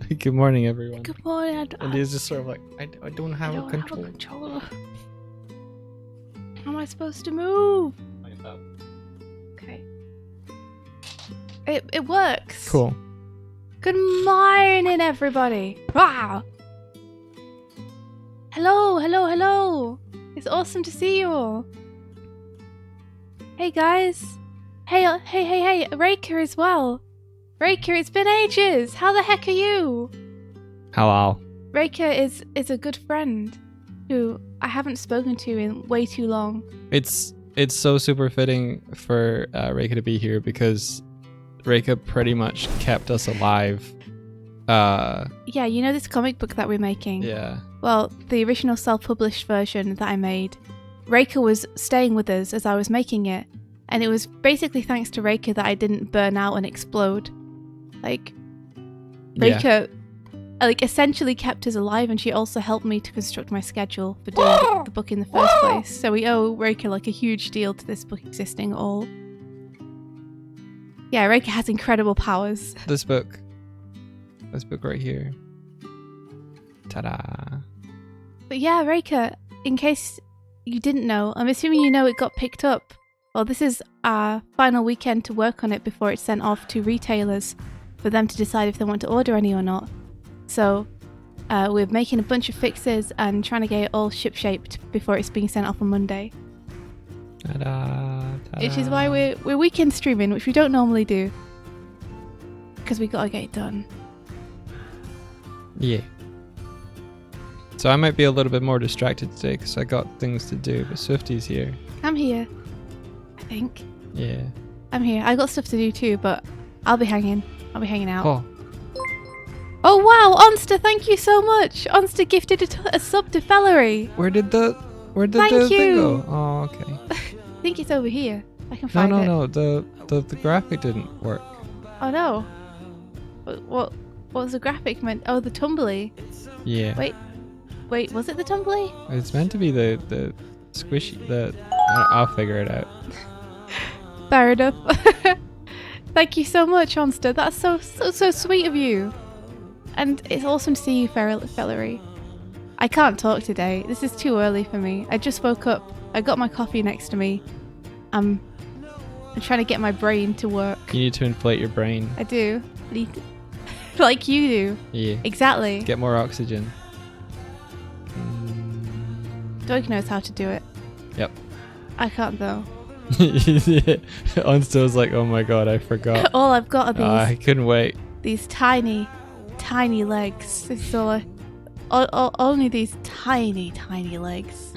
Good morning, everyone. Good morning. And he's just sort of like, I don't have I a don't control. have a controller. How am I supposed to move? Like that. Okay. It works. Cool. Good morning, everybody. Wow. Hello, hello, hello. It's awesome to see you all. Hey, guys. Hey, Raker as well. Raker, it's been ages. How the heck are you? Hello. Raker is a good friend who I haven't spoken to in way too long. It's so super fitting for Reika to be here because Reika pretty much kept us alive. Yeah, you know this comic book that we're making? Yeah. Well, the original self-published version that I made, Reika was staying with us as I was making it. And it was basically thanks to Reika that I didn't burn out and explode. Like, Reika essentially kept us alive, and she also helped me to construct my schedule for doing the book in the first place. So we owe Reika like a huge deal to this book existing at all. Yeah, Reika has incredible powers. This book right here. Ta-da. But yeah, Reika, in case you didn't know, I'm assuming you know it got picked up. Well, this is our final weekend to work on it before it's sent off to retailers for them to decide if they want to order any or not. So we're making a bunch of fixes and trying to get it all ship-shaped before it's being sent off on Monday. Ta-da. Ta-da. Which is why we're weekend streaming, which we don't normally do. Because we gotta get it done. Yeah. So I might be a little bit more distracted today because I got things to do, but Swifty's here. I'm here, I think. Yeah. I'm here. I got stuff to do too, but I'll be hanging out. Oh. Oh wow, Onster, thank you so much. Onster gifted a sub to Fellery. Where did the Thank thing you. go? Oh, okay. I think it's over here. I can find it. No. The graphic didn't work. Oh no. What was the graphic meant? Oh, the tumbly. Yeah. Wait, was it the tumbly? It's meant to be the squishy. I'll figure it out. Fair enough. Thank you so much, Onster. That's so sweet of you. And it's awesome to see you, Fellery. I can't talk today. This is too early for me. I just woke up. I got my coffee next to me. I'm trying to get my brain to work. You need to inflate your brain. I do. Like you do. Yeah. Exactly. Get more oxygen. Doig knows how to do it. Yep. I can't though. Onsta was like, oh my god, I forgot. All I've got are these I couldn't wait. these tiny legs. It's only these tiny legs.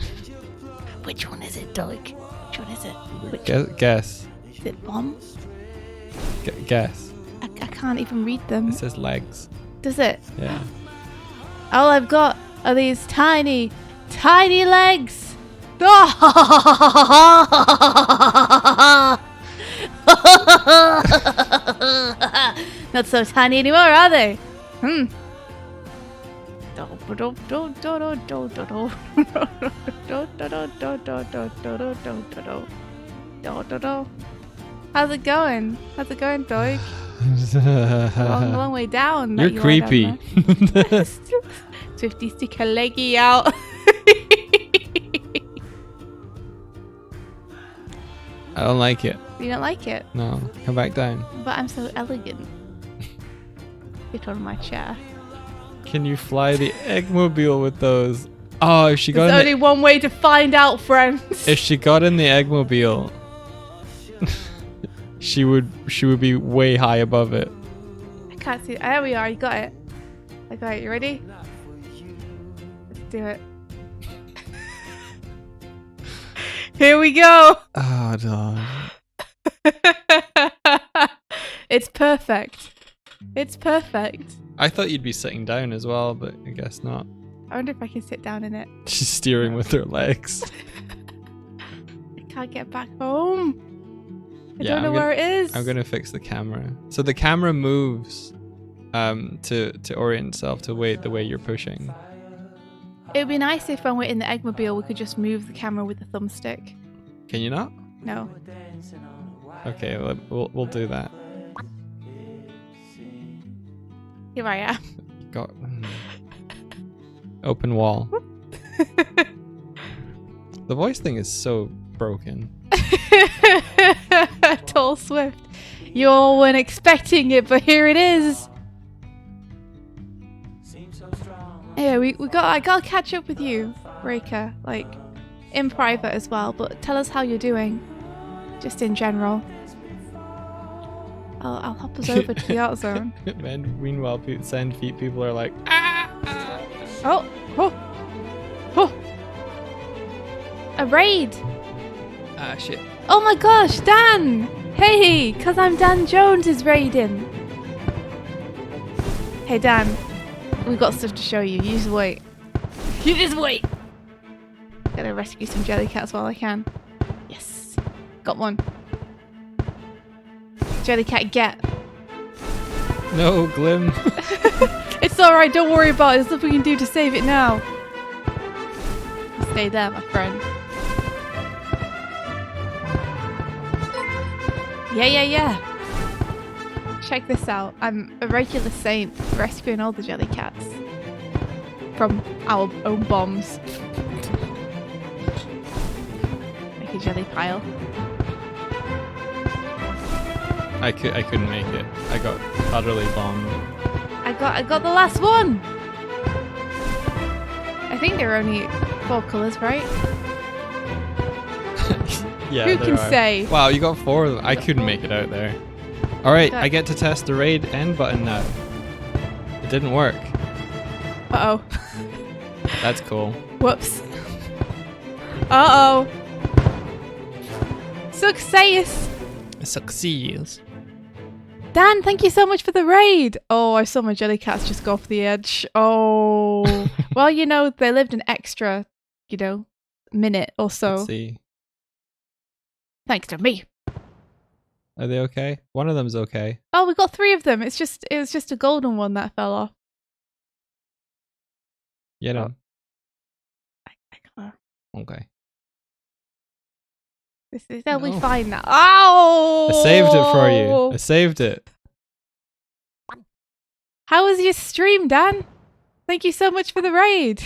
Which one is it, Doig? Which one is it? Guess. Is it bomb? Guess. I can't even read them. It says legs. Does it? Yeah. All I've got are these tiny legs. Not so tiny anymore, are they? How's it going? How's it going, Doig? Long way down. You're creepy. Swifty, stick a leggy out. I don't like it. You don't like it? No. Come back down. But I'm so elegant. Sit on my chair. Can you fly the Eggmobile with those? Oh, if she got There's in only one way to find out, friends. if she got in the Eggmobile, she would be way high above it. I can't see. There we are. You got it. I got it. You ready? Let's do it. Here we go. Oh, dog. It's perfect. It's perfect. I thought you'd be sitting down as well, but I guess not. I wonder if I can sit down in it. She's steering with her legs. I can't get back home. I don't know where it is. I'm gonna fix the camera. So the camera moves to orient itself to the way you're pushing. It would be nice if when we're in the Eggmobile we could just move the camera with the thumbstick. Can you not? No. Okay, we'll do that. Here I am. God. Open wall. The voice thing is so broken. Tall Swift. You all weren't expecting it, but here it is. Yeah, I gotta catch up with you, Reka, like in private as well, but tell us how you're doing. Just in general. I'll hop us over to the art zone. And meanwhile, Sand Feet people are like, Oh! A raid! ah, shit. Oh my gosh, Dan! Hey, cause I'm Dan Jones is raiding. Hey Dan, we got stuff to show you. You just wait. You just wait. Gotta rescue some jellycats while I can. Yes, got one. Jellycat, get. No, Glim. It's all right. Don't worry about it. There's nothing we can do to save it now. Stay there, my friend. Yeah. Check this out. I'm a regular saint rescuing all the jellycats from our own bombs. Make a jelly pile. I couldn't make it. I got utterly bombed. I got the last one. I think there are only 4 colours, right? Yeah. Who there can are. say? Wow, you got 4 of them. I couldn't make it out there. Alright, Got- I get to test the raid end button now. It didn't work. Uh-oh. That's cool. Whoops. Uh-oh. Success. Succeeds. Dan, thank you so much for the raid. Oh, I saw my jellycats just go off the edge. Oh. Well, you know, they lived an extra, minute or so. Let's see. Thanks to me. Are they okay? One of them's okay. Oh, we got 3 of them. It was just a golden one that fell off. You know. I can't. Okay. They'll be No. fine now. Ow! I saved it for you. I saved it. How was your stream, Dan? Thank you so much for the raid.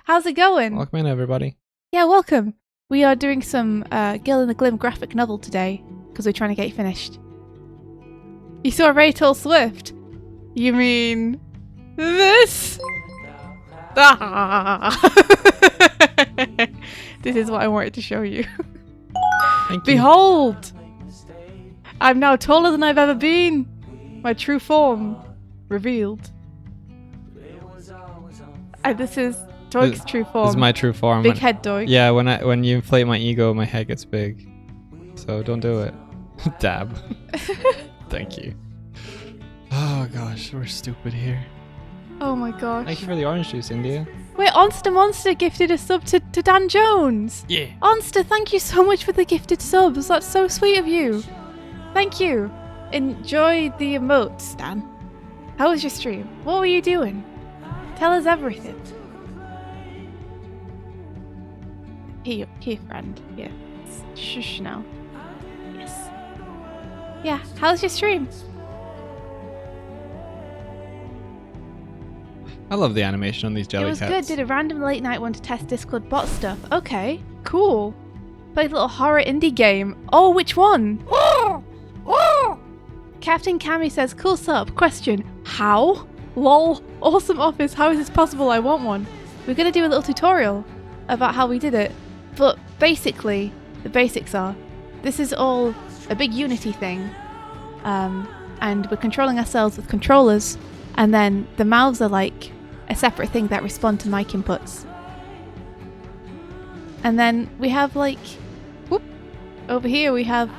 How's it going? Welcome in, everybody. Yeah, welcome. We are doing some Gil and the Glim graphic novel today because we're trying to get it finished. You saw Ray Tall Swift? You mean this? Ah. This is what I wanted to show you. Thank you. Behold! I'm now taller than I've ever been. My true form revealed. And this is Doig's true form. This is my true form. Big head Doig. Yeah, when you inflate my ego, my head gets big. So don't do it. Dab. Thank you. Oh gosh, we're stupid here. Oh my gosh. Thank you for the orange juice, India. Wait, Onster Monster gifted a sub to Dan Jones. Yeah. Onster, thank you so much for the gifted subs. That's so sweet of you. Thank you. Enjoy the emotes, Dan. How was your stream? What were you doing? Tell us everything. Here, friend. Here. Shush now. Yes. Yeah, how's your stream? I love the animation on these It was jellycats. good. Did a random late night one to test Discord bot stuff. Okay, cool. Played a little horror indie game. Oh, which one? Captain Cammy says, cool sub. Question, how? Lol. Awesome office. How is this possible? I want one. We're going to do a little tutorial about how we did it. But basically, the basics are, this is all a big Unity thing. And we're controlling ourselves with controllers. And then the mouths are like a separate thing that respond to mic inputs. And then we have like, whoop, over here we have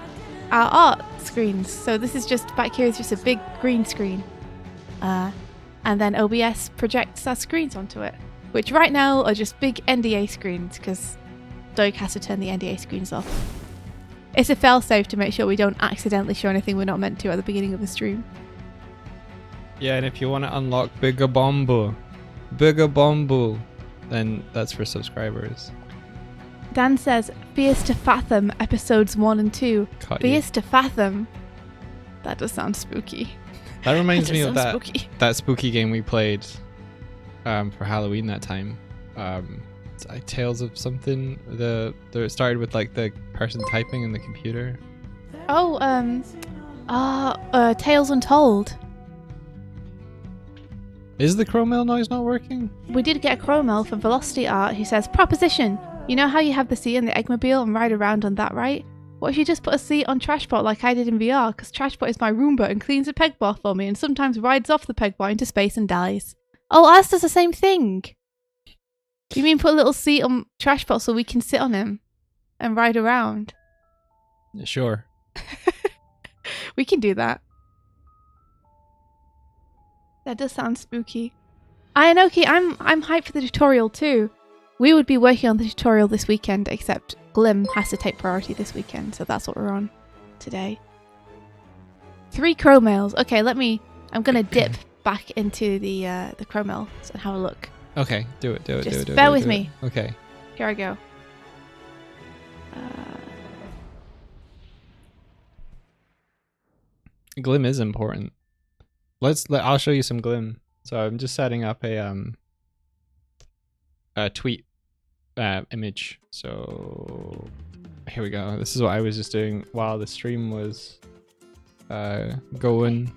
our art screens. So this is just, back here is just a big green screen. And then OBS projects our screens onto it, which right now are just big NDA screens because Doig has to turn the NDA screens off. It's a failsafe to make sure we don't accidentally show anything we're not meant to at the beginning of the stream. Yeah, and if you want to unlock Bigger Bombu, then that's for subscribers. Dan says, Fears to Fathom, episodes 1 and 2. Caught you. Fears to Fathom? That does sound spooky. That reminds me of Sounds that spooky. that spooky game we played for Halloween that time. It's like Tales of something. It started with like the person typing in the computer. Oh, Tales Untold. Is the Chrome mail noise not working? We did get a Chromel from Velocity Art who says, Proposition! You know how you have the seat in the Eggmobile and ride around on that, right? What if you just put a seat on Trashbot like I did in VR? Because Trashbot is my Roomba and cleans the peg bar for me and sometimes rides off the peg bar into space and dies. Oh, ours does the same thing! You mean put a little seat on Trashbot so we can sit on him and ride around? Sure. We can do that. That does sound spooky. Ayanoki, I'm hyped for the tutorial too. We would be working on the tutorial this weekend, except Glim has to take priority this weekend, so that's what we're on today. 3 Chromales. Okay, I'm gonna dip back into the Chromales and have a look. Okay, do it. Just bear with me. Okay. Here I go. Glim is important. I'll show you some Glim. So I'm just setting up a tweet image. So here we go. This is what I was just doing while the stream was going.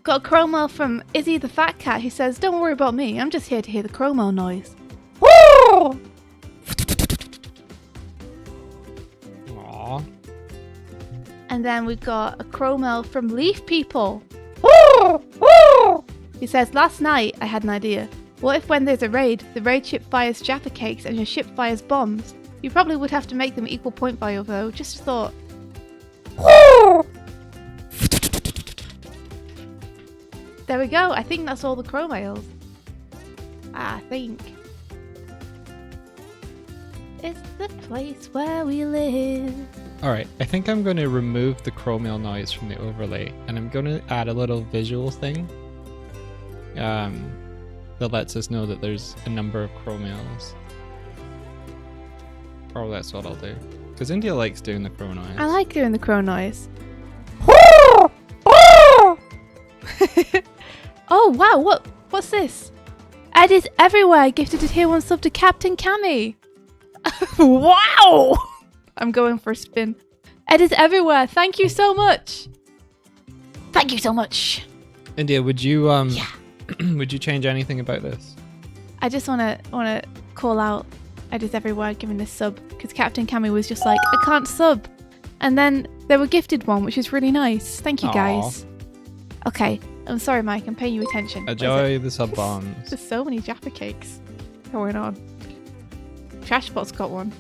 Got a Chromel from Izzy the Fat Cat who says, Don't worry about me, I'm just here to hear the Chromel noise. Aww. And then we've got a Chromel from Leaf People. He says, Last night I had an idea. What if when there's a raid, the raid ship fires Jaffa cakes and your ship fires bombs? You probably would have to make them equal point value though, just a thought. There we go, I think that's all the Chromales. I think. It's the place where we live. Alright, I think I'm going to remove the Chromale noise from the overlay, and I'm going to add a little visual thing that lets us know that there's a number of Chromales. Or that's what I'll do. Because India likes doing the crow noise. I like doing the crow noise. Oh wow, what's this? Ed is everywhere, gifted a tier 1 sub to Captain Cammy. Wow! I'm going for a spin. Ed is everywhere, thank you so much. Thank you so much. India, would you would you change anything about this? I just wanna call out Ed is everywhere giving this sub, because Captain Cammy was just like, I can't sub. And then they were gifted one, which is really nice. Thank you guys. Okay, I'm sorry Mike, I'm paying you attention. Enjoy the sub bombs. There's so many Jaffa cakes going on. Trashbot's got one.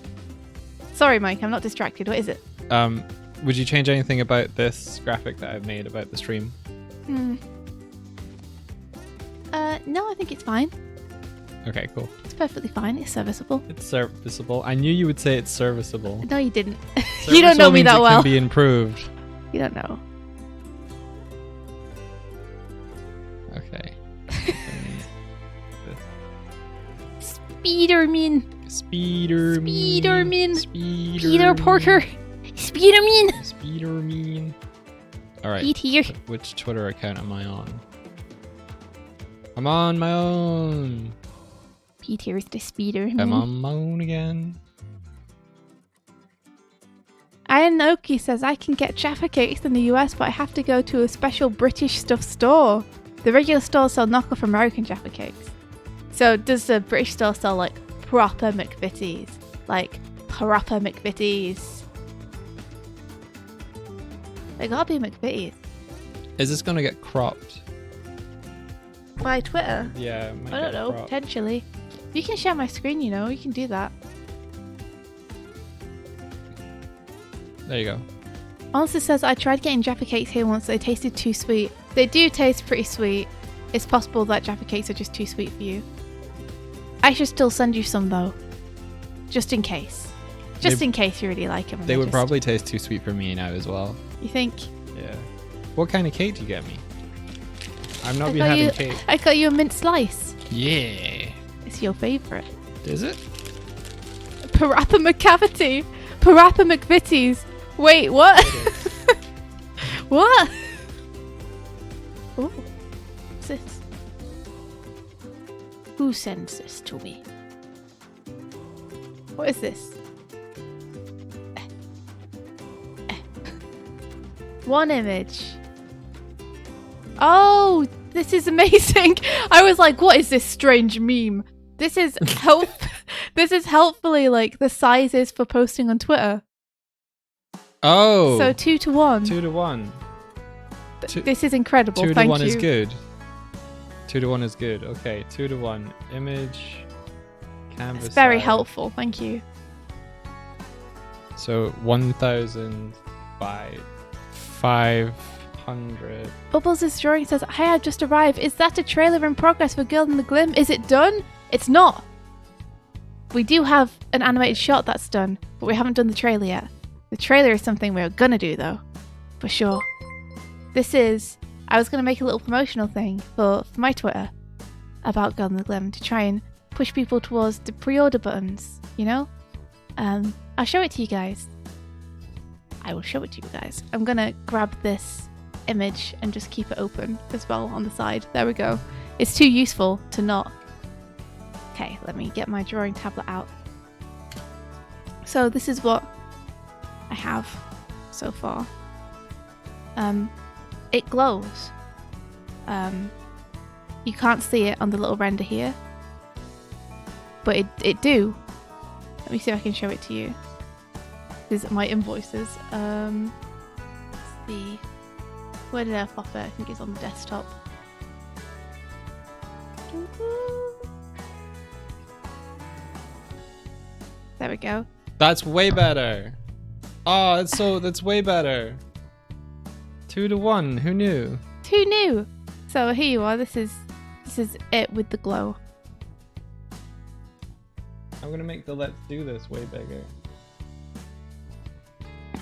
Sorry Mike, I'm not distracted. What is it? Would you change anything about this graphic that I've made about the stream? No, I think it's fine. Okay, cool. It's perfectly fine. It's serviceable. It's serviceable. I knew you would say it's serviceable. No, you didn't. You don't know me that It well. can be improved. You don't know. Okay. Speederman. Speederman. Peter Porker. Speederman. Speederman. Alright. Pete here. Which Twitter account am I on? I'm on my own. Pete here is the Speederman. I'm on my own again. Ayanoki says, I can get Jaffa cakes in the US, but I have to go to a special British stuff store. The regular stores sell knockoff American Jaffa cakes. So does the British store sell like proper McVitie's? Like proper McVitie's? They gotta be McVitie's. Is this gonna get cropped? By Twitter? Yeah, it might I don't get know, cropped. potentially. You can share my screen, you know, you can do that. There you go. Answer says, I tried getting Jaffa cakes here once, they tasted too sweet. They do taste pretty sweet. It's possible that Jaffa cakes are just too sweet for you. I should still send you some though. Just in case. Just in case you really like them. They would probably taste too sweet for me now as well. You think? Yeah. What kind of cake do you get me? I'm not been having cake. I got you a mint slice. Yeah. It's your favourite. Is it? Parappa McCavity. Parappa McVitie's. Wait, what? What? Ooh. What's this? Who sends this to me? What is this? One image. Oh, this is amazing. I was like, what is this strange meme? This is this is helpfully like the sizes for posting on Twitter. Oh. So 2 to 1. 2 to 1. This is incredible. 2 Thank to 1 you. is good. 2 to 1 is good. Okay, 2 to 1. Image. Canvas. It's very size. helpful. Thank you. So 1,000 by 500. Bubbles' drawing says, "Hey, I've just arrived. Is that a trailer in progress for Girl in the Glim? Is it done? It's not. We do have an animated shot that's done, but we haven't done the trailer yet. The trailer is something we're gonna do though, for sure. I was gonna make a little promotional thing for my Twitter about Girl in the Glim to try and push people towards the pre-order buttons, you know? I'll show it to you guys. I will show it to you guys. I'm gonna grab this image and just keep it open as well on the side. There we go. It's too useful to not. Okay, let me get my drawing tablet out. So this is what I have so far. It glows. You can't see it on the little render here, but it do. Let me see if I can show it to you. These are my invoices. Let's see. Where did I pop it? I think it's on the desktop. There we go. That's way better. Oh, that's way better. 2 to 1. Who knew? Who knew? So here you are. This is it with the glow. I'm gonna make the let's do this way bigger.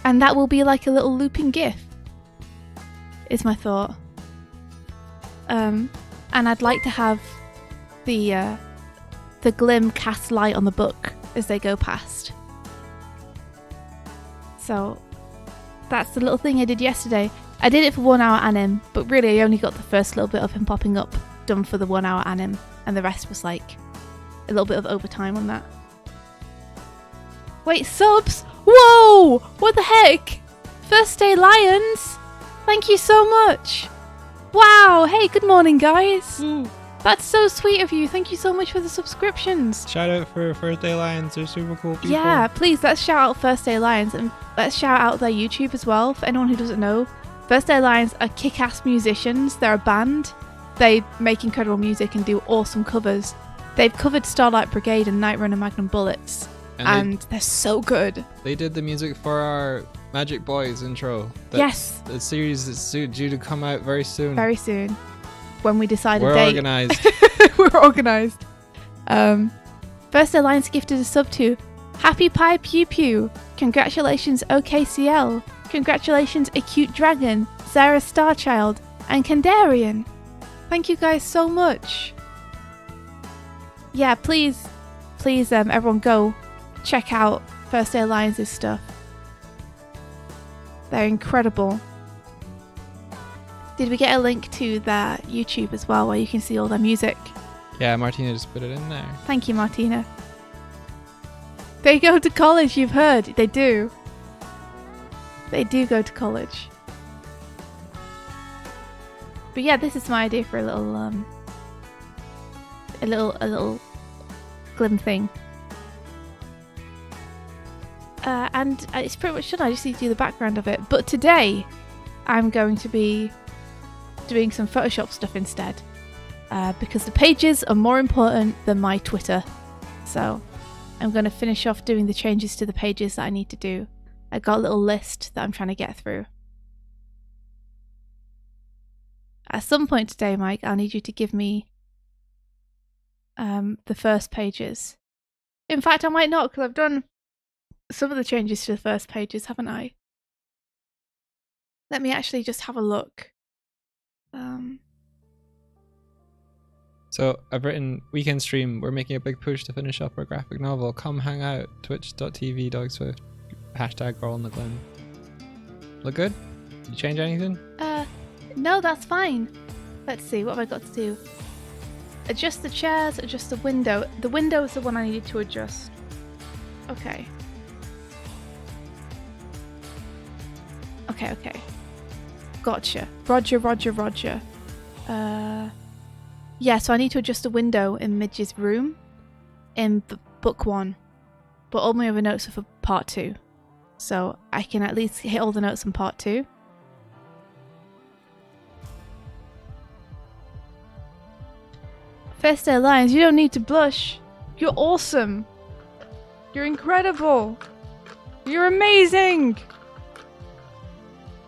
And that will be like a little looping GIF, is my thought. And I'd like to have the Glim cast light on the book as they go past. So that's the little thing I did yesterday. I did it for 1 hour anim, but really I only got the first little bit of him popping up done for the 1 hour anim, and the rest was like a little bit of overtime on that. Wait, subs? Whoa! What the heck? First Day Lions! Thank you so much! Wow! Hey, good morning, guys! Ooh. That's so sweet of you. Thank you so much for the subscriptions. Shout out for First Day Lions. They're super cool people. Yeah, please, let's shout out First Day Lions, and let's shout out their YouTube as well, for anyone who doesn't know. First Day Lions are kick-ass musicians. They're a band. They make incredible music and do awesome covers. They've covered Starlight Brigade and Night Runner Magnum Bullets, and they're so good. They did the music for our Magic Boys intro. Yes. The series is due to come out very soon. Very soon. When we decide We're a date. organised. We're organised. First Day Lions gifted a sub to Happy Pie Pew Pew. Congratulations OKCL. Congratulations Acute Dragon, Sarah Starchild, and Kandarian. Thank you guys so much. Yeah, please, everyone go check out First Day Lions' stuff. They're incredible. Did we get a link to their YouTube as well, where you can see all their music? Yeah, Martina just put it in there. Thank you, Martina. They go to college, you've heard. They do. They do go to college. But yeah, this is my idea for a little Glim thing. And it's pretty much done. I just need to do the background of it. But today, I'm going to be doing some Photoshop stuff instead, because the pages are more important than my Twitter. So I'm going to finish off doing the changes to the pages that I need to do. I got a little list that I'm trying to get through. At some point today, Mike, I'll need you to give me the first pages. In fact, I might not, because I've done some of the changes to the first pages, haven't I? Let me actually just have a look. So I've written weekend stream. We're making a big push to finish up our graphic novel. Come hang out. Twitch.tv dogswift. #Girl in the Glen. Look good? Did you change anything? No, that's fine. Let's see, what have I got to do? Adjust the chairs, adjust the window. The window is the one I needed to adjust. Okay. Okay. Gotcha. Roger. Yeah, so I need to adjust the window in Midge's room in book 1. But all my other notes are for part 2. So I can at least hit all the notes in part 2. First Day Lions, you don't need to blush. You're awesome. You're incredible. You're amazing.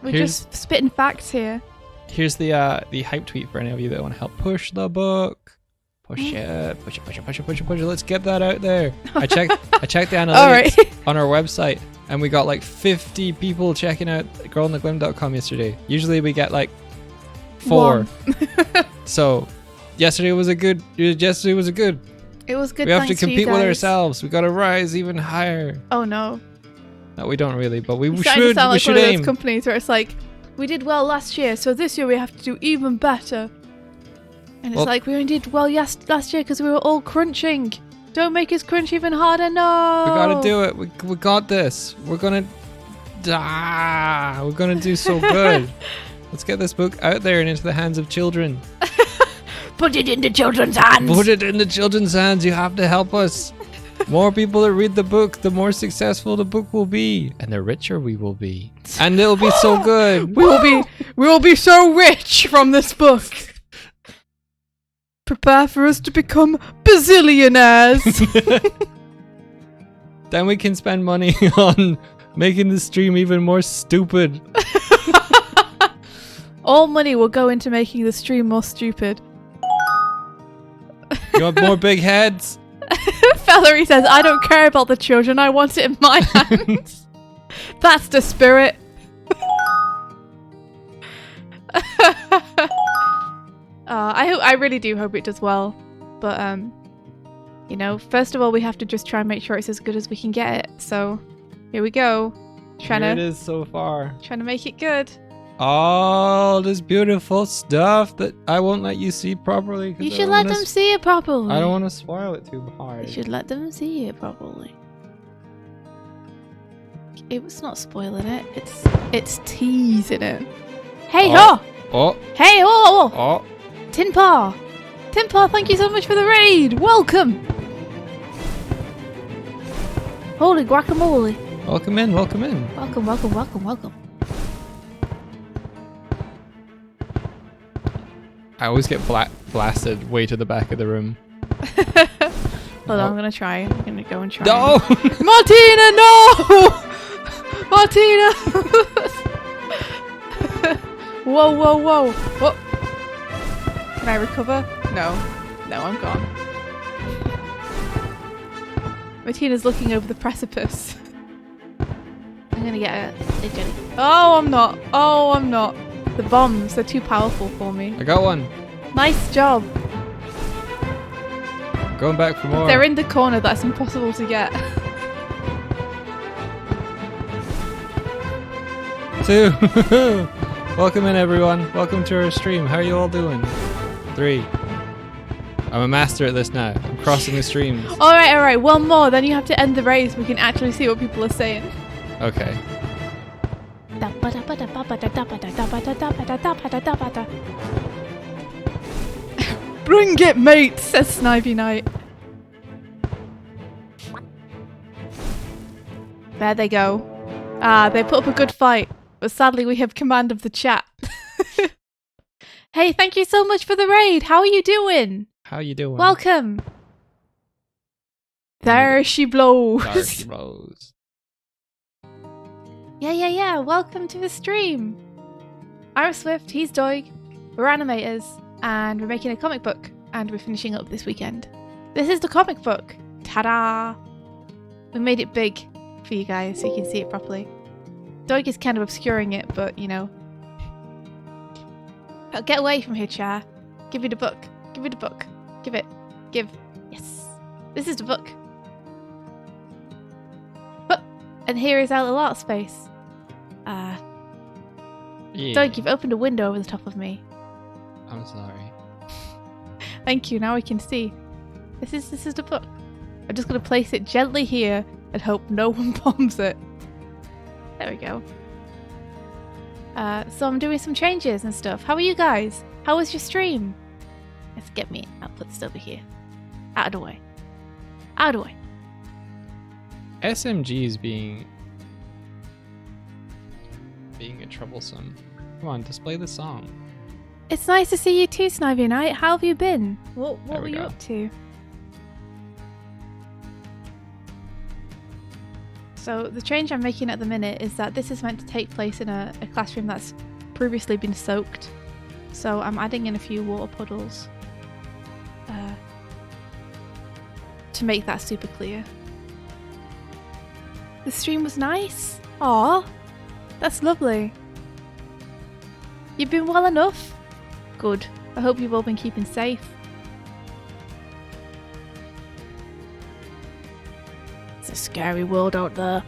We're just spitting facts here. Here's the hype tweet for any of you that want to help push the book. Push it. Let's get that out there. I checked the analytics on our website, and we got like 50 people checking out girlintheglim.com yesterday. Usually we get like 4. So yesterday was a good. It was good. We have to compete with ourselves. We got to rise even higher. Oh no. No, we don't really, but we should. To sound like we should one of aim. those companies where it's like, we did well last year, so this year we have to do even better. And it's like, we only did well last year because we were all crunching. Don't make us crunch even harder, no. We gotta do it. We got this. We're gonna do so good. Let's get this book out there and into the hands of children. Put it into children's hands. Put it in the children's hands. You have to help us. More people that read the book, the more successful the book will be, and the richer we will be, and it'll be so good. We will be so rich from this book. Prepare for us to become bazillionaires. Then we can spend money on making the stream even more stupid. All money will go into making the stream more stupid. You want more big heads? Valerie says, I don't care about the children, I want it in my hands. That's the spirit. I really do hope it does well. But, you know, first of all, we have to just try and make sure it's as good as we can get it. So, here we go. Here it is so far. Trying to make it good. All this beautiful stuff that I won't let you see properly. You should let them see it properly. I don't want to spoil it too hard. You should let them see it properly. It's not spoiling it. It's teasing it. Hey ho! Oh! Hey ho! Oh! Tin Paw, thank you so much for the raid. Welcome. Holy guacamole! Welcome in. Welcome. I always get blasted way to the back of the room. Hold on, I'm gonna try. I'm gonna go and try. No! Martina, no! Martina! Whoa. What? Can I recover? No, I'm gone. Martina's looking over the precipice. I'm gonna get a jelly. Oh, I'm not. The bombs, they're too powerful for me. I got one. Nice job. Going back for more. They're in the corner, that's impossible to get. 2. Welcome in, everyone. Welcome to our stream. How are you all doing? 3. I'm a master at this now. I'm crossing the streams. Alright. One more, then you have to end the race. We can actually see what people are saying. Okay. Bring it, mate, says Snivy Knight. There they go. They put up a good fight, but sadly we have command of the chat. Hey, thank you so much for the raid. How are you doing? Welcome. There she blows. Yeah. Welcome to the stream. I'm Swift, he's Doig. We're animators, and we're making a comic book, and we're finishing up this weekend. This is the comic book. Ta-da! We made it big for you guys so you can see it properly. Doig is kind of obscuring it, but you know. Oh, get away from here, Char. Give me the book. Give. Yes. This is the book. And here is our little art space. Yeah. Doug, you've opened a window over the top of me. I'm sorry. Thank you, now we can see. This is the book. I'm just going to place it gently here and hope no one bombs it. There we go. So I'm doing some changes and stuff. How are you guys? How was your stream? Let's get me. I'll put this over here. Out of the way. Out of the way. SMG is being a troublesome. Come on, display the song. It's nice to see you too, Snivy Knight. How have you been? What There were we you go. up to? So the change I'm making at the minute is that this is meant to take place in a classroom that's previously been soaked. So I'm adding in a few water puddles to make that super clear. The stream was nice. Aw, that's lovely. You've been well enough? Good. I hope you've all been keeping safe. It's a scary world out there.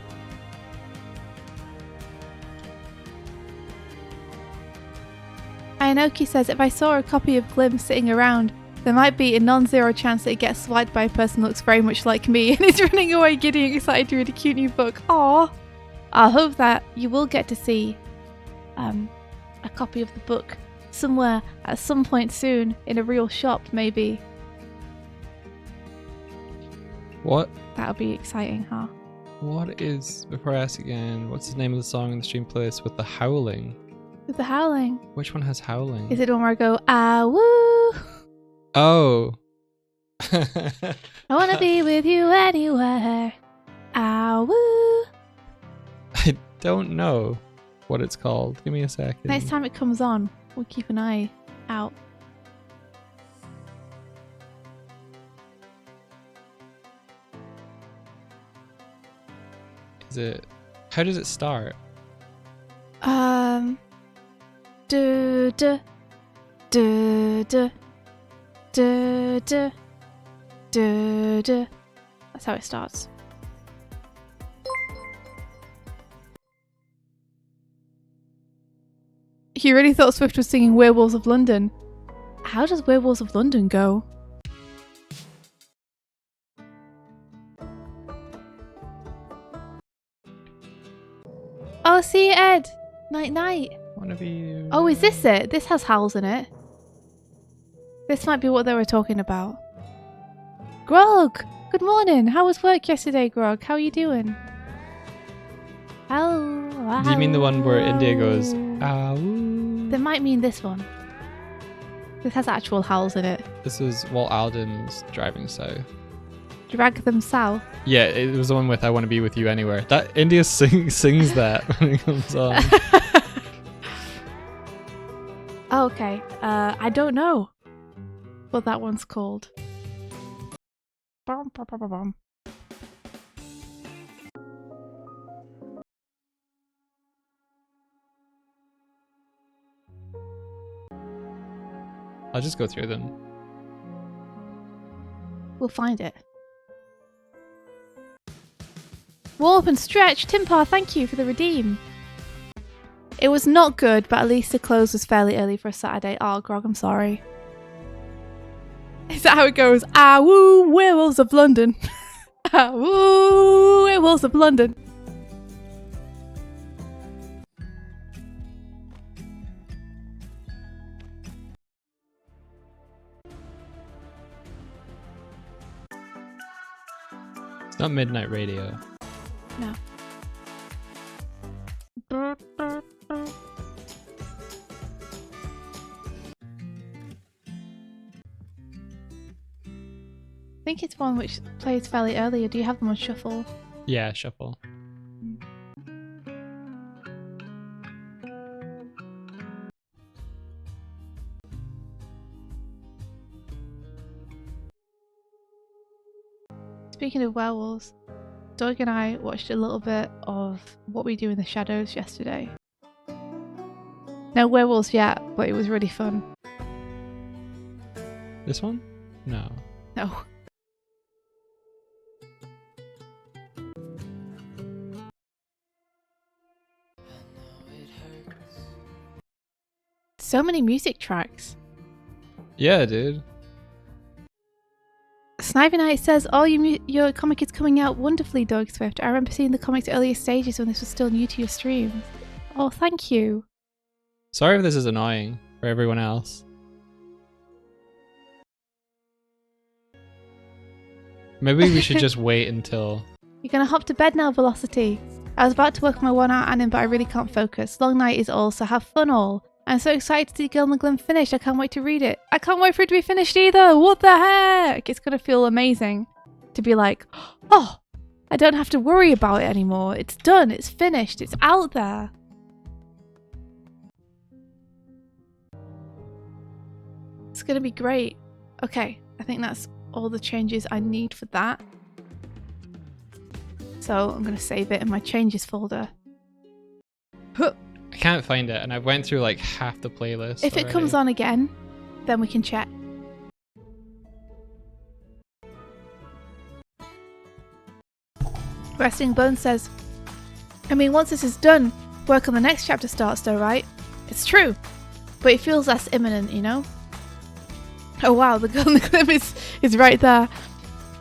Ayanoki says if I saw a copy of Glim sitting around, there might be a non-zero chance that it gets swiped by a person who looks very much like me and is running away giddy and excited to read a cute new book. Aww. I hope that you will get to see a copy of the book somewhere at some point soon in a real shop, maybe. What? That'll be exciting, huh? What is, before I ask again, what's the name of the song in the stream playlist with the howling? With the howling. Which one has howling? Is it the one where I go, ah woo? Oh. I wanna be with you anywhere. Ah woo. I don't know what it's called. Give me a second. Next time it comes on, we'll keep an eye out. Is it? How does it start? Du du du du du du du du. That's how it starts. You really thought Swift was singing Werewolves of London? How does Werewolves of London go? Oh, see you, Ed. Night night. Wanna be? Oh, is this it? This has howls in it. This might be what they were talking about. Grog! Good morning. How was work yesterday, Grog? How are you doing? Oh, Do you mean the one where India goes, ow? They might mean this one. This has actual howls in it. This was Walt Alden's Driving South. Drag them south. Yeah, it was the one with I Want to Be With You Anywhere. That India sings that when it comes on. Oh, okay. I don't know what that one's called. Bum, bum, bum, bum, bum. I'll just go through them. We'll find it. Warp and Stretch, Timpar, thank you for the redeem. It was not good, but at least the close was fairly early for a Saturday. Oh, Grog, I'm sorry. Is that how it goes? Ah, woo, Werewolves of London. Ah, woo, Werewolves of London. It's not Midnight Radio. No. I think it's one which plays fairly early. Do you have them on shuffle? Yeah, shuffle. Speaking of werewolves, Doug and I watched a little bit of What We Do in the Shadows yesterday. No werewolves yet, but it was really fun. This one? No. No. So many music tracks. Yeah, dude. Snivy Knight says, "Oh, your comic is coming out wonderfully, Dog Swift. I remember seeing the comic's earlier stages when this was still new to your streams." Oh, thank you. Sorry if this is annoying for everyone else. Maybe we should just wait until... You're gonna hop to bed now, Velocity. I was about to work on my 1 hour anime, but I really can't focus. Long night is all, so have fun all. I'm so excited to see Girl in the Glim finished. I can't wait to read it. I can't wait for it to be finished either. What the heck? It's gonna feel amazing to be like, oh, I don't have to worry about it anymore. It's done. It's finished. It's out there. It's gonna be great. Okay, I think that's all the changes I need for that. So I'm gonna save it in my changes folder. I can't find it, and I went through like half the playlist. If it comes on again, then we can check. Resting Bone says, I mean, once this is done, work on the next chapter starts though, right? It's true, but it feels less imminent, you know? Oh wow, the Girl in the Glim is right there.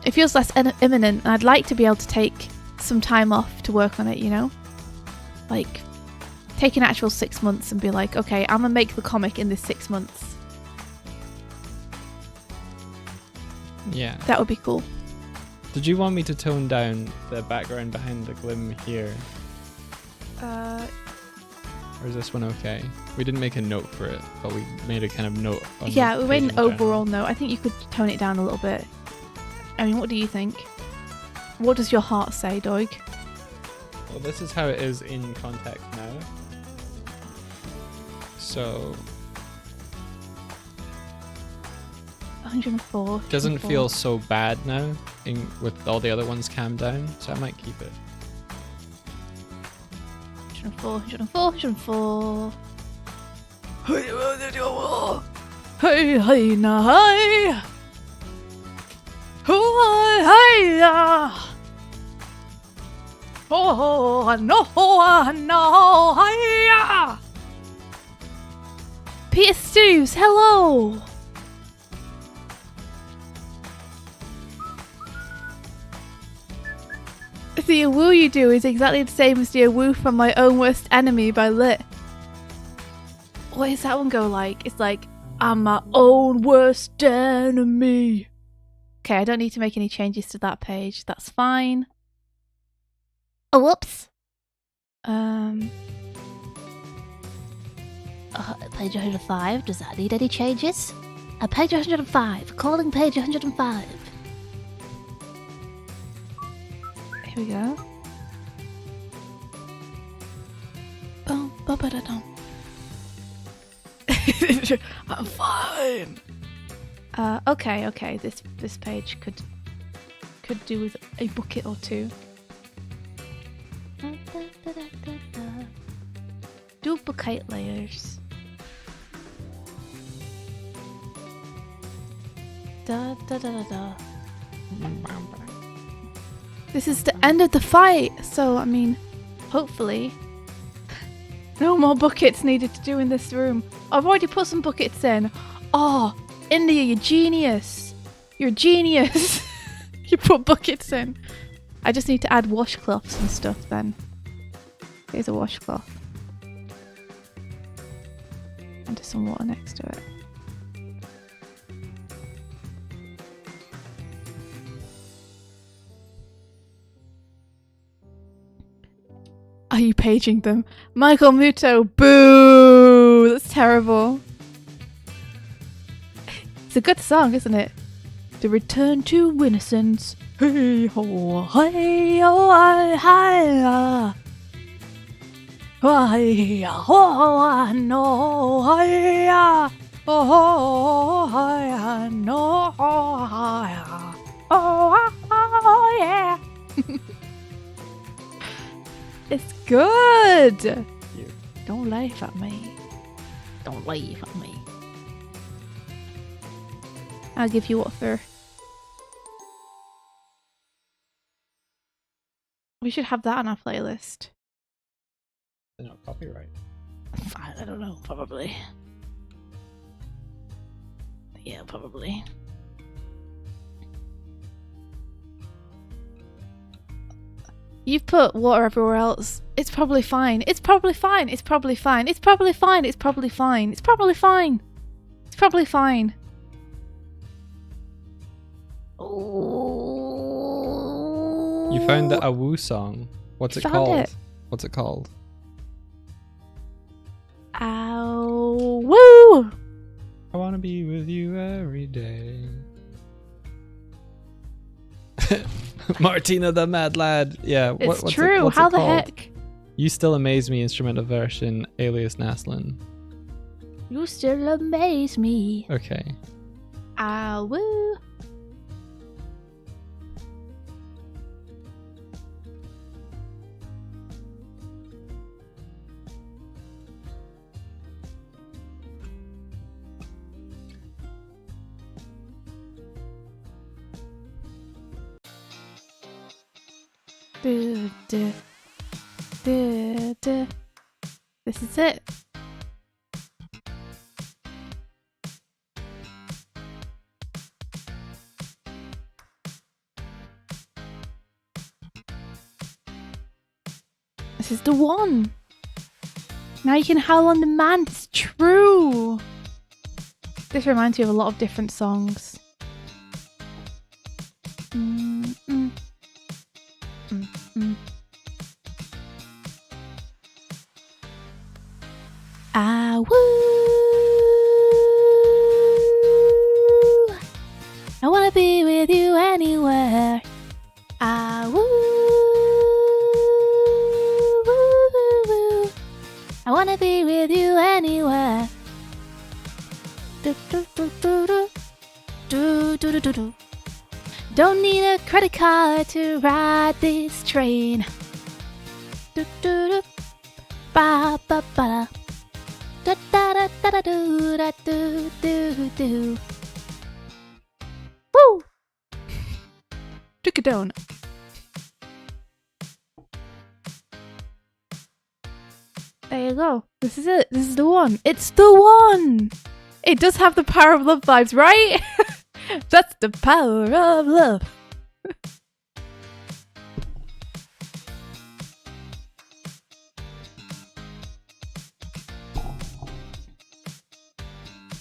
It feels less imminent, and I'd like to be able to take some time off to work on it, you know? Like, take an actual 6 months and be like, okay, I'm gonna make the comic in this 6 months. Yeah. That would be cool. Did you want me to tone down the background behind the Glim here? Or is this one okay? We didn't make a note for it, but we made a kind of note on yeah, the we made page an in overall note. I think you could tone it down a little bit. I mean, what do you think? What does your heart say, Doig? Well, this is how it is in context now. So 104. doesn't feel so bad now with all the other ones calmed down, so I might keep it. 104, 104. Hey, hey, na, hey. Oh, hey, oh, no, hey. Peter Stews, hello. The woo you do is exactly the same as the woo from My Own Worst Enemy by Lit. What does that one go like? It's like, I'm my own worst enemy. Okay, I don't need to make any changes to that page. That's fine. Oh, whoops. Page 105, does that need any changes? Page 105, calling page 105. Here we go. Boom, ba ba da dum. I'm fine. Okay. This page could do with a bucket or two. Duplicate layers. Da da da da da. This is the end of the fight, so I mean, hopefully, no more buckets needed to do in this room. I've already put some buckets in. Oh, India, you're genius. You're a genius. You put buckets in. I just need to add washcloths and stuff then. Here's a washcloth. And some water next to it. Are you paging them? Michael Muto, boo! That's terrible. It's a good song, isn't it? The Return to Innocence. Hey ho, hey ho, hi, hi, oh, no, hi, oh, hi, no, oh, yeah. It's good. Don't laugh at me. Don't laugh at me. I'll give you what for. We should have that on our playlist. They're not copyright. I don't know, probably. Yeah, probably. You've put water everywhere else. It's probably fine. It's probably fine. It's probably fine. It's probably fine. It's probably fine. It's probably fine. It's probably fine. Oh. You found the Awoo song. What's it called? It. What's it called? Ow. Woo! I wanna be with you every day. Martina the Mad Lad. Yeah, It's what's true. What's How it the called? heck? You Still Amaze Me, instrumental version, alias Naslin. You still amaze me. Okay. Ow. Woo! Du, du, du, du. This is it. This is the one. Now you can howl on demand. It's true. This reminds me of a lot of different songs. Mm-mm. Mm-mm. Ah, woo! I wanna be with you anywhere. Ah, woo! I wanna be with you anywhere. Do, do, do, do, do. Do, do, do, do, do. Don't need a credit card to ride this train. Do, do, do. Ba, ba, ba. Da, da, da, da, da, do, da, do, do, do. Woo! Took it down. There you go. This is it. This is the one. It's the one! It does have the Power of Love vibes, right? That's the power of love.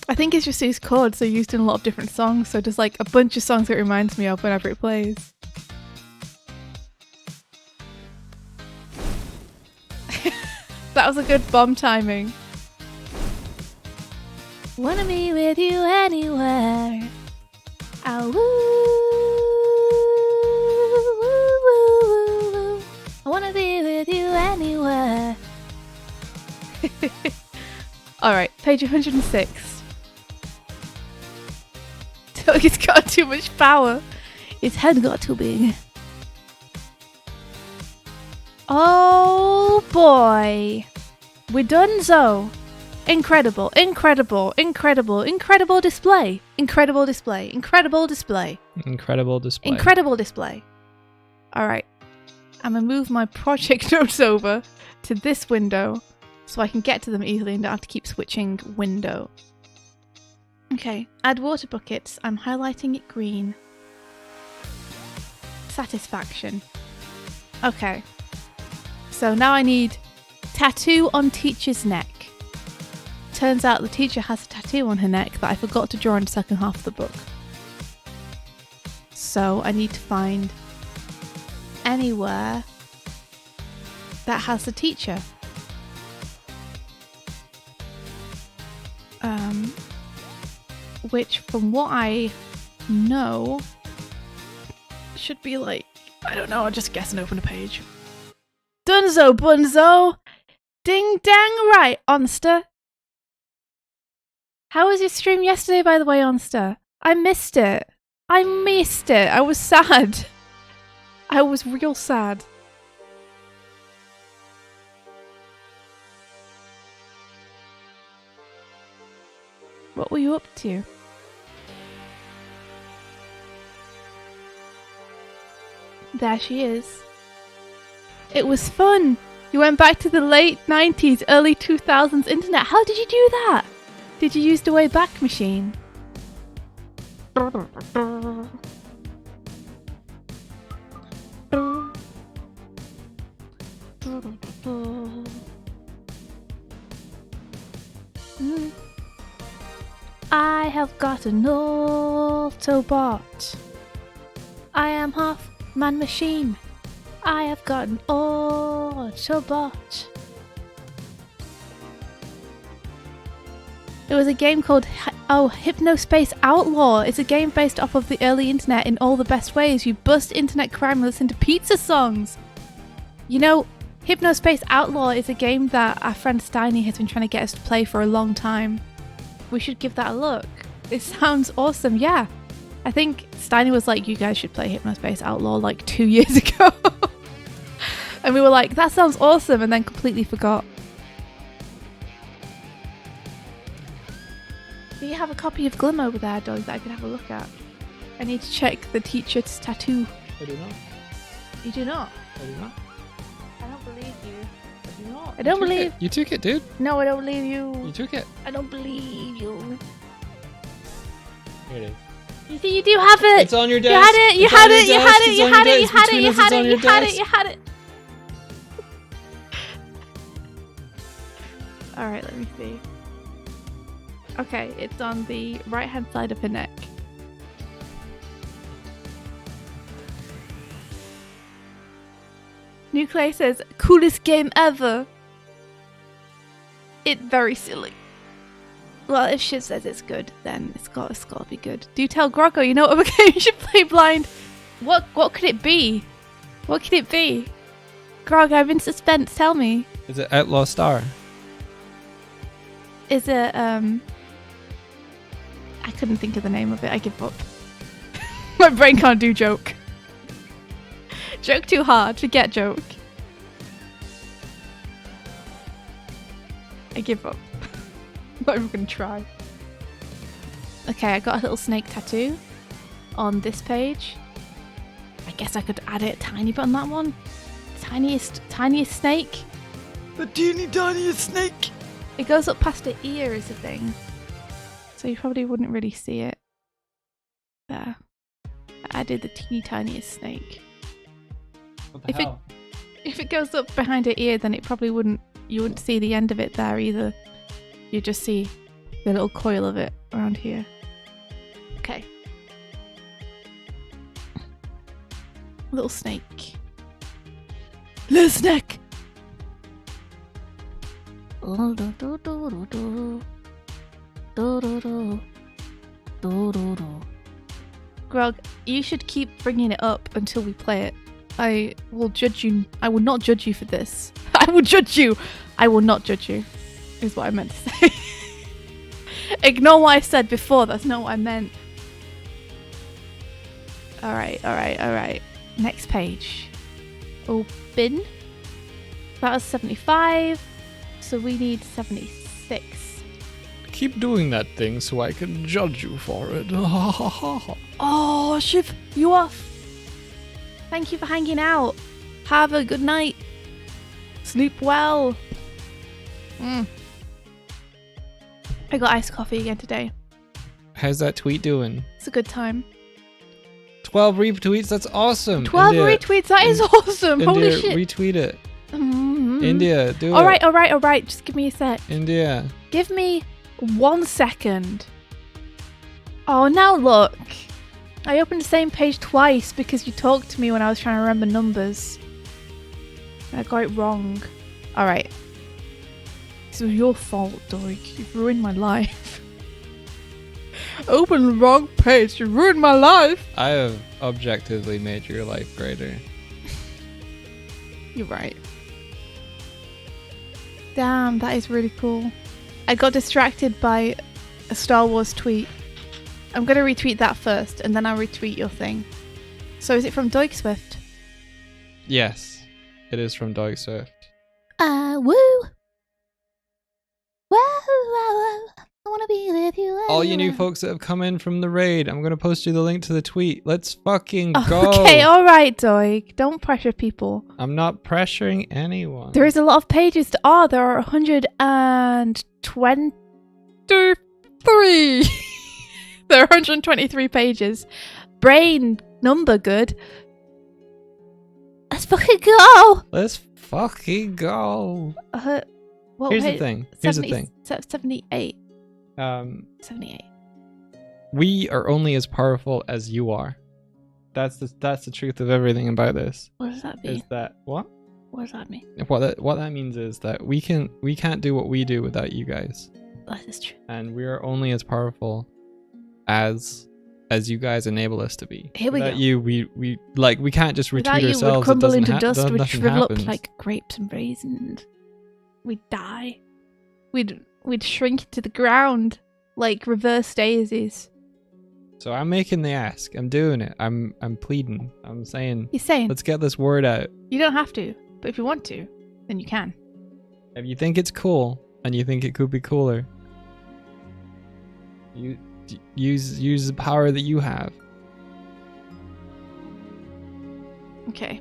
I think it's just these chords are used in a lot of different songs, so there's like a bunch of songs it reminds me of whenever it plays. That was a good bomb timing. Wanna be with you anywhere. Ah, woo, woo, woo, woo, woo. I wanna be with you anywhere. Alright, page 106. Toge's got too much power. His head got too big. Oh boy. We're donezo. Incredible, incredible, incredible, incredible display. Incredible display, incredible display. Incredible display. Incredible display. Alright. I'm gonna move my project notes over to this window so I can get to them easily and don't have to keep switching window. Okay, add water buckets. I'm highlighting it green. Satisfaction. Okay. So now I need tattoo on teacher's neck. Turns out the teacher has a tattoo on her neck that I forgot to draw in the second half of the book. So I need to find anywhere that has the teacher. Which from what I know should be like, I don't know, I'll just guess and open a page. Dunzo bunzo! Ding dang right, Onster! How was your stream yesterday, by the way, Onster? I missed it. I missed it. I was sad. I was real sad. What were you up to? There she is. It was fun. You went back to the late 90s, early 2000s internet. How did you do that? Did you use the Wayback Machine? I have got an Autobot. I am half man machine. I have got an Autobot. It was a game called Hypnospace Outlaw. It's a game based off of the early internet in all the best ways. You bust internet crime and listen to pizza songs. You know, Hypnospace Outlaw is a game that our friend Steiny has been trying to get us to play for a long time. We should give that a look. It sounds awesome, yeah. I think Steiny was like, you guys should play Hypnospace Outlaw like 2 years ago. And we were like, that sounds awesome, and then completely forgot. Do you have a copy of Glim over there, Doug, that I could have a look at? I need to check the teacher's tattoo. I do not. You do not? I do not. I don't believe you. I do not. I don't believe... You took it, dude. No, I don't believe you. You took it. I don't believe you. Here it is. You see, you do have it. It's on your desk. You had it. You It's had on it. your You desk. had it. It's You on had your it. You desk. had it. Between You us, had it's it. on You your had it. desk. You had it. All right, let me see. Okay, it's on the right-hand side of her neck. Nuclear says, coolest game ever. It's very silly. Well, if Shiv says it's good, then it's gotta be good. Do tell Groggo, you know what other game you should play blind? What could it be? What could it be? Grog, I'm in suspense, tell me. Is it Outlaw Star? Is it, I couldn't think of the name of it, I give up. My brain can't do joke. Joke too hard, forget joke. I give up. I'm not even gonna try. Okay, I got a little snake tattoo on this page. I guess I could add it a tiny bit on that one. Tiniest snake. The teeny tiniest snake. It goes up past the ear is the thing. So you probably wouldn't really see it. There. I added the teeny tiniest snake. What the hell? If it goes up behind her ear, then you wouldn't see the end of it there either. You just see the little coil of it around here. Okay. Little snake. Little snake! Grog, you should keep bringing it up until we play it. I will judge you. I will not judge you for this. I will judge you. I will not judge you, is what I meant to say. Ignore what I said before. That's not what I meant. Alright. Next page. Open. That was 75. So we need 76. Keep doing that thing so I can judge you for it. Oh, Shiv, you off. Thank you for hanging out. Have a good night. Sleep well. I got iced coffee again today. How's that tweet doing? It's a good time. 12 retweets, that's awesome. 12 India, retweets, that is awesome. Holy India, shit. retweet it. Mm-hmm. India, do it. Alright. Just give me a sec. India. Give me 1 second. Oh, now look. I opened the same page twice because you talked to me when I was trying to remember numbers. I got it wrong. Alright. This was your fault, Doig. You've ruined my life. Open the wrong page. You ruined my life. I have objectively made your life greater. You're right. Damn, that is really cool. I got distracted by a Star Wars tweet. I'm going to retweet that first, and then I'll retweet your thing. So is it from Doig Swift? Yes, it is from Dog Swift. Woo! Woo! I want to be with you. All you new folks that have come in from the raid, I'm going to post you the link to the tweet. Let's fucking go. Okay, alright, Doig. Don't pressure people. I'm not pressuring anyone. There is a lot of pages to... Oh, there are 123. There are 123 pages. Brain number good. Let's fucking go. Let's fucking go. Well, Here's the thing. 78. 78. We are only as powerful as you are. That's the truth of everything about this. What does that mean? Is that what? What does that mean? What that means is that we can't do what we do without you guys. That is true. And we are only as powerful as you guys enable us to be. Here we without go. you, we can't just retreat Without you, ourselves. we'd crumble It into doesn't dust. We'd nothing shrivel up happens. like grapes and raisins. We'd die. We'd shrink to the ground like reverse daisies. So I'm making the ask. I'm doing it. I'm pleading. I'm saying, You're saying let's get this word out. you don't have to, but if you want to, then you can. If you think it's cool and you think it could be cooler, you use the power that you have. Okay.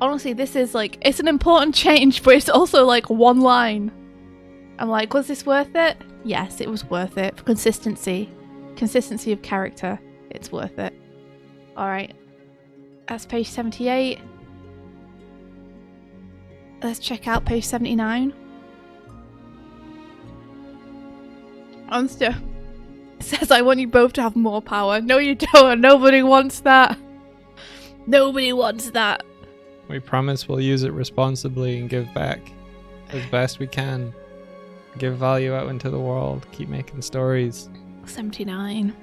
Honestly, this is like, it's an important change, but it's also like one line. I'm like, was this worth it? Yes, it was worth it. For consistency of character, it's worth it. Alright. That's page 78. Let's check out page 79. Onster says, I want you both to have more power. No, you don't. Nobody wants that. Nobody wants that. We promise we'll use it responsibly and give back as best we can. Give value out into the world. Keep making stories. 79.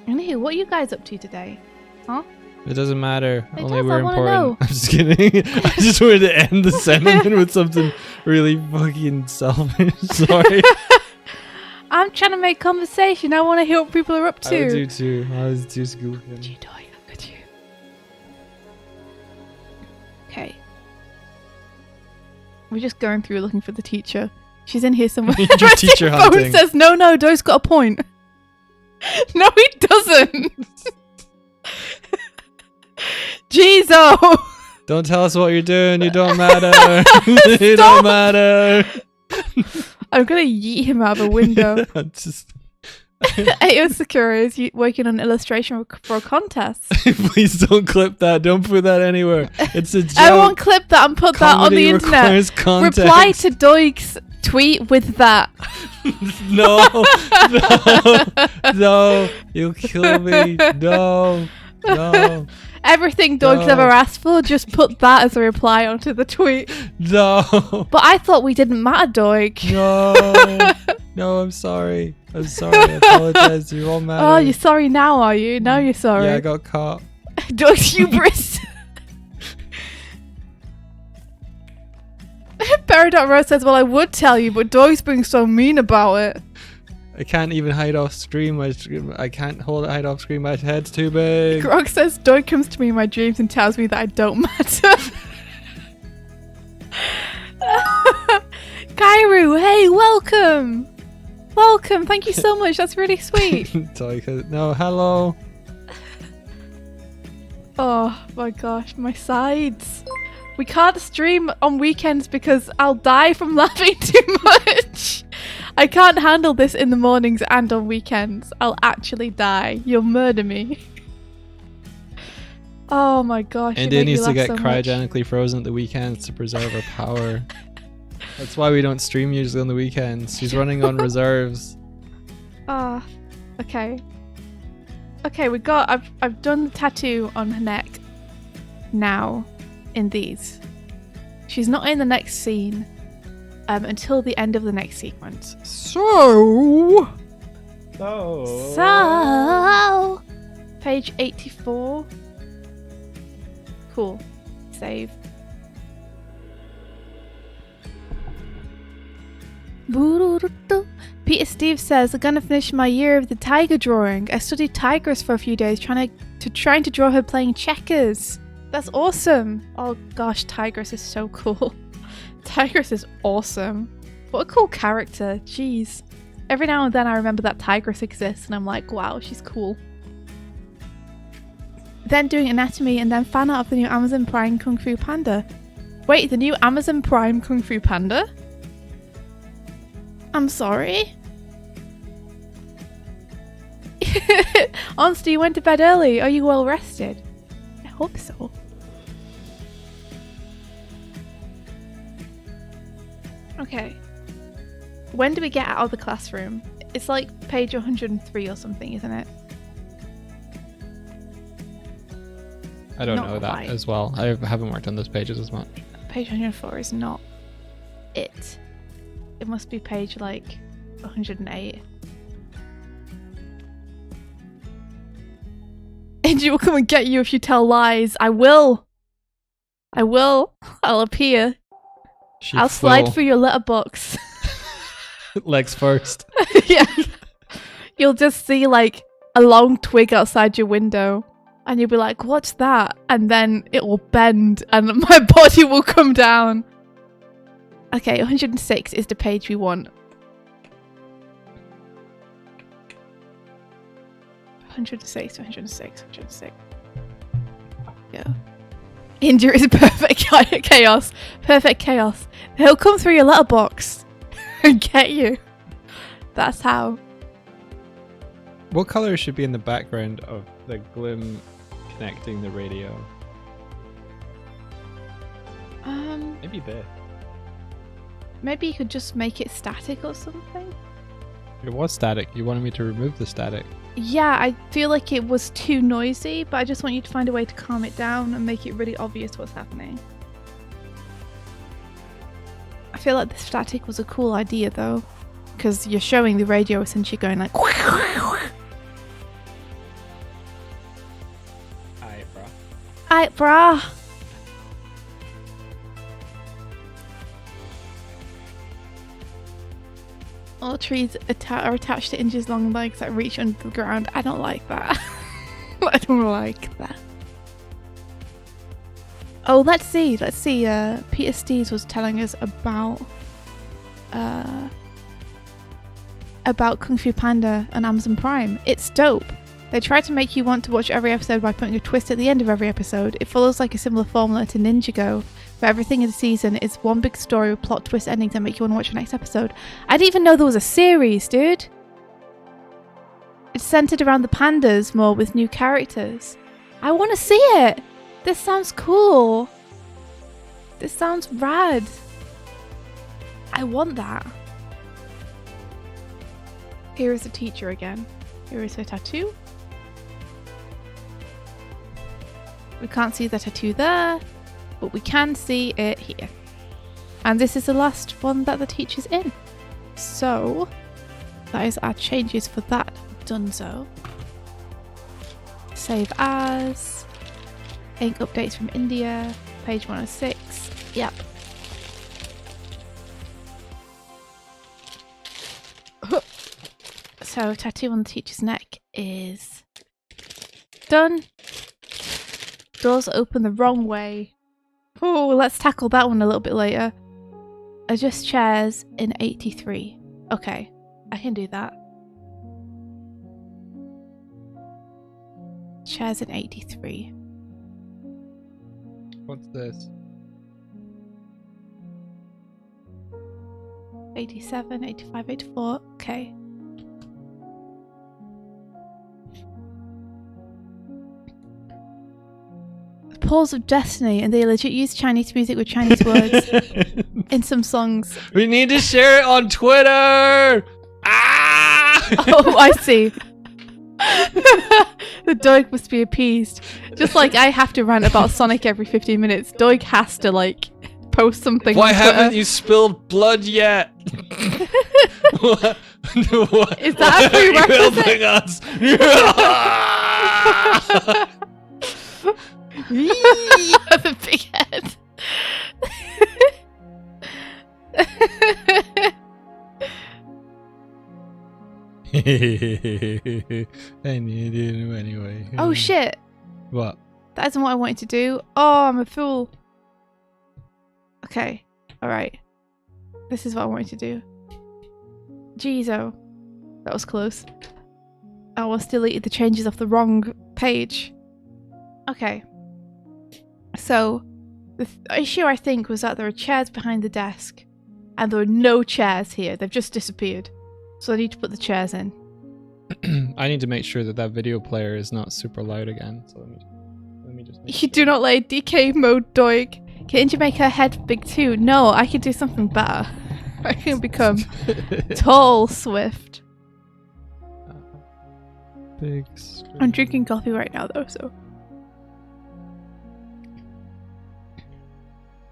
Anywho, what are you guys up to today? Huh? It doesn't matter. It Only does, we're I wanna important. know. I'm just kidding. I just wanted to end the sentence with something really fucking selfish. Sorry. I'm trying to make conversation. I want to hear what people are up I would to. do too. I was just Could goofing. you, Doy? Could you? Okay. We're just going through looking for the teacher. She's in here somewhere. Your My teacher phone hunting. says, no, Doy's got a point. No, he doesn't. Jeez, oh. Don't tell us what you're doing. You don't matter. You don't matter. I'm going to yeet him out of a window. Just Ayo Sakura is working on illustration for a contest. please don't clip that. Don't put that anywhere. It's a joke. I won't clip that and put that on Comedy the internet. requires context. Reply to Doig's tweet with that. No, no, you'll kill me. No. Everything Doig's No. ever asked for, just put that as a reply onto the tweet. No. But I thought we didn't matter, Doig. No, I'm sorry. I apologize. You all matter. Oh, you're sorry now, are you? Now you're sorry. Yeah, I got caught. Doig's hubris. Peridot Rose says, well, I would tell you, but Doig's being so mean about it. I can't even hide off screen. I can't hide off screen. My head's too big. Grog says, Doig comes to me in my dreams and tells me that I don't matter. Kairu, hey, welcome. Welcome. Thank you so much. That's really sweet. No, hello. Oh my gosh, my sides. We can't stream on weekends because I'll die from laughing too much. I can't handle this in the mornings and on weekends. I'll actually die. You'll murder me. Oh my gosh. you India make me needs to laugh get so much. cryogenically frozen at the weekends to preserve her power. That's why we don't stream usually on the weekends. She's running on reserves. Ah, okay. Okay, I've done the tattoo on her neck now in these. She's not in the next scene until the end of the next sequence. So page 84. Cool. Save. Peter Steve says, I'm gonna finish my year of the tiger drawing. I studied Tigress for a few days trying to draw her playing checkers. That's awesome. Oh gosh, Tigress is so cool. Tigress is awesome. What a cool character. Jeez. Every now and then I remember that Tigress exists and I'm like, wow, she's cool. Then doing anatomy and then fan art of the new Amazon Prime Kung Fu Panda. Wait, the new Amazon Prime Kung Fu Panda? I'm sorry. Honestly, you went to bed early. Are you well rested? I hope so. Okay. When do we get out of the classroom? It's like page 103 or something, isn't it? I don't Not know that quite. as well. I haven't worked on those pages as much. Page 104 is not it. It must be page like 108. Angie will come and get you if you tell lies. I will. I'll appear. I'll slide through your letterbox. Legs first. Yeah. You'll just see like a long twig outside your window. And you'll be like, what's that? And then it will bend and my body will come down. Okay, 106 is the page we want. 106, 106. Yeah. India is perfect chaos. Perfect chaos. He'll come through your letterbox and get you. That's how. What color should be in the background of the glim connecting the radio? Maybe this. Maybe you could just make it static or something. It was static. You wanted me to remove the static. Yeah, I feel like it was too noisy, but I just want you to find a way to calm it down and make it really obvious what's happening. I feel like the static was a cool idea though, because you're showing the radio essentially going like. Alright, bro. Aight, brah. All trees are attached to Inge's long legs that reach under the ground. I don't like that. I don't like that. Oh, let's see. Peter Steves was telling us about Kung Fu Panda on Amazon Prime. It's dope. They try to make you want to watch every episode by putting a twist at the end of every episode. It follows like a similar formula to Ninjago, but everything in the season is one big story with plot twist endings that make you want to watch the next episode. I didn't even know there was a series, dude. It's centered around the pandas more with new characters. I want to see it. This sounds cool. This sounds rad. I want that. Here is the teacher again. Here is her tattoo. We can't see the tattoo there, but we can see it here. And this is the last one that the teacher's in. So, that is our changes for that. Done so. Save as. Ink updates from India. Page 106. Yep. So, tattoo on the teacher's neck is done. Doors open the wrong way. Oh, let's tackle that one a little bit later. Adjust chairs in 83. Okay, I can do that. Chairs in 83. What's this? 87, 85, 84. Okay. Pause of Destiny, and they legit use Chinese music with Chinese words in some songs. We need to share it on Twitter! Ah! Oh, I see. The Doig must be appeased. Just like I have to rant about Sonic every 15 minutes, Doig has to like post something. Why on Twitter. haven't you spilled blood yet? What? Is that a prerequisite? Helping us? The big head. And you didn't anyway. Oh shit. What? That isn't what I wanted to do. Oh, I'm a fool. Okay. Alright. This is what I wanted to do. Jeezo. That was close. I almost deleted the changes off the wrong page. Okay. So, the issue I think was that there are chairs behind the desk. and there are no chairs here. They've just disappeared. So I need to put the chairs in. I need to make sure that video player is not super loud again. So let me just. You do not like DK mode, Doig. Can't you make her head big too? No, I can do something better. I can become tall Swift. Big. I'm drinking coffee right now, though, so.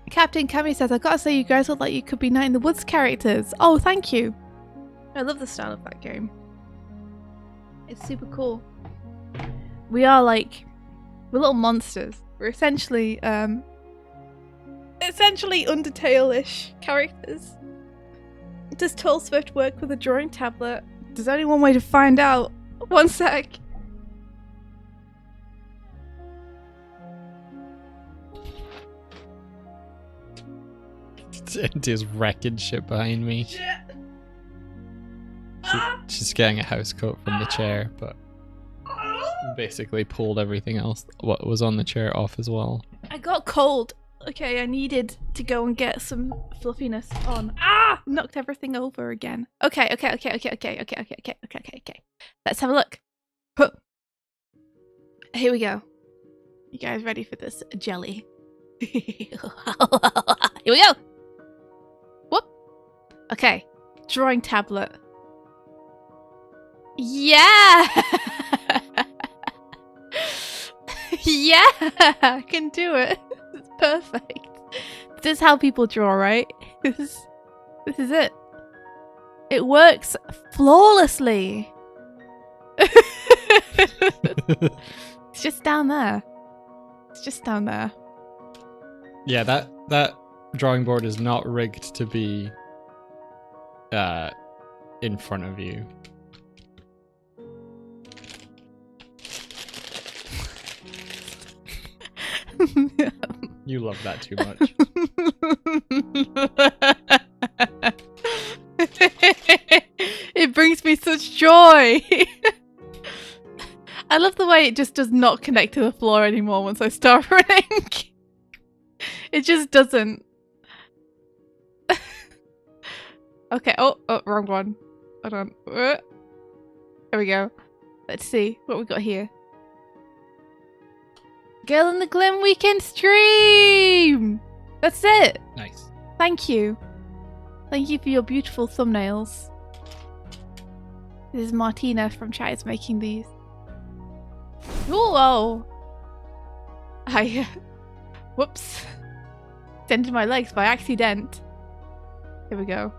Captain Cammy says, I gotta say, you guys look like you could be Night in the Woods characters. Oh, thank you. I love the style of that game. It's super cool. We are like, we're little monsters. We're essentially Undertale-ish characters. Does Tall Swift work with a drawing tablet? There's only one way to find out. One sec. There's wrecking shit behind me. She's getting a house coat from the chair, but basically pulled everything else what was on the chair off as well. I got cold. Okay, I needed to go and get some fluffiness on. Ah! Knocked everything over again. Okay. Let's have a look. Huh. Here we go. You guys ready for this jelly? Here we go. Whoop. Okay. Drawing tablet. Yeah! Yeah! I can do it. It's perfect. This is how people draw, right? This is it. It works flawlessly. It's just down there. It's just down there. Yeah, that drawing board is not rigged to be in front of you. You love that too much. It brings me such joy. I love the way it just does not connect to the floor anymore once I start running. It just doesn't. Okay, oh, wrong one. Hold on. There we go. Let's see what we got here. Girl in the Glim weekend stream! That's it! Nice. Thank you. Thank you for your beautiful thumbnails. This is Martina from chat is making these. Whoa! Whoops. Dented my legs by accident. Here we go.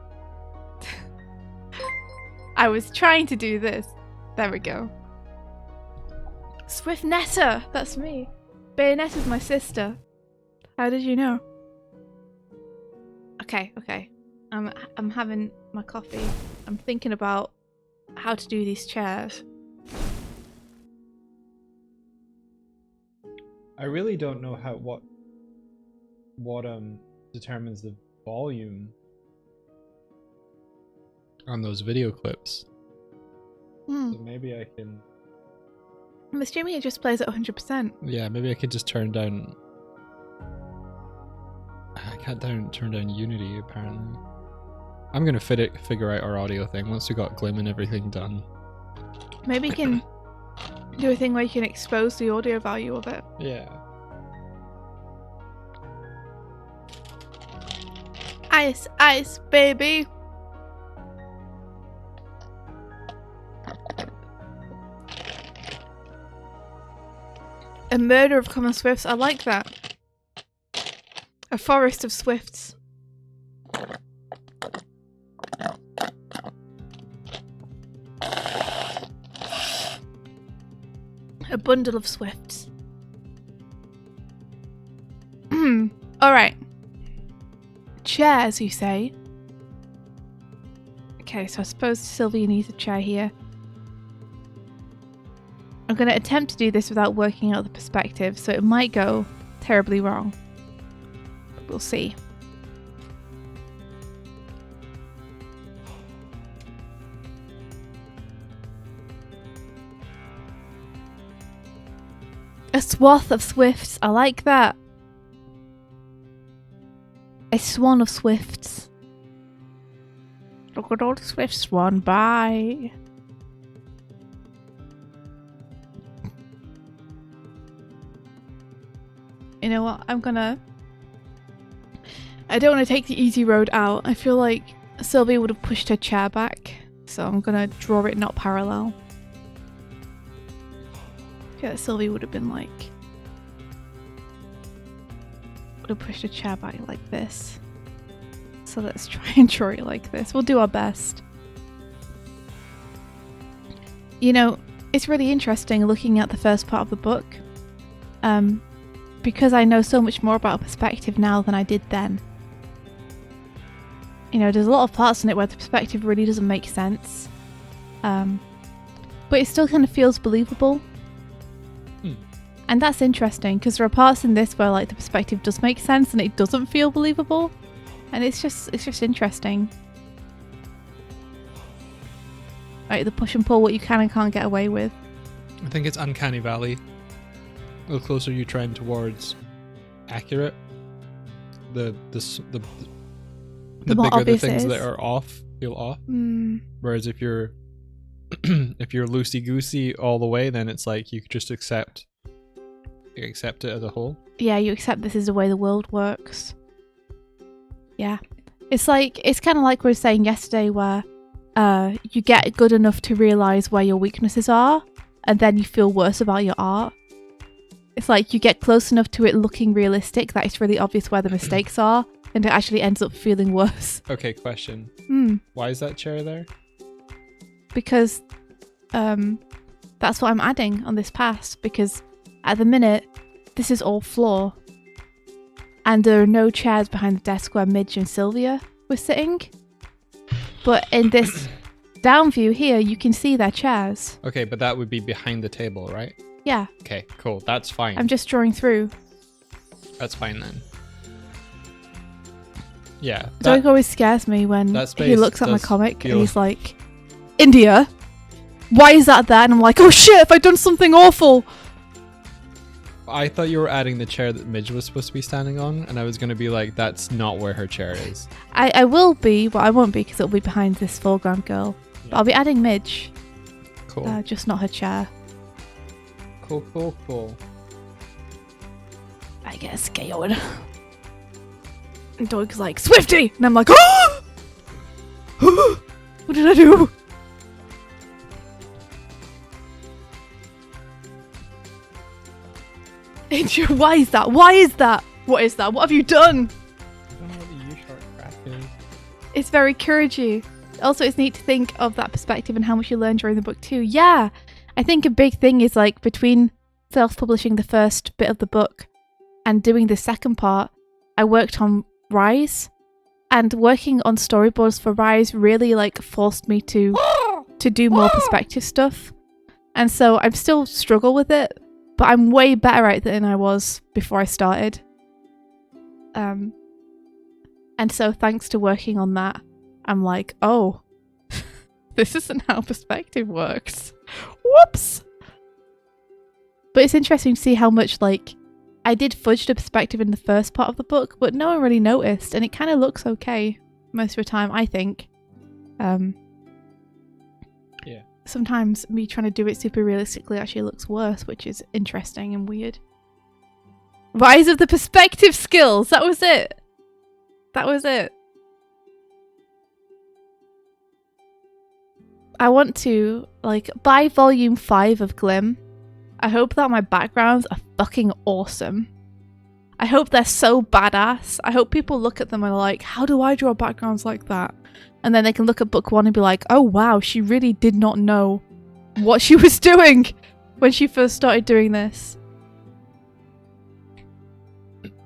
I was trying to do this. There we go. Swiftnetta! That's me. Bayonetta's my sister. How did you know? Okay. I'm having my coffee. I'm thinking about how to do these chairs. I really don't know what determines the volume on those video clips. So maybe I can. I'm assuming it just plays at 100%. Yeah, maybe I could just turn down. I can't turn down Unity apparently. I'm gonna figure out our audio thing once we got Glim and everything done. Maybe you can do a thing where you can expose the audio value of it. Yeah. Ice, baby. A murder of common swifts. I like that. A forest of swifts. A bundle of swifts. Alright. Chairs, you say? Okay, so I suppose Sylvia needs a chair here. I'm going to attempt to do this without working out the perspective, so it might go terribly wrong. But we'll see. A swath of swifts. I like that. A swan of swifts. good old Swift Swan. Bye. You know what? I don't want to take the easy road out. I feel like Sylvia would have pushed her chair back, so I'm gonna draw it not parallel. I feel like Sylvia would have been like... would have pushed her chair back like this. So let's try and draw it like this. We'll do our best. You know, it's really interesting looking at the first part of the book. Because I know so much more about perspective now than I did then. You know, there's a lot of parts in it where the perspective really doesn't make sense. But it still kind of feels believable. And that's interesting, because there are parts in this where like the perspective does make sense and it doesn't feel believable. And it's just interesting. Like the push and pull, what you can and can't get away with. I think it's Uncanny Valley. The closer you trend towards accurate, the more bigger the obvious it things is. that are off feel off. Whereas if you're if you're loosey goosey all the way, then it's like you just accept it as a whole. Yeah, you accept this is the way the world works. Yeah, it's kind of like we were saying yesterday, where you get good enough to realize where your weaknesses are, and then you feel worse about your art. It's like you get close enough to it looking realistic that it's really obvious where the mistakes are, and it actually ends up feeling worse. Okay, question. Why is that chair there? Because that's what I'm adding on this pass, because at the minute, this is all floor. And there are no chairs behind the desk where Midge and Sylvia were sitting. But in this down view here, you can see their chairs. Okay, but that would be behind the table, right? Yeah. Okay, cool. That's fine. I'm just drawing through. That's fine then. Yeah. Doig always scares me when he looks at my comic and he's like, India? Why is that there? And I'm like, oh shit, have I done something awful? I thought you were adding the chair that Midge was supposed to be standing on, and I was going to be like, that's not where her chair is. I will be, but I won't be because it'll be behind this foreground girl. Yeah. But I'll be adding Midge. Cool. Just not her chair. Cool. I get scared. And Doig's like, Swifty! And I'm like, oh! What did I do? Why is that? What is that? What have you done? I don't know what the U-sharp crack is. It's very encouraging. Also, it's neat to think of that perspective and how much you learn during the book too. Yeah, I think a big thing is like between self-publishing the first bit of the book and doing the second part, I worked on Rise, and working on storyboards for Rise really like forced me to do more perspective stuff. And so I'm still struggle with it, but I'm way better at it than I was before I started. And so thanks to working on that, I'm like, oh, this isn't how perspective works. Whoops. But it's interesting to see how much, like, I did fudge the perspective in the first part of the book, but no one really noticed, and it kind of looks okay most of the time, I think. Yeah. Sometimes me trying to do it super realistically actually looks worse, which is interesting and weird. Rise of the perspective skills! That was it! That was it. I want to, like, buy volume 5 of Glim. I hope that my backgrounds are fucking awesome. I hope they're so badass. I hope people look at them and are like, how do I draw backgrounds like that? And then they can look at book 1 and be like, oh wow, she really did not know what she was doing when she first started doing this.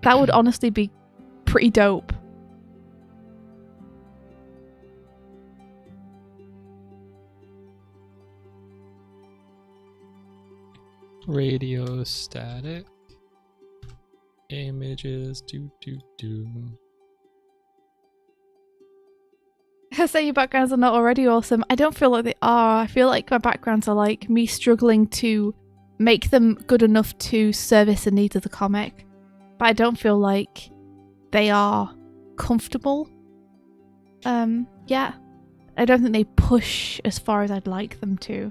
That would honestly be pretty dope. Radio static. Images. I say your backgrounds are not already awesome. I don't feel like they are. I feel like my backgrounds are like me struggling to make them good enough to service the needs of the comic. But I don't feel like they are comfortable. Yeah. I don't think they push as far as I'd like them to.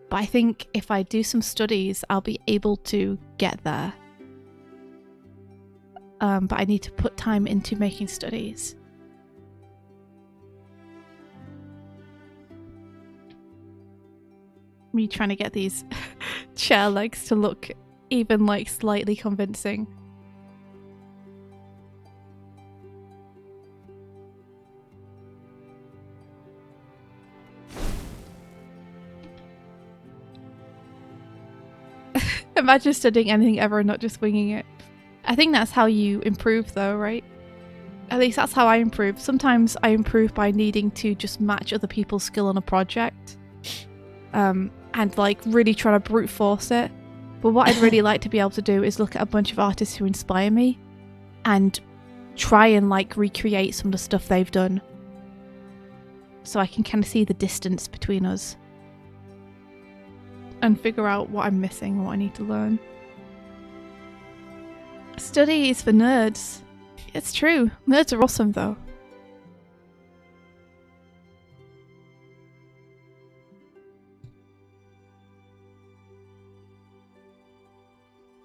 But I think if I do some studies, I'll be able to get there. But I need to put time into making studies. Me trying to get these chair legs to look even like slightly convincing. Imagine studying anything ever and not just winging it. I think that's how you improve though, right? At least that's how I improve. Sometimes I improve by needing to just match other people's skill on a project. And like really trying to brute force it. But what I'd really like to be able to do is look at a bunch of artists who inspire me and try and like recreate some of the stuff they've done. So I can kind of see the distance between us. And figure out what I'm missing and what I need to learn. Study is for nerds. It's true. Nerds are awesome though.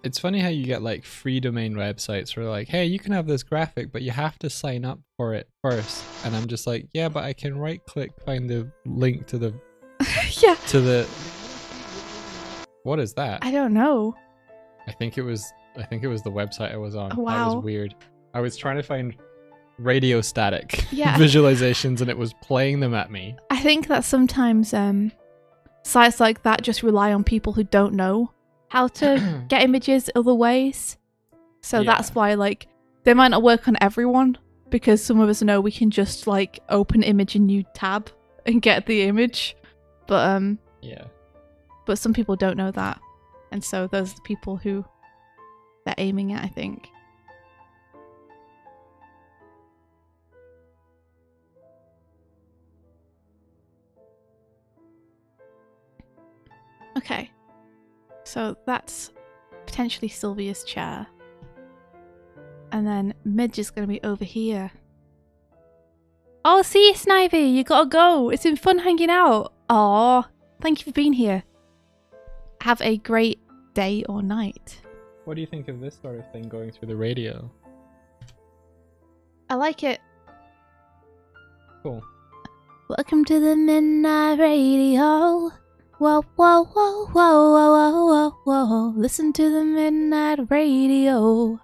It's funny how you get like free domain websites where like, hey, you can have this graphic, but you have to sign up for it first. And I'm just like, yeah, but I can right click, find the link to the Yeah. to the what is that? I don't know. I think it was the website I was on. Oh, wow. That was weird. I was trying to find radio static Yeah. visualizations and it was playing them at me. I think that sometimes sites like that just rely on people who don't know how to get images other ways. So Yeah. that's why like they might not work on everyone because some of us know we can just like open image in new tab and get the image. But Yeah. but some people don't know that. And so those are the people who they're aiming at, I think. Okay. So that's potentially Sylvia's chair. And then Midge is going to be over here. Oh, see you, Snivy. You gotta go. It's been fun hanging out. Aw, thank you for being here. Have a great day or night. What do you think of this sort of thing going through the radio? I like it. Cool. Welcome to the Midnight Radio. Whoa, whoa, whoa, whoa, whoa, whoa, whoa, whoa. Listen to the Midnight Radio.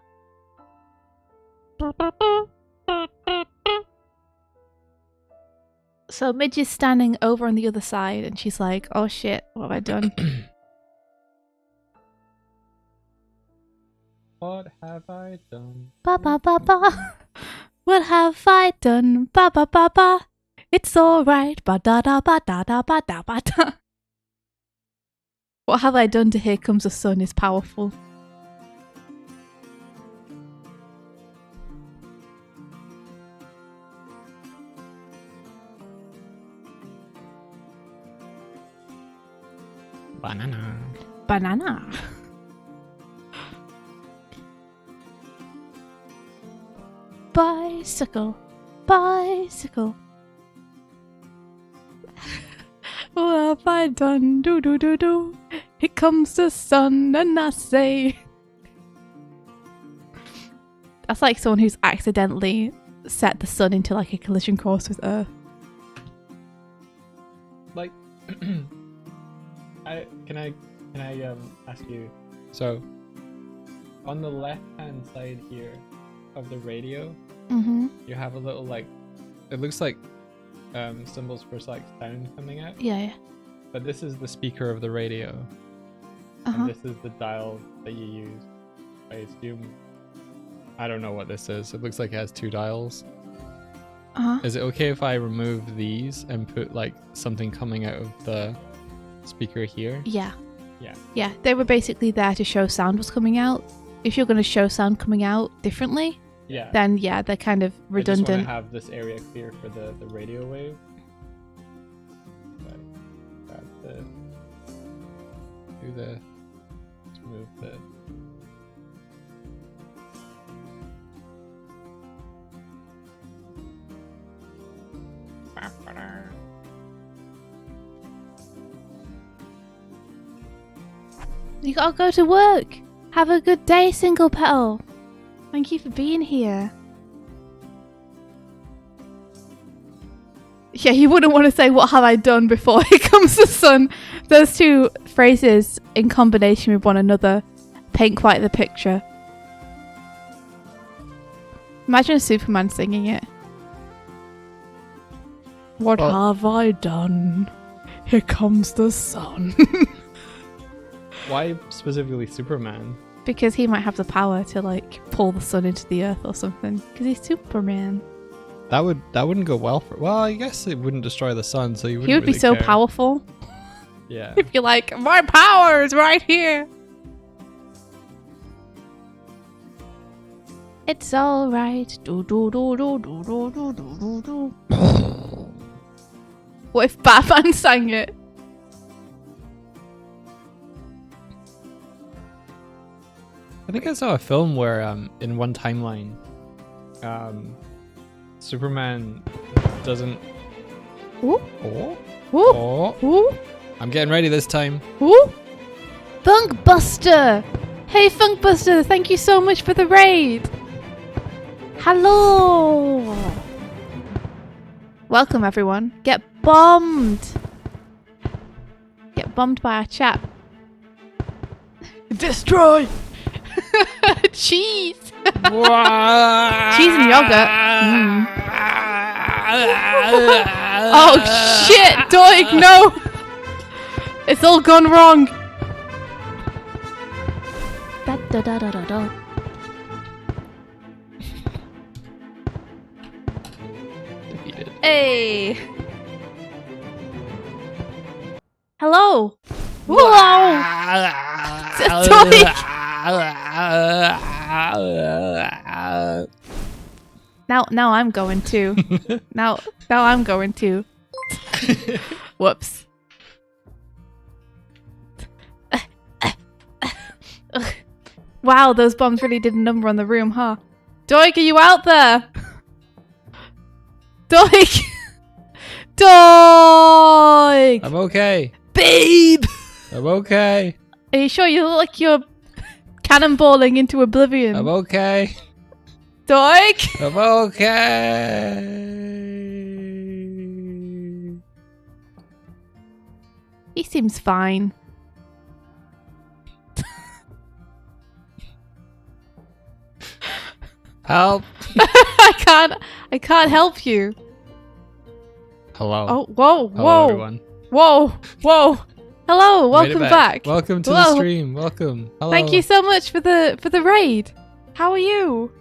So Midge is standing over on the other side and she's like, oh shit, what have I done? What have I done? Ba ba ba ba. What have I done? Ba ba ba ba. It's alright. Ba da da ba da da ba da ba da. What have I done to Here Comes the Sun is powerful. Banana. Banana. Bicycle. Bicycle. What have I done? Do do do do. Here comes the sun and I say. That's like someone who's accidentally set the sun into like a collision course with Earth. Like, can I ask you? So, on the left-hand side here of the radio, Mm-hmm. you have a little like, it looks like symbols for like sound coming out. Yeah. But this is the speaker of the radio, Uh-huh. and this is the dial that you use. I assume. I don't know what this is. It looks like it has two dials. Uh-huh. Is it okay if I remove these and put like something coming out of the speaker here? Yeah. Yeah. Yeah, they were basically there to show sound was coming out. If you're going to show sound coming out differently, Yeah. then yeah, they're kind of I just redundant. want to have this area clear for the radio wave. Grab let's move the. You gotta go to work. Have a good day, Single Petal. Thank you for being here. Yeah, you wouldn't want to say, what have I done before here comes the sun. Those two phrases in combination with one another paint quite the picture. Imagine Superman singing it. What have I done? Here comes the sun. Why specifically Superman? Because he might have the power to like pull the sun into the earth or something. Because he's Superman. That wouldn't go well for. Well, I guess it wouldn't destroy the sun, so you wouldn't. He would really be so care. powerful. Yeah. If you're like, my power is right here. It's all right. Do do do do do do do do do. What if Batman sang it? I think I saw a film where, in one timeline, Superman doesn't. Ooh. Oh. Ooh. Oh. Ooh. I'm getting ready this time. Ooh. Funkbuster! Hey Funkbuster, thank you so much for the raid! Hello! Welcome everyone. Get bombed! Get bombed by our chap. Destroy! Cheese! Cheese and yogurt. Mm. Oh shit! Doig, no! It's all gone wrong! Da, da, da, da, da, da. Defeated. Hey! Hello! Whoa! Now I'm going to. now I'm going to. Whoops. Wow, those bombs really did a number on the room, huh? Doig, are you out there? Doig! Doig! I'm okay. Babe! I'm okay. Are you sure you look like you're cannonballing into oblivion? I'm okay. Doig! I'm okay. He seems fine. Help. I can't help you. Hello. Oh, whoa, Hello, whoa, everyone. whoa. Hello, Made it welcome back. Welcome to Whoa. the stream. Welcome. Hello. Thank you so much for the raid. How are you?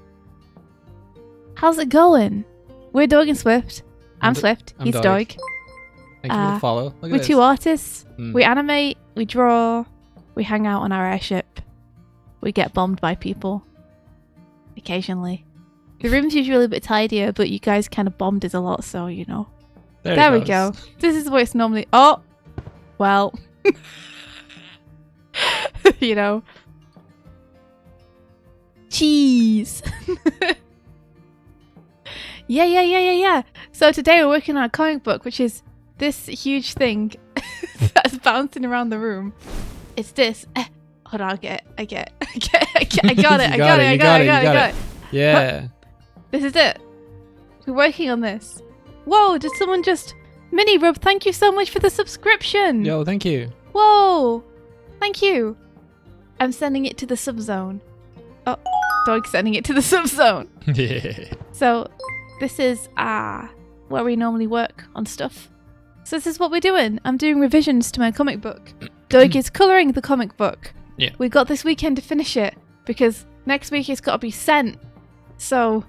How's it going? We're Doig and Swift. I'm Swift. I'm He's Doig. Doig. Thank you for the follow. Look at We're this. two artists. Mm. We animate, we draw, we hang out on our airship. We get bombed by people. Occasionally. The room's usually a bit tidier, but you guys kind of bombed us a lot, so you know. There it we go. goes. This is what it's normally. Oh! Well. You know. Cheese! Yeah. So today we're working on a comic book, which is this huge thing that's bouncing around the room. It's this. Hold on, I got it. Yeah. This is it. We're working on this. Whoa, did someone just... Mini Rub, thank you so much for the subscription. Yo, thank you. Whoa, thank you. I'm sending it to the subzone. Oh, Doig's sending it to the subzone. Yeah. So, this is where we normally work on stuff. So this is what we're doing. I'm doing revisions to my comic book. Doig is colouring the comic book. Yeah. We got this weekend to finish it because next week it's got to be sent. So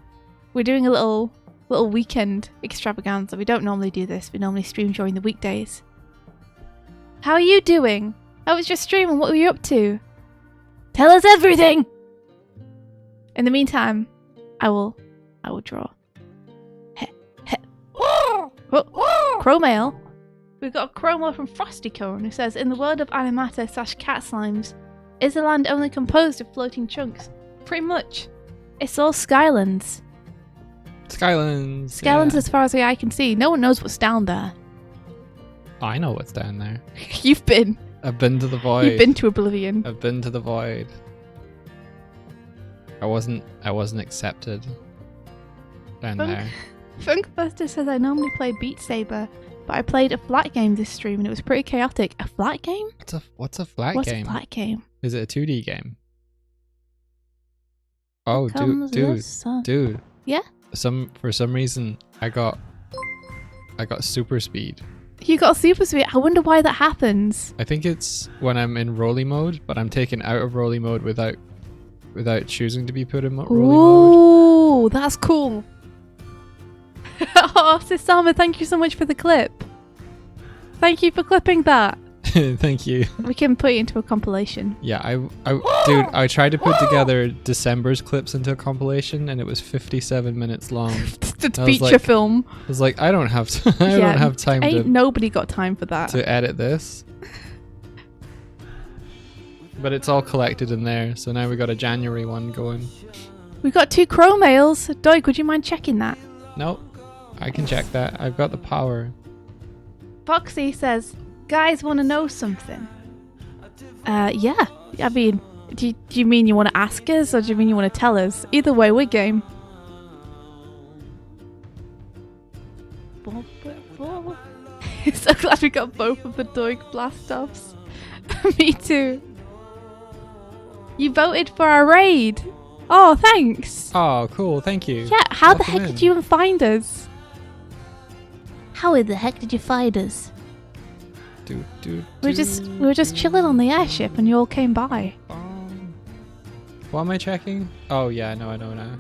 we're doing a little weekend extravaganza. We don't normally do this. We normally stream during the weekdays. How are you doing? How was your stream and what were you up to? Tell us everything! In the meantime, I will draw. Crow mail. We've got a crow mail from Frosty Cone who says, in the world of animata / cat slimes, is the land only composed of floating chunks? Pretty much. It's all Skylands. Skylands. Skylands yeah. as far as the eye can see. No one knows what's down there. I know what's down there. You've been. I've been to the void. You've been to oblivion. I've been to the void. I wasn't accepted down there. Funkbuster says I normally play Beat Saber, but I played a flat game this stream and it was pretty chaotic. A flat game? What's a flat What's game? a flat game? Is it a 2D game? Oh, Comes the dude. sun. Yeah? For some reason, I got super speed. You got super speed. I wonder why that happens. I think it's when I'm in rolly mode, but I'm taken out of rolly mode without choosing to be put in rolly mode. Ooh, that's cool. Oh, Sisama, thank you so much for the clip. Thank you for clipping that. Thank you. We can put it into a compilation. Yeah, dude, I tried to put together December's clips into a compilation, and it was 57 minutes long. The feature film. I was like, I don't have time nobody got time for that. to edit this. But it's all collected in there, so now we got a January one going. We got 2 crow mails. Doig, would you mind checking that? Nope, I can check that. I've got the power. Foxy says, guys want to know something? Yeah. I mean, do you mean you want to ask us, or do you mean you want to tell us? Either way, we're game. So glad we got both of the Doig blast-offs. Me too. You voted for our raid. Oh, thanks. Oh, cool. Thank you. Yeah, how the Welcome heck in. did you even find us? How in the heck did you find us? We were just chilling on the airship and you all came by. What am I checking? Oh yeah, I know now.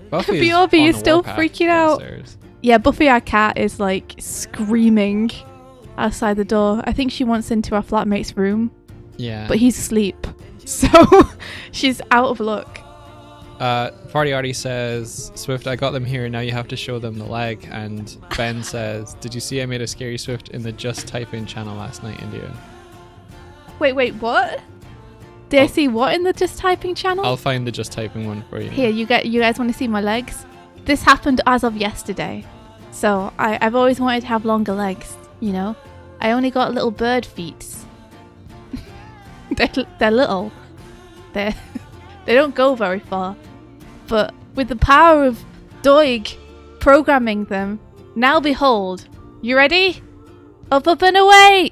Buffy is BRB on is the still warpath freaking out. downstairs. Yeah, Buffy, our cat, is like screaming outside the door. I think she wants into our flatmate's room, Yeah. but he's asleep. So she's out of luck. Farty says, Swift, I got them here, now you have to show them the leg. And Ben says, did you see I made a Scary Swift in the Just Type In channel last night, India? Wait, what? Did I see what in the Just Typing channel? I'll find the Just Typing one for you. Here, you guys want to see my legs? This happened as of yesterday. So I've always wanted to have longer legs, you know? I only got little bird feet. They're little. They don't go very far. But with the power of Doig programming them, now behold, you ready? Up and away!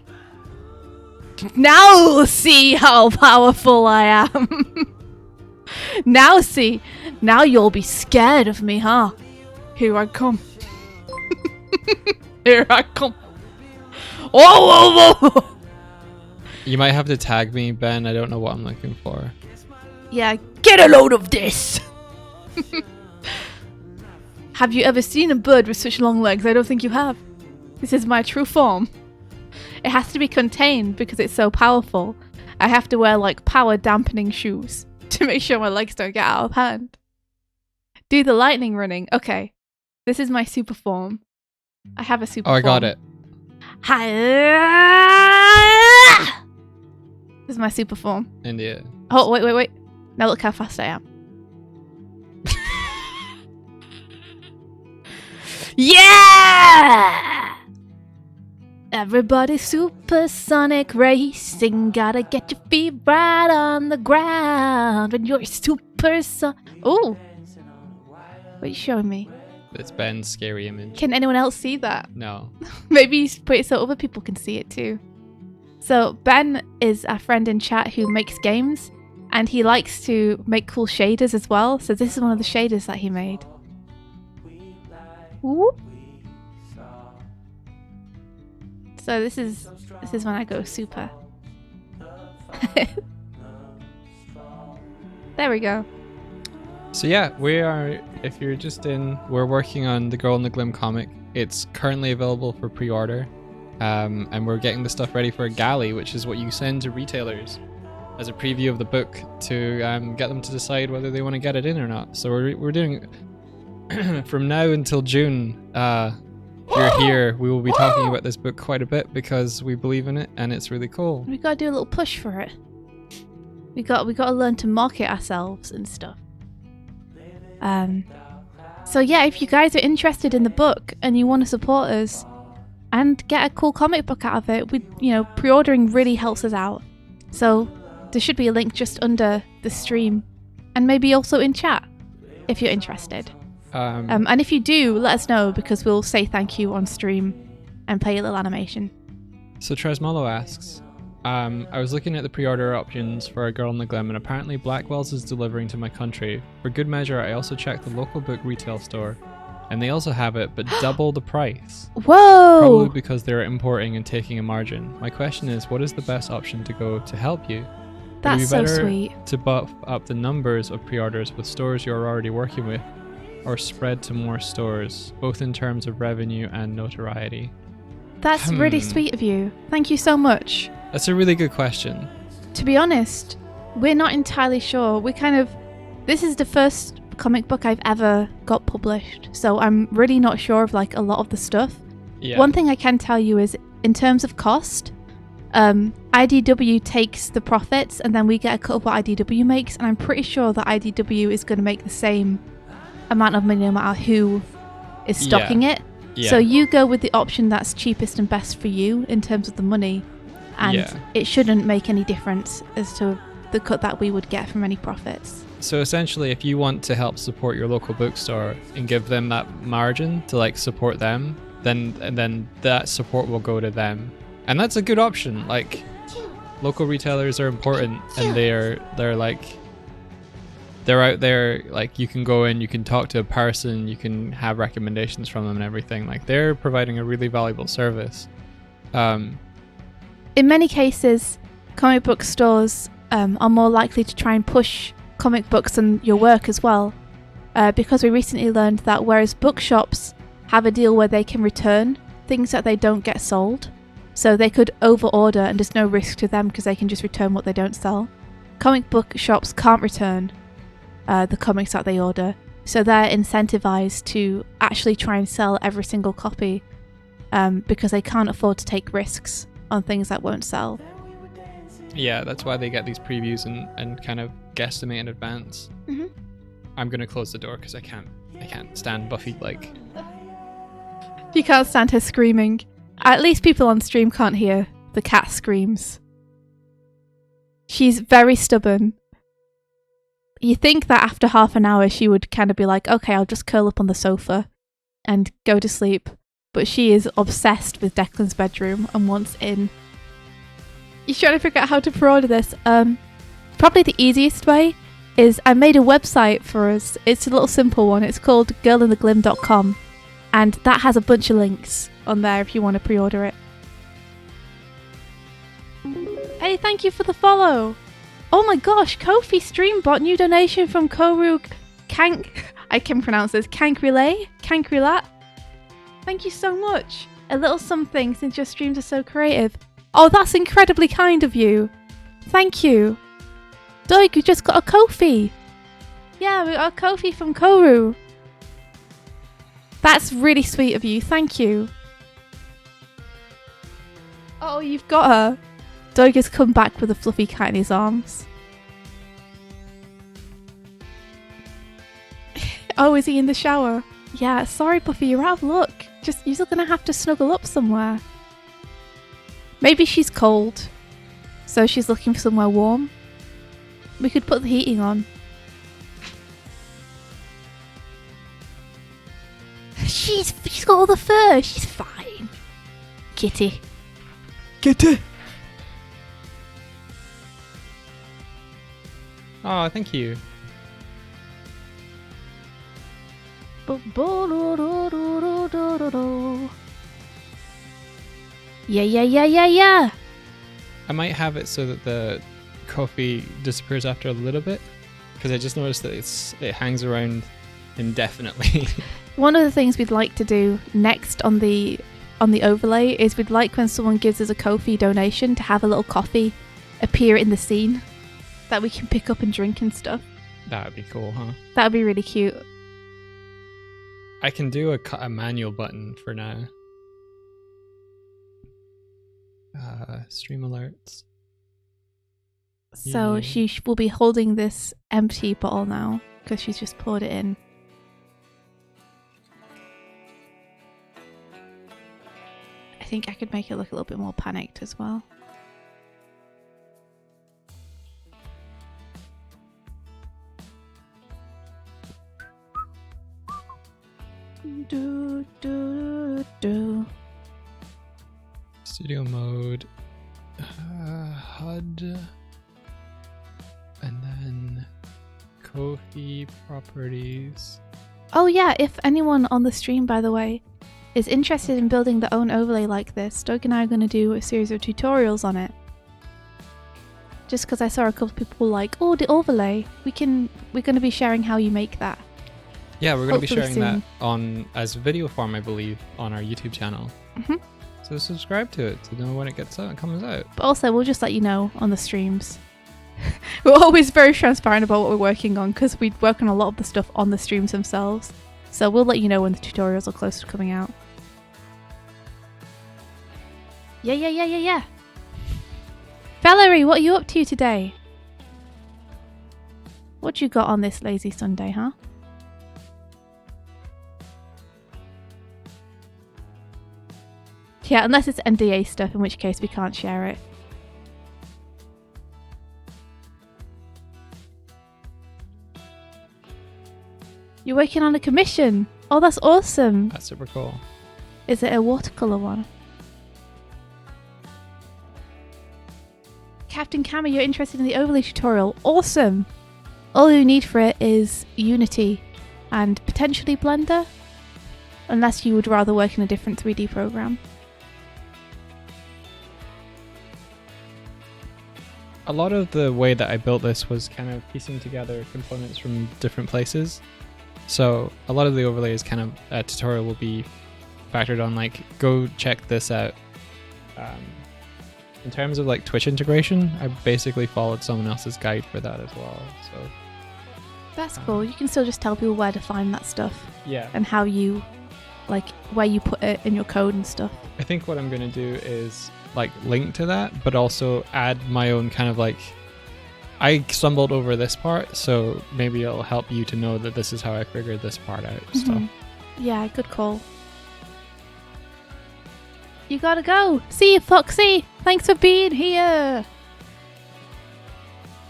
Now see how powerful I am! Now see, now you'll be scared of me, huh? Here I come. Here I come. Oh! You might have to tag me, Ben. I don't know what I'm looking for. Yeah, get a load of this! Have you ever seen a bird with such long legs? I don't think you have. This is my true form. It has to be contained because it's so powerful. I have to wear like power dampening shoes to make sure my legs don't get out of hand. Do the lightning running. Okay. This is my super form. I have a super form. Oh, I got it. This is my super form. India. Oh, wait. Now look how fast I am. Yeah! Everybody's supersonic racing. Gotta get your feet right on the ground when you're Oh! What are you showing me? It's Ben's scary image. Can anyone else see that? No. Maybe put it so other people can see it too. So Ben is a friend in chat who makes games, and he likes to make cool shaders as well. So this is one of the shaders that he made. Whoop. So this is when I go super. There we go. So yeah, we are, if you're just in, we're working on the Girl in the Glim comic. It's currently available for pre-order. And we're getting the stuff ready for a galley, which is what you send to retailers as a preview of the book to get them to decide whether they want to get it in or not. So we're doing from now until June. If you're here, we will be talking about this book quite a bit because we believe in it and it's really cool. We gotta do a little push for it. We gotta learn to market ourselves and stuff. So yeah, if you guys are interested in the book and you want to support us, and get a cool comic book out of it. Pre-ordering really helps us out. So there should be a link just under the stream, and maybe also in chat if you're interested. And if you do, let us know, because we'll say thank you on stream and play a little animation. So Tresmolo asks, I was looking at the pre-order options for A Girl in the Glim, and apparently Blackwell's is delivering to my country. For good measure, I also checked the local book retail store, and they also have it, but double the price. Whoa! Probably because they're importing and taking a margin. My question is, what is the best option to go to help you? That's so better sweet. To buff up the numbers of pre-orders with stores you're already working with, or spread to more stores, both in terms of revenue and notoriety? That's really sweet of you. Thank you so much. That's a really good question. To be honest, we're not entirely sure. This is the first comic book I've ever got published, so I'm really not sure of like a lot of the stuff. Yeah. One thing I can tell you is, in terms of cost, IDW takes the profits and then we get a cut of what IDW makes, and I'm pretty sure that IDW is going to make the same amount of money no matter who is stocking it. Yeah. So you go with the option that's cheapest and best for you in terms of the money, and it shouldn't make any difference as to the cut that we would get from any profits. So essentially, if you want to help support your local bookstore and give them that margin to like support them, then that support will go to them. And that's a good option. Like, local retailers are important, and they're out there. Like, you can go in, you can talk to a person, you can have recommendations from them and everything. Like, they're providing a really valuable service. In many cases, comic book stores are more likely to try and push comic books and your work as well, because we recently learned that whereas bookshops have a deal where they can return things that they don't get sold, so they could over-order and there's no risk to them because they can just return what they don't sell, comic book shops can't return the comics that they order, so they're incentivized to actually try and sell every single copy, because they can't afford to take risks on things that won't sell. Yeah, that's why they get these previews and kind of guesstimate in advance. Mm-hmm. I'm gonna close the door because I can't stand Buffy. Like, you can't stand her screaming. At least people on stream can't hear the cat screams. She's very stubborn. You think that after half an hour she would kind of be like, okay, I'll just curl up on the sofa and go to sleep. But she is obsessed with Declan's bedroom and wants in. You're trying to figure out how to pre-order this. Probably the easiest way is I made a website for us. It's a little simple one. It's called girlintheglim.com, and that has a bunch of links on there if you want to pre-order it. Hey, thank you for the follow. Oh my gosh, Kofi Streambot, new donation from Koru I can pronounce this, Cankrilat. Thank you so much. A little something since your streams are so creative. Oh, that's incredibly kind of you. Thank you. Doig, you just got a Kofi. Yeah, we got a Kofi from Koru. That's really sweet of you. Thank you. Oh, you've got her. Doig has come back with a fluffy cat in his arms. Oh, is he in the shower? Yeah, sorry Buffy, you're out of luck. You're just gonna have to snuggle up somewhere. Maybe she's cold, so she's looking for somewhere warm. We could put the heating on. She's got all the fur. She's fine. Kitty. oh, thank you. Yeah. I might have it so that the coffee disappears after a little bit, because I just noticed that it hangs around indefinitely. One of the things we'd like to do next on the overlay is we'd like, when someone gives us a Ko-fi donation, to have a little coffee appear in the scene that we can pick up and drink and stuff. That would be cool, huh? That would be really cute. I can do a manual button for now. Stream alerts. So Yeah. she will be holding this empty bottle now because she's just poured it in. think I could make it look a little bit more panicked as well. Do, do, do. Studio mode, HUD, and then Kofi properties. Oh yeah, if anyone on the stream, by the way, is interested in building their own overlay like this, Doug and I are going to do a series of tutorials on it. Just because I saw a couple of people like, oh, the overlay, we're going to be sharing how you make that. Yeah, we're going to be Hopefully sharing soon. that on as video form, I believe, on our YouTube channel. Mhm. So subscribe to it to know when it comes out. But also, we'll just let you know on the streams. We're always very transparent about what we're working on because we work on a lot of the stuff on the streams themselves. So we'll let you know when the tutorials are close to coming out. Yeah. Valerie, what are you up to today? What you got on this lazy Sunday, huh? Yeah, unless it's NDA stuff, in which case we can't share it. You're working on a commission. Oh, that's awesome. That's super cool. Is it a watercolor one? Captain Cammy, you're interested in the overlay tutorial. Awesome. All you need for it is Unity and potentially Blender, unless you would rather work in a different 3D program. A lot of the way that I built this was kind of piecing together components from different places. So a lot of the overlays kind of tutorial will be factored on like, go check this out. In terms of like Twitch integration, I basically followed someone else's guide for that as well. So That's cool. You can still just tell people where to find that stuff yeah, and how you, like, where you put it in your code and stuff. I think what I'm going to do is like link to that, but also add my own kind of like, I stumbled over this part, so maybe it'll help you to know that this is how I figured this part out. Mhm. Yeah, good call. You gotta go. See you, Foxy. Thanks for being here.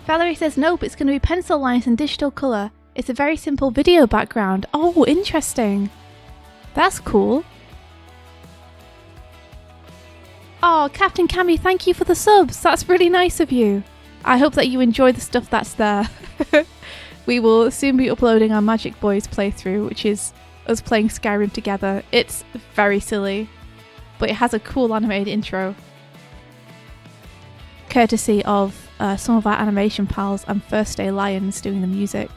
Valerie says nope, it's going to be pencil lines and digital colour. It's a very simple video background. Oh, interesting. That's cool. Oh, Captain Cammy, thank you for the subs. That's really nice of you. I hope that you enjoy the stuff that's there. We will soon be uploading our Magic Boys playthrough, which is us playing Skyrim together. It's very silly, but it has a cool animated intro. Courtesy of some of our animation pals and First Day Lions doing the music.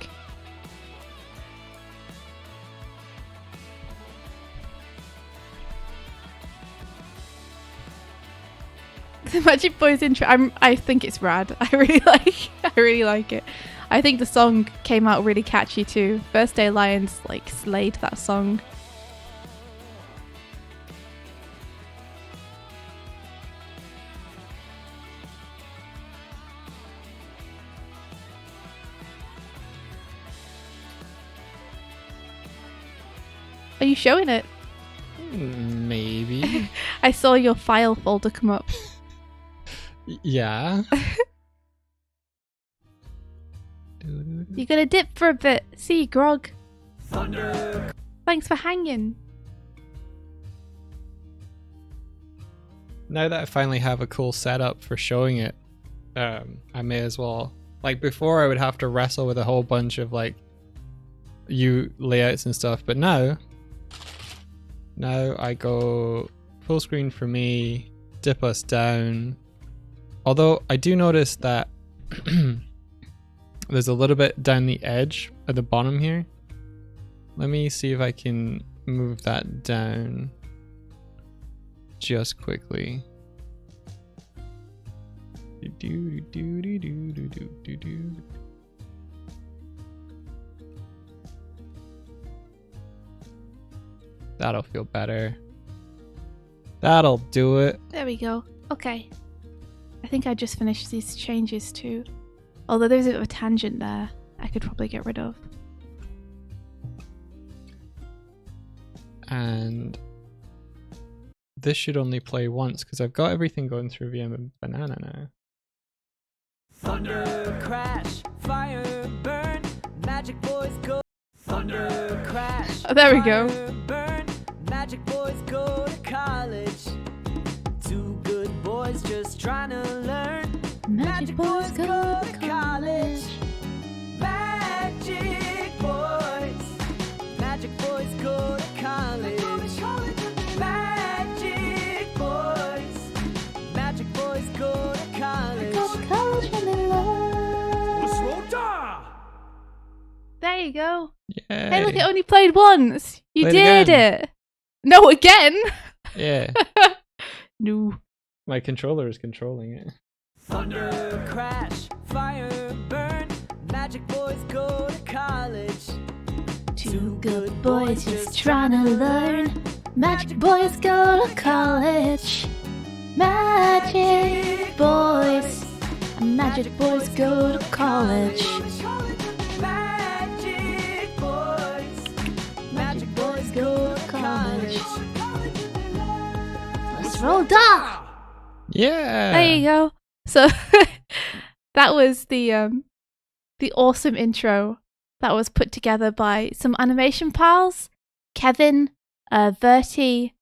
The Magic Boys intro, I think it's rad. I really like it. I think the song came out really catchy too. First Day Lions like slayed that song. Are you showing it? Maybe. I saw your file folder come up. Yeah. You gotta dip for a bit. See you, Grog. Thunder. Thanks for hanging. Now that I finally have a cool setup for showing it, I may as well. Like before, I would have to wrestle with a whole bunch of like layouts and stuff, but now I go full screen for me, dip us down. Although I do notice that there's a little bit down the edge at the bottom here. Let me see if I can move that down just quickly. That'll feel better. That'll do it. There we go. Okay. I think I just finished these changes too. Although there's a bit of a tangent there I could probably get rid of. And this should only play once because I've got everything going through VM Banana now. Thunder crash, fire burn, magic boys go. Thunder crash. Oh, there we go. Fire burn, magic boys go to college. Two good boys just trying to learn. Magic boys go to college. Magic boys. Magic boys go to college. Magic boys. Magic boys go to college. Go to college when they love. There you go. Yeah. Hey, look, it only played once. You Play it did again. it. No, again. Yeah. No. My controller is controlling it. Thunder crash, fire burn, magic boys go to college. Two good boys just trying to learn. Magic boys go to college. Magic boys. Magic boys go to college. Magic boys. Magic boys go to college. Let's roll down. Yeah. There you go. So that was the awesome intro that was put together by some animation pals. Kevin, Verti,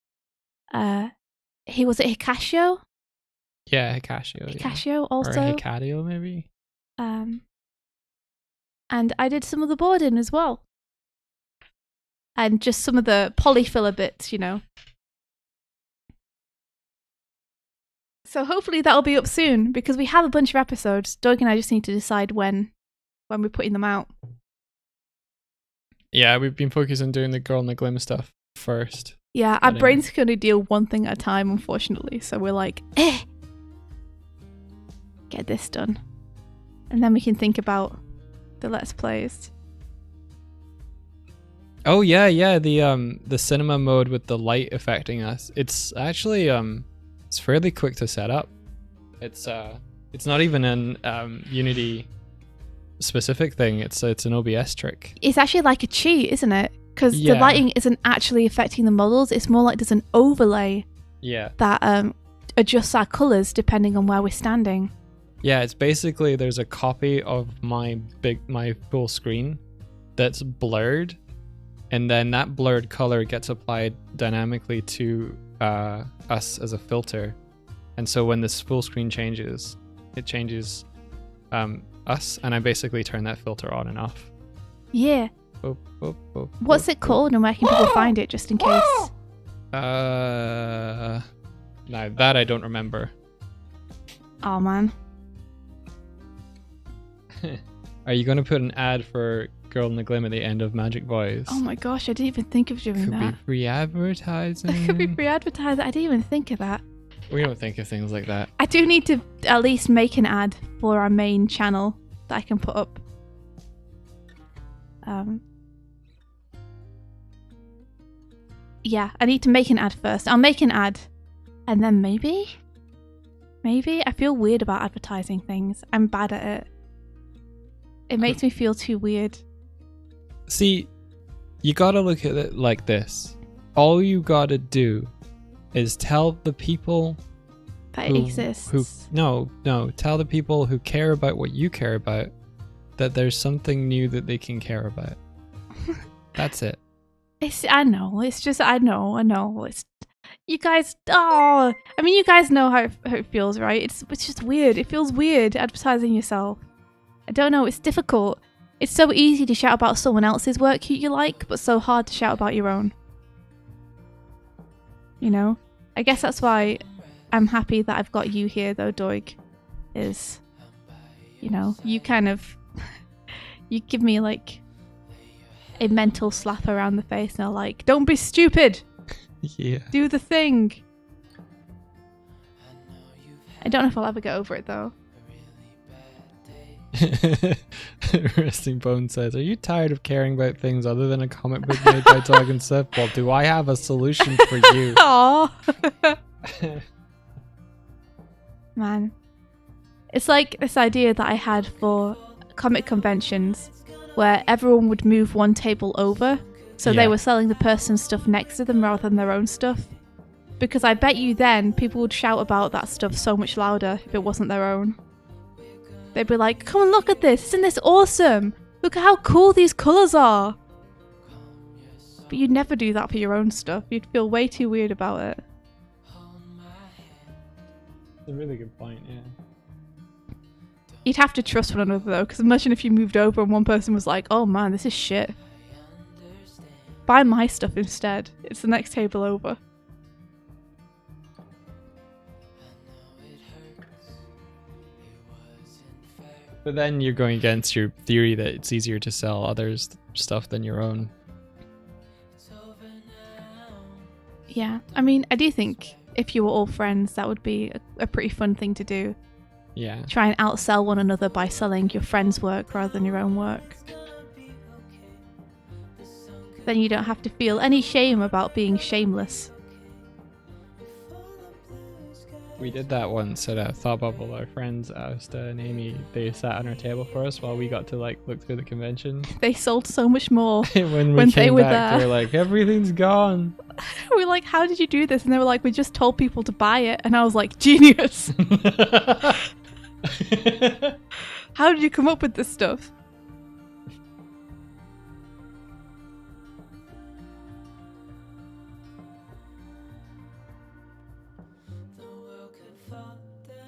he was it Hikashio? Yeah, Hikashio. Yeah. Hikashio Or also. Hikadio, maybe? And I did some of the boarding as well. And just some of the polyfiller bits, you know. So hopefully that'll be up soon because we have a bunch of episodes. Doug and I just need to decide when we're putting them out. Yeah, we've been focused on doing the Girl in the Glim stuff first. Yeah, our Getting- brains can only deal one thing at a time, unfortunately. So we're like, get this done. And then we can think about the Let's Plays. Oh yeah, the cinema mode with the light affecting us. It's actually it's fairly quick to set up. It's not even an Unity specific thing. It's an OBS trick. It's actually like a cheat, isn't it? Because Yeah. the lighting isn't actually affecting the models. It's more like there's an overlay Yeah. that adjusts our colours depending on where we're standing. Yeah, it's basically there's a copy of my full screen that's blurred, and then that blurred color gets applied dynamically to us as a filter. And so when this full screen changes, it changes us, and I basically turn that filter on and off. Yeah. Boop, boop, boop, What's boop, it called and where can people find it just in case? boop. No, that I don't remember. Oh man. Are you going to put an ad for Girl in the Glim at the end of Magic Boys? Oh my gosh, I didn't even think of doing Could that. be free advertising. It could be free advertising. I didn't even think of that. We don't think of things like that. I do need to at least make an ad for our main channel that I can put up. Yeah, I need to make an ad first. I'll make an ad and then maybe I feel weird about advertising things. I'm bad at it. It makes me feel too weird. See, you gotta look at it like this. All you gotta do is tell the people That it exists. tell the people who care about what you care about that there's something new that they can care about. That's it. I know. It's just I know. It's you guys. Oh, I mean, you guys know how it feels, right? It's just weird. It feels weird advertising yourself. I don't know. It's difficult. It's so easy to shout about someone else's work you like, but so hard to shout about your own. You know. I guess that's why I'm happy that I've got you here, though, Doig. Is, you know, you kind of you give me like a mental slap around the face and are like, don't be stupid, Yeah. do the thing. I don't know if I'll ever get over it though. Resting Bone says, "Are you tired of caring about things other than a comic book made by Dog and Seth? Well, do I have a solution for you?" Aww. Man. It's like this idea that I had for comic conventions where everyone would move one table over so Yeah. they were selling the person's stuff next to them rather than their own stuff. Because I bet you then people would shout about that stuff so much louder if it wasn't their own. They'd be like, come and look at this, isn't this awesome? Look at how cool these colours are. But you'd never do that for your own stuff. You'd feel way too weird about it. That's a really good point, yeah. You'd have to trust one another though, because imagine if you moved over and one person was like, oh man, this is shit. Buy my stuff instead. It's the next table over. But then you're going against your theory that it's easier to sell others' stuff than your own. Yeah, I mean, I do think if you were all friends, that would be a pretty fun thing to do. Yeah. Try and outsell one another by selling your friend's work rather than your own work. Then you don't have to feel any shame about being shameless. We did that once at Thought Bubble. Our friends, Asta and Amy, they sat on our table for us while we got to like look through the convention. They sold so much more. when when came they were back, there. they were like, everything's gone. We're like, how did you do this? And they were like, we just told people to buy it. And I was like, genius. How did you come up with this stuff?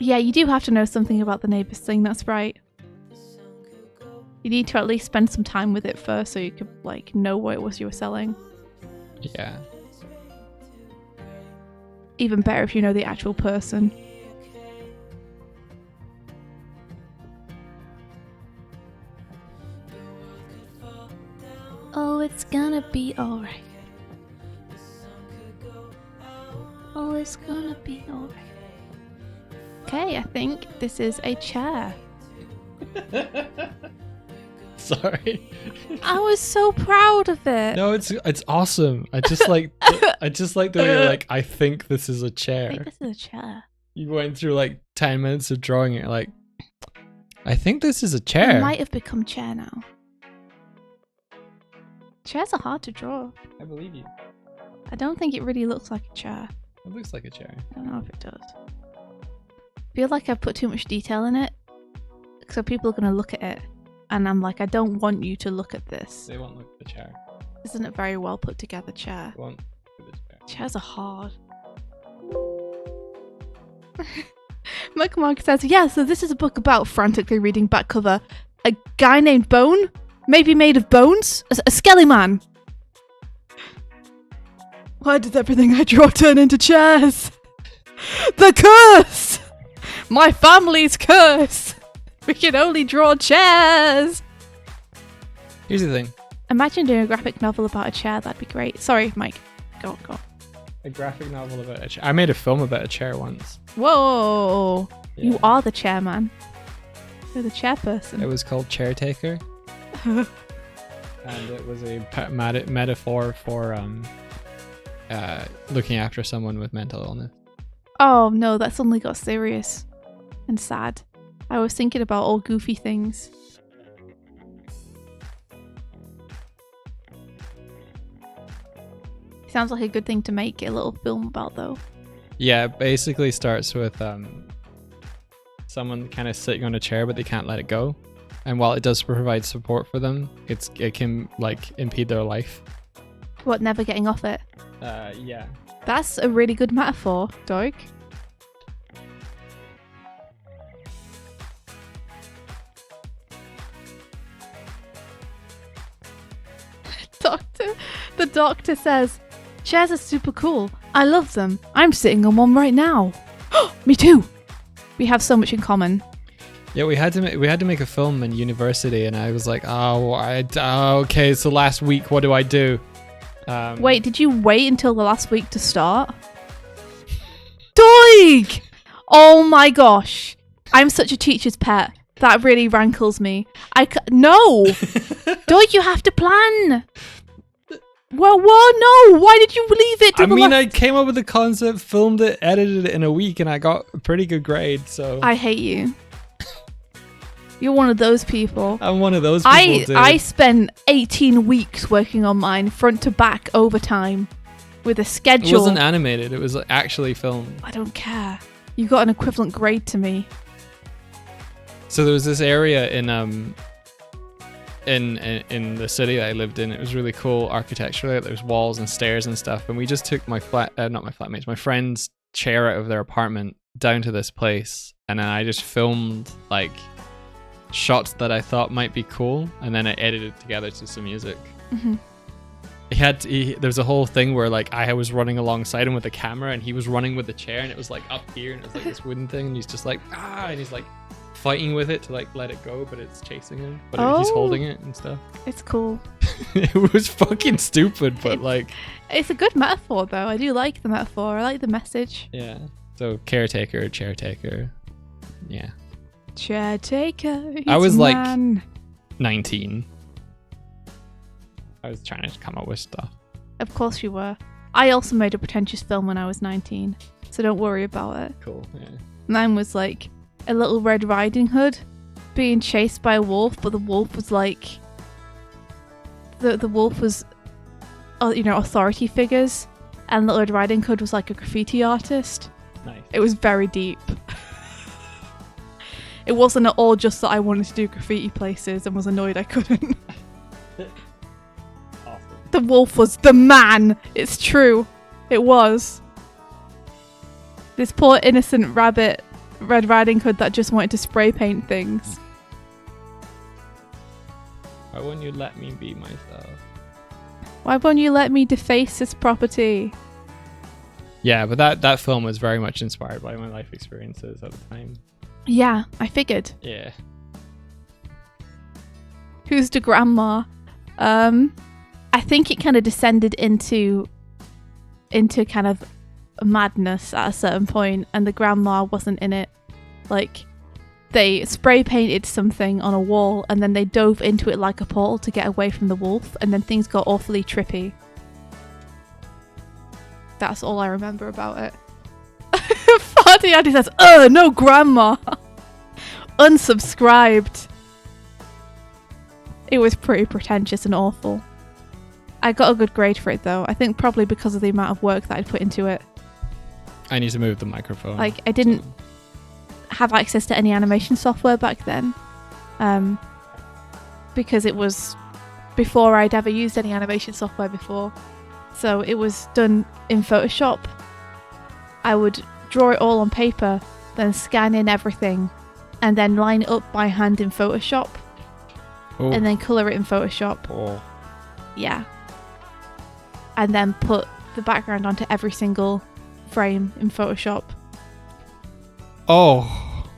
Yeah, you do have to know something about the neighbours thing, that's right. You need to at least spend some time with it first so you could like know what it was you were selling. Yeah. Even better if you know the actual person. Oh, it's gonna be alright. Oh, it's gonna be alright. Okay, I think this is a chair. Sorry. I was so proud of it. No, it's awesome. I just like the way you're like, I think this is a I chair. think this is a chair. You went through like 10 minutes of drawing it, like, I think this is a It chair. might have become chair now. Chairs are hard to draw. I believe you. I don't think it really looks like a chair. It looks like a chair. I don't know if it does. I feel like I've put too much detail in it. So people are going to look at it. And I'm like, I don't want you to look at this. They won't look at the chair. This isn't a very well put together chair. They won't look at the chair. Chairs are hard. Mike Mark says, yeah, so this is a book about frantically reading back cover. A guy named Bone? Maybe made of bones? A skelly man? Why did everything I draw turn into chairs? The curse! My family's curse! We can only draw chairs! Here's the thing. Imagine doing a graphic novel about a chair, that'd be great. Sorry, Mike. Go. A graphic novel about a chair. I made a film about a chair once. Whoa! Yeah. You are the chairman. You're the chairperson. It was called Chair Taker. And it was a metaphor for looking after someone with mental illness. Oh no, that suddenly got serious and sad. I was thinking about all goofy things. Sounds like a good thing to make a little film about though. Yeah, it basically starts with someone kind of sitting on a chair but they can't let it go. And while it does provide support for them, it can like impede their life. What, never getting off it? Yeah. That's a really good metaphor, Doig. The doctor says, chairs are super cool. I love them. I'm sitting on one right now. Me too. We have so much in common. Yeah, we had to make a film in university, and I was like, okay, so last week, what do I do? Wait, did you wait until the last week to start? Doig! Oh my gosh. I'm such a teacher's pet. That really rankles me. No! Doig, you have to plan! Well, no! Why did you leave it to I came up with the concept, filmed it, edited it in a week, and I got a pretty good grade, so... I hate you. You're one of those people. I'm one of those people, dude. I spent 18 weeks working on mine, front to back, overtime. with a It schedule. wasn't animated. It was actually filmed. I don't care. You got an equivalent grade to me. So there was this area in the city that I lived in. It was really cool architecturally. There was walls and stairs and stuff. And we just took my my friend's chair out of their apartment down to this place, and then I just filmed like shots that I thought might be cool, and then I edited together to some music. Mm-hmm. There's a whole thing where like I was running alongside him with the camera, and he was running with the chair, and it was like up here, and it was like this wooden thing, and he's just like and he's like fighting with it to like let it go, but it's chasing him, but he's holding it and stuff. It's cool. It was fucking stupid, but like it's a good metaphor though. I do like the metaphor. I like the message. yeah. So caretaker, chair taker, yeah. Chair taker. I was like man. 19. I was trying to come up with stuff. Of course you were. I also made a pretentious film when I was 19, so don't worry about it. Cool. Yeah. Mine was like a little Red Riding Hood being chased by a wolf, but the wolf was like the wolf was authority figures, and Little Red Riding Hood was like a graffiti artist. Nice. It was very deep. It wasn't at all just that I wanted to do graffiti places and was annoyed I couldn't. Awesome. The wolf was the man. It's true. It was. This poor innocent rabbit, Red Riding Hood, that just wanted to spray paint things. Why won't you let me be myself? Why won't you let me deface this property? Yeah, but that film was very much inspired by my life experiences at the time. Yeah, I figured. Yeah. Who's the grandma? I think it kind of descended into kind of madness at a certain point, and the grandma wasn't in it. Like, they spray painted something on a wall, and then they dove into it like a portal to get away from the wolf, and then things got awfully trippy. That's all I remember about it. Farty Addy says, no grandma! Unsubscribed. It was pretty pretentious and awful. I got a good grade for it though. I think probably because of the amount of work that I'd put into it. I need to move the microphone. Like, I didn't have access to any animation software back then. Because it was before I'd ever used any animation software before. So it was done in Photoshop. I would draw it all on paper, then scan in everything, and then line it up by hand in Photoshop, and then colour it in Photoshop. Oh. Yeah. And then put the background onto every single frame in Photoshop. Oh.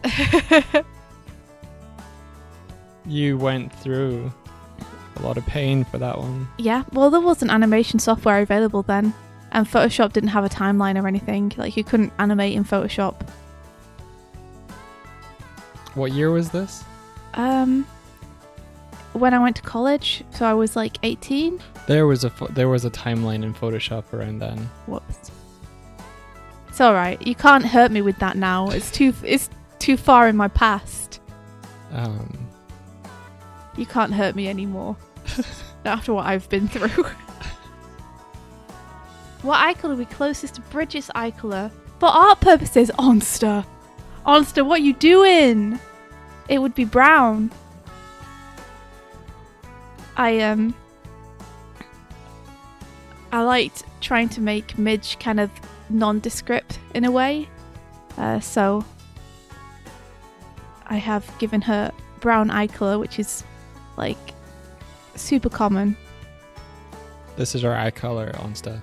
You went through a lot of pain for that one. Yeah, well, there wasn't animation software available then, and Photoshop didn't have a timeline or anything. Like, you couldn't animate in Photoshop. What year was this? When I went to college, so I was like 18. There was a timeline in Photoshop around then. Whoops. It's all right. You can't hurt me with that now. It's too far in my past. You can't hurt me anymore. After what I've been through. What eye colour would be closest to Bridget's eye colour? For art purposes, Onster. Onster, what are you doing? It would be brown. I liked trying to make Midge kind of nondescript in a way. So I have given her brown eye colour, which is like super common. This is our eye color on stuff.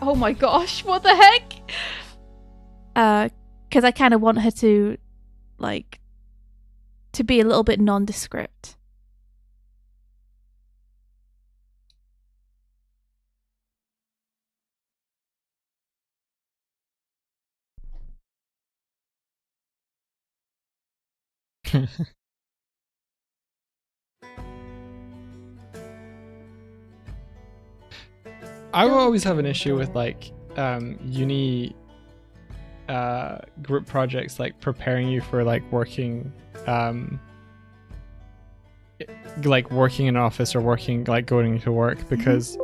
Oh my gosh, what the heck? Because I kind of want her to be a little bit nondescript. I will always have an issue with uni group projects, like preparing you for working working in an office or working going to work, because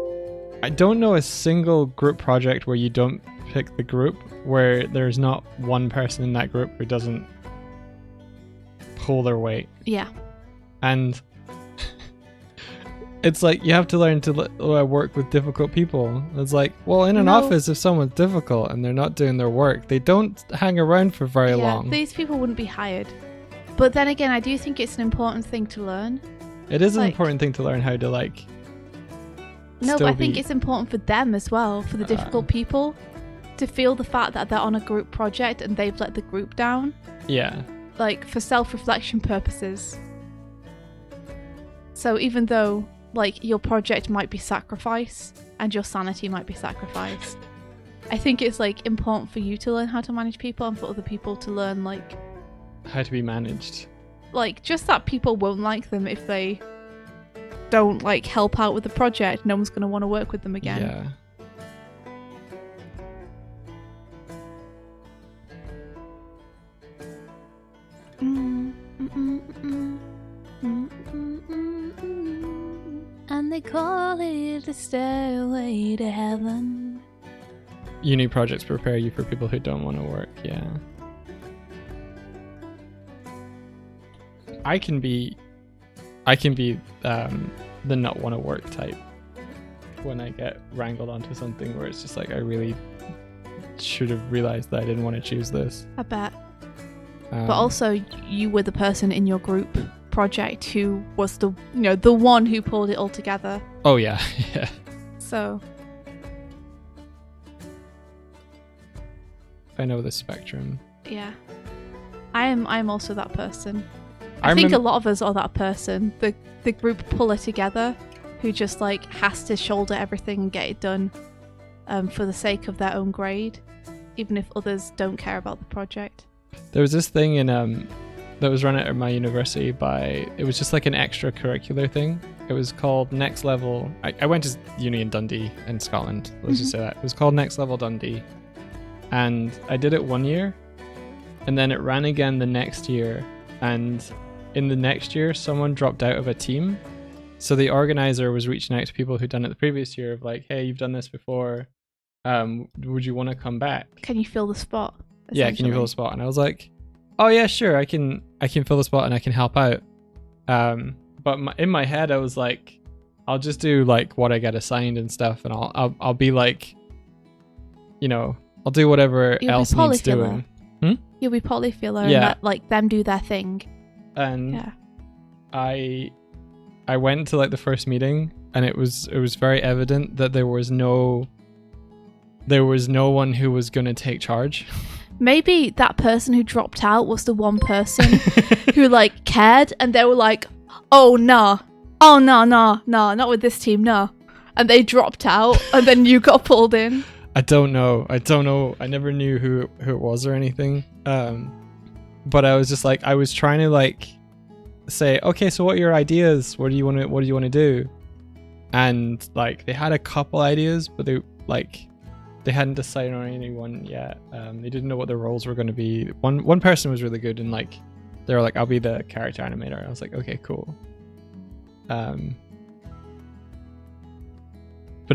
I don't know a single group project where you don't pick the group, where there's not one person in that group who doesn't pull their weight. Yeah. And it's like you have to learn to work with difficult people. It's like, well, in an office, if someone's difficult and they're not doing their work, they don't hang around for very long. These people wouldn't be hired. But then again, I do think it's an important thing to learn. It is an important thing to learn how to like. No, but I think it's important for them as well, for the difficult people, to feel the fact that they're on a group project and they've let the group down. Yeah. Like, for self-reflection purposes. So even though, like, your project might be sacrificed and your sanity might be sacrificed, I think it's, like, important for you to learn how to manage people and for other people to learn, like... how to be managed. Like, just that people won't like them if they don't, like, help out with the project. No one's going to want to work with them again. Yeah. And they call it the stairway to heaven. Uni projects prepare you for people who don't want to work, yeah. I can be the not want to work type when I get wrangled onto something where it's just like I really should have realized that I didn't want to choose this. I bet. But also, you were the person in your group project who was the one who pulled it all together. Oh yeah, yeah. So I know the spectrum. Yeah, I'm also that person. I think a lot of us are that person. The group puller together, who just like has to shoulder everything and get it done, for the sake of their own grade, even if others don't care about the project. There was this thing in that was run at my university it was just like an extracurricular thing. It was called Next Level. I went to uni in Dundee in Scotland. Let's just say that. It was called Next Level Dundee. And I did it 1 year, and then it ran again the next year. And in the next year, someone dropped out of a team. So the organizer was reaching out to people who'd done it the previous year of like, hey, you've done this before. Would you want to come back? Can you fill the spot? Yeah, can you fill the spot? And I was like, oh yeah, sure, I can fill the spot and I can help out. But in my head, I was like, I'll just do like what I get assigned and stuff, and I'll be like, I'll do whatever else needs doing. You'll be polyfiller and let like them do their thing. And yeah. I went to like the first meeting, and it was very evident that there was no one who was going to take charge. Maybe that person who dropped out was the one person who like cared, and they were like, oh no, not with this team, no. And they dropped out, and then you got pulled in. I don't know. I never knew who it was or anything. But I was just like, I was trying to like say, okay, so what are your ideas? What do you want to do? And like they had a couple ideas, but they hadn't decided on anyone yet. They didn't know what their roles were going to be. One person was really good, and like they were like, I'll be the character animator. I was like, okay, cool. But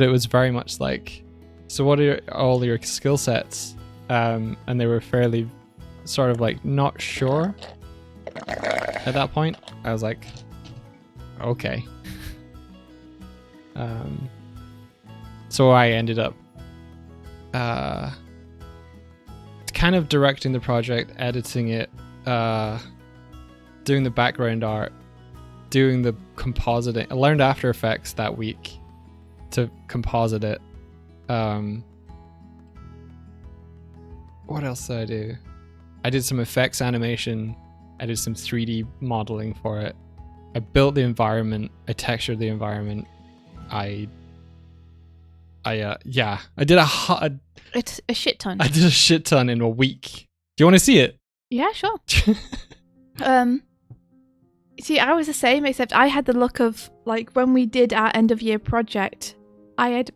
it was very much like, so what are all your skill sets? And they were fairly sort of like not sure at that point. I was like, okay. So I ended up kind of directing the project, editing it, doing the background art, doing the compositing. I learned After Effects that week to composite it. What else did I do? I did some effects animation. I did some 3D modeling for it. I built the environment. I textured the environment. I did It's a shit ton. I did a shit ton in a week. Do you want to see it? Yeah, sure. See, I was the same, except I had the look of, like, when we did our end of year project, I had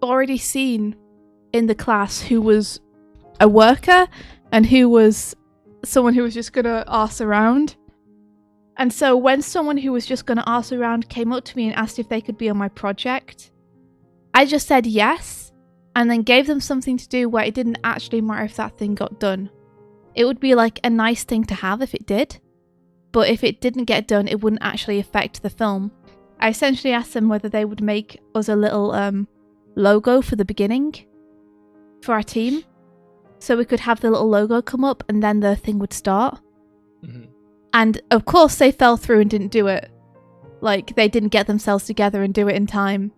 already seen in the class who was a worker and who was someone who was just going to arse around. And so when someone who was just going to arse around came up to me and asked if they could be on my project, I just said yes and then gave them something to do where it didn't actually matter if that thing got done. It would be like a nice thing to have if it did, but if it didn't get done, it wouldn't actually affect the film. I essentially asked them whether they would make us a little logo for the beginning for our team, so we could have the little logo come up and then the thing would start. Mm-hmm. And of course they fell through and didn't do it. Like, they didn't get themselves together and do it in time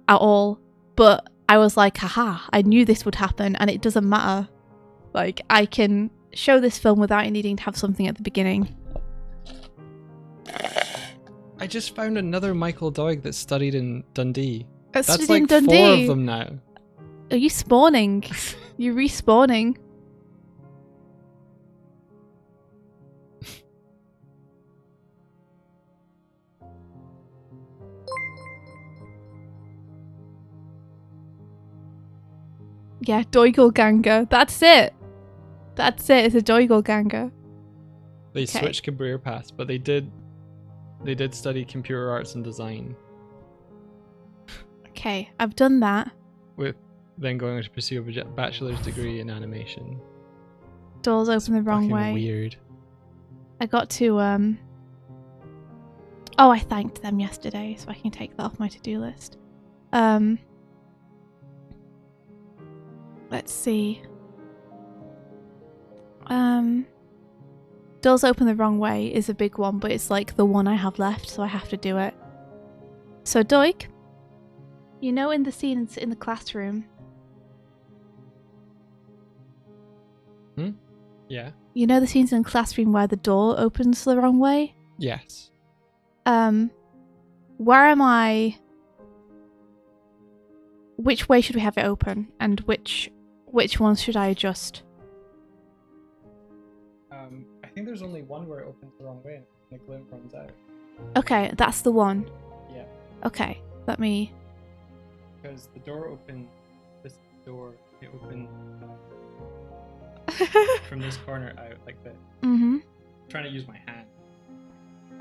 at all. But I was like, haha, I knew this would happen and it doesn't matter. Like, I can show this film without needing to have something at the beginning. I just found another Michael Doig that studied in Dundee. That's like in Dundee. 4 of them now. Are you spawning? You respawning? Yeah, Doigelganger. That's it. That's it. It's a Doigelganger. They Okay. switched career paths, but they did study computer arts and design, Okay, I've done that. with then going on to pursue a bachelor's degree in animation. Doors open the wrong Fucking way. weird. I got to Oh, I thanked them yesterday, so I can take that off my to-do list. Let's see. Doors open the wrong way is a big one, but it's like the one I have left, so I have to do it. So Doig, you know in the scenes in the classroom, Yeah. you know the scenes in the classroom where the door opens the wrong way? Yes. Where am I? Which way should we have it open, and which ones should I adjust? I think there's only one where it opens the wrong way and the glint runs out. Okay, that's the one. Yeah. Okay, let me. Because the door opened. This door, it opened from this corner out like this. I'm trying to use my hand.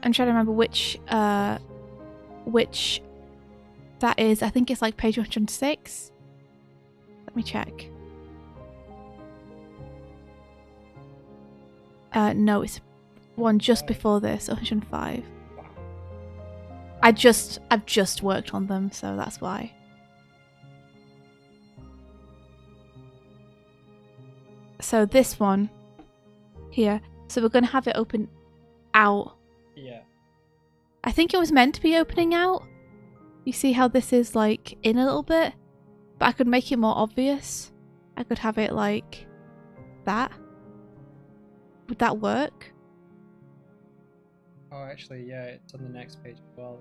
trying to remember which that is. I think it's like page 106. Let me check. No, it's one just before this, 105. Wow. I've just worked on them, so that's why. So this one here. So we're going to have it open out. Yeah. I think it was meant to be opening out. You see how this is like in a little bit? But I could make it more obvious. I could have it like that. Would that work? Oh, actually, yeah, it's on the next page as well.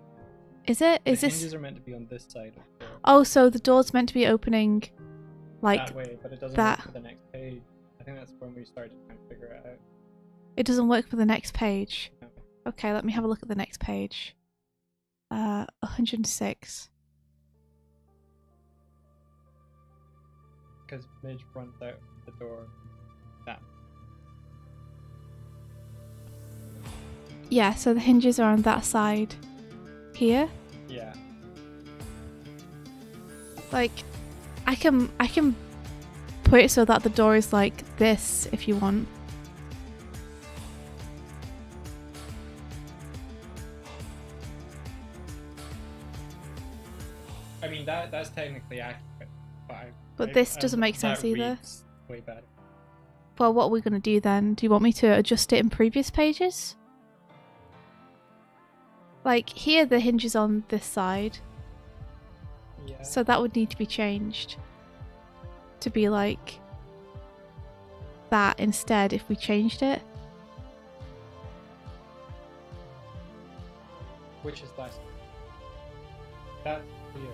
Is it? Is the this? hinges are meant to be on this side of the door. Oh, so the door's meant to be opening like that way, but it doesn't that. work for the next page. I think that's when we started to kind of figure it out. It doesn't work for the next page. No. Okay, let me have a look at the next page. 106. Because Midge runs out the door. That. Yeah, so the hinges are on that side. Here. Yeah. Like, I can put it so that the door is like this if you want. I mean, that's technically accurate. But this doesn't make sense that either. reads way better. Well, what are we going to do then? Do you want me to adjust it in previous pages? Like, here the hinge is on this side. Yeah. So that would need to be changed. To be like that instead if we changed it. Which is less. That's weird.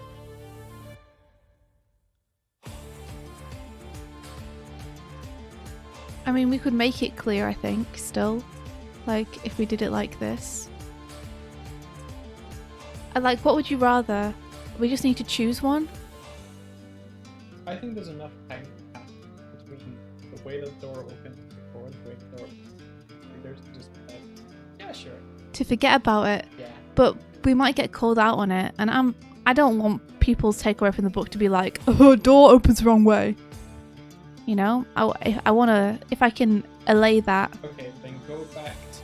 I mean, we could make it clear, I think, still. Like, if we did it like this. And like, what would you rather? We just need to choose one? I think there's enough time to pass between the way the door opens before and the way the door opens. There's just like, yeah, sure. To forget about it. Yeah. But we might get called out on it, and I don't want people's takeaway from the book to be like, oh, door opens the wrong way. You know, I want to, if I can allay that. Okay, then go back to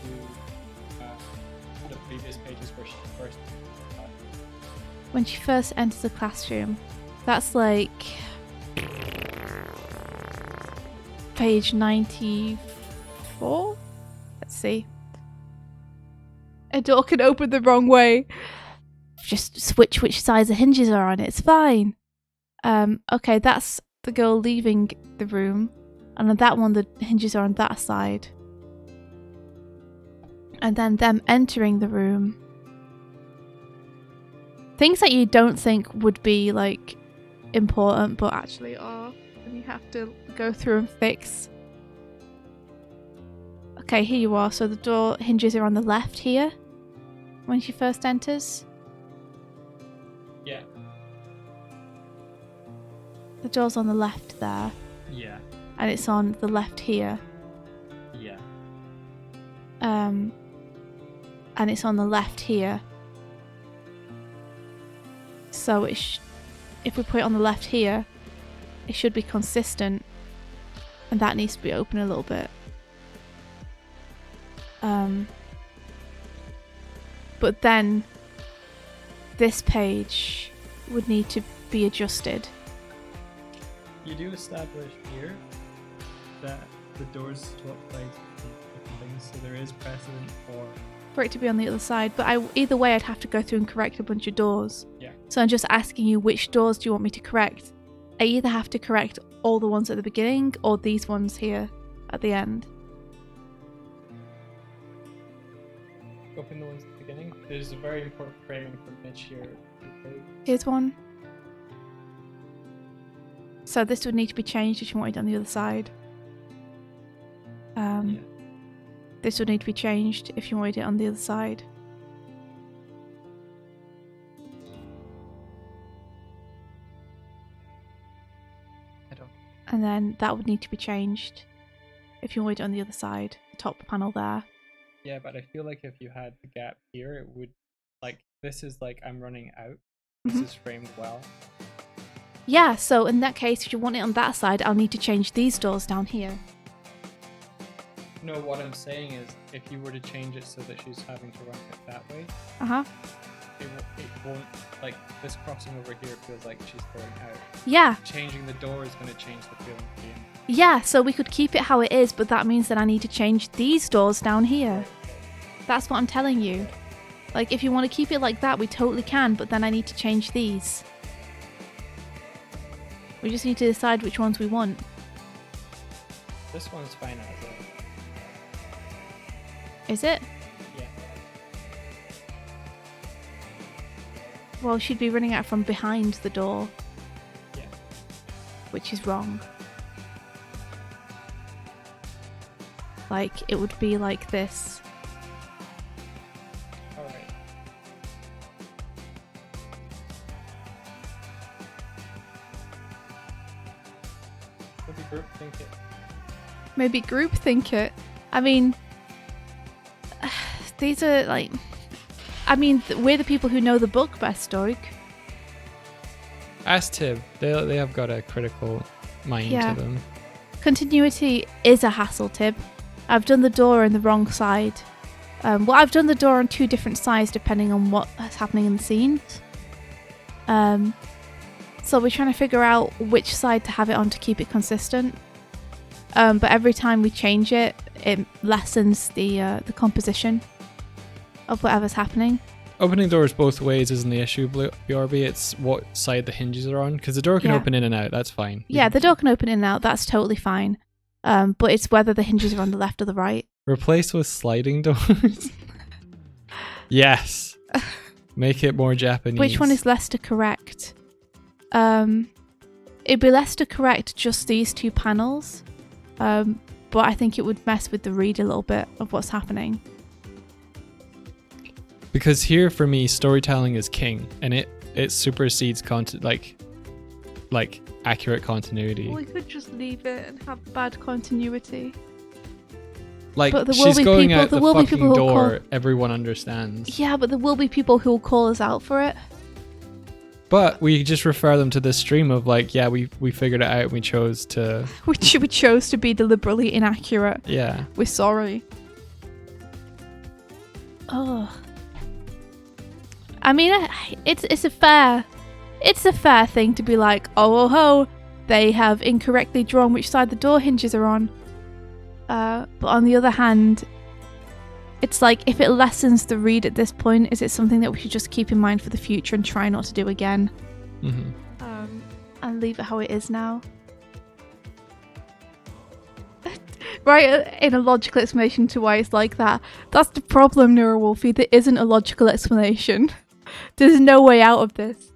the previous pages where she first. When she first enters the classroom, that's like page 94. Let's see. A door can open the wrong way. Just switch which sides the hinges are on. It's fine. Okay, that's the girl leaving the room, and on that one the hinges are on that side. And then them entering the room. Things that you don't think would be like important, but actually are, and you have to go through and fix. Okay, here you are. So the door hinges are on the left here when she first enters. Yeah. The door's on the left there. Yeah. And it's on the left here. Yeah. And it's on the left here. So if we put it on the left here, it should be consistent, and that needs to be open a little bit. But then this page would need to be adjusted. You do establish here that the doors swap places different things, so there is precedent for it to be on the other side, but either way I'd have to go through and correct a bunch of doors. Yeah. So I'm just asking you, which doors do you want me to correct? I either have to correct all the ones at the beginning or these ones here at the end. Open the ones at the beginning. There's a very important framing for Mitch here. Okay. Here's one. So this would need to be changed if you wanted it on the other side. Yeah. This would need to be changed if you wanted it on the other side. I don't. And then that would need to be changed if you wanted it on the other side, the top panel there. Yeah, but I feel like if you had the gap here, it would, like, this is like I'm running out. This is framed well. Yeah, so in that case, if you want it on that side, I'll need to change these doors down here. No, what I'm saying is, if you were to change it so that she's having to run it that way, Uh-huh. it won't, like, this crossing over here feels like she's going out. Yeah. Changing the door is going to change the feeling of the game. Yeah, so we could keep it how it is, but that means that I need to change these doors down here. That's what I'm telling you. Like, if you want to keep it like that, we totally can, but then I need to change these. We just need to decide which ones we want. This one's fine as it. Is it? Yeah. Well, she'd be running out from behind the door. Yeah. Which is wrong. Like, it would be like this. Alright. Maybe group think it. Maybe group think it. I mean, these are like... I mean, we're the people who know the book best, Stoic. Ask Tib. They have got a critical mind Yeah. to them. Continuity is a hassle, Tib. I've done the door on the wrong side. Well, I've done the door on two different sides depending on what's happening in the scene. So we're trying to figure out which side to have it on to keep it consistent. But every time we change it, it lessens the composition of whatever's happening. Opening doors both ways isn't the issue, BRB. It's what side the hinges are on, because the door can Yeah. open in and out. That's fine. Yeah, the door can open in and out. That's totally fine. But it's whether the hinges are on the left or the right. Replace with sliding doors. Yes. Make it more Japanese. Which one is less to correct? It'd be less to correct just these two panels. But I think it would mess with the read a little bit of what's happening. Because here for me, storytelling is king, and it supersedes like accurate continuity. We could just leave it and have bad continuity. Like, but there will she's be going people- out there the will be fucking people who'll door. call- Everyone understands. Yeah, but there will be people who will call us out for it. But we just refer them to this stream of like, yeah, we figured it out and we chose to... We chose to be deliberately inaccurate. Yeah. We're sorry. Oh. I mean, it's a fair thing to be like, oh, they have incorrectly drawn which side the door hinges are on. But on the other hand, it's like, if it lessens the read at this point, is it something that we should just keep in mind for the future and try not to do again? Mm-hmm. And leave it how it is now. Right, in a logical explanation to why it's like that. That's the problem, Neurowolfie. There isn't a logical explanation. There's no way out of this.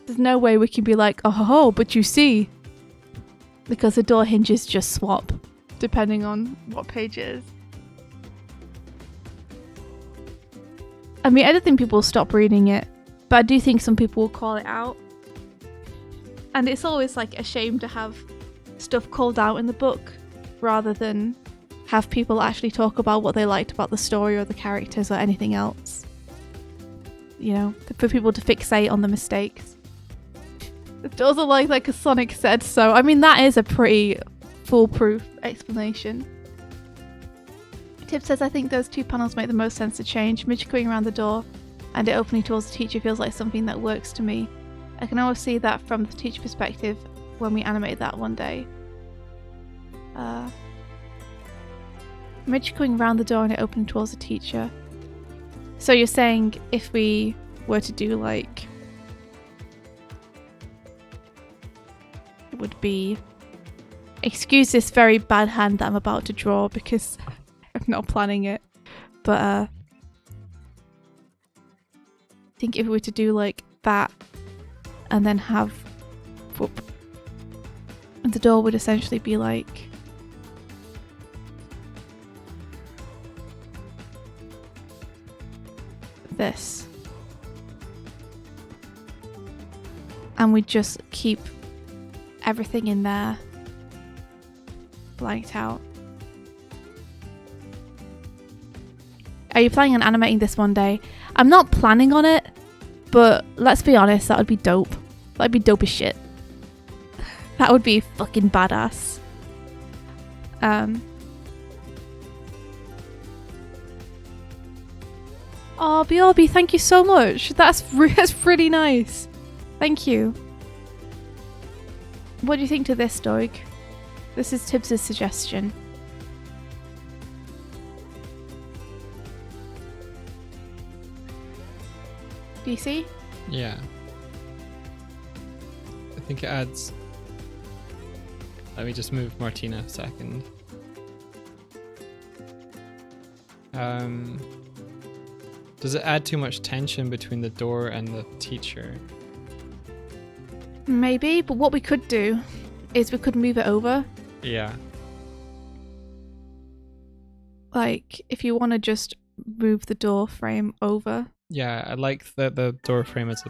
There's no way we can be like, oh, but you see. Because the door hinges just swap, depending on what page it is. I mean, I don't think people will stop reading it, but I do think some people will call it out. And it's always like a shame to have stuff called out in the book rather than have people actually talk about what they liked about the story or the characters or anything else. You know, for people to fixate on the mistakes. It doesn't like a Sonic said so. I mean, that is a pretty foolproof explanation. Tip says, I think those two panels make the most sense to change. Midge going around the door and it opening towards the teacher feels like something that works to me. I can always see that from the teacher perspective when we animate that one day. Midge going around the door and it opening towards the teacher. So you're saying if we were to do like... It would be... Excuse this very bad hand that I'm about to draw because I'm not planning it. But I think if we were to do like that and then have... Whoop, and the door would essentially be like... this. And we just keep everything in there blanked out. Are you planning on animating this one day? I'm not planning on it, but let's be honest, that would be dope. That'd be dope as shit. That would be fucking badass. Oh, Biobi, thank you so much. That's really nice. Thank you. What do you think to this, Doig? This is Tibbs' suggestion. Do you see? Yeah. I think it adds... Let me just move Martina a second. Does it add too much tension between the door and the teacher? Maybe, but what we could do is we could move it over. Yeah. Like, if you want to just move the door frame over. Yeah, I like that the door frame is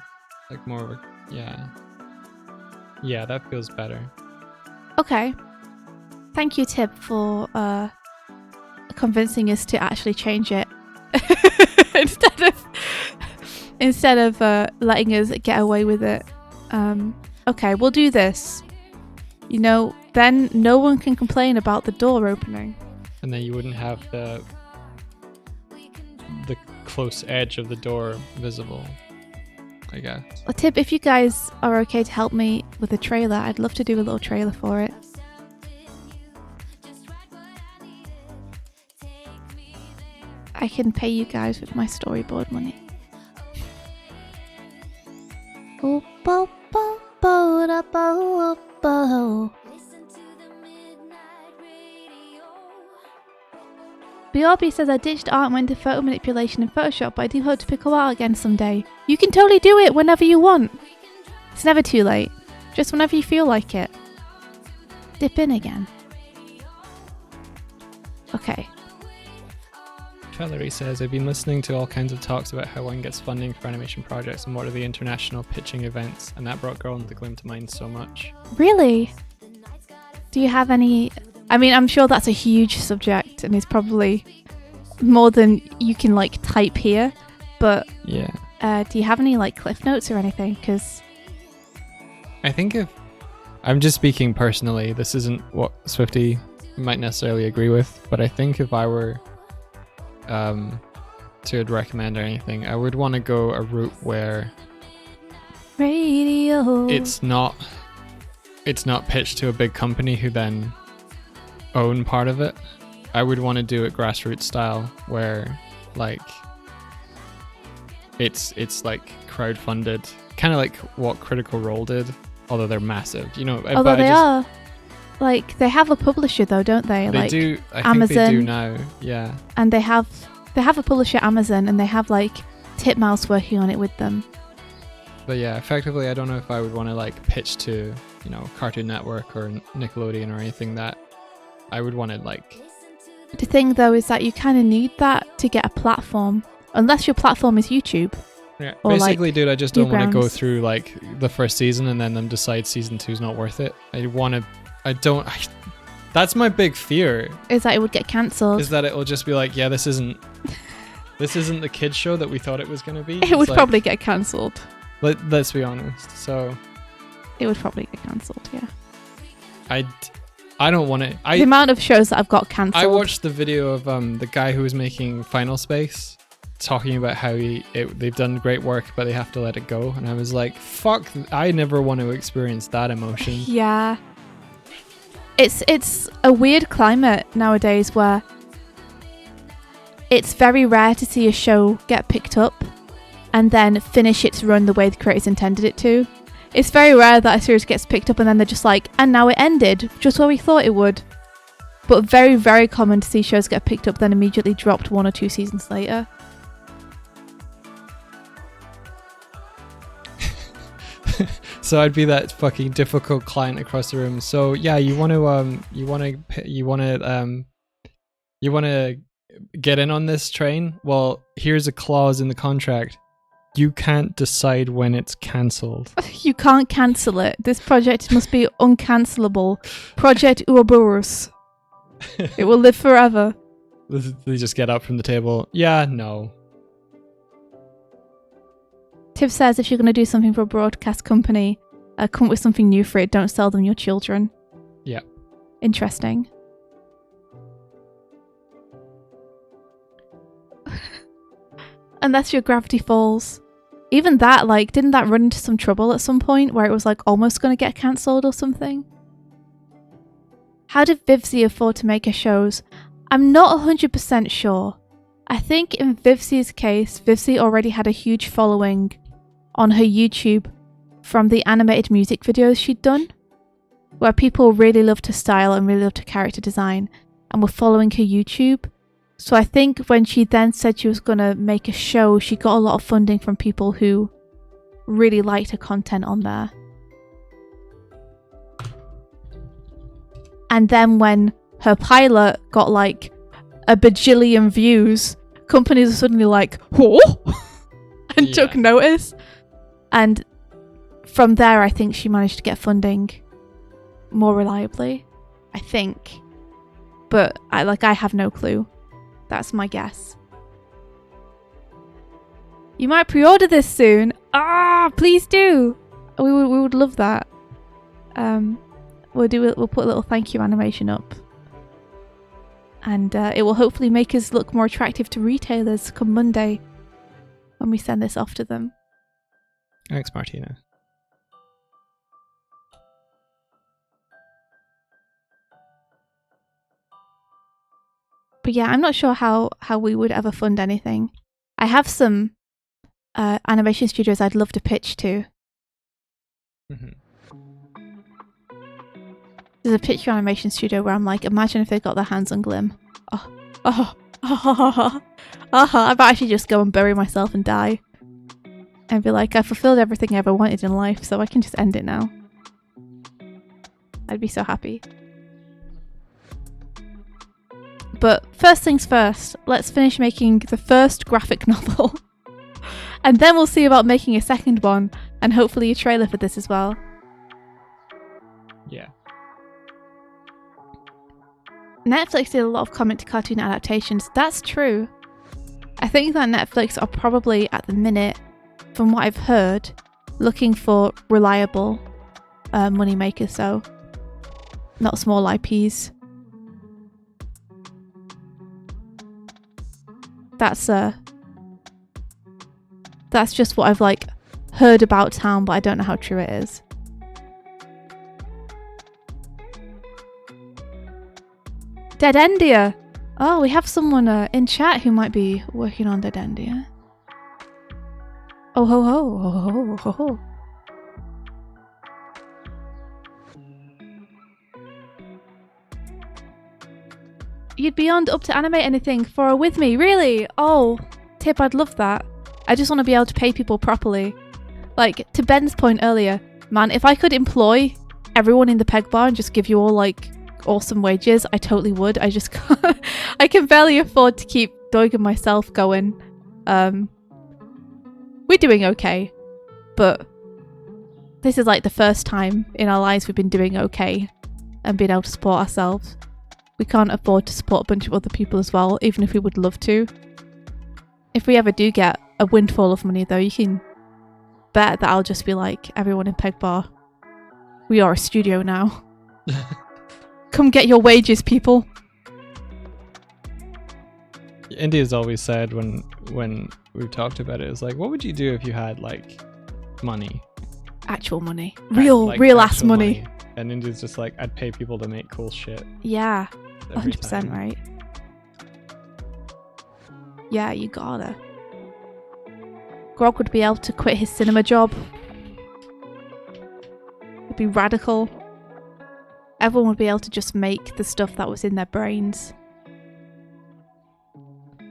like more of a... Yeah. Yeah, that feels better. Okay. Thank you, Tib, for convincing us to actually change it. instead of letting us get away with it. Okay, we'll do this. You know, then no one can complain about the door opening. And then you wouldn't have the close edge of the door visible, I guess. Well, Tib, if you guys are okay to help me with the trailer, I'd love to do a little trailer for it. I can pay you guys with my storyboard money. Oh, bo, bo, bo, da, bo, bo. BRB says I ditched art and went to photo manipulation in Photoshop, but I do hope to pick up art again someday. You can totally do it whenever you want. It's never too late. Just whenever you feel like it. Dip in again. Okay. Valerie says, I've been listening to all kinds of talks about how one gets funding for animation projects and what are the international pitching events, and that brought Girl in the Gloom to mind so much. Really? Do you have any... I mean, I'm sure that's a huge subject and it's probably more than you can like type here, but yeah, Do you have any like cliff notes or anything? Because I think if I'm just speaking personally, this isn't what Swifty might necessarily agree with, but I think if I were to recommend anything, I would want to go a route where radio. it's not pitched to a big company who then own part of it. I would want to do it grassroots style, where like it's like crowdfunded, kind of like what Critical Role did, although they're massive, you know. Although they are, like, they have a publisher though, don't they? They like do. I Amazon, think they do now. Yeah. And they have a publisher, Amazon, and they have like Titmouse working on it with them. But yeah, effectively, I don't know if I would want to like pitch to, you know, Cartoon Network or Nickelodeon or anything that I would want to like. The thing though is that you kind of need that to get a platform, unless your platform is YouTube. Yeah, or basically, dude, I just don't want to go Newgrounds. through like the first season and then them decide season 2 is not worth it. That's my big fear, Is that it would get cancelled. is that it'll just be like, yeah, this isn't the kids show that we thought it was going to be. It would probably get cancelled. Let's be honest. So It would probably get cancelled, yeah. I don't want to. The amount of shows that I've got cancelled. I watched the video of the guy who was making Final Space talking about how they've done great work, but they have to let it go. And I was like, fuck, I never want to experience that emotion. Yeah. It's a weird climate nowadays where it's very rare to see a show get picked up and then finish its run the way the creators intended it to. It's very rare that a series gets picked up and then they're just like, and now it ended, just where we thought it would. But very, very common to see shows get picked up then immediately dropped 1 or 2 seasons later. So I'd be that fucking difficult client across the room. So yeah, you want to get in on this train? Well, here's a clause in the contract. You can't decide when it's cancelled. You can't cancel it. This project must be uncancelable. Project Ouroboros. It will live forever. They just get up from the table. Yeah, no. Tiff says if you're going to do something for a broadcast company, come up with something new for it. Don't sell them your children. Yeah. Interesting. Unless your Gravity Falls. Even that, like, didn't that run into some trouble at some point where it was like almost going to get cancelled or something? How did Vivzy afford to make her shows? I'm not 100% sure. I think in Vivzy's case, Vivzy already had a huge following on her YouTube from the animated music videos she'd done, where people really loved her style and really loved her character design and were following her YouTube. So I think when she then said she was going to make a show, she got a lot of funding from people who really liked her content on there. And then when her pilot got like a bajillion views, companies are suddenly like, whoa, and took notice. And from there, I think she managed to get funding more reliably, I think. But I have no clue. That's my guess. You might pre-order this soon. Please do. We would love that. We'll put a little thank you animation up. And it will hopefully make us look more attractive to retailers come Monday when we send this off to them. Thanks, Martina. But yeah, I'm not sure how we would ever fund anything. I have some animation studios I'd love to pitch to. Mm-hmm. There's a picture animation studio where I'm like, imagine if they got their hands on Glim. I bet I should just go and bury myself and die. And be like, I fulfilled everything I ever wanted in life, so I can just end it now. I'd be so happy. But first things first, let's finish making the first graphic novel. And then we'll see about making a second one, and hopefully a trailer for this as well. Yeah. Netflix did a lot of comic to cartoon adaptations. That's true. I think that Netflix are probably, at the minute, from what I've heard, looking for reliable money makers, so not small IPs. That's just what I've like heard about town, but I don't know how true it is. Dead Endia. Oh, we have someone in chat who might be working on Dead Endia. Oh ho ho ho ho ho ho. You'd be on up to animate anything for or with me, really? Oh, Tip, I'd love that. I just want to be able to pay people properly. Like, to Ben's point earlier, man, if I could employ everyone in the Peg Bar and just give you all, like, awesome wages, I totally would. I just can't. I can barely afford to keep Doig and myself going. We're doing okay, but this is like the first time in our lives we've been doing okay and being able to support ourselves. We can't afford to support a bunch of other people as well, even if we would love to. If we ever do get a windfall of money though, you can bet that I'll just be like, everyone in Peg Bar, we are a studio now. Come get your wages, people. India's always said when we've talked about it, it's like, what would you do if you had like money? Actual money. Real ass money. And India's just like, I'd pay people to make cool shit. Yeah. every 100% time. right. Yeah, you gotta. Grog would be able to quit his cinema job. It'd be radical. Everyone would be able to just make the stuff that was in their brains.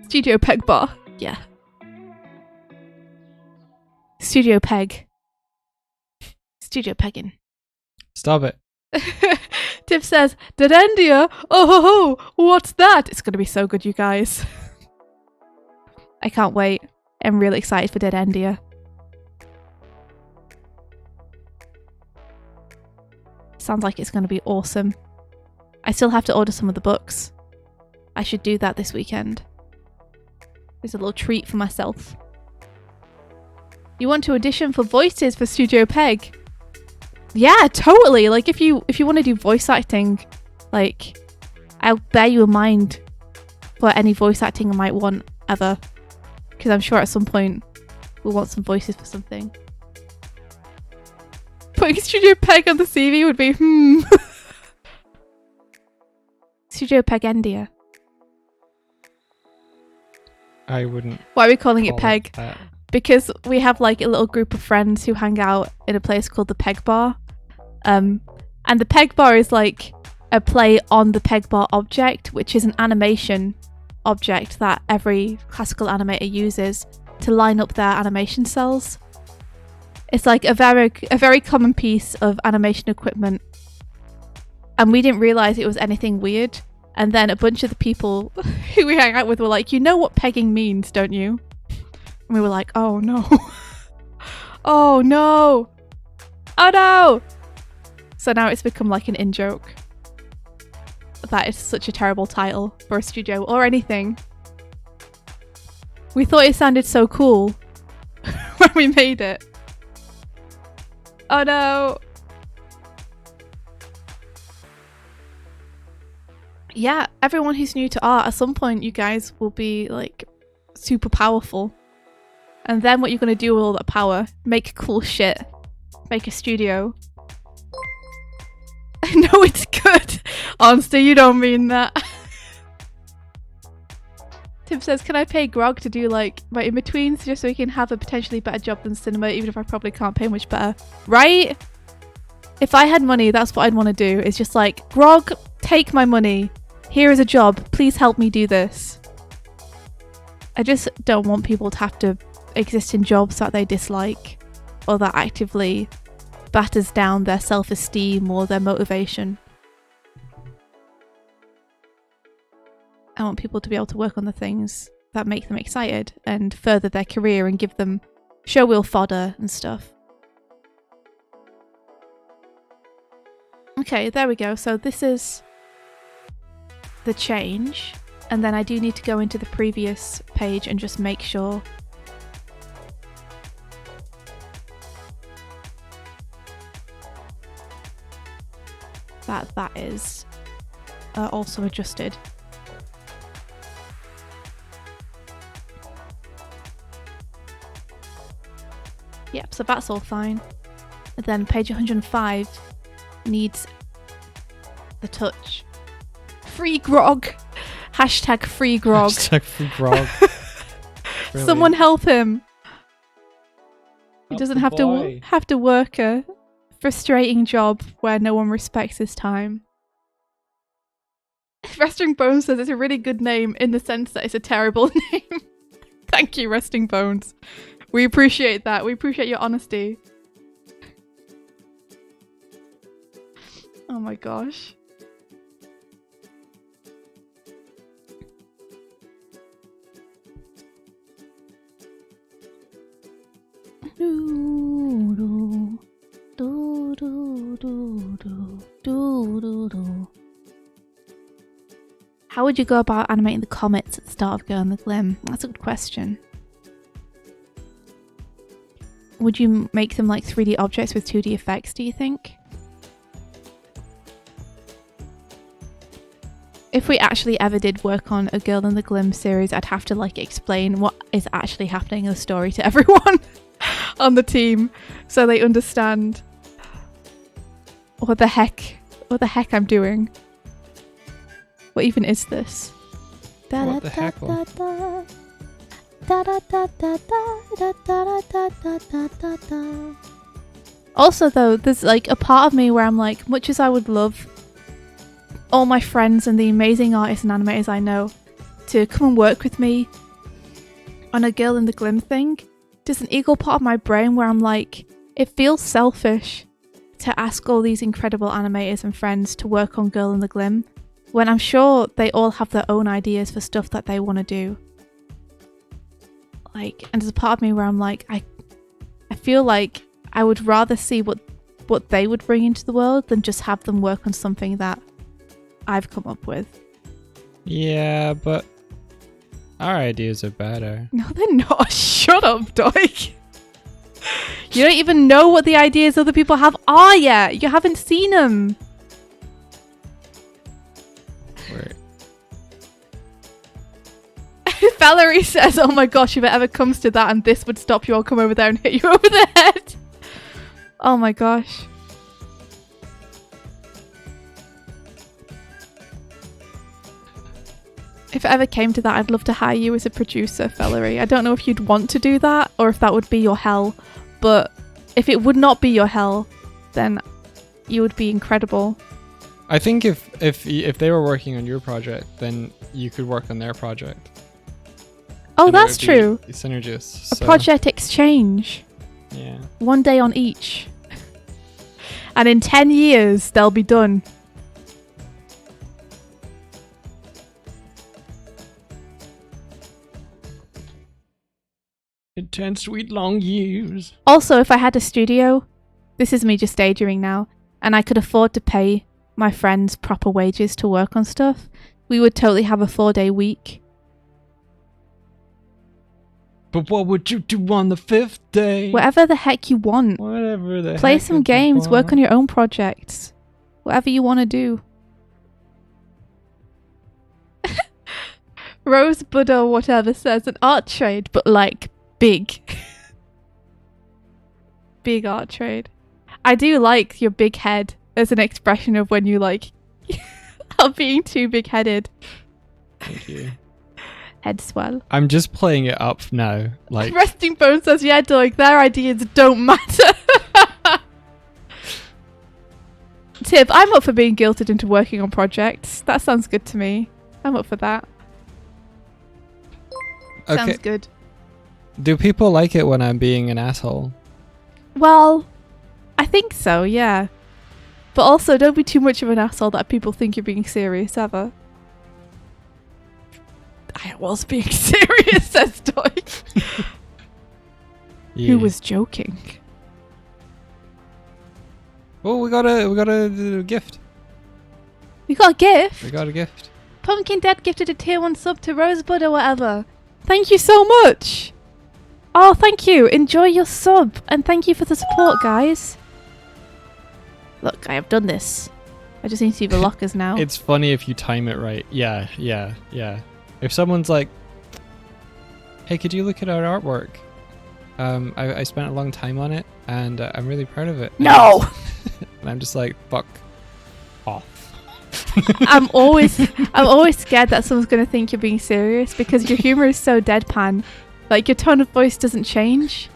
Studio Peg Bar. Yeah. Studio Peg. Studio pegging. Stop it. Tiff says, Dead Endia? Oh ho ho! What's that? It's gonna be so good, you guys. I can't wait. I'm really excited for Dead Endia. Sounds like it's gonna be awesome. I still have to order some of the books. I should do that this weekend. It's a little treat for myself. You want to audition for voices for Studio Peg? Yeah, totally. Like if you want to do voice acting, like I'll bear you in mind for any voice acting I might want ever, because I'm sure at some point we'll want some voices for something. Putting Studio Peg on the CV would be Studio Peg Endia. I wouldn't. Why are we calling it call Peg? That. Because we have like a little group of friends who hang out in a place called the Peg Bar. And the Peg Bar is like a play on the Peg Bar object, which is an animation object that every classical animator uses to line up their animation cells. It's like a very common piece of animation equipment. And we didn't realize it was anything weird. And then a bunch of the people who we hang out with were like, you know what pegging means, don't you? And we were like, oh no. Oh no. Oh no. So now it's become like an in-joke. That is such a terrible title for a studio or anything. We thought it sounded so cool when we made it. Oh no. Yeah, everyone who's new to art, at some point you guys will be like super powerful. And then what you're going to do with all that power? Make cool shit. Make a studio. No, it's good. Honestly, you don't mean that. Tim says, can I pay Grog to do like my in-betweens just so he can have a potentially better job than cinema, even if I probably can't pay much better? Right? If I had money, that's what I'd want to do. Is just like, Grog, take my money. Here is a job. Please help me do this. I just don't want people to have to exist in jobs that they dislike or that actively batters down their self-esteem or their motivation. I want people to be able to work on the things that make them excited and further their career and give them show wheel fodder and stuff. Okay, there we go. So this is the change. And then I do need to go into the previous page and just make sure that is also adjusted. Yep, so that's all fine. And then page 105 needs the touch. Free grog! Hashtag free grog. Hashtag free grog. Brilliant. Someone help him. He Help doesn't the have boy. to work a frustrating job where no one respects his time. Resting Bones says it's a really good name in the sense that it's a terrible name. Thank you, Resting Bones. We appreciate that. We appreciate your honesty. Oh my gosh. Do, do, do, do, do, do, do, do. How would you go about animating the comets at the start of Girl in the Glim? That's a good question. Would you make them like 3D objects with 2D effects, do you think? If we actually ever did work on a Girl in the Glim series, I'd have to like explain what is actually happening in the story to everyone on the team so they understand what the heck I'm doing. What even is this? What the heck? Also though, there's like a part of me where I'm like, much as I would love all my friends and the amazing artists and animators I know to come and work with me on a Girl in the Glim thing, there's an equal part of my brain where I'm like, it feels selfish to ask all these incredible animators and friends to work on Girl in the Glim when I'm sure they all have their own ideas for stuff that they want to do. Like, and there's a part of me where I'm like, I feel like I would rather see what they would bring into the world than just have them work on something that I've come up with. Yeah, but our ideas are better. No, they're not. Shut up, Doig. You don't even know what the ideas other people have are yet. You haven't seen them. Wait. Valerie says, oh my gosh, if it ever comes to that and this would stop you, I'll come over there and hit you over the head. Oh my gosh. If it ever came to that, I'd love to hire you as a producer, Valerie. I don't know if you'd want to do that or if that would be your hell, but if it would not be your hell, then you would be incredible. I think if they were working on your project, then you could work on their project. Oh, And it that's would be true. Synergist. A project exchange. Yeah. One day on each. And in 10 years, they'll be done. In 10 sweet long years. Also, if I had a studio, this is me just daydreaming now, and I could afford to pay my friends proper wages to work on stuff, we would totally have a 4-day week. But what would you do on the 5th day? Whatever the heck you want. Whatever the Play heck some you games, work on want. your own projects. Whatever you want to do. Rosebud or whatever says an art trade, but like big. Big art trade. I do like your big head as an expression of when you like are being too big-headed. Thank you. Head swell. I'm just playing it up now. Like, Resting Bone says, yeah, Doig, their ideas don't matter. Tib, I'm up for being guilted into working on projects. That sounds good to me. I'm up for that. okay. Sounds good. Do people like it when I'm being an asshole? Well, I think so, yeah. But also, don't be too much of an asshole that people think you're being serious ever. I was being serious, says Doig. Yeah. Who was joking? Oh, we got a gift. We got a gift. We got a gift. Pumpkin Dad gifted a tier 1 sub to Rosebud or whatever. Thank you so much. Oh, thank you. Enjoy your sub. And thank you for the support, guys. Look, I have done this. I just need to see the lockers now. It's funny if you time it right. Yeah. If someone's like, hey, could you look at our artwork? I spent a long time on it, and I'm really proud of it. No! And I'm just like, fuck off. I'm always scared that someone's going to think you're being serious because your humor is so deadpan. Like, your tone of voice doesn't change.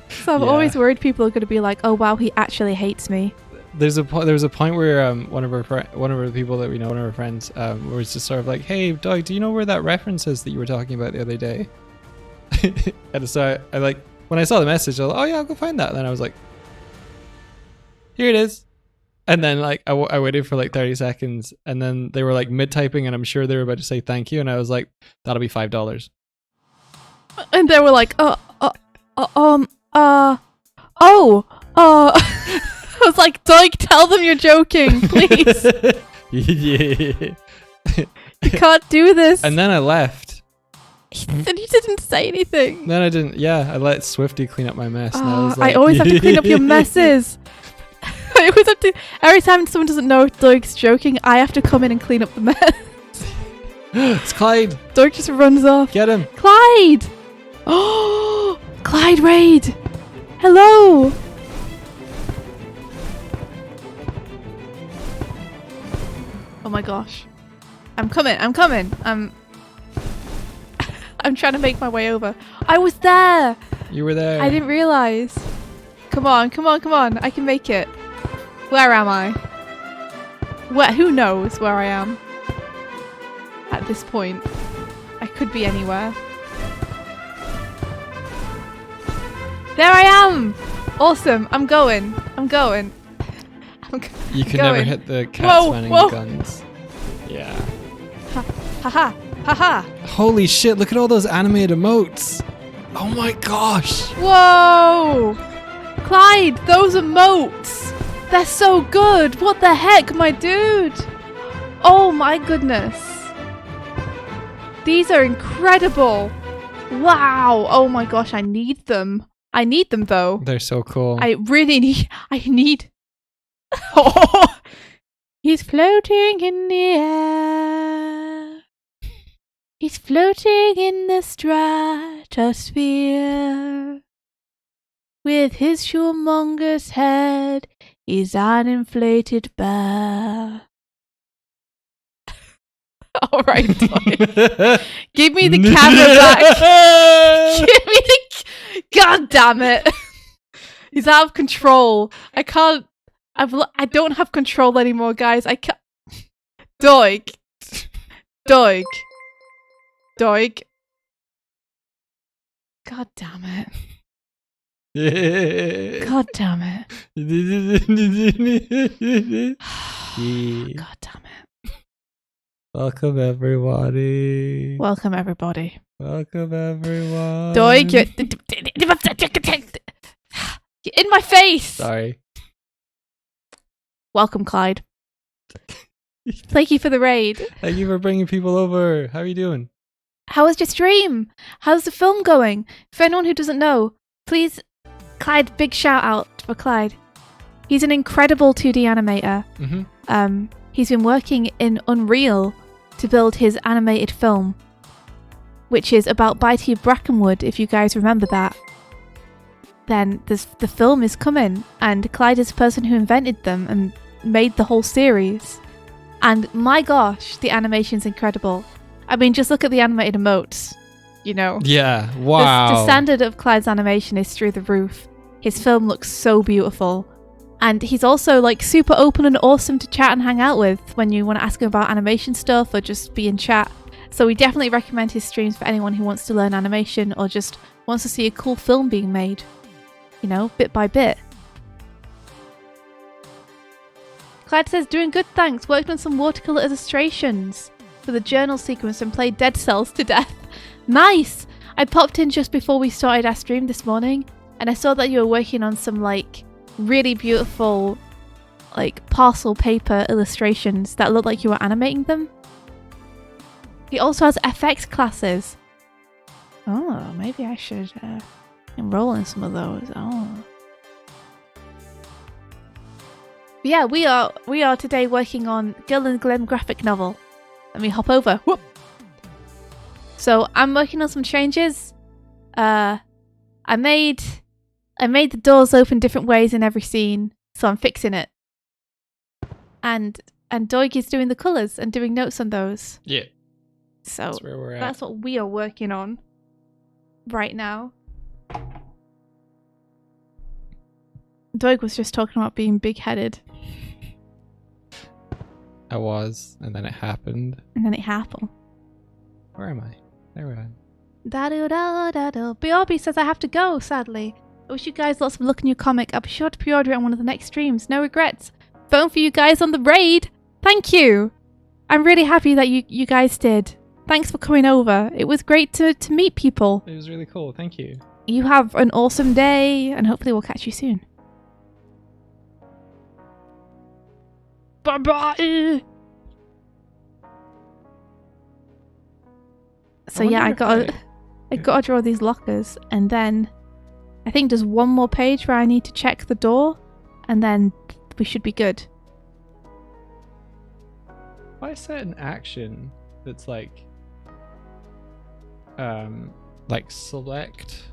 So I'm always worried people are going to be like, oh wow, he actually hates me. There was a point where one of the people that we know, one of our friends, was just sort of like, hey, Doug, do you know where that reference is that you were talking about the other day? And so I like, when I saw the message, I was like, oh yeah, I'll go find that. And then I was like, here it is. And then like I waited for like 30 seconds, and then they were like mid-typing, and I'm sure they were about to say thank you, and I was like, that'll be $5. And they were like, I was like, Doug, tell them you're joking, please. Yeah. You can't do this. And then I left. And you didn't say anything. Then I didn't. Yeah, I let Swifty clean up my mess. And I was like, I always have to clean up your messes. I always have to. Every time someone doesn't know Doug's joking, I have to come in and clean up the mess. It's Clyde. Doug just runs off. Get him. Clyde. Oh, Clyde Raid. Hello. Oh my gosh. I'm coming. I'm trying to make my way over. I was there. You were there. I didn't realize. Come on. I can make it. Where am I? Who knows where I am? At this point. I could be anywhere. There I am! Awesome. I'm going. You can never hit the cat spanning guns. Yeah. Haha. Holy shit, look at all those animated emotes. Oh my gosh. Whoa! Clyde, those emotes! They're so good! What the heck, my dude? Oh my goodness. These are incredible. Wow. Oh my gosh, I need them. I need them though. They're so cool. I need. Oh, he's floating in the air. He's floating in the stratosphere. With his humongous head, he's an inflated bear. All right, give me the camera back. Give me the. God damn it! He's out of control. I can't. I don't have control anymore, guys. I can't. Doig. God damn it. God damn it. God damn it. Welcome everybody. Welcome everybody. Doig, you're in my face. Sorry. Welcome, Clyde. Thank you for the raid. Thank you for bringing people over. How are you doing? How was your stream? How's the film going? For anyone who doesn't know, please, Clyde, big shout out for Clyde. He's an incredible 2D animator. Mm-hmm. He's been working in Unreal to build his animated film, which is about Bitey Brackenwood, if you guys remember that. Then the film is coming, and Clyde is the person who invented them and made the whole series. And my gosh, the animation's incredible. I mean, just look at the animated emotes, you know. Yeah, wow. The standard of Clyde's animation is through the roof. His film looks so beautiful. And he's also like super open and awesome to chat and hang out with when you want to ask him about animation stuff or just be in chat. So we definitely recommend his streams for anyone who wants to learn animation or just wants to see a cool film being made. You know, bit by bit. Clyde says, doing good thanks. Worked on some watercolour illustrations for the journal sequence and played Dead Cells to death. Nice! I popped in just before we started our stream this morning and I saw that you were working on some like really beautiful like parcel paper illustrations that looked like you were animating them. He also has FX classes. Oh, maybe I should enroll in some of those. Oh. Yeah, we are today working on Girl in the Glen graphic novel. Let me hop over. Whoop. So I'm working on some changes. I made the doors open different ways in every scene, so I'm fixing it. And Doig is doing the colours and doing notes on those. Yeah. So That's where we're at. that's what we are working on right now. Doig was just talking about being big-headed. I was, and then it happened. And then it happened. Where am I? There we are. Da-do-da-da-do. BRB says I have to go, sadly. I wish you guys lots of luck in your comic. I'll be sure to pre-order it on one of the next streams. No regrets. Phone for you guys on the raid. Thank you. I'm really happy that you guys did. Thanks for coming over. It was great to meet people. It was really cool. Thank you. You have an awesome day, and hopefully we'll catch you soon. Bye-bye. So yeah, I gotta draw these lockers, and then I think there's one more page where I need to check the door, and then we should be good. If I set an action that's like select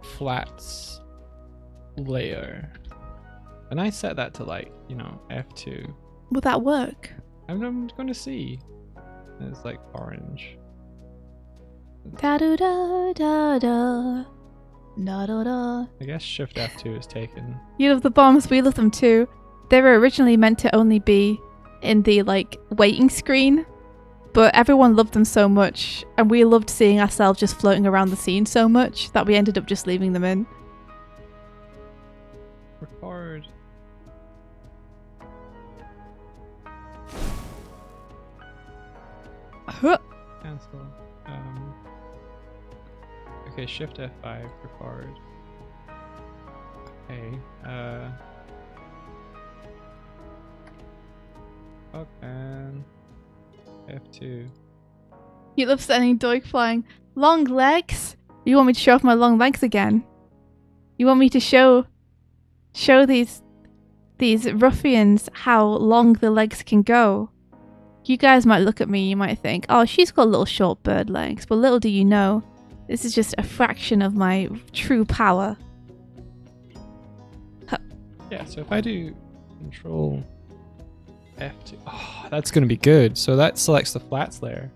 flats layer, and I set that to like, you know, F2. Will that work? I'm going to see. It's like orange. Da da da da da da da da. I guess Shift F2 is taken. You love the bombs, we love them too. They were originally meant to only be in the like waiting screen, but everyone loved them so much, and we loved seeing ourselves just floating around the scene so much that we ended up just leaving them in. Record. Cancel. Okay, Shift F5, record. Okay, okay. F2. You love sending Doig flying. Long legs? You want me to show off my long legs again? You want me to show these ruffians how long the legs can go? You guys might look at me, you might think, oh, she's got little short bird legs, but little do you know, this is just a fraction of my true power. Huh. Yeah, so if I do Control F2, oh, that's going to be good. So that selects the flats layer.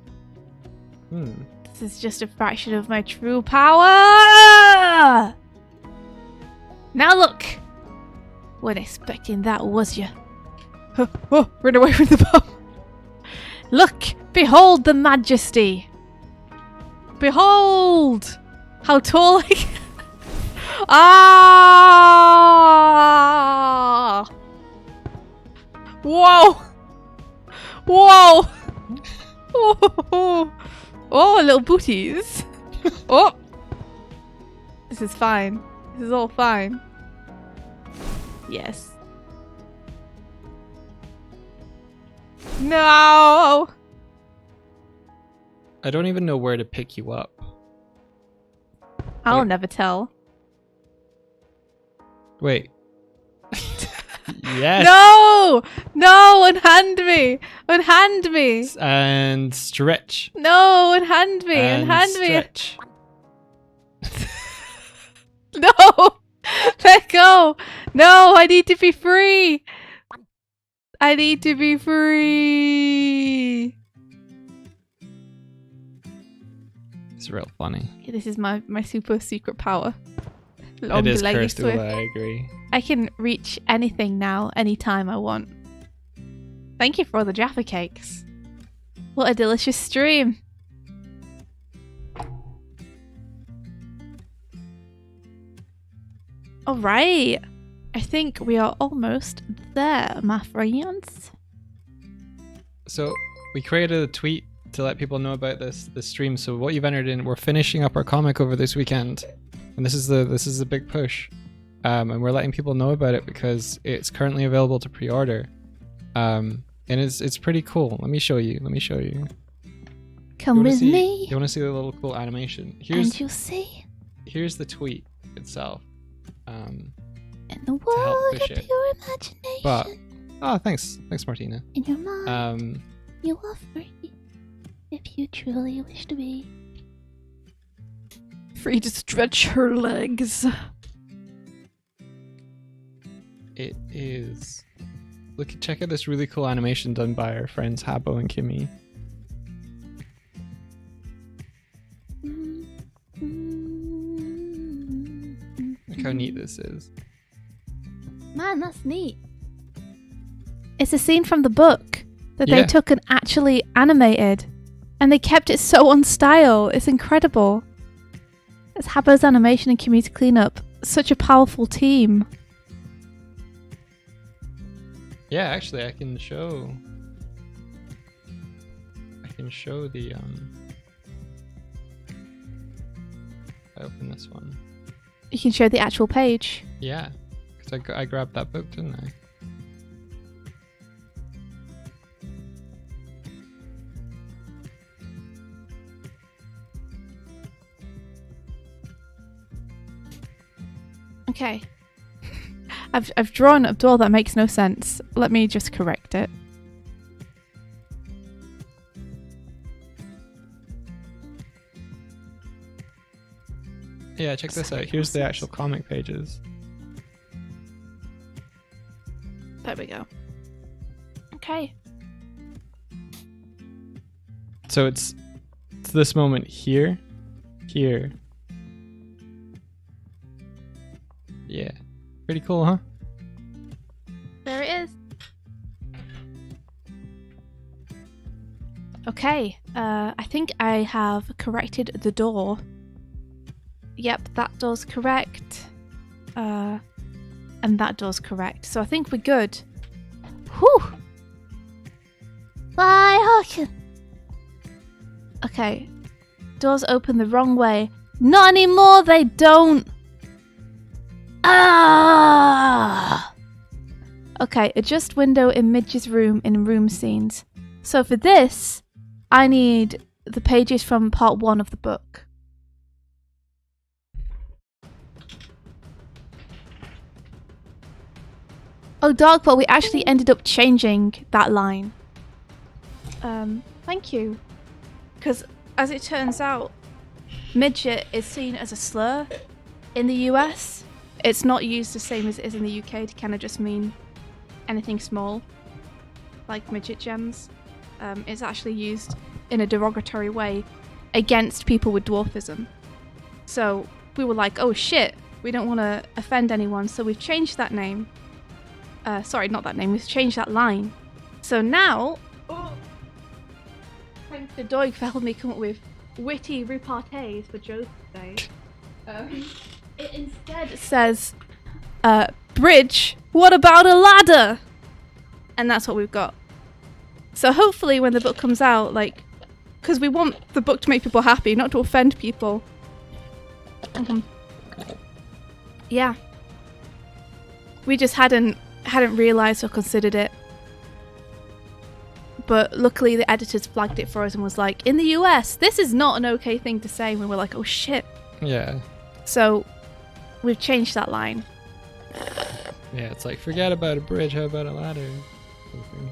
This is just a fraction of my true power! Now look! Weren't expecting that, was ya? Oh, run away from the bomb! Look! Behold the majesty! Behold! How tall I can... Ah! Whoa! Whoa! Oh, oh, little booties. Oh! This is fine. This is all fine. Yes. No! I don't even know where to pick you up. I'll Okay. never tell. Wait. Yes. No! No! Unhand me! Unhand me! And stretch. No! Unhand me! And Unhand me! stretch. No! Let go! No! I need to be free! I need to be free! It's real funny. This is my super secret power. Long It is legged cursed, swift. I agree. I can reach anything now, anytime I want. Thank you for all the Jaffa cakes. What a delicious stream. Alright. I think we are almost there, my friends. So we created a tweet to let people know about this stream. So what you've entered in, we're finishing up our comic over this weekend, and this is the big push, and we're letting people know about it because it's currently available to pre-order, and it's pretty cool. Let me show you. Come with me, You want to see the little cool animation? and you'll see. Here's the tweet itself. In the help world push of it. pure imagination. But oh, thanks, Martina. In your mind, you are free if you truly wish to be. Free to stretch her legs. It is. Check out this really cool animation done by our friends Habbo and Kimmy. Look how neat this is. Man, that's neat. It's a scene from the book that they Yeah. took and actually animated. And they kept it so on style. It's incredible. It's Habbo's Animation and Community Cleanup. Such a powerful team. Yeah, actually, I can show the I open this one. You can show the actual page. Yeah, because I grabbed that book, didn't I? Okay. I've drawn a door that makes no sense. Let me just correct it. Yeah, check this out. Here's the actual comic pages. There we go. Okay. So it's this moment here. Yeah. Pretty cool, huh? There it is. Okay. I think I have corrected the door. Yep, that door's correct. And that door's correct. So I think we're good. Whew! Fly Hawkins. Okay. Doors open the wrong way. Not anymore, they don't! Ah! Okay, adjust window in Midge's room in room scenes. So for this, I need the pages from part 1 of the book. Oh, dog, but we actually ended up changing that line. Thank you. Because, as it turns out, midget is seen as a slur in the US. It's not used the same as it is in the UK to kind of just mean anything small, like midget gems. It's actually used in a derogatory way against people with dwarfism. So we were like, oh shit, we don't want to offend anyone, so we've changed that name. Sorry, not that name, we've changed that line. So now, thanks to Doig for helping me come up with witty repartees for jokes today. It instead says, bridge, what about a ladder? And that's what we've got. So hopefully when the book comes out, like, because we want the book to make people happy, not to offend people. Yeah. We just hadn't realised or considered it. But luckily the editors flagged it for us and was like, in the US, this is not an okay thing to say. And we were like, oh shit. Yeah. So we've changed that line. Yeah, it's like, forget about a bridge, how about a ladder? Something.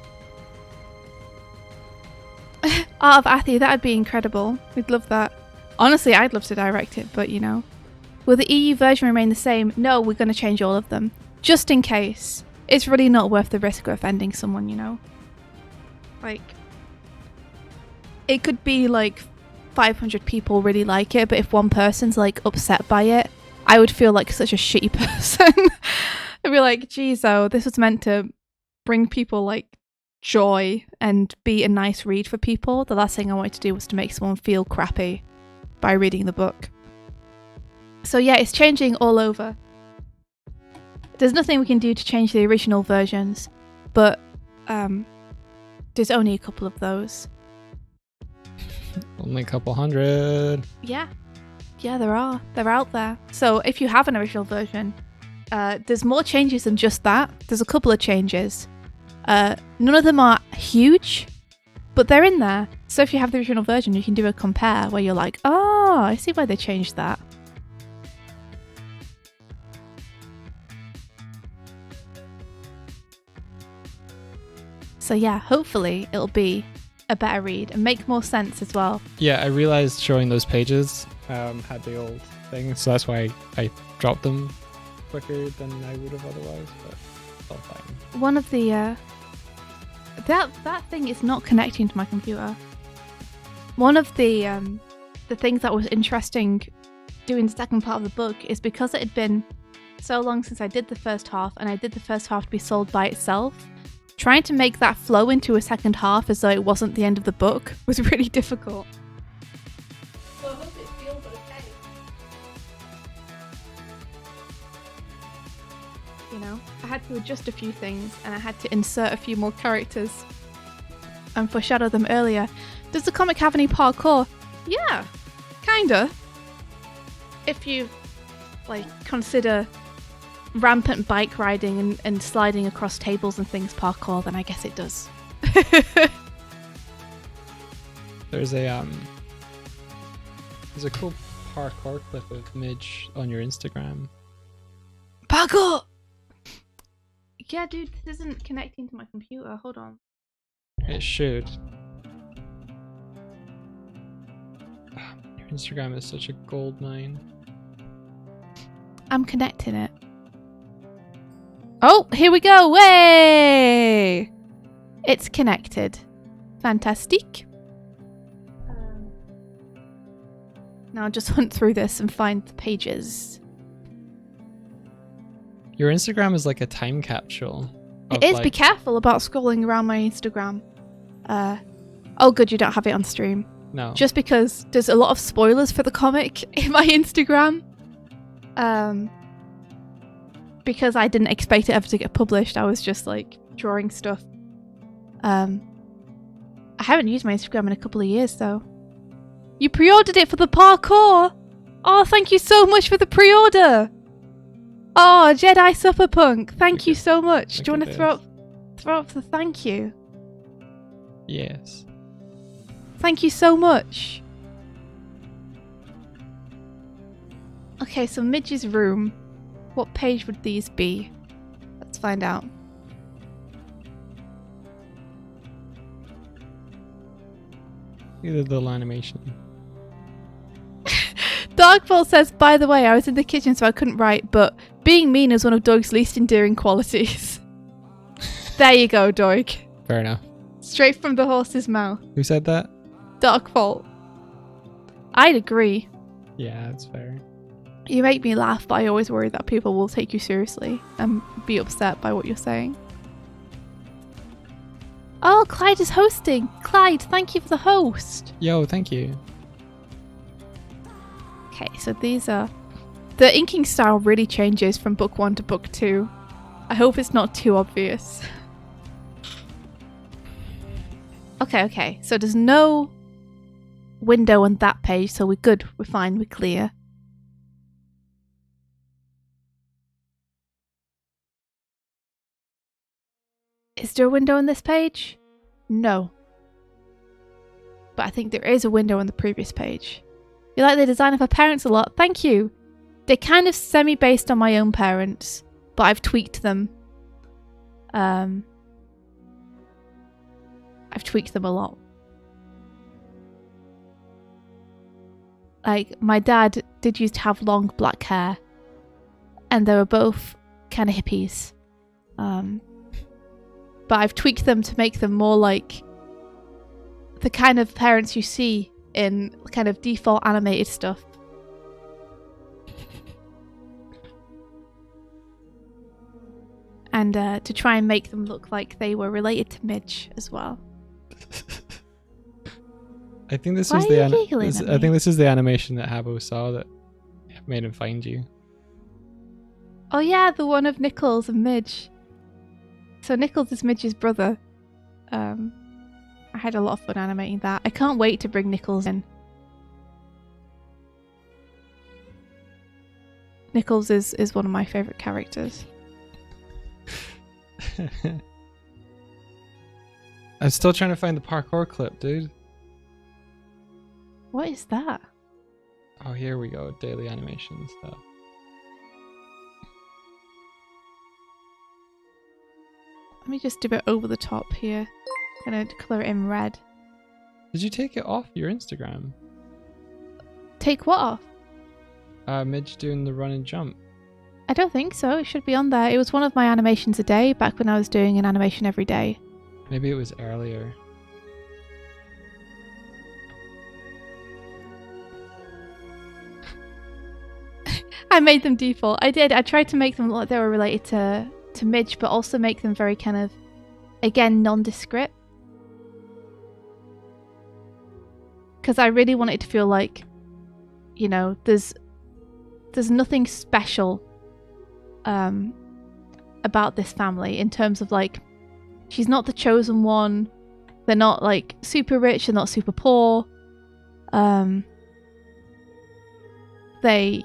Art of Athy, that'd be incredible. We'd love that. Honestly, I'd love to direct it, but you know. Will the EU version remain the same? No, we're going to change all of them. Just in case. It's really not worth the risk of offending someone, you know? Like, it could be like 500 people really like it, but if one person's like upset by it, I would feel like such a shitty person. I'd be like, geez, oh, this was meant to bring people like joy and be a nice read for people. The last thing I wanted to do was to make someone feel crappy by reading the book. So yeah, it's changing all over. There's nothing we can do to change the original versions, but there's only a couple of those. Only a couple hundred. Yeah, there are. They're out there. So if you have an original version, there's more changes than just that. There's a couple of changes. None of them are huge, but they're in there. So if you have the original version, you can do a compare where you're like, oh, I see why they changed that. So yeah, hopefully it'll be a better read and make more sense as well. Yeah, I realized showing those pages had the old thing, so that's why I dropped them quicker than I would have otherwise, but it's all fine. One of the that thing is not connecting to my computer. One of the things that was interesting doing the second part of the book is because it had been so long since I did the first half, and I did the first half to be sold by itself. Trying to make that flow into a second half as though it wasn't the end of the book was really difficult. So I hope it feels okay. You know, I had to adjust a few things and I had to insert a few more characters and foreshadow them earlier. Does the comic have any parkour? Yeah, kinda. If you, like, consider rampant bike riding and sliding across tables and things parkour, then I guess it does. There's a cool parkour clip of Midge on your Instagram. Parkour! Yeah, dude, this isn't connecting to my computer. Hold on. It should. Your Instagram is such a gold mine. I'm connecting it. Oh, here we go. Way! It's connected. Fantastic. Now I'll just hunt through this and find the pages. Your Instagram is like a time capsule. It is. Be careful about scrolling around my Instagram. Oh, good, you don't have it on stream. No. Just because there's a lot of spoilers for the comic in my Instagram. Because I didn't expect it ever to get published, I was just like drawing stuff. I haven't used my Instagram in a couple of years though. You pre-ordered it for the parkour! Oh, thank you so much for the pre-order! Oh, Jedi Supperpunk, thank you so much. Do you want to throw up the thank you? Yes. Thank you so much. Okay, so Midge's room. What page would these be? Let's find out. Either the animation. Darkbolt says, by the way, I was in the kitchen so I couldn't write, but being mean is one of Doig's least endearing qualities. There you go, Doig. Fair enough. Straight from the horse's mouth. Who said that? Darkbolt. I'd agree. Yeah, that's fair. You make me laugh, but I always worry that people will take you seriously and be upset by what you're saying. Oh, Clyde is hosting. Clyde, thank you for the host. Yo, thank you. Okay, so these are... The inking style really changes from book 1 to book 2. I hope it's not too obvious. Okay, so there's no window on that page, so we're good, we're fine, we're clear. Is there a window on this page? No. But I think there is a window on the previous page. You like the design of her parents a lot? Thank you! They're kind of semi-based on my own parents, but I've tweaked them. I've tweaked them a lot. Like, my dad did used to have long black hair, and they were both kind of hippies. But I've tweaked them to make them more like the kind of parents you see in kind of default animated stuff. And to try and make them look like they were related to Midge as well. I think this Why was are the you giggling at I think me? this is the animation that Habbo saw that made him find you. Oh yeah, the one of Nichols and Midge. So Nichols is Midge's brother. I had a lot of fun animating that. I can't wait to bring Nichols in. Nichols is one of my favourite characters. I'm still trying to find the parkour clip, dude. What is that? Oh, here we go. Daily animation stuff. Let me just do it over the top here. I'm going to colour it in red. Did you take it off your Instagram? Take what off? Midge doing the run and jump. I don't think so. It should be on there. It was one of my animations a day back when I was doing an animation every day. Maybe it was earlier. I made them default. I did. I tried to make them look like they were related to Midge, but also make them very kind of, again, nondescript. Because I really wanted it to feel like, you know, there's nothing special about this family in terms of like, she's not the chosen one. They're not like super rich. They're not super poor. They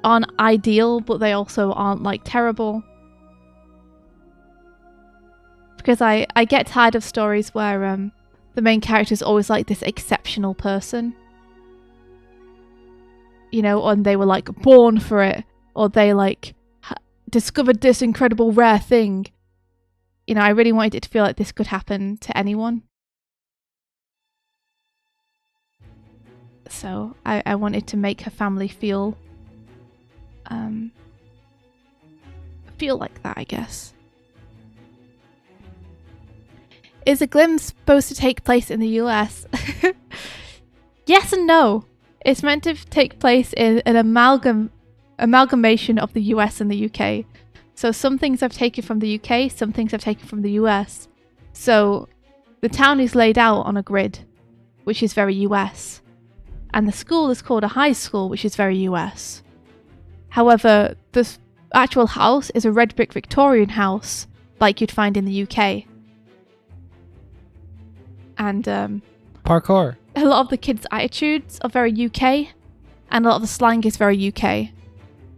aren't ideal, but they also aren't like terrible. Because I get tired of stories where the main character is always like this exceptional person. You know, and they were like born for it, or they like discovered this incredible rare thing. You know, I really wanted it to feel like this could happen to anyone. So I wanted to make her family feel like that, I guess. Is A Glimpse supposed to take place in the US? Yes and no. It's meant to take place in an amalgamation of the US and the UK. So some things I've taken from the UK, some things I've taken from the US. So the town is laid out on a grid, which is very US. And the school is called a high school, which is very US. However, the actual house is a red brick Victorian house, like you'd find in the UK. And Parkour. a lot of the kids' attitudes are very UK, and a lot of the slang is very UK.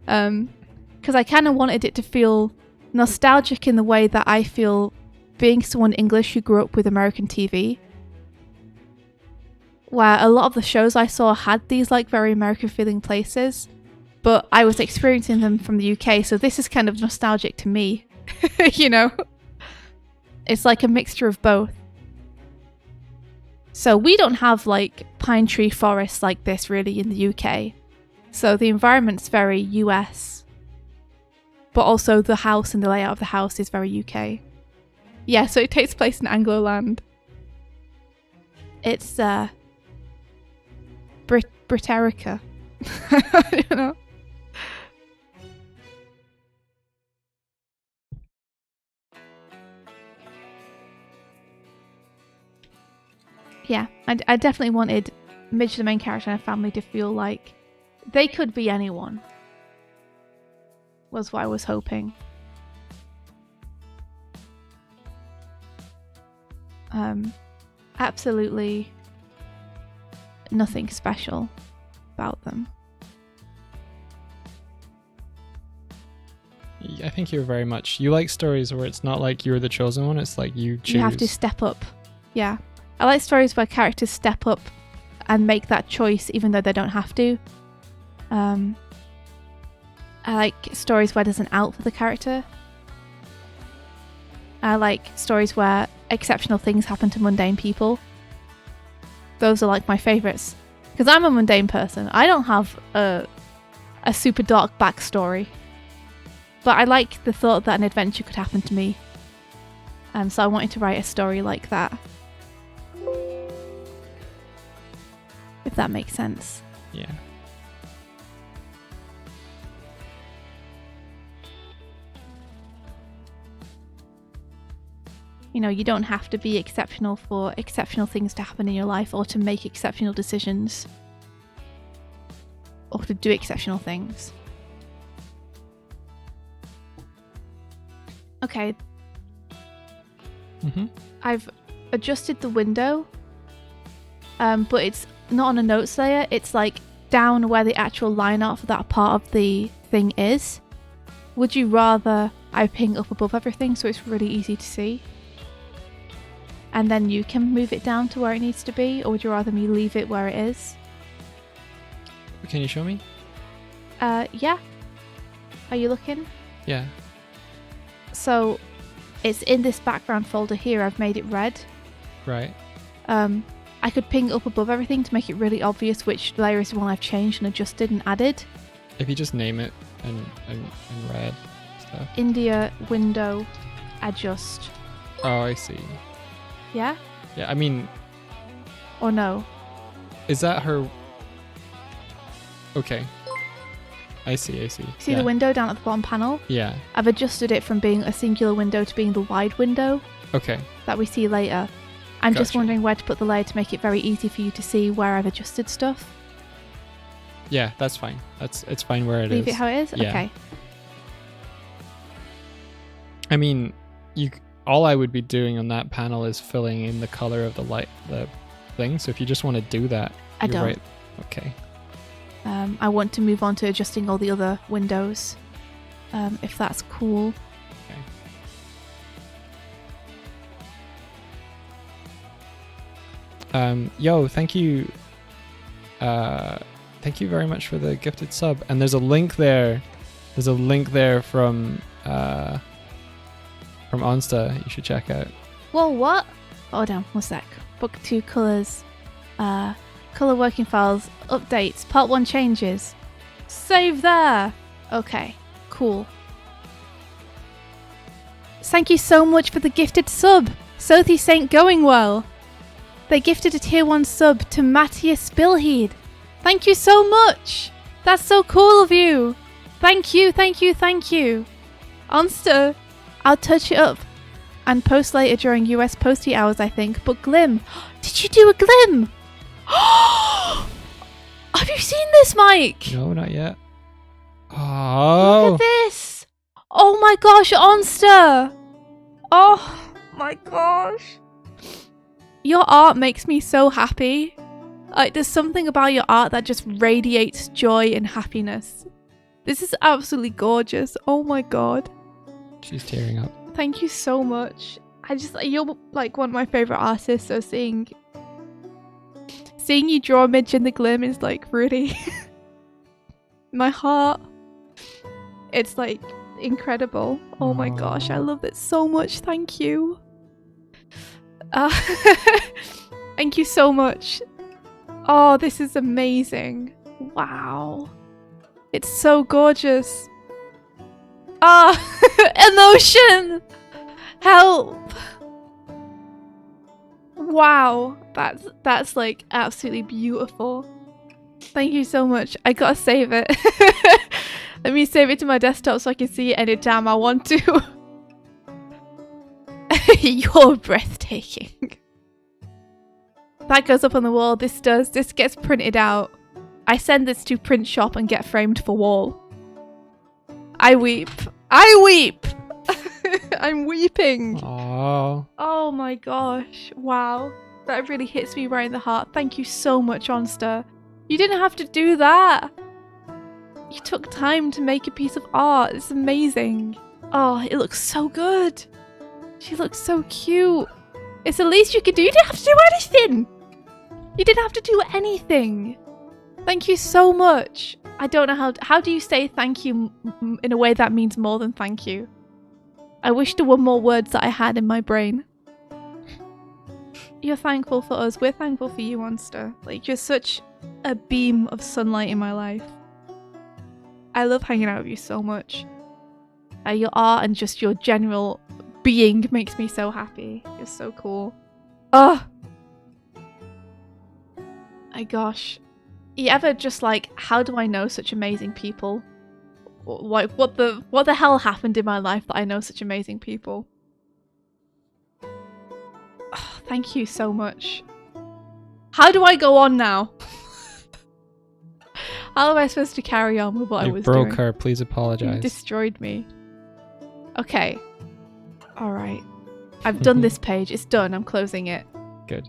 Because I kind of wanted it to feel nostalgic in the way that I feel being someone English who grew up with American TV. Where a lot of the shows I saw had these like very American feeling places, but I was experiencing them from the UK, so this is kind of nostalgic to me. You know? It's like a mixture of both. So we don't have like pine tree forests like this really in the UK. So the environment's very US. But also the house and the layout of the house is very UK. Yeah, so it takes place in Angloland. It's Briterica. I don't know. Yeah, I definitely wanted Midge, the main character, and her family to feel like they could be anyone. Was what I was hoping. Absolutely nothing special about them. I think you're very much... You like stories where it's not like you're the chosen one, it's like you choose. You have to step up. Yeah. I like stories where characters step up and make that choice even though they don't have to. I like stories where there's an out for the character. I like stories where exceptional things happen to mundane people. Those are like my favourites. Because I'm a mundane person. I don't have a super dark backstory. But I like the thought that an adventure could happen to me. So I wanted to write a story like that. If that makes sense. Yeah. You know, you don't have to be exceptional for exceptional things to happen in your life or to make exceptional decisions or to do exceptional things. Okay. I've adjusted the window, but it's not on a notes layer. It's like down where the actual line art for that part of the thing is. Would you rather I ping up above everything so it's really easy to see? And then you can move it down to where it needs to be, or would you rather me leave it where it is? Can you show me? Yeah. Are you looking? Yeah. So It's in this background folder here. I've made it red. Right. I could ping up above everything to make it really obvious which layer is the one I've changed and adjusted and added. If you just name it and red stuff. India window adjust. Oh, I see. Yeah? Yeah, I mean, Or no? is that her? Okay. I see. See Yeah. the window down at the bottom panel? Yeah. I've adjusted it from being a singular window to being the wide window Okay. that we see later. I'm just Gotcha. wondering where to put the layer to make it very easy for you to see where I've adjusted stuff. Yeah, that's fine. It's fine where it is. Leave it how it is? Yeah. Okay. I mean, all I would be doing on that panel is filling in the color of the thing. So if you just want to do that, I you're don't. right. Okay. I want to move on to adjusting all the other windows. If that's cool. Yo, thank you. Thank you very much for the gifted sub. And there's a link there. There's a link there from Onsta. You should check out. Whoa, what? Hold on, 1 sec. Book 2 colors. Color working files. Updates. Part 1 changes. Save there. Okay, cool. Thank you so much for the gifted sub. Sothi Saint going well. They gifted a tier 1 sub to Matthias Spilheed. Thank you so much. That's so cool of you. Thank you. Onsta, I'll touch it up and post later during US posty hours, I think. But Glim, did you do a Glim? Have you seen this, Mike? No, not yet. Look Oh. at this. Oh my gosh, Onsta. Oh my gosh. Your art makes me so happy. Like, there's something about your art that just radiates joy and happiness. This is absolutely gorgeous. Oh my god. She's tearing up. Thank you so much. You're like one of my favorite artists, so seeing you draw Midge in the Glim is like really my heart. It's like incredible. Oh my gosh, I love it so much. Thank you. Thank you so much. Oh, this is amazing. Wow. It's so gorgeous. Emotion! Help! Wow, that's like absolutely beautiful. Thank you so much. I gotta save it. Let me save it to my desktop so I can see it anytime I want to. You're breathtaking. That goes up on the wall. This gets printed out. I send this to print shop and get framed for wall. I weep. I'm weeping. Oh. Oh my gosh. Wow. That really hits me right in the heart. Thank you so much, Onsta. You didn't have to do that. You took time to make a piece of art. It's amazing. Oh, it looks so good. She looks so cute. It's the least you could do. You didn't have to do anything. You didn't have to do anything. Thank you so much. I don't know how do you say thank you in a way that means more than thank you? I wish there were more words that I had in my brain. You're thankful for us. We're thankful for you, Monster. Like, you're such a beam of sunlight in my life. I love hanging out with you so much. Your art and just your general being makes me so happy. You're so cool. Oh my gosh. You ever just like, how do I know such amazing people? Like, what the hell happened in my life that I know such amazing people? Oh, thank you so much. How do I go on now? How am I supposed to carry on with what I was doing? You broke her. Please apologize. You destroyed me. Okay. Alright. I've done this page. It's done. I'm closing it. Good.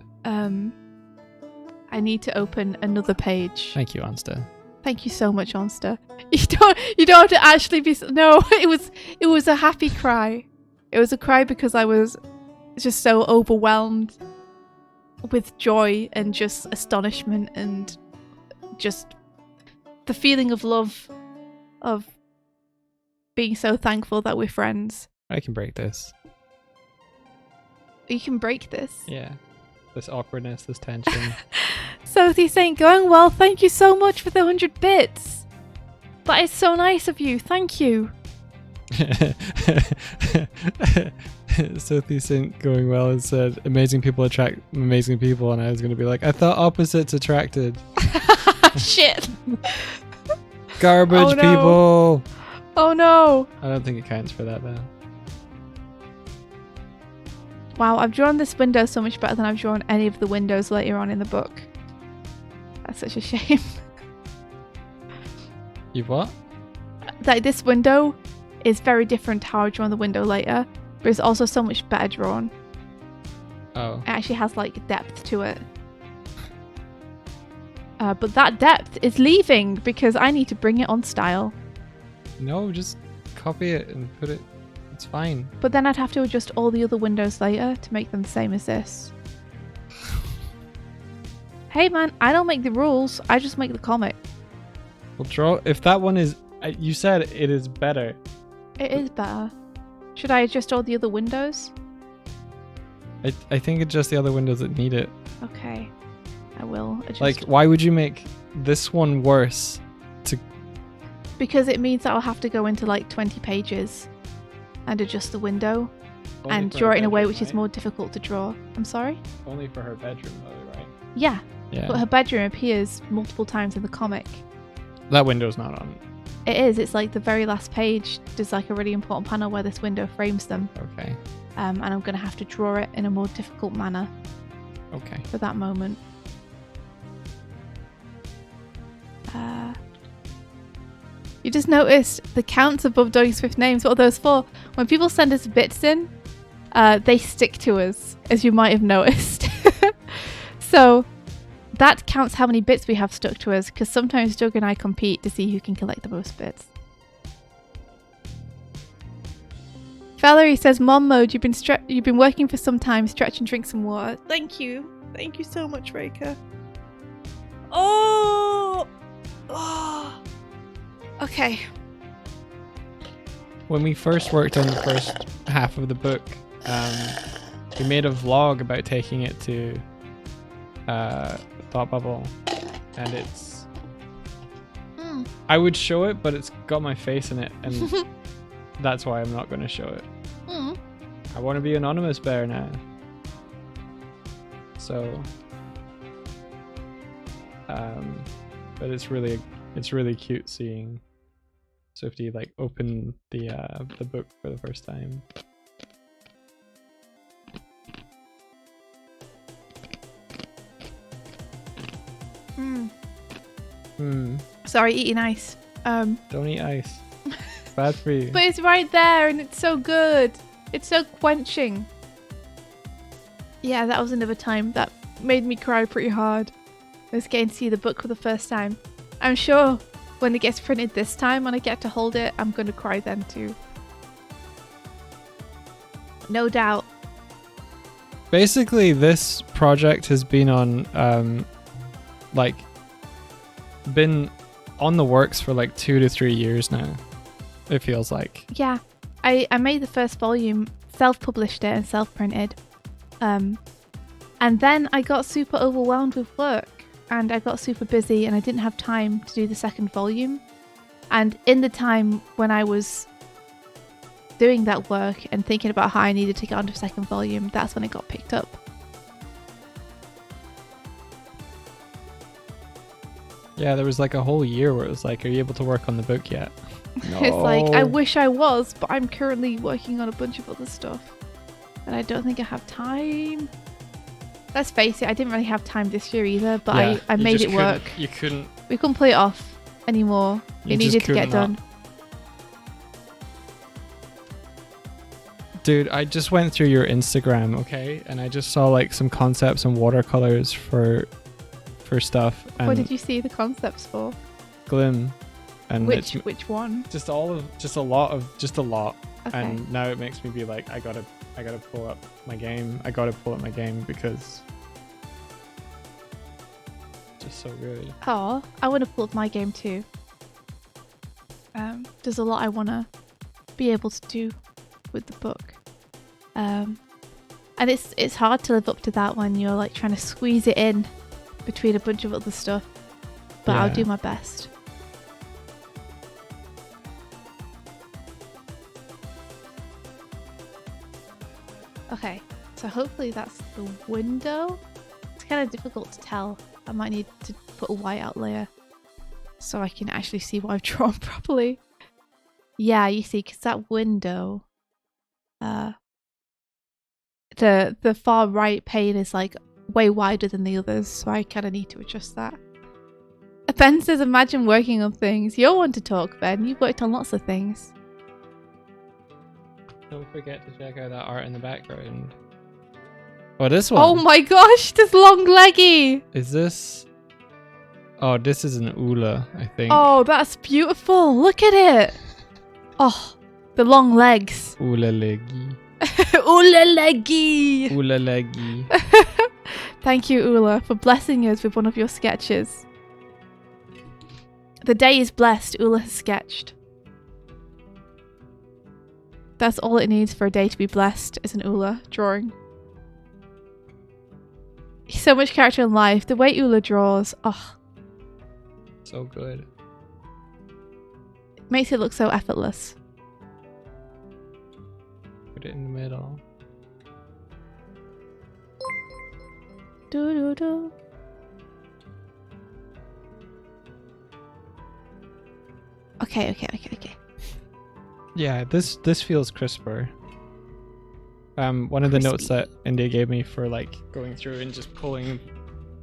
I need to open another page. Thank you, Onsta. Thank you so much, Onsta. You don't have to actually be... No, it was a happy cry. It was a cry because I was just so overwhelmed with joy and just astonishment and just the feeling of love, of being so thankful that we're friends. I can break this. You can break this. Yeah. This awkwardness, this tension. Sophie saying, going well, thank you so much for the 100 bits. That is so nice of you. Thank you. Sophie Sink going well and said, amazing people attract amazing people. And I was going to be like, I thought opposites attracted. Shit. Garbage Oh, no. people. Oh no. I don't think it counts for that, though. Wow, I've drawn this window so much better than I've drawn any of the windows later on in the book. That's such a shame. You've what? Like, this window is very different to how I've drawn the window later, but it's also so much better drawn. Oh. It actually has, like, depth to it. But that depth is leaving because I need to bring it on style. No, just copy it and put it. It's fine. But then I'd have to adjust all the other windows later to make them the same as this. Hey man, I don't make the rules, I just make the comic. We'll draw. If that one is. You said it is better. It is better. Should I adjust all the other windows? I think it's just the other windows that need it. Okay, I will adjust. Like, why would you make this one worse? Because it means that I'll have to go into like 20 pages and adjust the window and draw it in a way which is more difficult to draw. I'm sorry? Only for her bedroom, though, right? Yeah, Yeah. but her bedroom appears multiple times in the comic. That window's not on. It is, it's like the very last page. There's like a really important panel where this window frames them. Okay. And I'm going to have to draw it in a more difficult manner Okay. for that moment. You just noticed the counts above Doggy Swift names. What are those for? When people send us bits in, they stick to us, as you might have noticed. So that counts how many bits we have stuck to us, because sometimes Doug and I compete to see who can collect the most bits. Valerie says, Mom mode, you've been working for some time. Stretch and drink some water. Thank you. Thank you so much, Reka. Oh! Okay. When we first worked on the first half of the book, we made a vlog about taking it to Thought Bubble, and it's. I would show it, but it's got my face in it, and that's why I'm not going to show it. I want to be anonymous bear now. So, but it's really cute seeing Swifty like open the book for the first time. Sorry, eating ice. Don't eat ice. It's bad for you. But it's right there and it's so good. It's so quenching. Yeah, that was another time that made me cry pretty hard. I was getting to see the book for the first time. I'm sure when it gets printed this time, when I get to hold it, I'm going to cry then too. No doubt. Basically, this project has been on, been on the works for like 2 to 3 years now. It feels like. Yeah, I made the first volume, self-published it and self-printed. And then I got super overwhelmed with work and I got super busy and I didn't have time to do the second volume. And in the time when I was doing that work and thinking about how I needed to get onto a second volume, that's when it got picked up. Yeah, there was like a whole year where it was like, are you able to work on the book yet? No. It's like, I wish I was, but I'm currently working on a bunch of other stuff. And I don't think I have time. Let's face it, I didn't really have time this year either, but Yeah, I you made just it work. You couldn't. We couldn't play it off anymore. You It just needed to get could not. done. Dude, I just went through your Instagram, okay? And I just saw like some concepts and watercolors for stuff. And What did you see the concepts for? Glim. And Which one? just a lot. Okay. And now it makes me be like, I gotta pull up my game. Because it's just so good. Oh, I want to pull up my game too. There's a lot I want to be able to do with the book. And it's hard to live up to that when you're like trying to squeeze it in between a bunch of other stuff. But I'll do my best. Okay, so hopefully that's the window. It's kind of difficult to tell. I might need to put a whiteout layer so I can actually see what I've drawn properly. Yeah, you see, because that window, the far right pane is like way wider than the others, so I kind of need to adjust that. Ben says, imagine working on things. You're one to talk, Ben. You've worked on lots of things. Don't forget to check out that art in the background. Oh, this one. Oh my gosh, this long leggy. Is this? Oh, this is an Ula, I think. Oh, that's beautiful. Look at it. Oh, the long legs. Ula leggy. Ula leggy. Ula leggy. Thank you, Ula, for blessing us with one of your sketches. The day is blessed. Ula has sketched. That's all it needs for a day to be blessed, is an Ula drawing. So much character in life. The way Ula draws, oh. So good. Makes it look so effortless. Put it in the middle. Do do do. Okay. Yeah, this feels crisper. One of the notes that India gave me for like going through and just pulling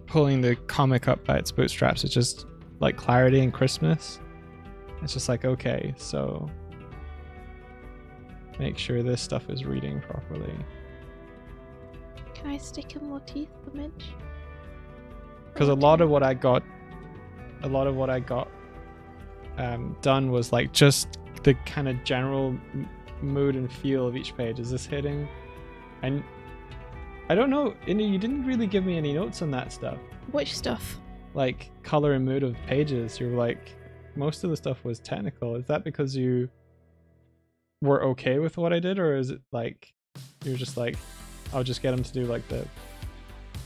the comic up by its bootstraps is just like clarity and crispness. It's just like, okay, so make sure this stuff is reading properly. Can I stick in more teeth, image? Because a lot of what I got done was like just the kind of general mood and feel of each page. Is this hitting? And I don't know, India, you didn't really give me any notes on that stuff. Which stuff? Like color and mood of pages. You're like, most of the stuff was technical. Is that because you were okay with what I did, or is it like you're just like, I'll just get them to do like the,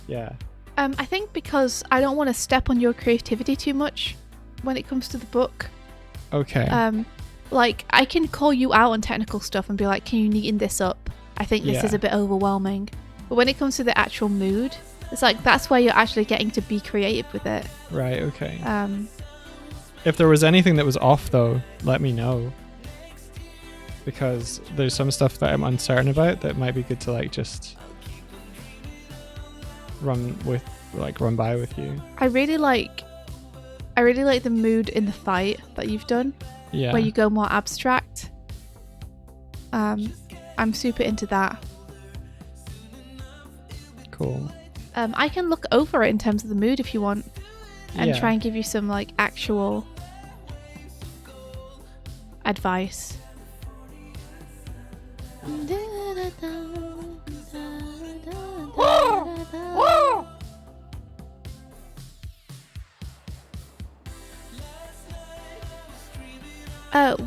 yeah. I think because I don't want to step on your creativity too much when it comes to the book. Okay. Like I can call you out on technical stuff and be like, can you neaten this up? I think this is a bit overwhelming. But when it comes to the actual mood, it's like that's where you're actually getting to be creative with it. Right, okay. If there was anything that was off though, let me know. Because there's some stuff that I'm uncertain about that might be good to like just run by with you. I really like the mood in the fight that you've done. Yeah. Where you go more abstract. I'm super into that. Cool. I can look over it in terms of the mood if you want, and try and give you some like actual advice.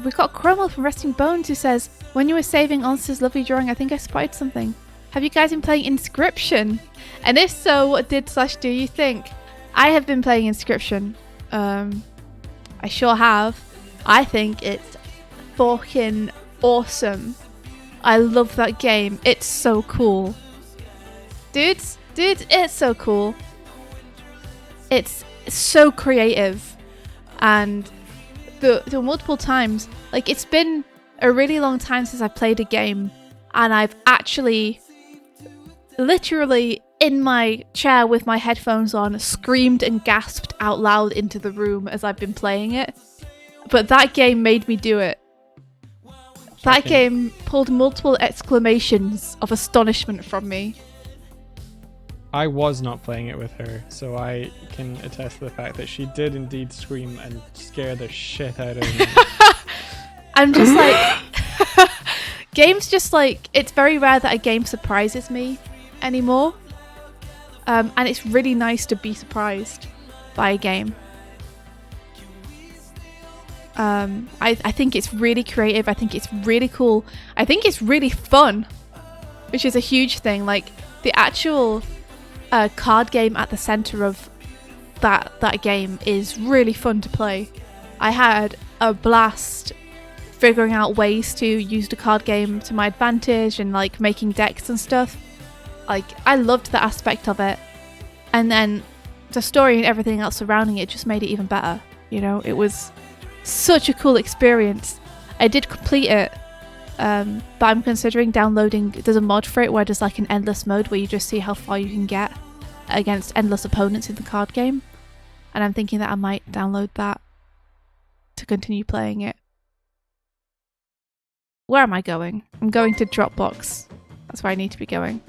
We got Cromwell from Resting Bones who says, when you were saving Onster's lovely drawing, I think I spotted something. Have you guys been playing Inscription? And if so, what do you think? I have been playing Inscription. I sure have. I think it's fucking awesome. I love that game. It's so cool. Dudes, it's so cool. It's so creative. And the multiple times, like it's been a really long time since I played a game, and I've actually literally in my chair with my headphones on screamed and gasped out loud into the room as I've been playing it. But that game made me do it. That game pulled multiple exclamations of astonishment from me. I was not playing it with her, so I can attest to the fact that she did indeed scream and scare the shit out of me. I'm just like... games just like... It's very rare that a game surprises me anymore. And it's really nice to be surprised by a game. I think it's really creative. I think it's really cool. I think it's really fun. which is a huge thing. Like the actual card game at the center of that game is really fun to play. I had a blast figuring out ways to use the card game to my advantage and like making decks and stuff. Like I loved the aspect of it, and then the story and everything else surrounding it just made it even better. You know, it was such a cool experience. I did complete it, but I'm considering downloading. There's a mod for it where there's like an endless mode where you just see how far you can get against endless opponents in the card game, and I'm thinking that I might download that to continue playing it. Where am I going? I'm going to Dropbox. That's where I need to be going.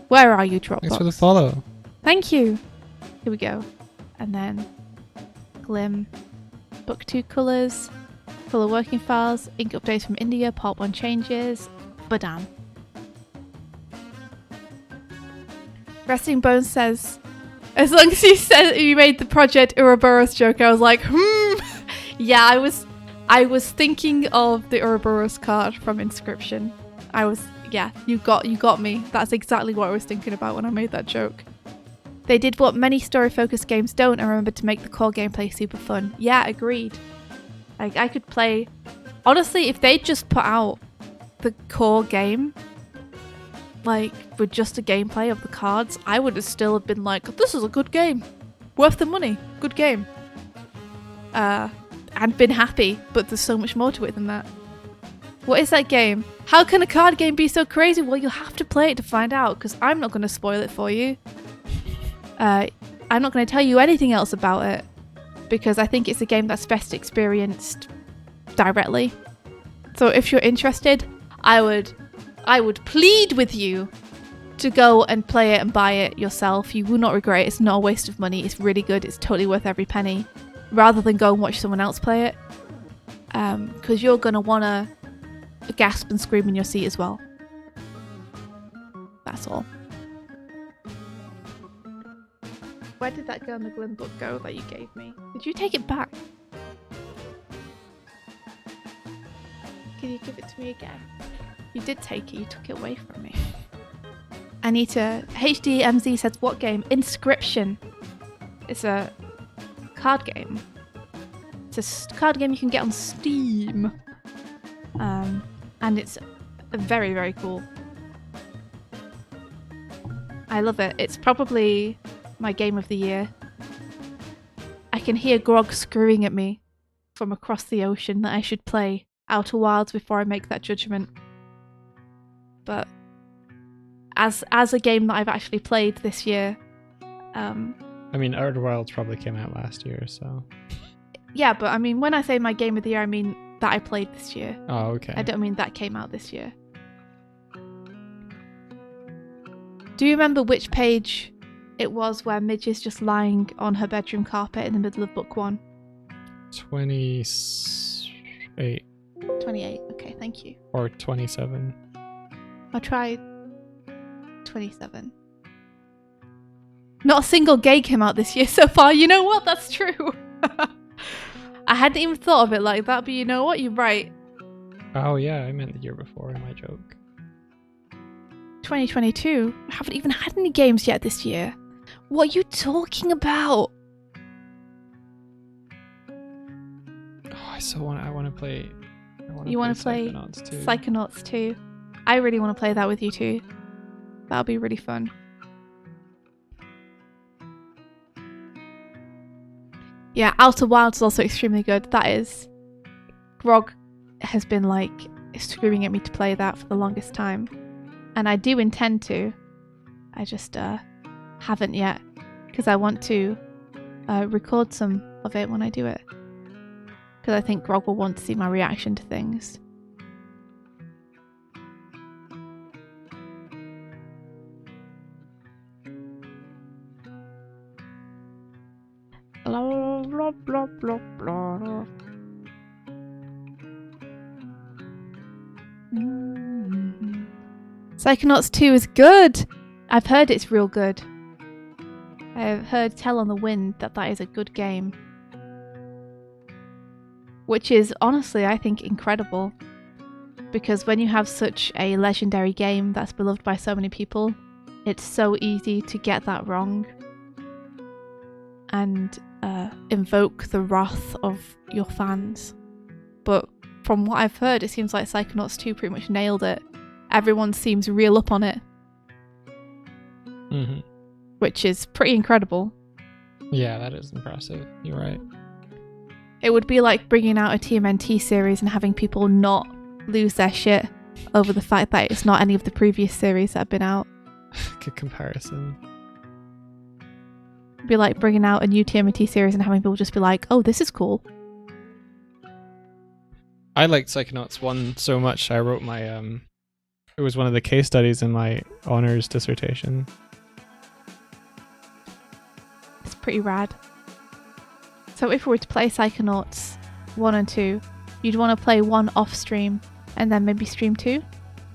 Where are you, Dropbox? Thanks for the follow. Thank you. Here we go. And then Glim, Book 2 colours, colour working files, ink updates from India, part 1 changes, badam. Resting Bones says, as long as you said you made the Project Ouroboros joke, I was like, Yeah, I was thinking of the Ouroboros card from Inscription. You got me. That's exactly what I was thinking about when I made that joke. They did what many story-focused games don't and remembered to make the core gameplay super fun. Yeah, agreed. Like, I could play... Honestly, if they just put out the core game, like, with just the gameplay of the cards, I would have still have been like, this is a good game. Worth the money. Good game. And been happy, but there's so much more to it than that. What is that game? How can a card game be so crazy? Well, you'll have to play it to find out, because I'm not going to spoil it for you. I'm not going to tell you anything else about it, because I think it's a game that's best experienced directly. So if you're interested, I would plead with you to go and play it and buy it yourself. You will not regret it. It's not a waste of money. It's really good. It's totally worth every penny, rather than go and watch someone else play it, because you're going to want to gasp and scream in your seat as well. That's all. Where did that go in the Glim book go that you gave me? Did you take it back? Can you give it to me again? You did take it. You took it away from me. Anita HDMZ says, what game? Inscription. It's a card game. It's a card game you can get on Steam. And it's very, very cool. I love it. It's probably my game of the year. I can hear Grog screaming at me from across the ocean that I should play Outer Wilds before I make that judgment. But as a game that I've actually played this year, I mean, Outer Wilds probably came out last year, so... Yeah, but I mean, when I say my game of the year, I mean that I played this year. Oh, okay. I don't mean that came out this year. Do you remember which page it was where Midge is just lying on her bedroom carpet in the middle of book 1? 28. 28, okay, thank you. Or 27. I'll try 27. Not a single gay came out this year so far. You know what? That's true. I hadn't even thought of it like that, but you know what? You're right. Oh yeah, I meant the year before in my joke. 2022? I haven't even had any games yet this year. What are you talking about? Oh, I want to play... You want to play Psychonauts 2? Psychonauts 2. I really want to play that with you too. That'll be really fun. Yeah, Outer Wilds is also extremely good. That is. Grog has been like screaming at me to play that for the longest time. And I do intend to. I just haven't yet. Because I want to record some of it when I do it. Because I think Grog will want to see my reaction to things. Blah, blah, blah, blah, blah. Psychonauts 2 is good! I've heard it's real good. I've heard Tell on the Wind that is a good game. Which is, honestly, I think incredible. because when you have such a legendary game that's beloved by so many people, it's so easy to get that wrong and invoke the wrath of your fans. But from what I've heard, it seems like Psychonauts 2 pretty much nailed it. Everyone seems real up on it. Mm-hmm. Which is pretty incredible. Yeah, that is impressive. You're right. It would be like bringing out a TMNT series and having people not lose their shit over the fact that it's not any of the previous series that have been out. Good comparison. It'd be like bringing out a new TMNT series and having people just be like, oh, this is cool. I liked Psychonauts 1 so much, I wrote my, it was one of the case studies in my honors dissertation. It's pretty rad. So if we were to play Psychonauts 1 and 2, you'd want to play 1 off stream and then maybe stream 2?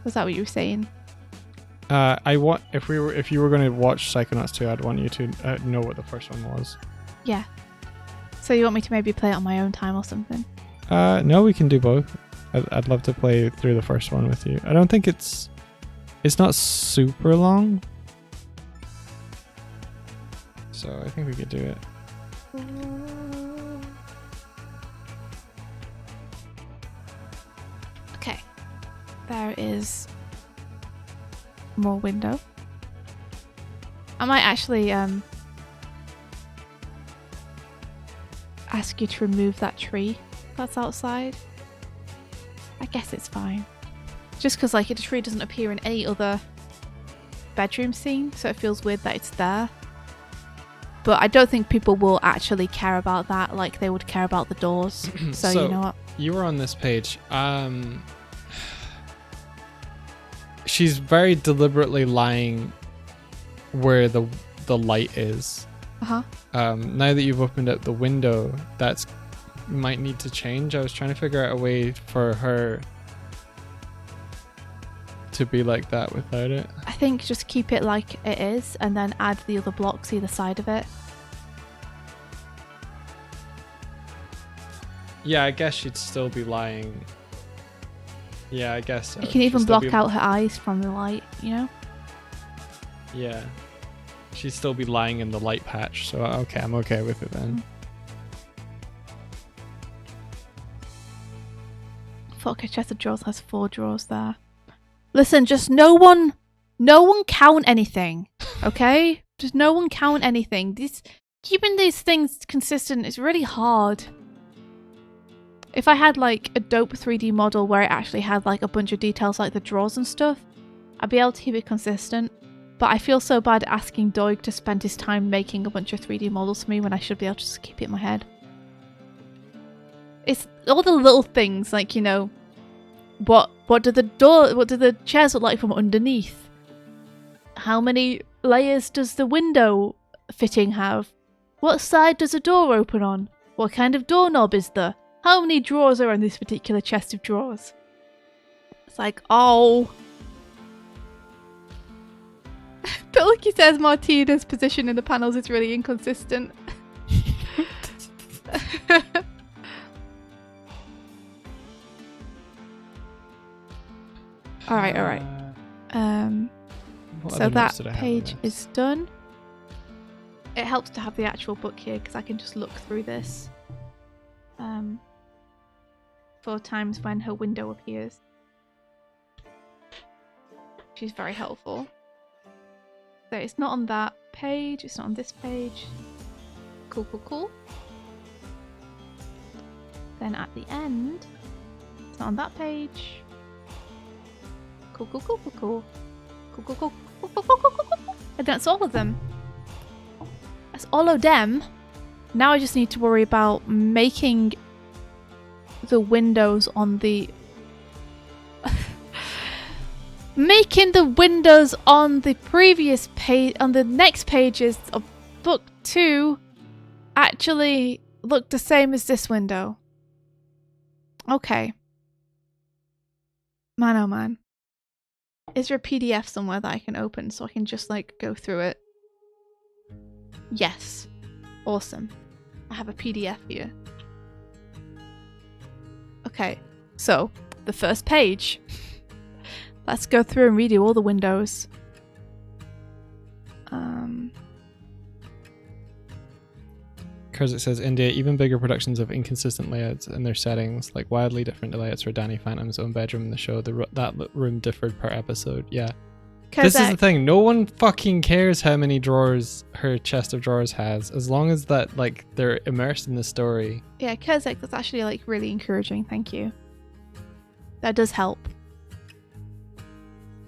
Was that what you were saying? If you were going to watch Psychonauts 2, I'd want you to know what the first one was. Yeah. So you want me to maybe play it on my own time or something? No, we can do both. I'd love to play through the first one with you. I don't think it's not super long, so I think we could do it. Okay. There is more window. I might actually ask you to remove that tree that's outside. I guess it's fine. Just because like the tree doesn't appear in any other bedroom scene, so it feels weird that it's there. But I don't think people will actually care about that like they would care about the doors. So you know what? You were on this page. She's very deliberately lying where the light is. Uh-huh. Now that you've opened up the window, that's might need to change. I was trying to figure out a way for her to be like that without it. I think just keep it like it is and then add the other blocks either side of it. Yeah, I guess she'd still be lying. Yeah, I guess so. You can even block out her eyes from the light, you know? Yeah. She'd still be lying in the light patch, so okay, I'm okay with it then. Fuck, a chest of drawers has 4 drawers there. Listen, just no one count anything, okay? Just no one count anything. Keeping these things consistent is really hard. If I had like a dope 3D model where it actually had like a bunch of details like the drawers and stuff, I'd be able to keep it consistent. But I feel so bad asking Doig to spend his time making a bunch of 3D models for me when I should be able to just keep it in my head. It's all the little things like, you know, what do the chairs look like from underneath? How many layers does the window fitting have? What side does a door open on? What kind of doorknob is there? How many drawers are in this particular chest of drawers? It's like, oh. Bilky says Martina's position in the panels is really inconsistent. Alright. So that page is done. It helps to have the actual book here because I can just look through this. 4 times when her window appears. She's very helpful. So it's not on that page, it's not on this page. Cool. Then at the end, it's not on that page. Cool. And that's all of them. That's all of them. Now I just need to worry about making the windows on the... making the windows on the previous page, on the next pages of book 2 actually look the same as this window. Okay. Man, oh man. Is there a PDF somewhere that I can open so I can just like go through it? Yes. Awesome. I have a PDF here. Okay, so the first page. Let's go through and redo all the windows. Kurzik says, India, even bigger productions of inconsistent layouts in their settings, like wildly different layouts for Danny Phantom's own bedroom in the show. That room differed per episode. Yeah. This is the thing. No one fucking cares how many drawers her chest of drawers has, as long as that, like, they're immersed in the story. Yeah, Kurzik, that's actually, like, really encouraging. Thank you. That does help.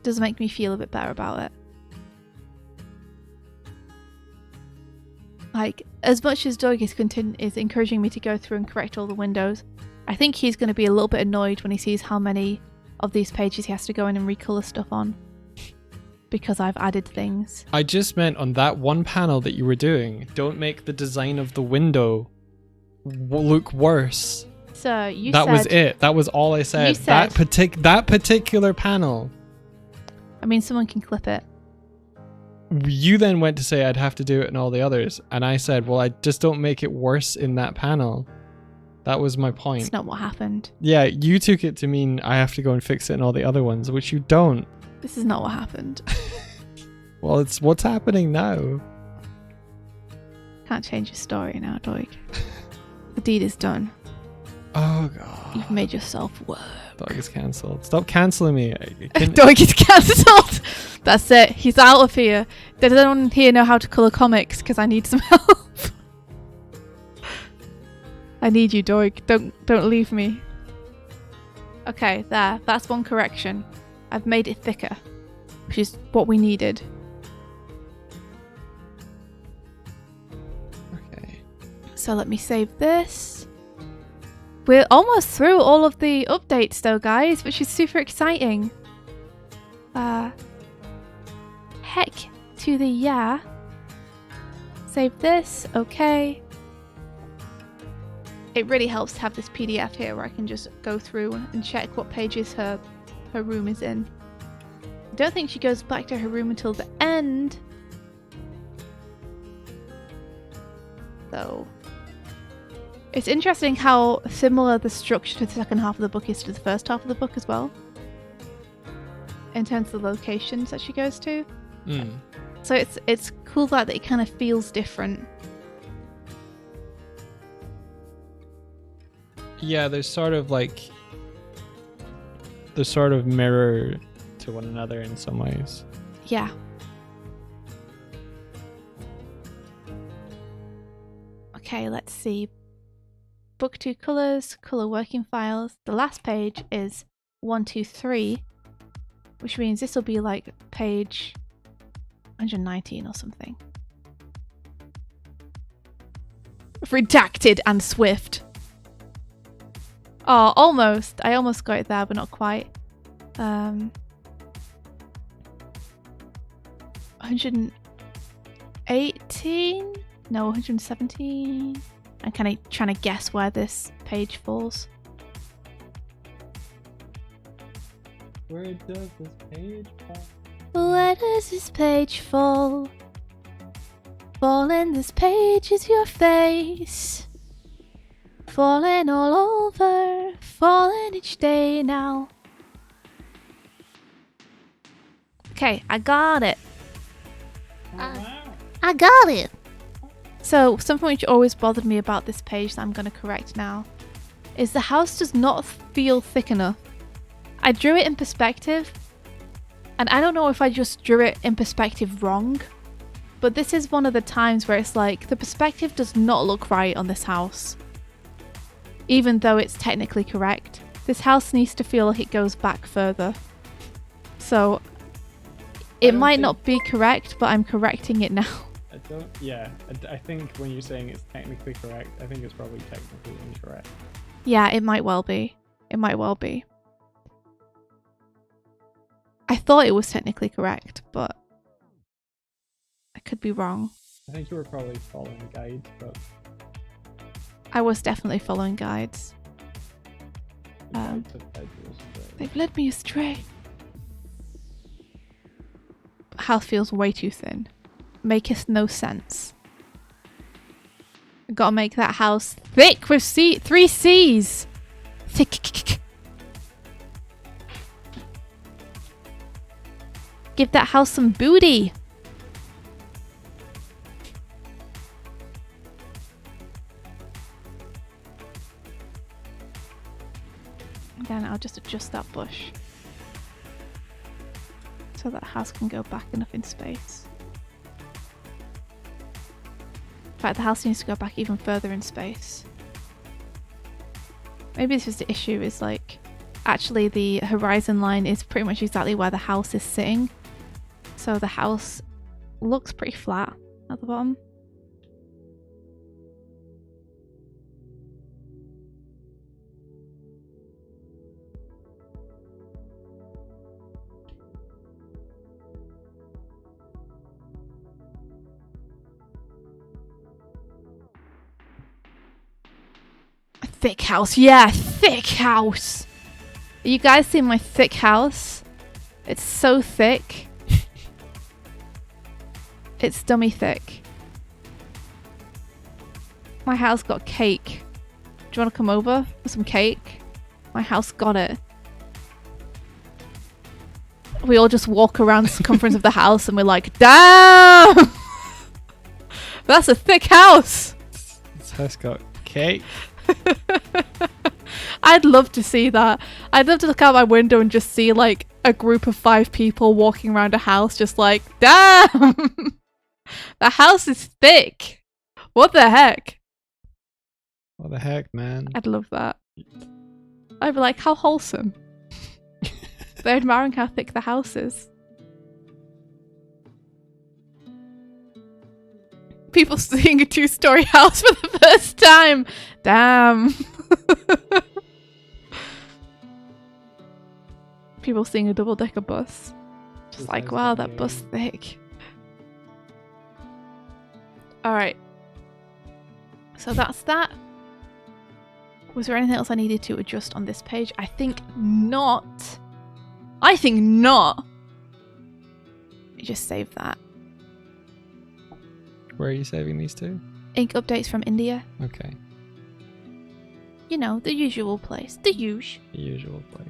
Does make me feel a bit better about it. Like, as much as Doig is encouraging me to go through and correct all the windows, I think he's going to be a little bit annoyed when he sees how many of these pages he has to go in and recolor stuff on. Because I've added things. I just meant on that one panel that you were doing, don't make the design of the window look worse. So you that said... That was it. That was all I said. You said... That particular panel. I mean, someone can clip it. You then went to say I'd have to do it in all the others. And I said, well, I just don't make it worse in that panel. That was my point. It's not what happened. Yeah, you took it to mean I have to go and fix it in all the other ones, which you don't. This is not what happened. Well, it's what's happening now. Can't change your story now, Doig. The deed is done. Oh, God. You've made yourself work. Doig is cancelled. Stop cancelling me. Doig is cancelled. That's it. He's out of here. Does anyone here know how to colour comics? Because I need some help. I need you, Doig. Don't leave me. Okay, there. That's one correction. I've made it thicker, which is what we needed. Okay. So let me save this. We're almost through all of the updates though, guys, which is super exciting. Heck to the yeah. Save this, okay. It really helps to have this PDF here where I can just go through and check what pages her room is in. I don't think she goes back to her room until the end. So it's interesting how similar the structure to the second half of the book is to the first half of the book as well. In terms of the locations that she goes to. So it's cool that it kind of feels different. Yeah, there's sort of mirror to one another in some ways. Yeah. Okay, let's see. Book 2 colors, color working files. The last page is 123, which means this will be like page 119 or something. Redacted and swift. Oh, almost. I almost got it there, but not quite. 118? No, 117. I'm kind of trying to guess where this page falls. Where does this page fall? Where does this page fall? Falling this page is your face. Falling all over, falling each day now. Okay, I got it. I got it. So, something which always bothered me about this page that I'm going to correct now is the house does not feel thick enough. I drew it in perspective, and I don't know if I just drew it in perspective wrong, but this is one of the times where it's like the perspective does not look right on this house. Even though it's technically correct, this house needs to feel like it goes back further. So, it might not be correct, but I'm correcting it now. I think when you're saying it's technically correct, I think it's probably technically incorrect. Yeah, it might well be. It might well be. I thought it was technically correct, but I could be wrong. I think you were probably following guides, but I was definitely following guides. They've led me astray. House feels way too thin. Maketh no sense. Gotta make that house thick with 3 C's. Thick. Give that house some booty. Then I'll just adjust that bush so that house can go back enough in space. In fact, the house needs to go back even further in space. Maybe this is the issue, is like, actually the horizon line is pretty much exactly where the house is sitting. So the house looks pretty flat at the bottom. Thick house, yeah, thick house. You guys see my thick house? It's so thick. It's dummy thick. My house got cake. Do you want to come over for some cake? My house got it. We all just walk around the circumference of the house and we're like, damn! That's a thick house! This house got cake. I'd love to see that. I'd love to look out my window and just see like a group of 5 people walking around a house just like, damn! The house is thick. What the heck? What the heck, man? I'd love that. I'd be like, how wholesome. They're admiring how thick the house is. People seeing a 2-story house for the first time. Damn. People seeing a double-decker bus. Just like, wow, that bus thick. Alright. So that's that. Was there anything else I needed to adjust on this page? I think not. I think not. Let me just save that. Where are you saving these to? Ink updates from India. Okay. You know, the usual place. The usual. The usual place.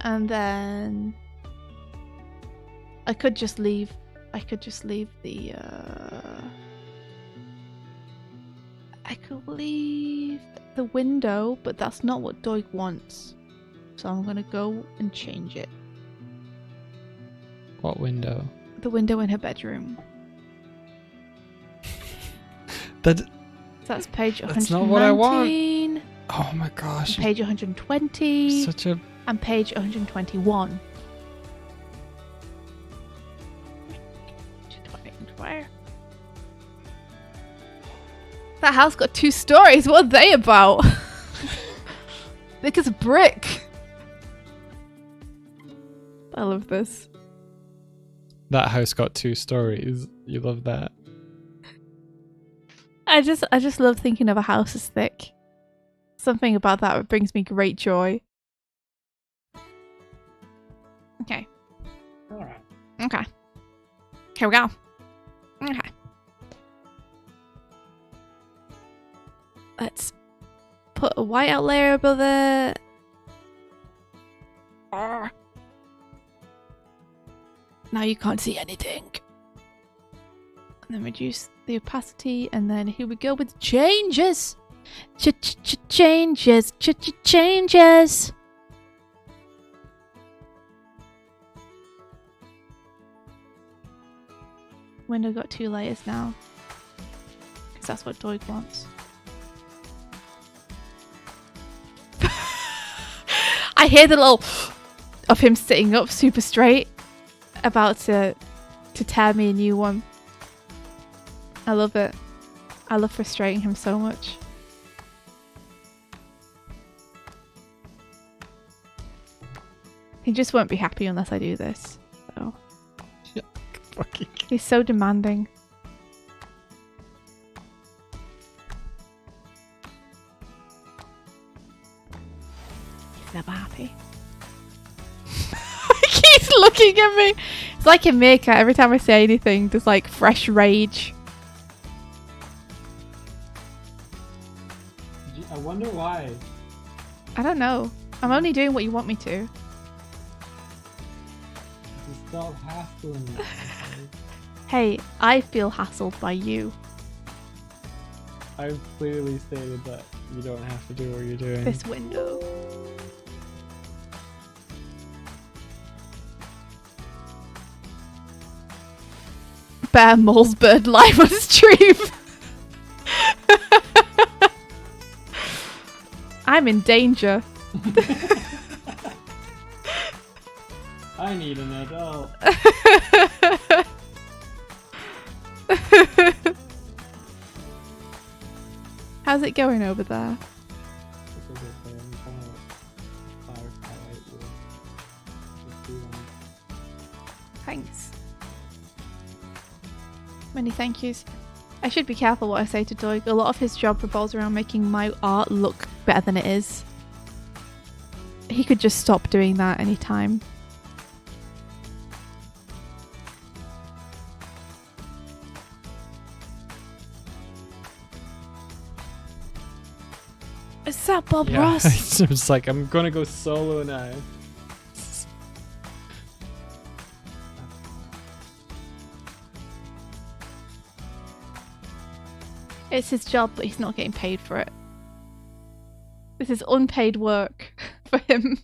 And then I could just leave the I could leave the window, but that's not what Doig wants. So I'm gonna go and change it. What window? The window in her bedroom. That. So that's page 119. That's not what I want. Oh my gosh. Page 120. Such a. And page 121. That house got 2 stories. What are they about? Thick as a brick. I love this. That house got 2 stories. You love that. I just love thinking of a house as thick. Something about that brings me great joy. Okay. Alright. Okay. Here we go. Okay. Let's put a whiteout layer above it. Now you can't see anything. And then reduce the opacity, and then here we go with changes. Changes. Changes. Window got 2 layers now. Because that's what Doig wants. I hear the little of him sitting up super straight, about to tear me a new one. I love it. I love frustrating him so much. He just won't be happy unless I do this. So. Fucking. He's so demanding. He's never happy. I keep looking at me. It's like in Meerkat. Every time I say anything, there's like fresh rage. I wonder why. I don't know. I'm only doing what you want me to. Stop hassling me. Hey, I feel hassled by you. I've clearly stated that you don't have to do what you're doing. This window. Bear mauls bird live on stream. I'm in danger. I need an adult. How's it going over there? Thanks. Many thank yous. I should be careful what I say to Doig. A lot of his job revolves around making my art look better than it is. He could just stop doing that anytime. Is that Bob Ross? It's like, I'm gonna go solo now. It's his job, but he's not getting paid for it. This is unpaid work for him.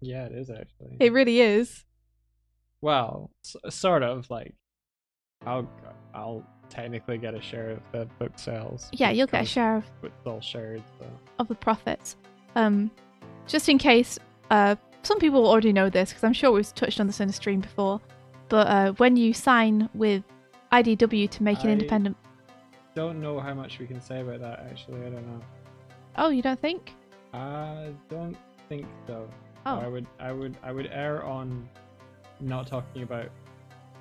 Yeah, it is actually. It really is. Well, sort of. Like, I'll technically get a share of the book sales. Yeah, you'll get a share of It's all shared, so. of the profits. Just in case, some people already know this because I'm sure we've touched on this in a stream before. But when you sign with IDW to make an independent, Don't know how much we can say about that. Actually, I don't know. oh, you don't think? I don't think so. Oh, I would err on not talking about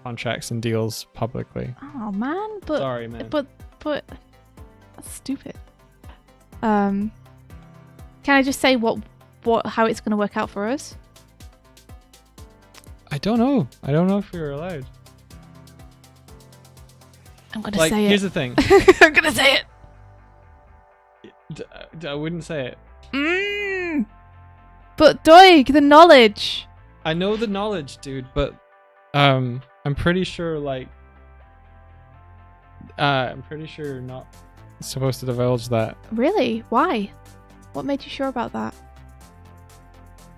contracts and deals publicly. oh man, but Sorry, man. but that's stupid. Can I just say how it's going to work out for us? I don't know. I don't know if we're allowed. I'm going to Like, say here's it. the thing. I'm going to say it. I wouldn't say it. But Doig, the knowledge. I know the knowledge, dude, but I'm pretty sure I'm pretty sure you're not supposed to divulge that. Really? Why? What made you sure about that?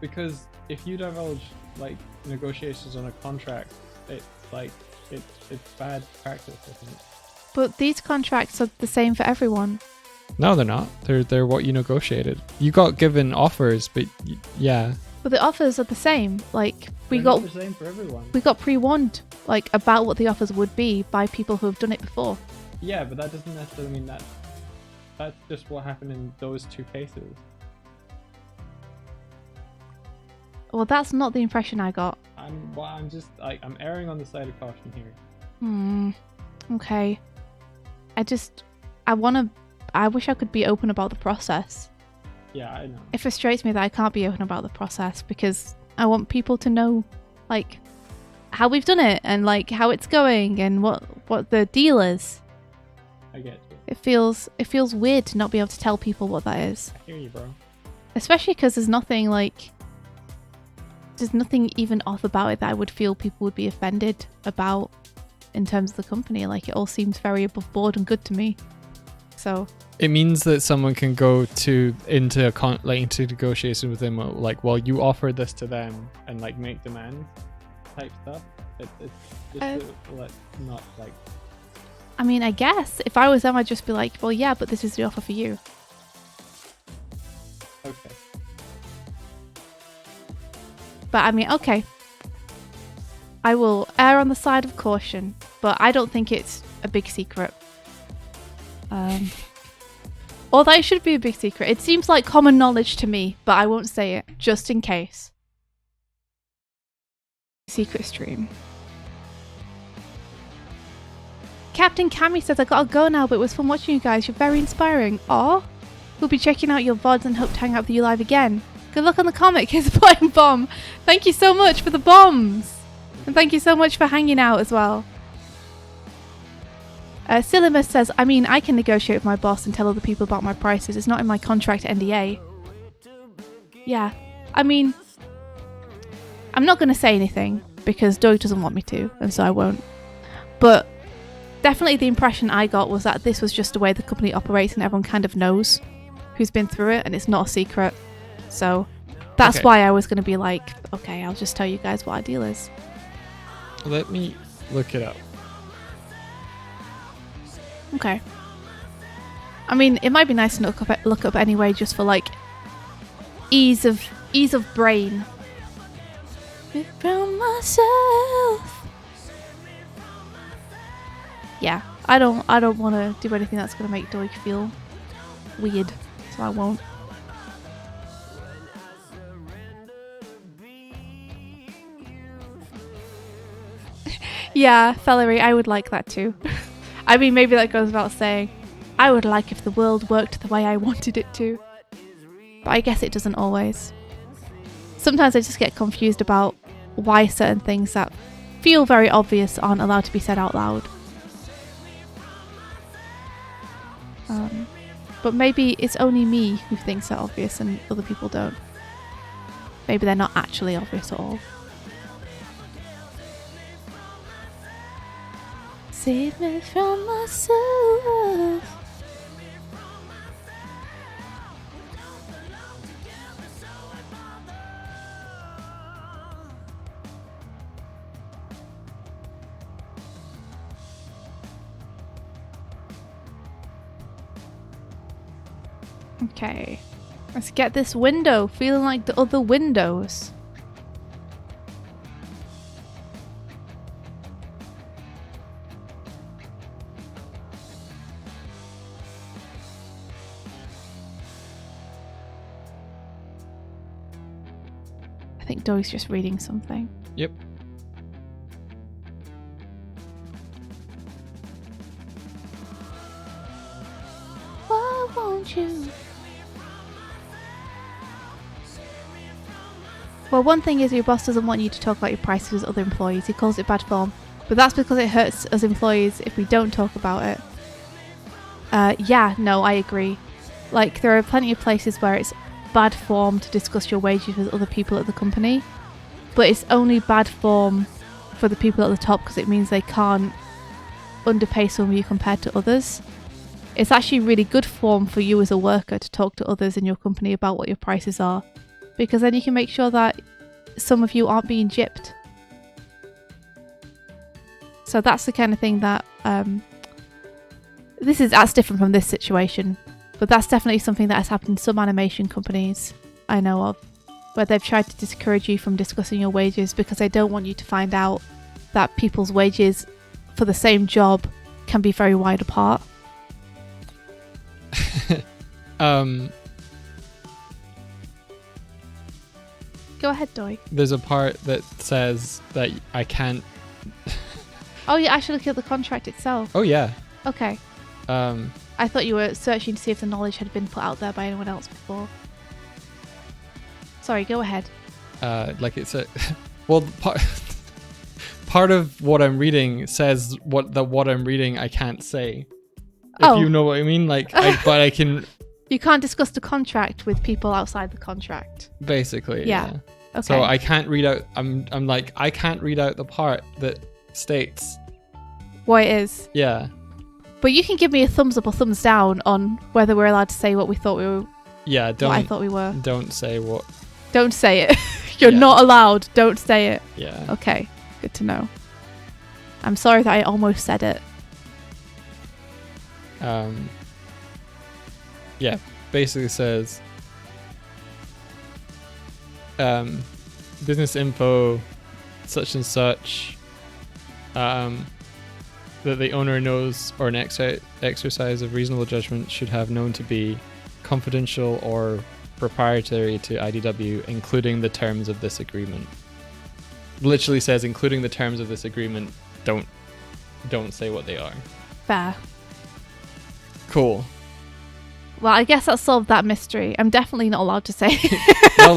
Because if you divulge like negotiations on a contract, it's like it's bad practice, I think. But these contracts are the same for everyone. No, they're not. They're what you negotiated. You got given offers, but yeah. But the offers are the same. Like They're not the same for everyone. we got pre-warned like about what the offers would be by people who have done it before. Yeah, but that doesn't necessarily mean that. That's just what happened in those two cases. Well, that's not the impression I got. I'm just like I'm erring on the side of caution here. Okay. I wish I could be open about the process. Yeah, I know. It frustrates me that I can't be open about the process because I want people to know, like, how we've done it and like how it's going and what the deal is. I get you. It feels weird to not be able to tell people what that is, I hear you, bro. especially because there's nothing even off about it that I would feel people would be offended about in terms of the company. Like, it all seems very above board and good to me. So It means that someone can go into negotiation with them, like, well, you offered this to them, and like make demands type stuff. It's just not like. I mean, I guess if I was them, I'd just be like, well, yeah, but this is the offer for you. Okay. But I mean, okay. I will err on the side of caution, but I don't think it's a big secret. Although it should be a big secret. It seems like common knowledge to me, but I won't say it, just in case. Secret stream. Captain Cammy says, I gotta go now, but it was fun watching you guys. You're very inspiring. Aw. We'll be checking out your VODs and hope to hang out with you live again. Good luck on the comic. Here's a flying bomb. Thank you so much for the bombs. And thank you so much for hanging out as well. Silimus says, I mean, I can negotiate with my boss and tell other people about my prices. It's not in my contract NDA. Yeah. I mean, I'm not going to say anything because Doug doesn't want me to, and so I won't. But definitely the impression I got was that this was just the way the company operates and everyone kind of knows who's been through it and it's not a secret. So that's why I was going to be like, okay, I'll just tell you guys what our deal is. Let me look it up. Okay. I mean, it might be nice to look up anyway, just for like ease of brain. From myself. Yeah, I don't want to do anything that's going to make Doig feel weird, so I won't. Yeah, Fellery, I would like that too. I mean, maybe that goes without saying. I would like if the world worked the way I wanted it to. But I guess it doesn't always. Sometimes I just get confused about why certain things that feel very obvious aren't allowed to be said out loud. But maybe it's only me who thinks they're obvious and other people don't. Maybe they're not actually obvious at all. Save me from myself. Okay, let's get this window feeling like the other windows. I think Doig's just reading something. Yep. Why won't you? Well, one thing is your boss doesn't want you to talk about your prices with other employees. He calls it bad form. But that's because it hurts us employees if we don't talk about it. Yeah, no, I agree. Like, there are plenty of places where it's bad form to discuss your wages with other people at the company. But it's only bad form for the people at the top because it means they can't underpay some of you compared to others. It's actually really good form for you as a worker to talk to others in your company about what your prices are, because then you can make sure that some of you aren't being gypped. So that's the kind of thing that that's different from this situation, but that's definitely something that has happened in some animation companies I know of, where they've tried to discourage you from discussing your wages because they don't want you to find out that people's wages for the same job can be very wide apart. Go ahead, Doig. There's a part that says that I can't. Oh, you're actually looking at the contract itself. Oh yeah. Okay. I thought you were searching to see if the knowledge had been put out there by anyone else before. Sorry, go ahead. Like it's a well, part of what I'm reading says what I'm reading I can't say. If you know what I mean, like, but I can. You can't discuss the contract with people outside the contract. Basically, yeah. Okay. So I can't read out. I'm like I can't read out the part that states what it is. Yeah. But you can give me a thumbs up or thumbs down on whether we're allowed to say what we thought we were. Yeah, don't. What I thought we were. Don't say what. Don't say it. You're not allowed. Don't say it. Yeah. Okay. Good to know. I'm sorry that I almost said it. Yeah, basically says business info such and such that the owner knows or an exercise of reasonable judgment should have known to be confidential or proprietary to IDW, including the terms of this agreement. Literally says including the terms of this agreement. Don't say what they are. Fair. Cool. Well, I guess that solved that mystery. I'm definitely not allowed to say. Not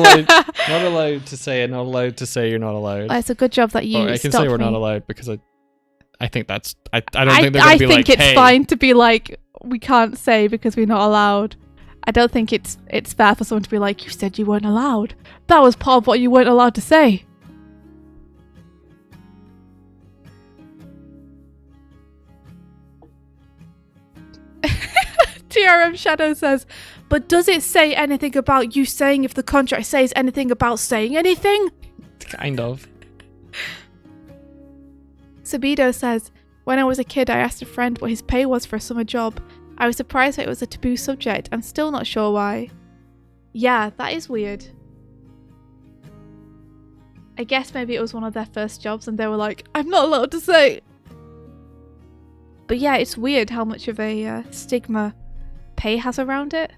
allowed to say it. Not allowed to say you're not allowed. It's a good job that you. I can stopped say we're me. not allowed because I think that's. I don't think they're gonna I be think like, it's hey. fine to be like, we can't say because we're not allowed. I don't think it's fair for someone to be like, you said you weren't allowed. That was part of what you weren't allowed to say. TRM Shadow says, but does it say anything about you saying if the contract says anything about saying anything? Kind of. Sabido says, when I was a kid, I asked a friend what his pay was for a summer job. I was surprised that it was a taboo subject. I'm still not sure why. Yeah, that is weird. I guess maybe it was one of their first jobs and they were like, I'm not allowed to say. But yeah, it's weird how much of a stigma pay has around it.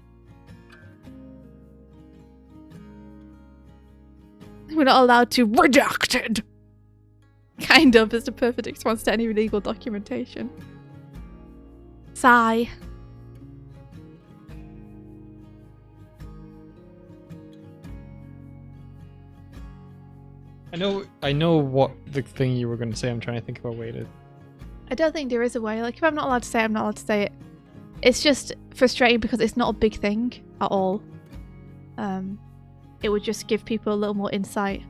We're not allowed to. Redacted! Kind of is the perfect response to any legal documentation. Sigh. I know what the thing you were going to say. I'm trying to think of a way to. I don't think there is a way. Like, if I'm not allowed to say it, I'm not allowed to say it. It's just frustrating because it's not a big thing at all. It would just give people a little more insight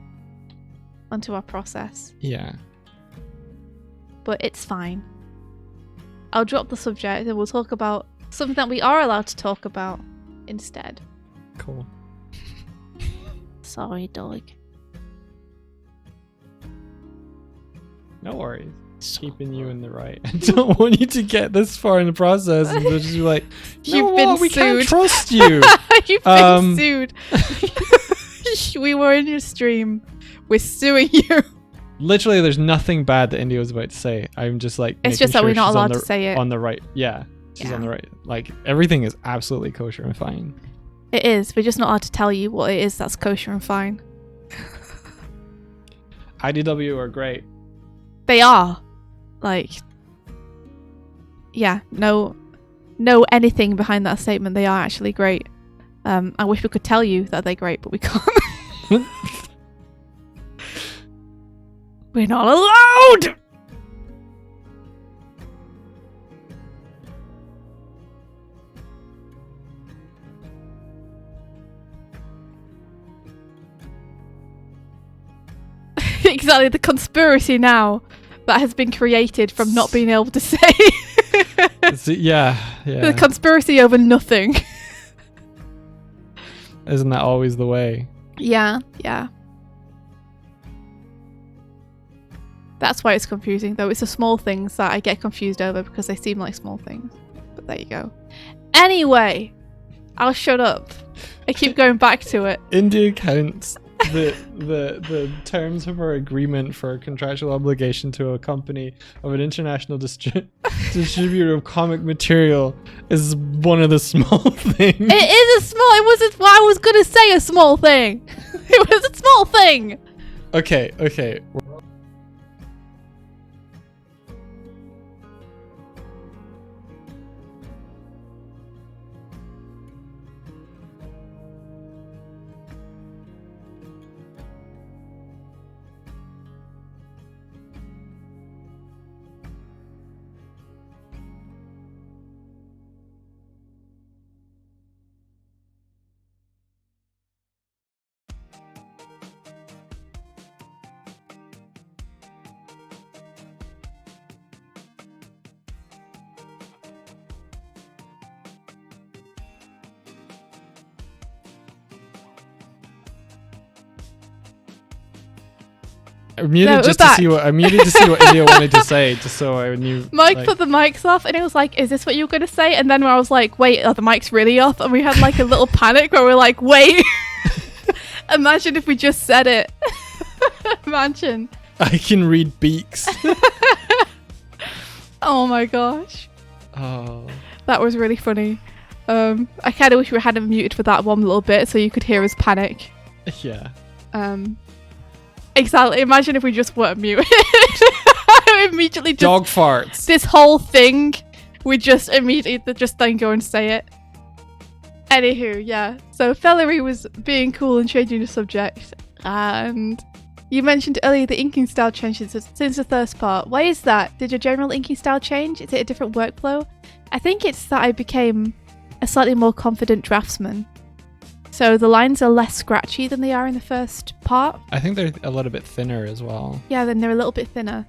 onto our process. Yeah. But it's fine. I'll drop the subject and we'll talk about something that we are allowed to talk about instead. Cool. Sorry, dog. No worries. Keeping you in the right. I don't want you to get this far in the process and just be like, You've been we can't sued. trust you. You've been sued. We were in your stream. We're suing you. Literally, there's nothing bad that India was about to say. I'm just like, It's making just that sure we're not she's allowed to say it. on the right. Yeah, she's Yeah. on the right. Like, everything is absolutely kosher and fine. It is. We're just not allowed to tell you what it is that's kosher and fine. IDW are great. They are. Like, yeah, no anything behind that statement. They are actually great. I wish we could tell you that they're great, but we can't. We're not allowed! Exactly, the conspiracy now that has been created from not being able to say. Yeah. The conspiracy over nothing. Isn't that always the way? Yeah. That's why it's confusing, though. It's the small things that I get confused over because they seem like small things. But there you go. Anyway, I'll shut up. I keep going back to it. India counts the terms of our agreement for a contractual obligation to a company of an international distributor of comic material is one of the small things. It is a small. It wasn't. Well, I was gonna say a small thing. It was a small thing. Okay. I muted to see what India wanted to say, just so I knew. Mike put the mics off, and it was like, "Is this what you were gonna say?" And then I was like, "Wait, are the mics really off?" And we had like a little panic where we're like, "Wait, imagine if we just said it." Imagine. I can read beaks. Oh my gosh. Oh. That was really funny. I kind of wish we had him muted for that one little bit so you could hear his panic. Yeah. Exactly. Imagine if we just weren't muted. Immediately just dog farts. This whole thing, we just immediately just then go and say it. Anywho, yeah. So Fellery was being cool and changing the subject, and you mentioned earlier the inking style changes since the first part. Why is that? Did your general inking style change? Is it a different workflow? I think it's that I became a slightly more confident draftsman. So the lines are less scratchy than they are in the first part. I think they're a little bit thinner as well. Yeah, then they're a little bit thinner.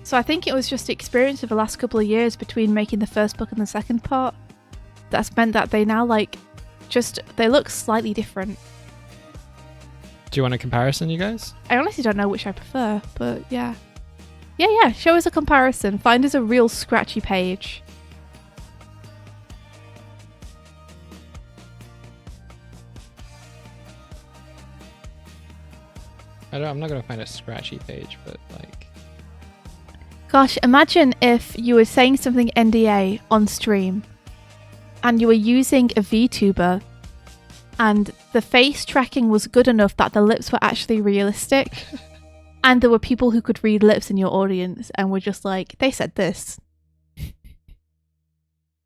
So I think it was just the experience of the last couple of years between making the first book and the second part that's meant that they now they look slightly different. Do you want a comparison, you guys? I honestly don't know which I prefer, but yeah. Yeah, show us a comparison. Find us a real scratchy page. I'm not going to find a scratchy page, but Gosh, imagine if you were saying something NDA on stream and you were using a VTuber and the face tracking was good enough that the lips were actually realistic and there were people who could read lips in your audience and were just like, they said this.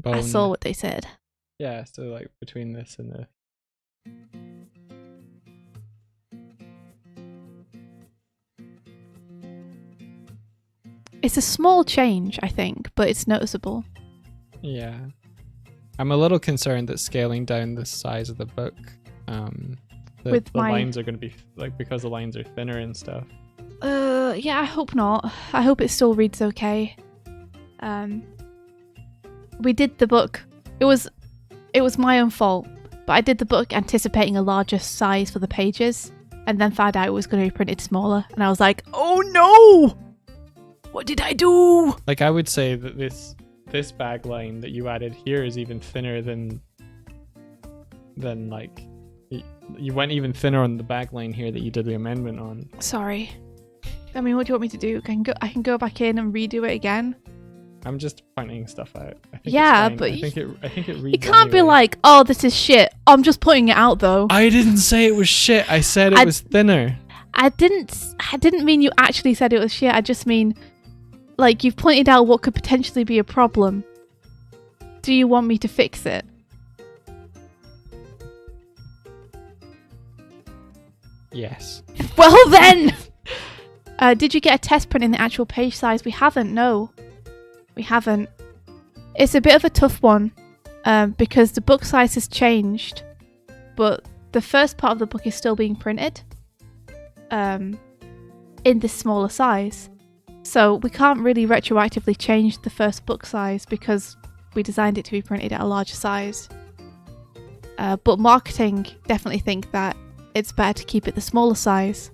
I saw what they said. Yeah, so between this and the... It's a small change, I think, but it's noticeable. Yeah. I'm a little concerned that scaling down the size of the book, the lines are going to be, because the lines are thinner and stuff. Yeah, I hope not. I hope it still reads okay. We did the book. It was my own fault, but I did the book anticipating a larger size for the pages, and then found out it was going to be printed smaller, and I was like, oh no! What did I do? I would say that this bag line that you added here is even thinner than you went even thinner on the bag line here that you did the amendment on. Sorry. I mean, what do you want me to do? I can go back in and redo it again. I'm just pointing stuff out. I think yeah, it's fine. but I think it reads. You can't be like, oh, this is shit. I'm just putting it out though. I didn't say it was shit. I said it was thinner. I didn't mean you actually said it was shit. I just mean, you've pointed out what could potentially be a problem. Do you want me to fix it? Yes. Well then! Did you get a test print in the actual page size? We haven't, no. We haven't. It's a bit of a tough one, because the book size has changed, but the first part of the book is still being printed in this smaller size. So we can't really retroactively change the first book size because we designed it to be printed at a larger size. But marketing definitely think that it's better to keep it the smaller size.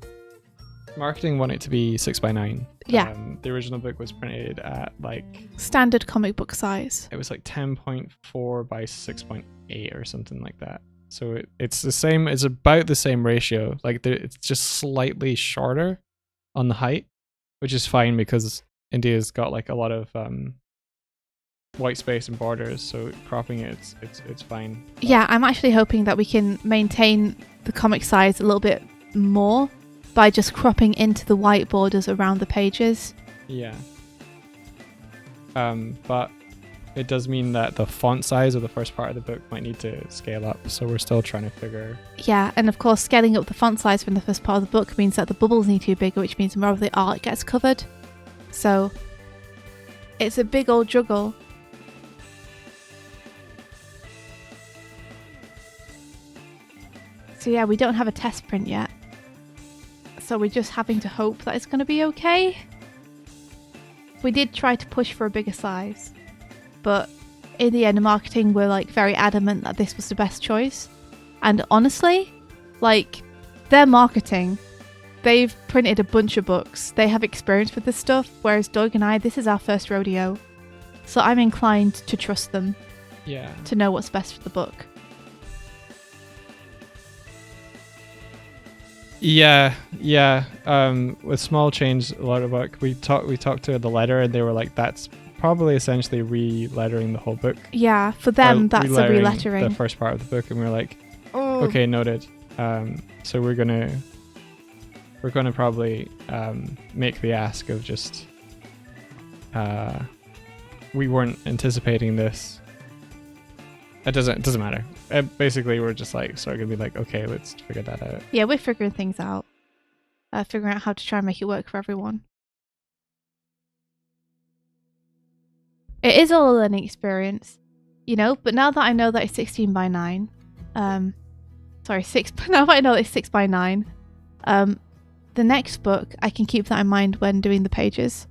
Marketing want it to be 6x9. Yeah. The original book was printed at standard comic book size. It was 10.4 by 6.8 or something like that. So it's the same. It's about the same ratio. It's just slightly shorter on the height, which is fine because India's got a lot of white space and borders, so cropping it's fine. Yeah, I'm actually hoping that we can maintain the comic size a little bit more by just cropping into the white borders around the pages. Yeah. But it does mean that the font size of the first part of the book might need to scale up, so we're still trying to figure... Yeah, and of course scaling up the font size from the first part of the book means that the bubbles need to be bigger, which means more of the art gets covered. So it's a big old juggle. So yeah, we don't have a test print yet. So we're just having to hope that it's going to be okay. We did try to push for a bigger size, but in the end, marketing were very adamant that this was the best choice. And honestly, their marketing, they've printed a bunch of books. They have experience with this stuff, whereas Doug and I, this is our first rodeo. So I'm inclined to trust them. Yeah. To know what's best for the book. Yeah. With small change, a lot of work. We talked to the letter, and they were like, "That's probably essentially re-lettering the whole book." Yeah, for them, that's a re-lettering. The first part of the book, and we were like, "Okay, noted." So we're gonna probably make the ask of just. We weren't anticipating this. It doesn't matter. Basically, we're just like sort of gonna be like, okay, let's figure that out. Yeah, we're figuring things out. Figuring out how to try and make it work for everyone. It is all a learning experience, you know. But now that I know that it's 16 by 9, six. Now that I know it's 6 by 9, the next book I can keep that in mind when doing the pages.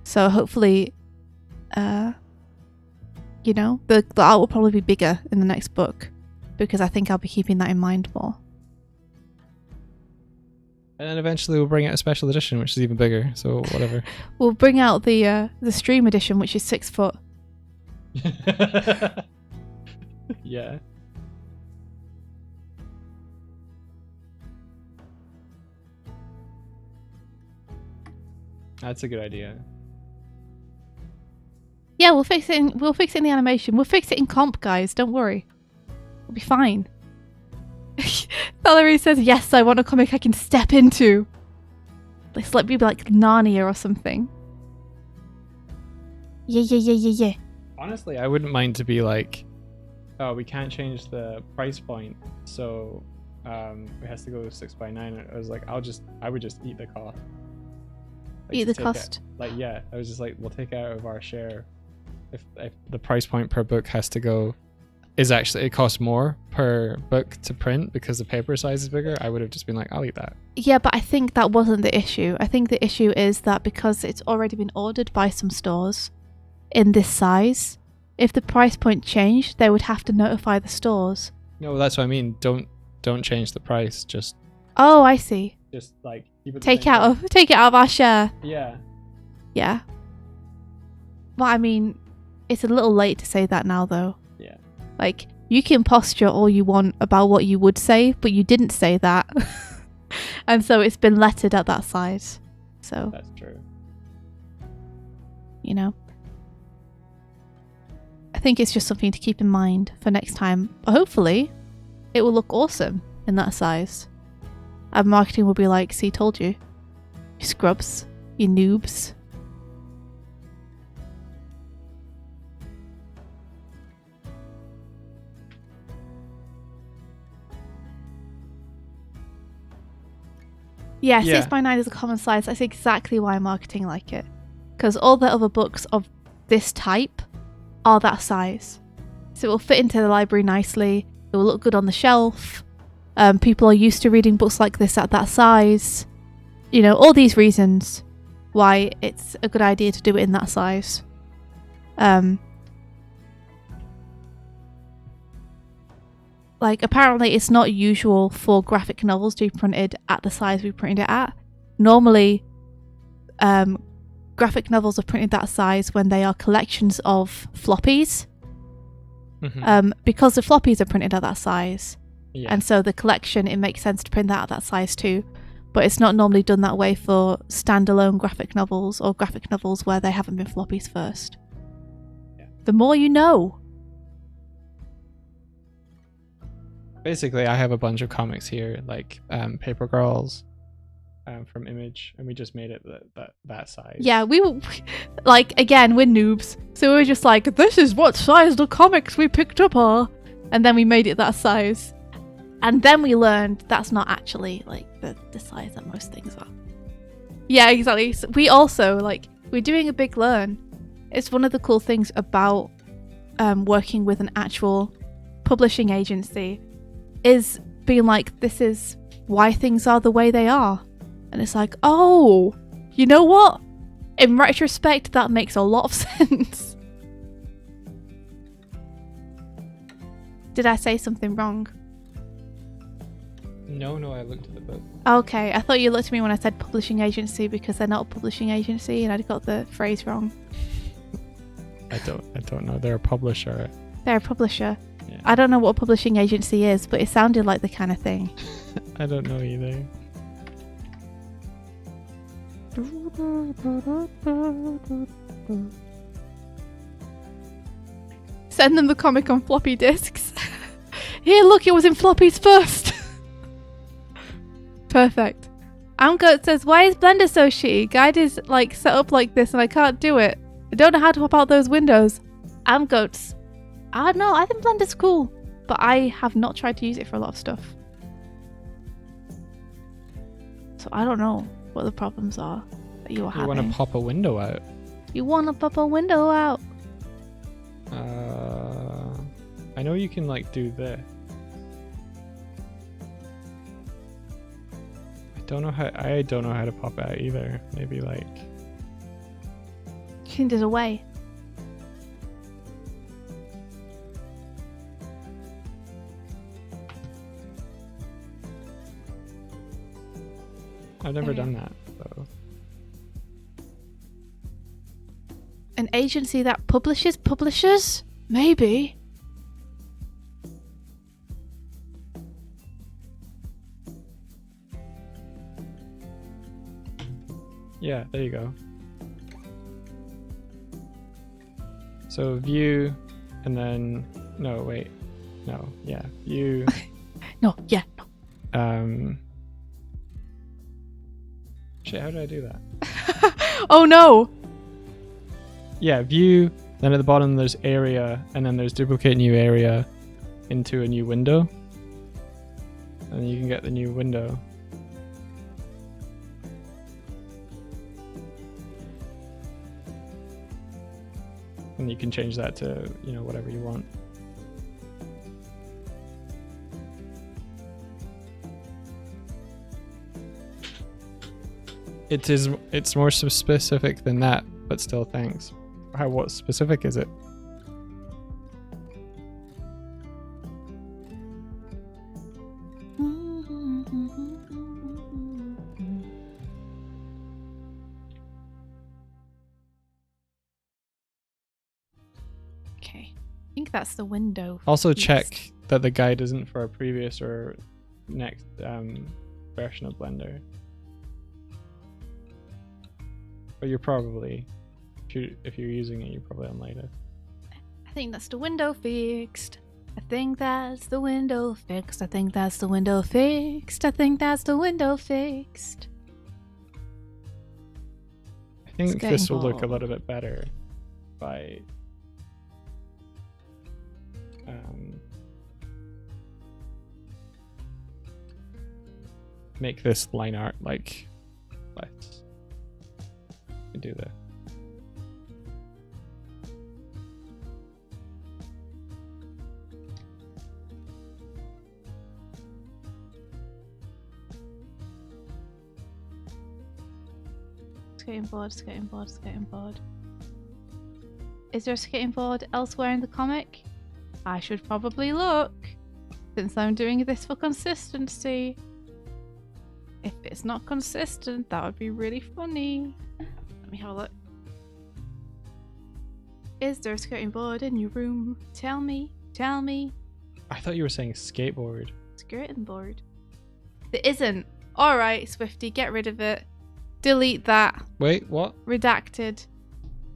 So hopefully, you know, the art will probably be bigger in the next book because I think I'll be keeping that in mind more. And then eventually we'll bring out a special edition, which is even bigger. So whatever. We'll bring out the stream edition, which is 6 foot. Yeah. That's a good idea. Yeah, we'll fix it in the animation. We'll fix it in comp, guys. Don't worry. We'll be fine. Valerie says, yes, I want a comic I can step into. Let me be like Narnia or something. Yeah. Honestly, I wouldn't mind to be like, oh, we can't change the price point, so it has to go 6 by 9. I was like, I would just eat the cost. Like, Eat the cost. I was just like, we'll take out of our share. If the price point per book has to go, it costs more per book to print because the paper size is bigger, I would have just been like, I'll eat that. Yeah, but I think that wasn't the issue. I think the issue is that because it's already been ordered by some stores in this size, if the price point changed, they would have to notify the stores. No, that's what I mean. Don't change the price. Just. Oh, I see. Just like keep it take it out of our share. Yeah. Yeah. Well, I mean, it's a little late to say that now, though. Yeah. Like, you can posture all you want about what you would say, but you didn't say that. And so it's been lettered at that size. So. That's true. You know. I think it's just something to keep in mind for next time. But hopefully, it will look awesome in that size. And marketing will be like, see, told you. You scrubs. You noobs. Yeah, 6 by 9 is a common size. That's exactly why marketing like it. Because all the other books of this type are that size. So it will fit into the library nicely. It will look good on the shelf. People are used to reading books like this at that size. You know, all these reasons why it's a good idea to do it in that size. Like, apparently it's not usual for graphic novels to be printed at the size we printed it at. Normally, graphic novels are printed that size when they are collections of floppies. Mm-hmm. Because the floppies are printed at that size. Yeah. And so the collection, it makes sense to print that at that size too. But it's not normally done that way for standalone graphic novels or graphic novels where they haven't been floppies first. Yeah. The more you know. Basically, I have a bunch of comics here, like Paper Girls from Image, and we just made it that size. Yeah, we were, like, again, we're noobs. So we were just like, this is what size the comics we picked up are. And then we made it that size. And then we learned that's not actually, like, the size that most things are. Yeah, exactly. So we also, like, we're doing a big learn. It's one of the cool things about working with an actual publishing agency is being like, this is why things are the way they are. And it's like, oh, you know what? In retrospect, that makes a lot of sense. Did I say something wrong? No, I looked at the book. Okay, I thought you looked at me when I said publishing agency because they're not a publishing agency and I got the phrase wrong. I don't know. They're a publisher. They're a publisher. Yeah. I don't know what a publishing agency is, but it sounded like the kind of thing. I don't know either. Send them the comic on floppy disks. Here, look, it was in floppies first. Perfect. Amgoat says, why is Blender so shitty? Guide is like set up like this and I can't do it. I don't know how to pop out those windows. Amgoats, I don't know. I think Blender's cool, but I have not tried to use it for a lot of stuff. So I don't know what the problems are that you are You having. want to pop a window out? You want to pop a window out? I know you can like do this. I don't know how to pop it out either. Maybe like You think there's a way? I've never Okay. done that. So An agency that publishes publishers? Maybe. yeah, there you go. So view, and then no wait, no yeah view. No, yeah, no. Shit, how did I do that? Oh no! Yeah, view, then at the bottom there's area, and then there's duplicate new area into a new window. And you can get the new window. And you can change that to, you know, whatever you want. It's more specific than that, but still thanks. What specific is it? Okay. I think that's the window. Also piece. check that the guide isn't for a previous or next version of Blender. But you're probably, if you're using it, you're probably on latest. I think that's the window fixed. I think that's the window fixed. I think that's the window fixed. I think that's the window fixed. I think It's this will getting look a bold. little bit better by make this line art like let's do this. Skating board, skating board, skating board. Is there a skating board elsewhere in the comic? I should probably look, since I'm doing this for consistency. If it's not consistent, that would be really funny. Let me have a look. Is there a skating board in your room? Tell me, tell me. I thought you were saying skateboard. Skating board. There isn't. Alright, Swifty, get rid of it. Delete that. Wait, what? Redacted.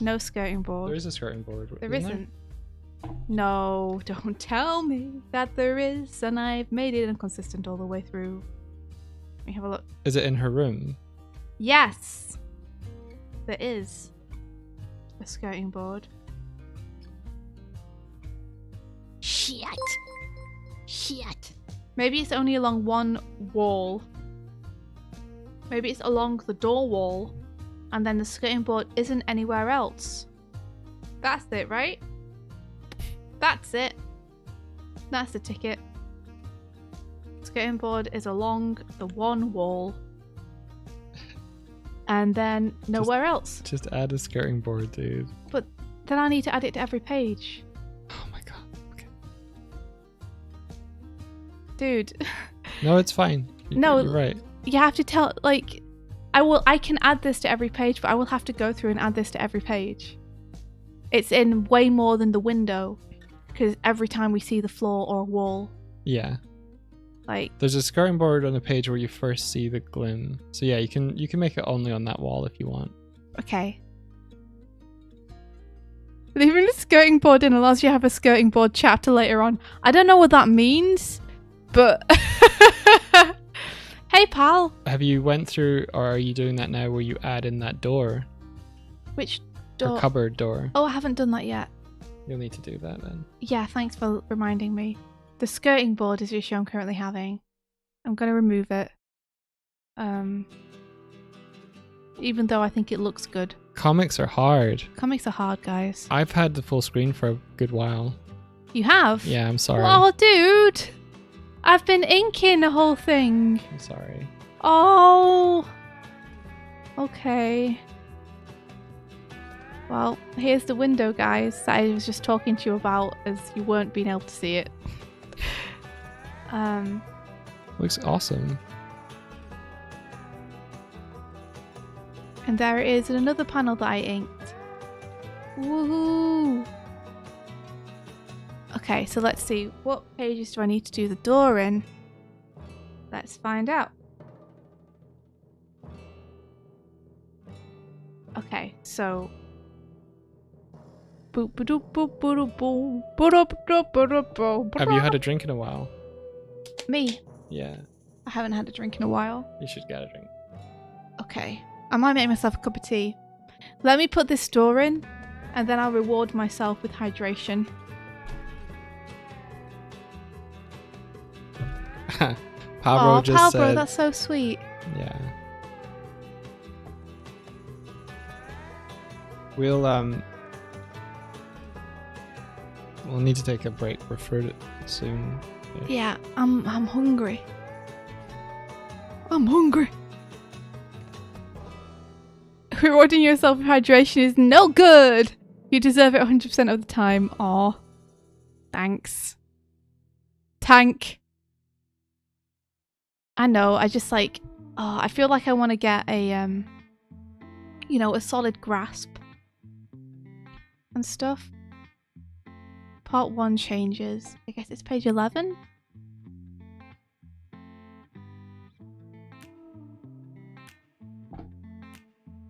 No skating board. There is a skirting board. There isn't. No, don't tell me that there is, and I've made it inconsistent all the way through. Let me have a look. Is it in her room? Yes! There is a skirting board. Shit. Shit. Maybe it's only along one wall. Maybe it's along the door wall, and then the skirting board isn't anywhere else. That's it, right? That's it. That's the ticket. Skirting board is along the one wall, and then nowhere else. Just add a skirting board, dude. But then I need to add it to every page. Oh my god. Okay. Dude, No, it's fine. No. You're right. you have to tell, like, I can add this to every page, but I will have to go through and add this to every page. It's in way more than the window, because every time we see the floor or a wall, Yeah. like, There's a skirting board on the page where you first see the glim. So yeah, you can make it only on that wall if you want. okay. Leaving a skirting board in allows you to have a skirting board chapter later on. I don't know what that means, but hey pal. Have you went through, or are you doing that now where you add in that door? Which Or door? cupboard door? Oh, I haven't done that yet. You'll need to do that then. Yeah, thanks for reminding me. The skirting board is the issue I'm currently having. I'm going to remove it. Even though I think it looks good. Comics are hard. Comics are hard, guys. I've had the full screen for a good while. You have? Yeah, I'm sorry. Oh, dude! I've been inking the whole thing. I'm sorry. Oh! Okay. Well, here's the window, guys, that I was just talking to you about as you weren't being able to see it. Looks awesome. And there it is in another panel that I inked. Woohoo! Okay, so let's see. What pages do I need to do the door in? Let's find out. Okay, so... Have you had a drink in a while? Me? Yeah, I haven't had a drink in a while. you should get a drink. Okay, I might make myself a cup of tea. Let me put this door in, and then I'll reward myself with hydration. Pablo just Pablo, said... that's so sweet. Yeah. We'll need to take a break. We're through it soon. Yeah, I'm hungry. I'm hungry. Rewarding yourself with hydration is no good. You deserve it 100% of the time. Aw. Thanks. Tank. I know, I just like... I feel like I want to get a, a solid grasp. And stuff. Part 1 changes. I guess it's page 11?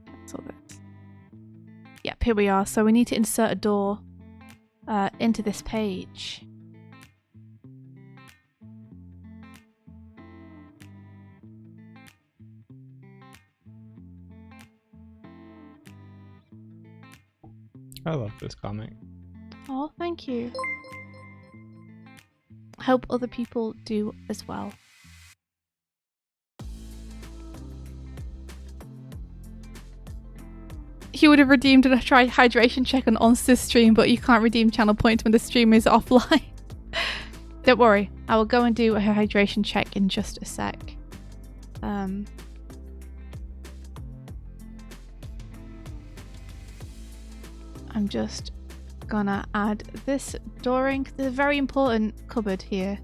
Cancel this. Yep, here we are. So we need to insert a door into this page. I love this comic. Oh, thank you. Hope other people do as well. You would have redeemed a hydration check on Onsta's stream, but you can't redeem channel points when the stream is offline. Don't worry, I will go and do a hydration check in just a sec. I'm just gonna add this dooring. There's a very important cupboard here.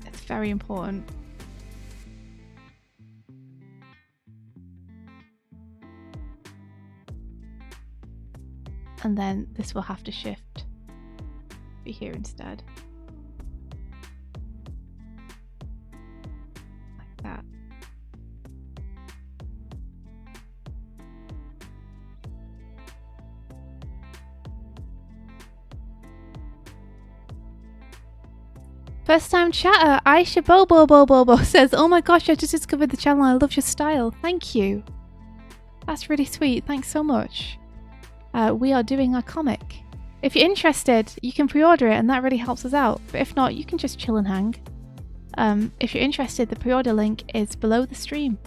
It's very important. And then this will have to shift. Be here instead. Like that. First time chatter, Aisha Bobo says, "Oh my gosh, I just discovered the channel. I love your style. Thank you. That's really sweet. Thanks so much." We are doing a comic. If you're interested, you can pre-order it and that really helps us out. But if not, you can just chill and hang. If you're interested, the pre-order link is below the stream.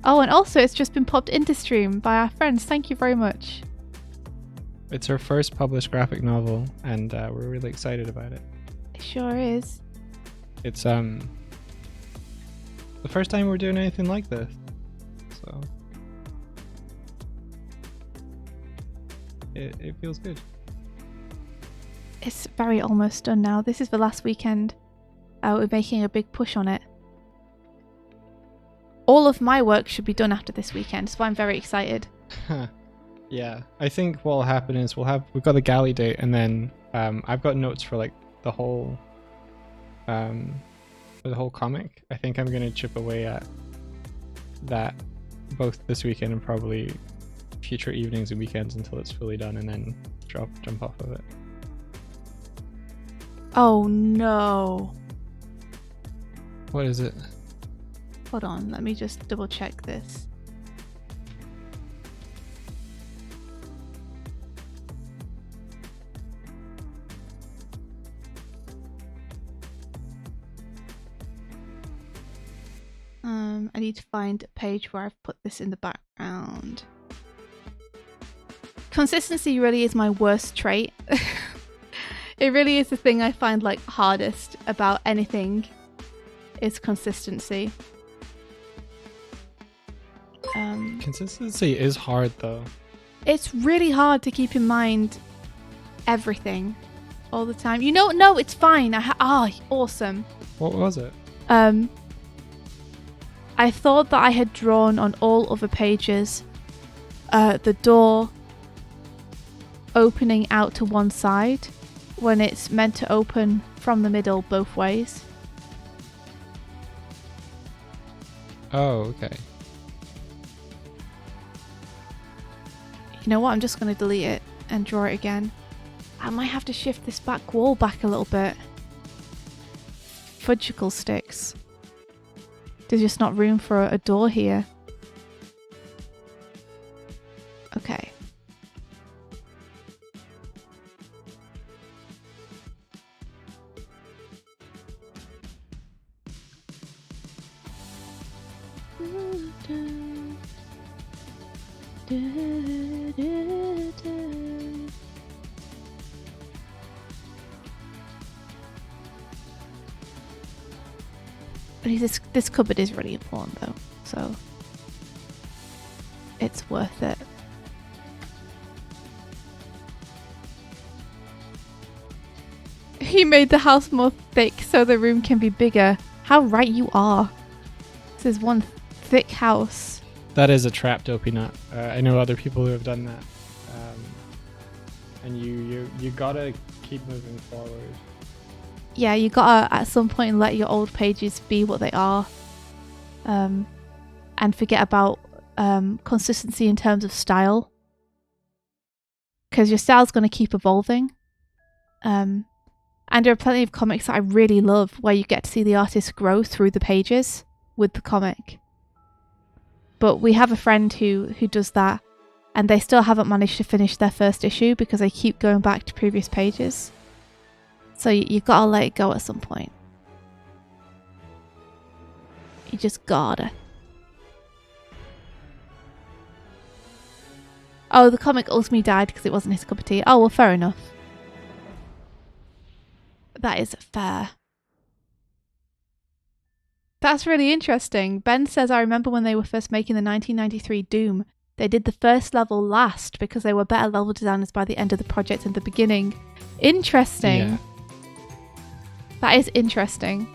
Oh, and also it's just been popped into stream by our friends. Thank you very much. It's her first published graphic novel, and we're really excited about it. It sure is. It's the first time we're doing anything like this, so it feels good. It's very almost done now. This is the last weekend. We're making a big push on it. All of my work should be done after this weekend, so I'm very excited. Yeah, I think what'll happen is we've got the galley date, and then I've got notes for like the whole comic. I think I'm gonna chip away at that both this weekend and probably future evenings and weekends until it's fully done, and then jump off of it. Oh no. What is it? Hold on, let me just double check this. I need to find a page where I've put this in the background. Consistency really is my worst trait. It really is the thing I find like hardest about anything is consistency. Consistency is hard though. It's really hard to keep in mind everything all the time. You know, no, it's fine. Awesome. What was it? I thought that I had drawn on all other pages the door opening out to one side when it's meant to open from the middle both ways. Oh, okay. You know what? I'm just going to delete it and draw it again. I might have to shift this back wall back a little bit. Fudgicle sticks. There's just not room for a door here. Okay. This cupboard is really important though, so it's worth it. He made the house more thick so the room can be bigger. How right you are. This is one thick house. That is a trap, Dopey Nut. I know other people who have done that. And you gotta keep moving forward. Yeah, you gotta at some point let your old pages be what they are. And forget about consistency in terms of style. Because your style's gonna keep evolving. And there are plenty of comics that I really love where you get to see the artist grow through the pages with the comic. But we have a friend who does that, and they still haven't managed to finish their first issue because they keep going back to previous pages. So you gotta let it go at some point. You just gotta. Oh, the comic ultimately died because it wasn't his cup of tea. Oh, well, fair enough. That is fair. That's really interesting. Ben says, I remember when they were first making the 1993 Doom, they did the first level last because they were better level designers by the end of the project than the beginning. Interesting. Yeah. That is interesting.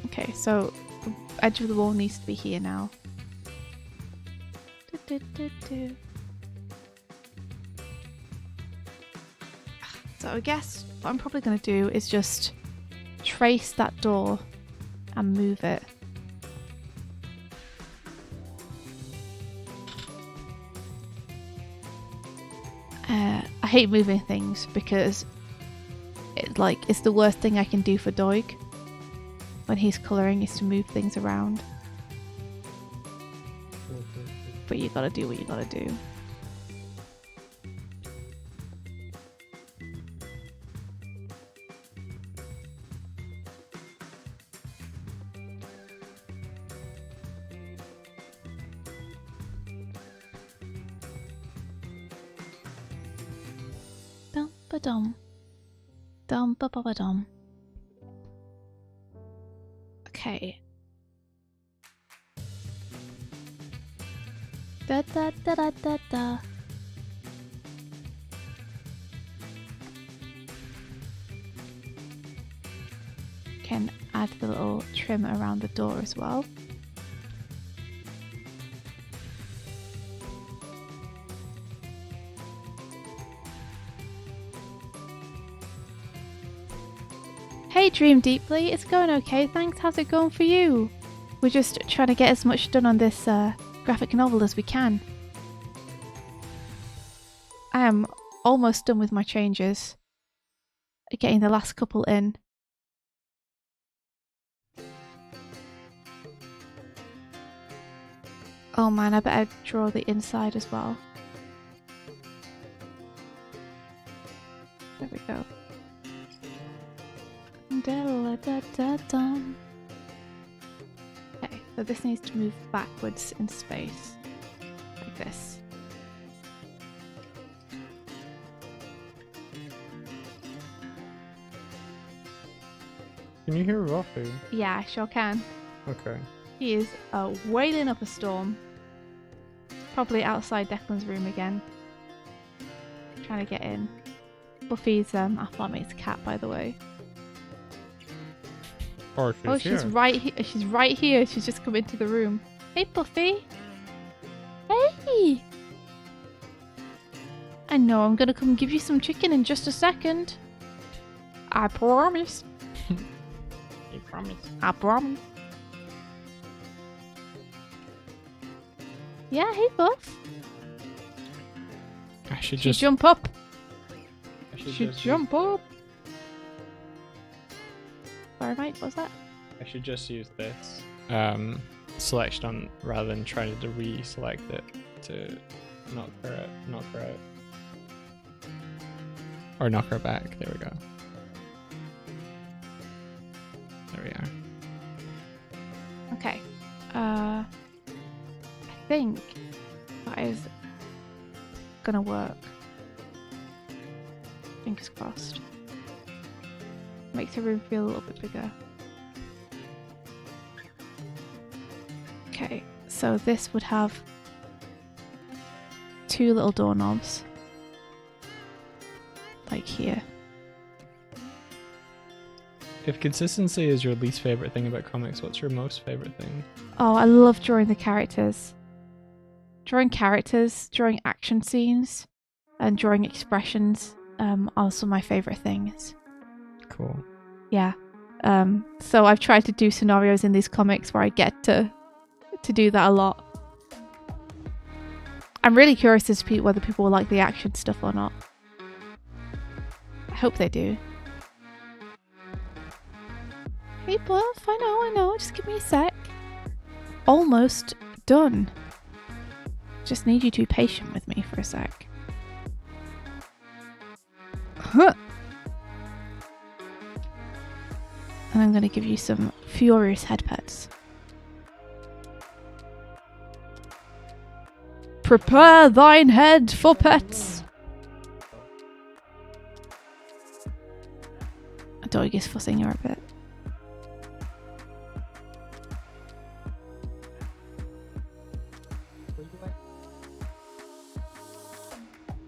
Okay, so the edge of the wall needs to be here now. So I guess what I'm probably going to do is just trace that door and move it. I hate moving things because it's the worst thing I can do for Doig when he's colouring is to move things around. But you gotta do what you gotta do. Dum ba dum. Dum ba ba ba dum. Okay. Da da da da da da. Can add the little trim around the door as well. Hey Dream Deeply, it's going okay, thanks. How's it going for you? We're just trying to get as much done on this graphic novel as we can. I am almost done with my changes. Getting the last couple in. Oh man, I better draw the inside as well. dum. Okay, so this needs to move backwards in space. Like this. Can you hear Ruffy? Yeah, I sure can. Okay. He is wailing up a storm. Probably outside Declan's room again. Trying to get in. Buffy's our flatmate's cat, by the way. Oh, She's right here. She's right here. She's just come into the room. Hey, Buffy. Hey. I know. I'm gonna come give you some chicken in just a second. I promise. You promise. I promise. Yeah. Hey, Buff. I should She just jump up. I She jump up. Sorry, mate. What's that? I should just use this selection on rather than trying to re-select it to knock her out. Or knock her back. There we go. There we are. Okay. I think that is gonna work. Fingers crossed. Makes the room feel a little bit bigger. Okay, so this would have 2 little doorknobs. Like here. If consistency is your least favorite thing about comics, what's your most favorite thing? Oh, I love drawing the characters. Drawing characters, drawing action scenes, and drawing expressions are some of my favourite things. Cool. Yeah. So I've tried to do scenarios in these comics where I get to do that a lot. I'm really curious as to whether people will like the action stuff or not. I hope they do. Hey Buff, I know, just give me a sec. Almost done. Just need you to be patient with me for a sec. Huh. And I'm going to give you some furious head pets. Prepare thine head for pets. A dog is fussing her a bit.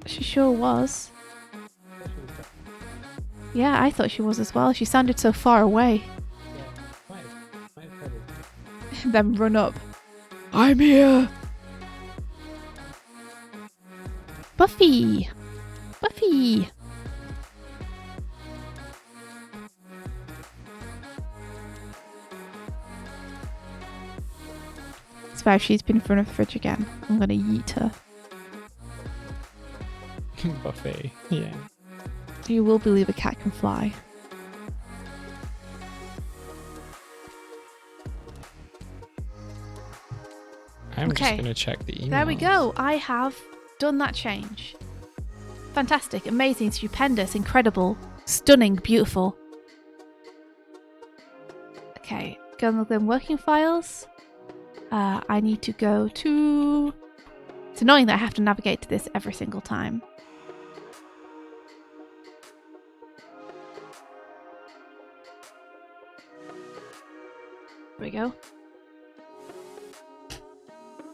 She sure was. Yeah, I thought she was as well. She sounded so far away. Then run up. I'm here! Buffy! Buffy! So if she's been in front of the fridge again, I'm gonna yeet her. Buffet. Yeah. You will believe a cat can fly. I'm just Okay. gonna check the email. There we go. I have done that change. Fantastic, amazing, stupendous, incredible, stunning, beautiful. Okay, go and look in working files. I need to go to... It's annoying that I have to navigate to this every single time. There we go.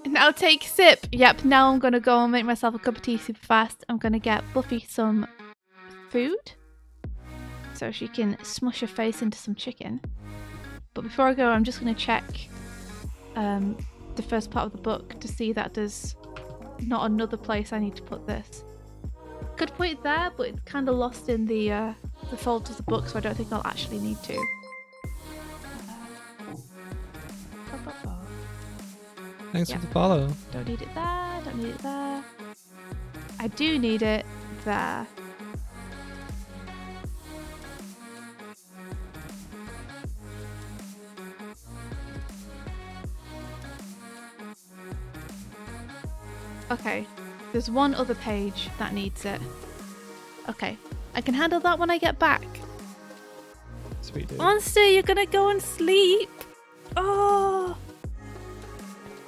Now take sip. Yep, now I'm going to go and make myself a cup of tea super fast. I'm going to get Buffy some food so she can smush her face into some chicken. But before I go, I'm just going to check the first part of the book to see that there's not another place I need to put this. Could put it there, but it's kind of lost in the folds of the book, so I don't think I'll actually need to. Thanks Yeah. for the follow. Don't need it there, don't need it there. I do need it there. Okay, there's one other page that needs it. Okay, I can handle that when I get back. sweet dude. Monster, you're gonna go and sleep. Oh.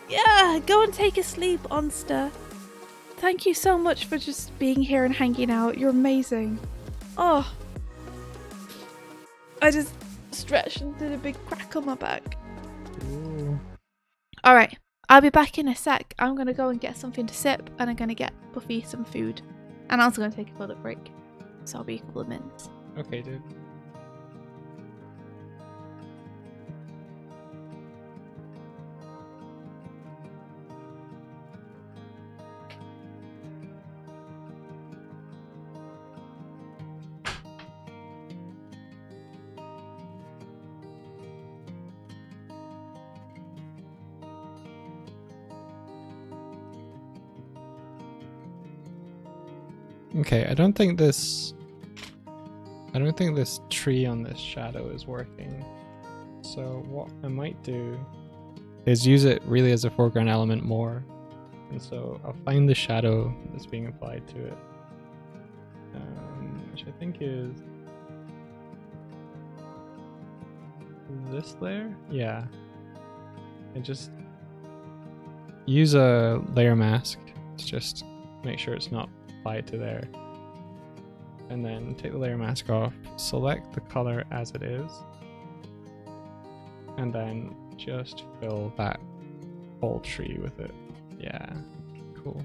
Yeah, go and take a sleep, Monster. Thank you so much for just being here and hanging out. You're amazing. Oh. I just stretched and did a big crack on my back. Ooh. Alright, I'll be back in a sec. I'm gonna go and get something to sip and I'm gonna get Buffy some food. And I'm also gonna take a toilet break. So I'll be a couple of minutes. Okay, dude. Okay, I don't think this tree on this shadow is working. So what I might do is use it really as a foreground element more. And so I'll find the shadow that's being applied to it. Which I think is this layer? Yeah. And just use a layer mask to just make sure it's not applied to there. And then take the layer mask off, select the color as it is, and then just fill that whole tree with it. Yeah, cool.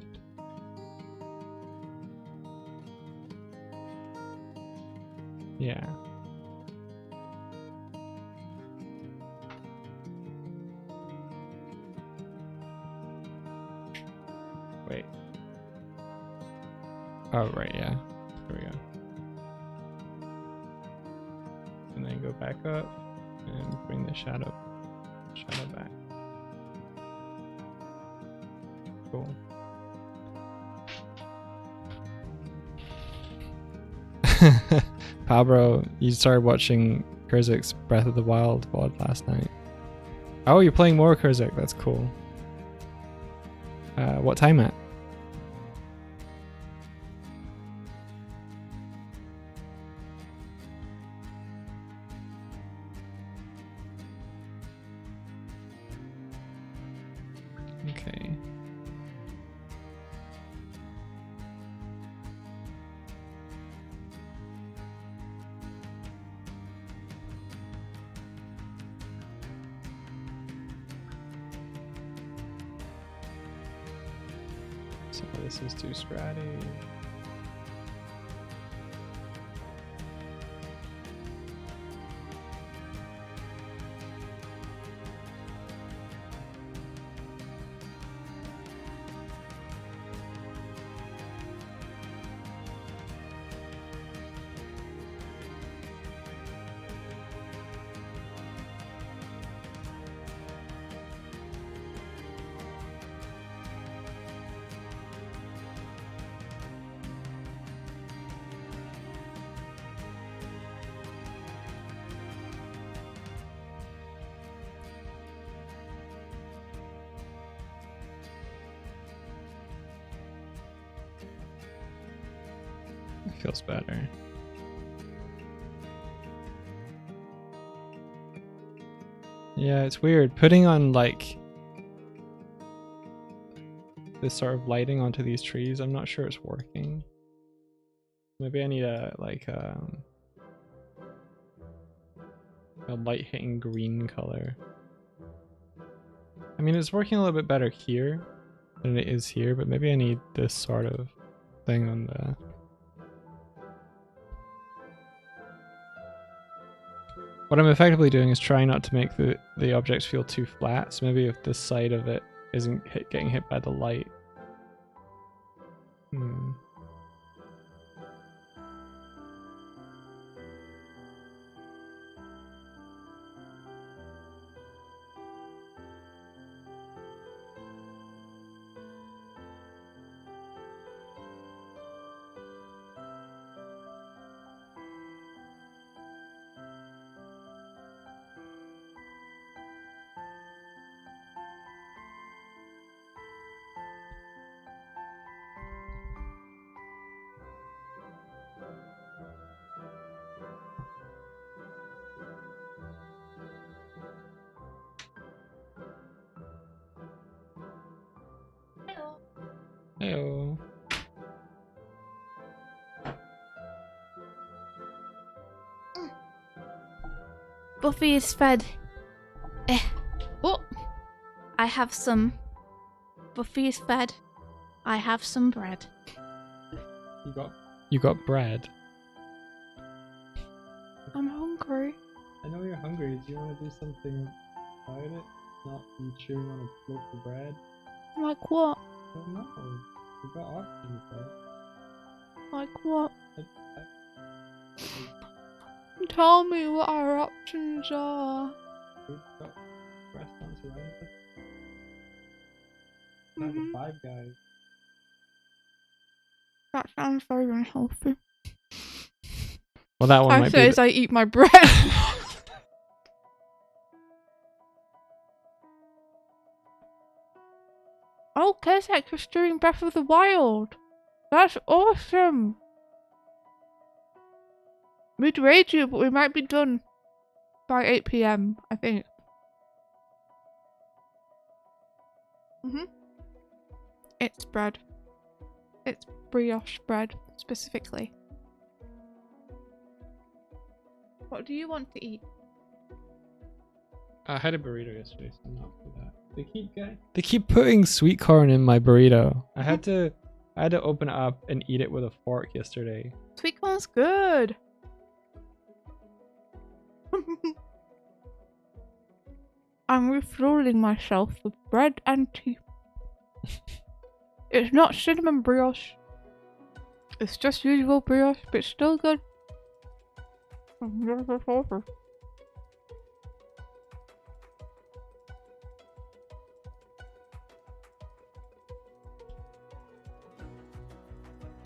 Yeah. Wait. Oh, right, yeah. There we go. And then go back up and bring the shadow back. Cool. Pablo, you started watching Kurzik's Breath of the Wild VOD last night. Oh, you're playing more Kurzik. That's cool. What time at? Okay. So this is too scratty. Feels better. Yeah, it's weird putting on like this sort of lighting onto these trees. I'm not sure it's working. Maybe I need a light hitting green color. I mean, it's working a little bit better here than it is here, but maybe I need this sort of thing on the... What I'm effectively doing is trying not to make the objects feel too flat, so maybe if this side of it isn't getting hit by the light. Heyo. Buffy is fed. Oh, I have some. Buffy is fed. I have some bread. You got bread. I'm hungry. I know you're hungry. Do you want to do something about it? Not be chewing on a loaf of bread? Like what? I don't know. You've got options though. Like what? I- Tell me what our options are. We've got restaurants around us. Mhm. Five Guys. That sounds very unhealthy. Well, that one I might say be. as I eat my bread. Oh, Kezak is doing Breath of the Wild. That's awesome. We'd raid you, but we might be done by 8 PM, I think. It's bread. It's brioche bread, specifically. What do you want to eat? I had a burrito yesterday, so I'm not for that. They keep putting sweet corn in my burrito. I had to open it up and eat it with a fork yesterday. Sweet corn's good. I'm refueling myself with bread and tea. It's not cinnamon brioche. It's just usual brioche, but it's still good.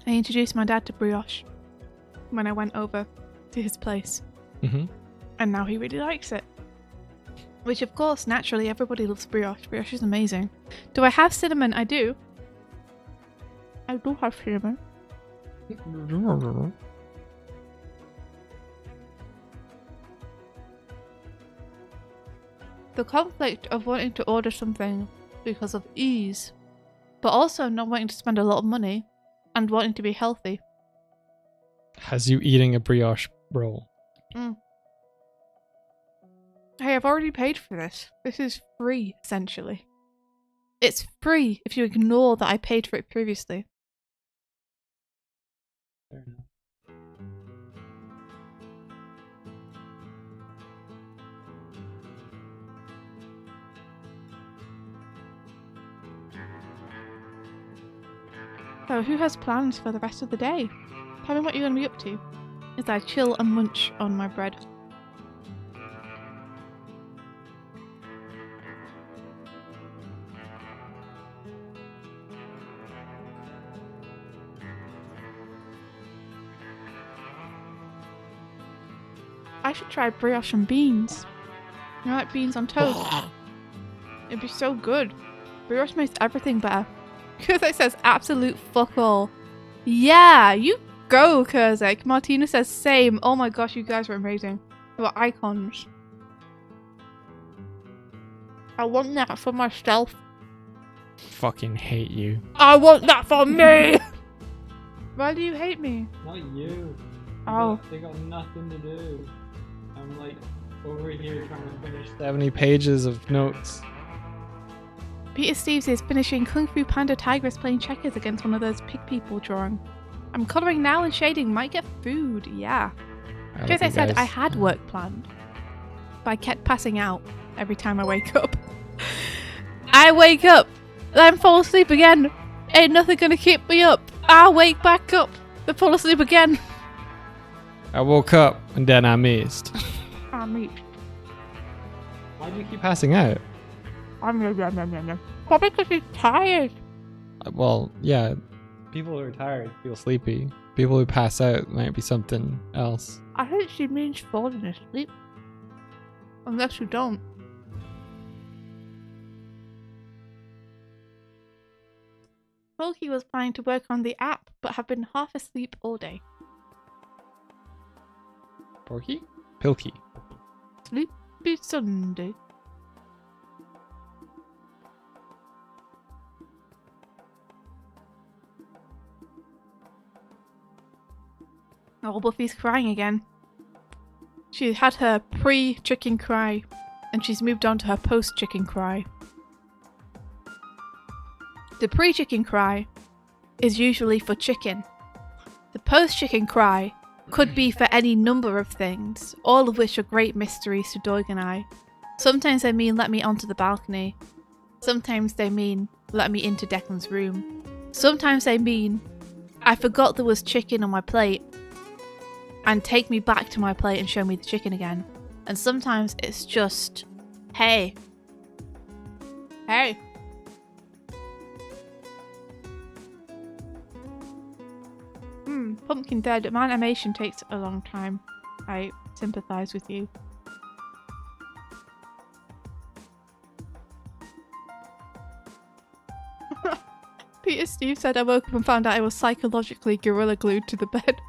I introduced my dad to brioche when I went over to his place. Mm-hmm. And now he really likes it. Which, of course, naturally, everybody loves brioche. Brioche is amazing. Do I have cinnamon? I do. I do have cinnamon. The conflict of wanting to order something because of ease, but also not wanting to spend a lot of money and wanting to be healthy. Has you eating a brioche roll? Hey, I've already paid for this. This is free, essentially. It's free if you ignore that I paid for it previously. Fair enough. So, who has plans for the rest of the day? Tell me what you're going to be up to. As I chill and munch on my bread. I should try brioche and beans. You know, like beans on toast? It'd be so good. Brioche makes everything better. Kurzak says absolute fuck all. Yeah, you go, Kurzak. Martina says same. Oh my gosh, you guys are amazing. You are icons. I want that for myself. Fucking hate you. I want that for me! Why do you hate me? Not you. Oh. They got nothing to do. I'm like over here trying to finish 70 pages of notes. Peter Steves is finishing Kung Fu Panda Tigress playing checkers against one of those pig people drawing. I'm colouring now and shading. Might get food, yeah. Just I said, I had work planned. But I kept passing out every time I wake up. I wake up, then fall asleep again. Ain't nothing gonna keep me up. I wake back up, then fall asleep again. I woke up and then I missed. I missed. Why do you keep passing out? Probably because he's tired. Well, yeah. People who are tired feel sleepy. People who pass out might be something else. I think she means falling asleep. Unless you don't. Smokey was planning to work on the app, but have been half asleep all day. Porky? Pilky. Sleepy Sunday. Oh, Buffy's crying again. She had her pre-chicken cry, and she's moved on to her post-chicken cry. The pre-chicken cry is usually for chicken. The post-chicken cry could be for any number of things, all of which are great mysteries to Doig and I. Sometimes they mean let me onto the balcony. Sometimes they mean let me into Declan's room. Sometimes they mean I forgot there was chicken on my plate and take me back to my plate and show me the chicken again. And sometimes it's just, hey. Hey. Pumpkin Dead. My animation takes a long time. I sympathise with you. Peter Steve said I woke up and found out I was psychologically gorilla glued to the bed.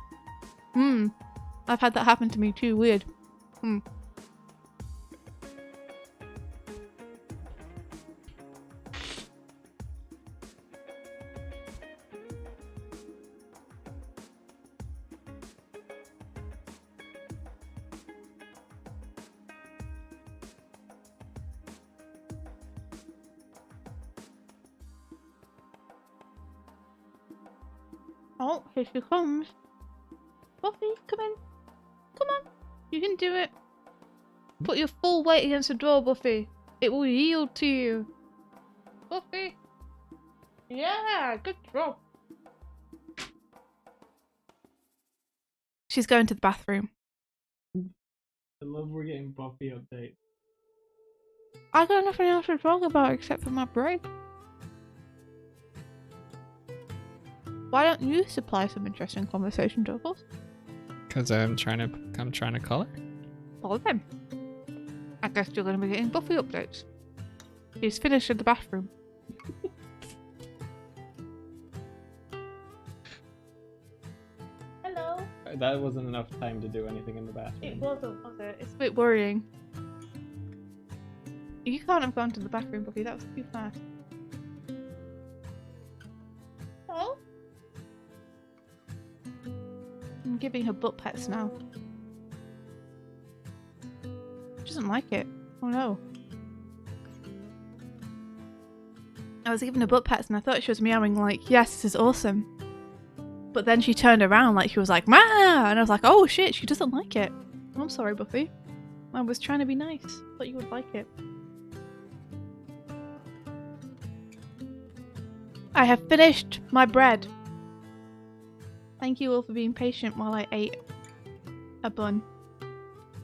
I've had that happen to me too. Weird. Oh, here she comes. Buffy, come in. Come on. You can do it. Put your full weight against the door, Buffy. It will yield to you. Buffy. Yeah, good job. She's going to the bathroom. I love we're getting Buffy updates. I got nothing else to talk about except for my break. Why don't you supply some interesting conversation, Douglas? Because I'm trying to color. Well then. I guess you're going to be getting Buffy updates. She's finished in the bathroom. Hello. That wasn't enough time to do anything in the bathroom. It wasn't, was it? It's a bit worrying. You can't have gone to the bathroom, Buffy. That was too fast. Hello? I'm giving her butt pets now. She doesn't like it. Oh no. I was giving her butt pets and I thought she was meowing like, yes, this is awesome. But then she turned around like she was like, "Ma!" And I was like, oh shit, she doesn't like it. I'm sorry, Buffy. I was trying to be nice. Thought you would like it. I have finished my bread. Thank you all for being patient while I ate a bun. I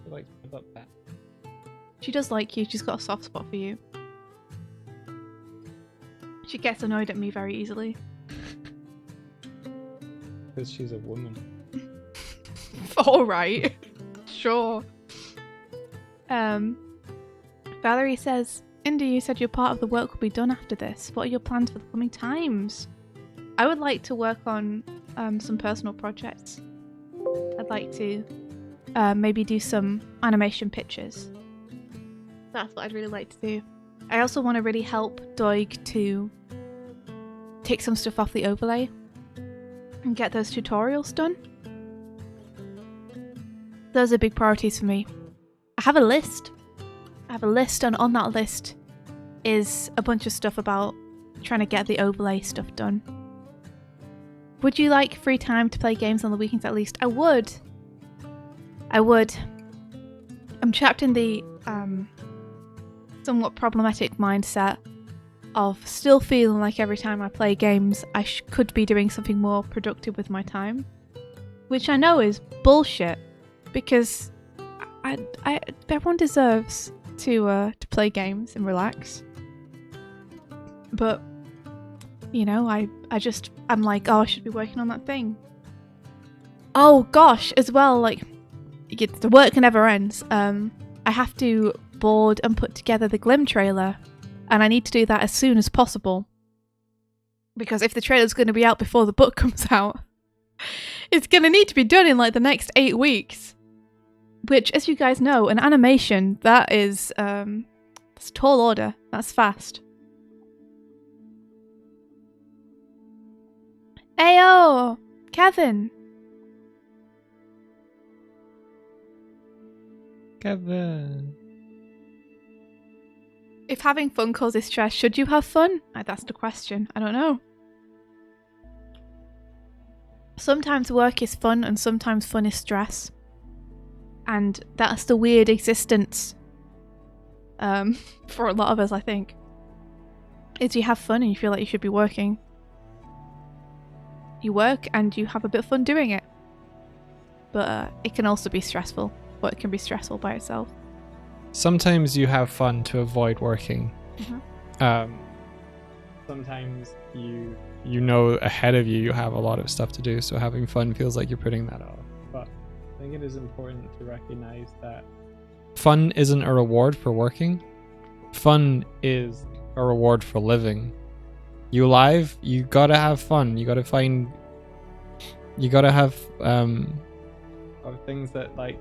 like the butt pat. She does like you. She's got a soft spot for you. She gets annoyed at me very easily. Because she's a woman. Alright. Sure. Valerie says, Indy, you said your part of the work will be done after this. What are your plans for the coming times? I would like to work on some personal projects. I'd like to maybe do some animation pictures. That's what I'd really like to do. I also want to really help Doig to take some stuff off the overlay and get those tutorials done. Those are big priorities for me. I have a list. And on that list is a bunch of stuff about trying to get the overlay stuff done. Would you like free time to play games on the weekends at least? I would. I'm trapped in the somewhat problematic mindset of still feeling like every time I play games I could be doing something more productive with my time. Which I know is bullshit, because everyone deserves to play games and relax. But you know, I'm like, oh, I should be working on that thing. Oh gosh, as well, like the work never ends. I have to board and put together the Glim trailer, and I need to do that as soon as possible. Because if the trailer's going to be out before the book comes out, it's going to need to be done in like the next 8 weeks. Which, as you guys know, an animation, that is that's a tall order. That's fast. Ayo! Kevin! Kevin. If having fun causes stress, should you have fun? That's the question. I don't know. Sometimes work is fun and sometimes fun is stress. And that's the weird existence for a lot of us, I think. Is you have fun and you feel like you should be working. You work and you have a bit of fun doing it. But it can also be stressful. Work can be stressful by itself. Sometimes you have fun to avoid working. Mm-hmm. Sometimes you know ahead of you have a lot of stuff to do, so having fun feels like you're putting that off. But I think it is important to recognize that fun isn't a reward for working. Fun is a reward for living. You alive, you gotta have fun. You gotta have things that like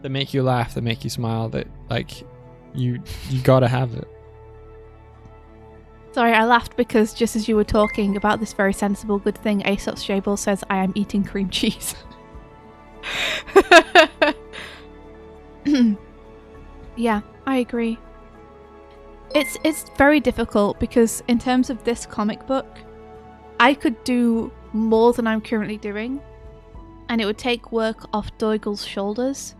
that make you laugh, that make you smile, that like you gotta have it. Sorry, I laughed because just as you were talking about this very sensible good thing, Aesop Strable says, I am eating cream cheese. Yeah, I agree. It's very difficult because in terms of this comic book, I could do more than I'm currently doing, and it would take work off Doigel's shoulders.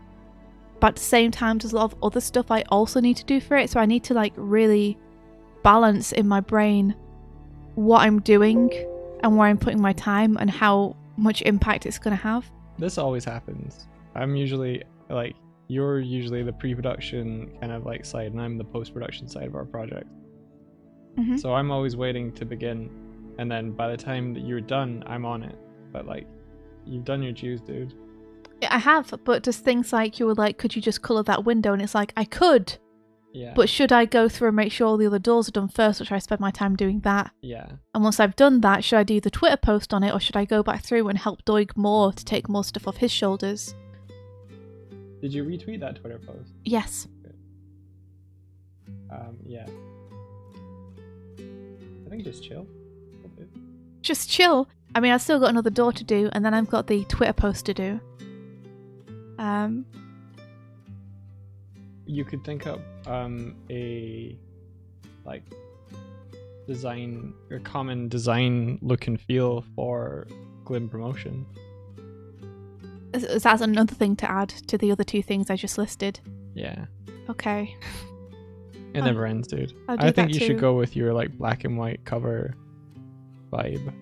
But at the same time, there's a lot of other stuff I also need to do for it, so I need to like really balance in my brain what I'm doing and where I'm putting my time and how much impact it's going to have. This always happens. I'm usually like, you're usually the pre-production kind of like side and I'm the post-production side of our project. Mm-hmm. So I'm always waiting to begin, and then by the time that you're done, I'm on it. But like, you've done your dues, dude. I have, but just things like you were like, could you just colour that window? And it's like, I could. Yeah. But should I go through and make sure all the other doors are done first, or should I spend my time doing that? Yeah. And once I've done that, should I do the Twitter post on it, or should I go back through and help Doig more to take more stuff off his shoulders? Did you retweet that Twitter post? Yes. Yeah. I think just chill. Okay. Just chill. I mean, I've still got another door to do, and then I've got the Twitter post to do. You could think up a like design or common design look and feel for Glim promotion. That's another thing to add to the other two things I just listed. Yeah. Okay. It never ends, dude. I think you should go with your like black and white cover vibe.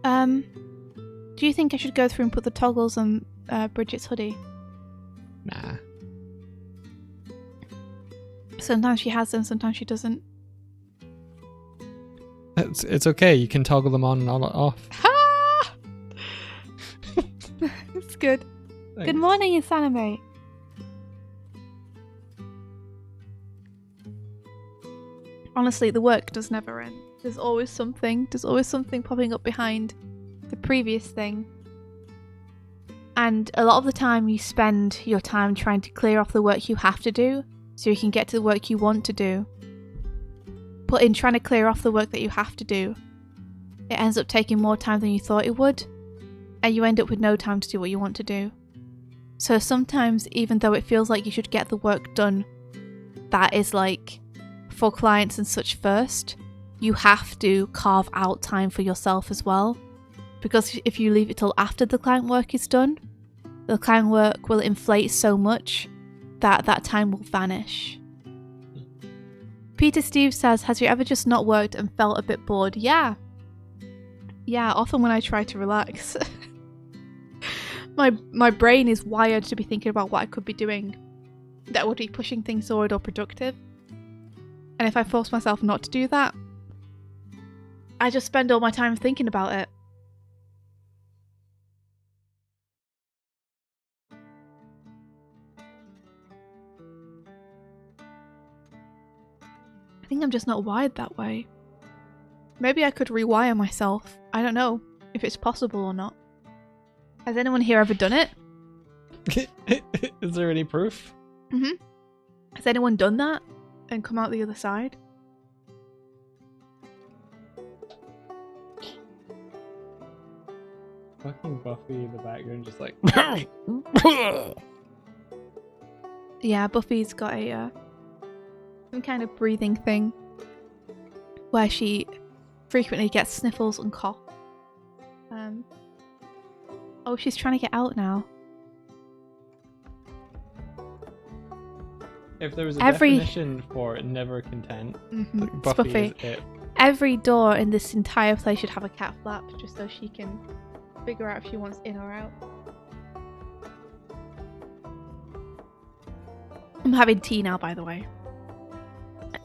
Do you think I should go through and put the toggles on Bridget's hoodie? Nah. Sometimes she has them, sometimes she doesn't. It's okay. You can toggle them on and off. Ha! It's good. Thanks. Good morning, Insanimate. Honestly, the work does never end. There's always something. There's always something popping up behind the previous thing. And a lot of the time you spend your time trying to clear off the work you have to do so you can get to the work you want to do. But in trying to clear off the work that you have to do, it ends up taking more time than you thought it would, and you end up with no time to do what you want to do. So sometimes, even though it feels like you should get the work done that is like for clients and such first, you have to carve out time for yourself as well. Because if you leave it till after the client work is done, the client work will inflate so much that that time will vanish. Peter Steve says, has you ever just not worked and felt a bit bored? Yeah, often when I try to relax. My brain is wired to be thinking about what I could be doing that would be pushing things forward or productive. And if I force myself not to do that, I just spend all my time thinking about it. I think I'm just not wired that way. Maybe I could rewire myself. I don't know if it's possible or not. Has anyone here ever done it? Is there any proof? Mm-hmm. Has anyone done that and come out the other side? Fucking Buffy in the background, just like. Yeah, Buffy's got a some kind of breathing thing where she frequently gets sniffles and cough. Oh, she's trying to get out now. If there was a Every- definition for never content, Mm-hmm. like It's Buffy Buffy. is it. Every door in this entire place should have a cat flap, just so she can figure out if she wants in or out. I'm having tea now, by the way.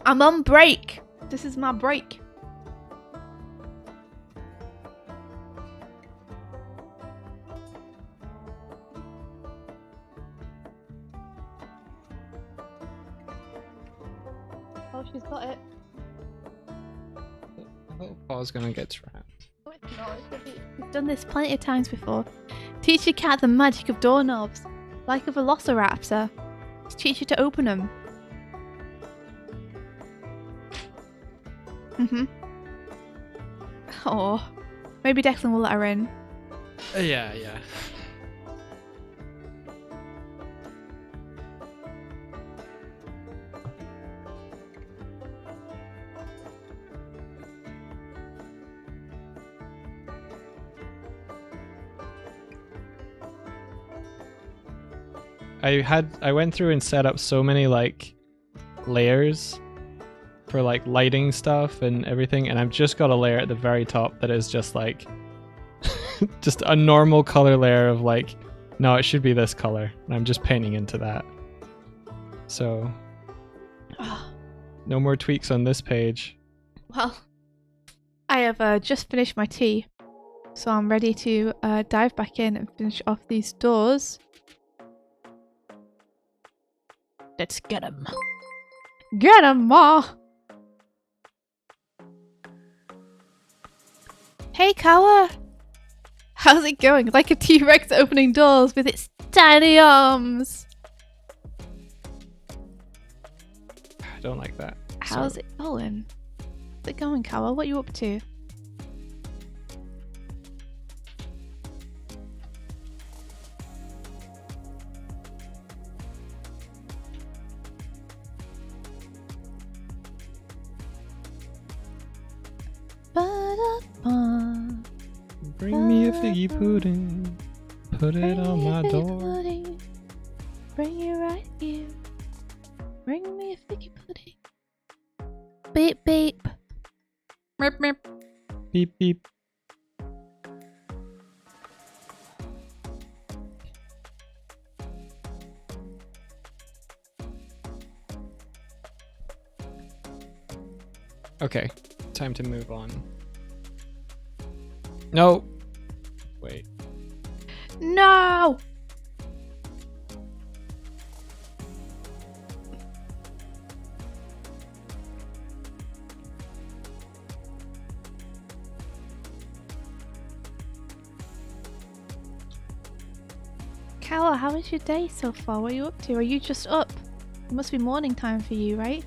I'm on break. This is my break. Oh, she's got it. Little paw's gonna get trapped. Oh, it's not. We've done this plenty of times before. Teach your cat the magic of doorknobs, like a velociraptor. Just teach her to open them. Oh, maybe Declan will let her in. Yeah. I went through and set up so many like layers for like lighting stuff and everything, and I've just got a layer at the very top that is just like just a normal color layer of like, no, it should be this color, and I'm just painting into that. So no more tweaks on this page. Well, I have just finished my tea, so I'm ready to dive back in and finish off these doors. Let's get him. Get him, Ma! Hey, Kawa! How's it going? Like a T-Rex opening doors with its tiny arms! I don't like that. How's it going? How's it going, Kawa? What are you up to? Ba-da-ba. Bring me a figgy pudding. Put it Bring on me a my figgy door. pudding. Bring it right here. Bring me a figgy pudding. Beep beep. Meep meep. Beep beep. Okay, time to move on. No! Wait. No! Kala, how was your day so far? What are you up to? Are you just up? It must be morning time for you, right?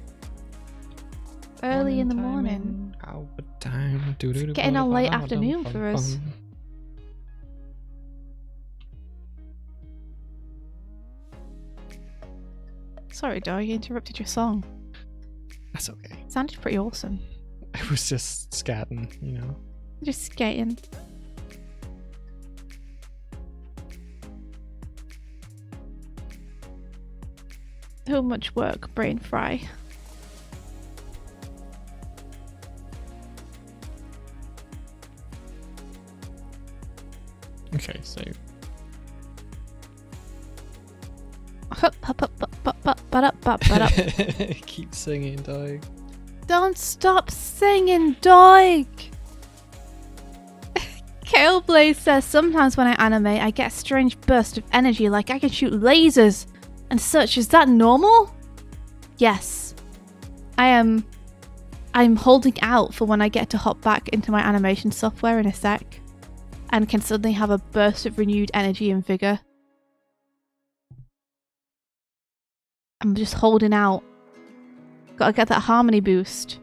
Early in the morning. It's getting a late afternoon for us. Sorry, dog, I interrupted your song. That's okay. It sounded pretty awesome. I was just scatting, you know. Just skating. So much work, brain fry. Okay, so keep singing, dog. Don't stop singing, dog! Kaleblaze says, sometimes when I animate, I get a strange burst of energy, like I can shoot lasers and such. Is that normal? Yes. I'm holding out for when I get to hop back into my animation software in a sec and can suddenly have a burst of renewed energy and vigor. I'm just holding out. Gotta get that harmony boost.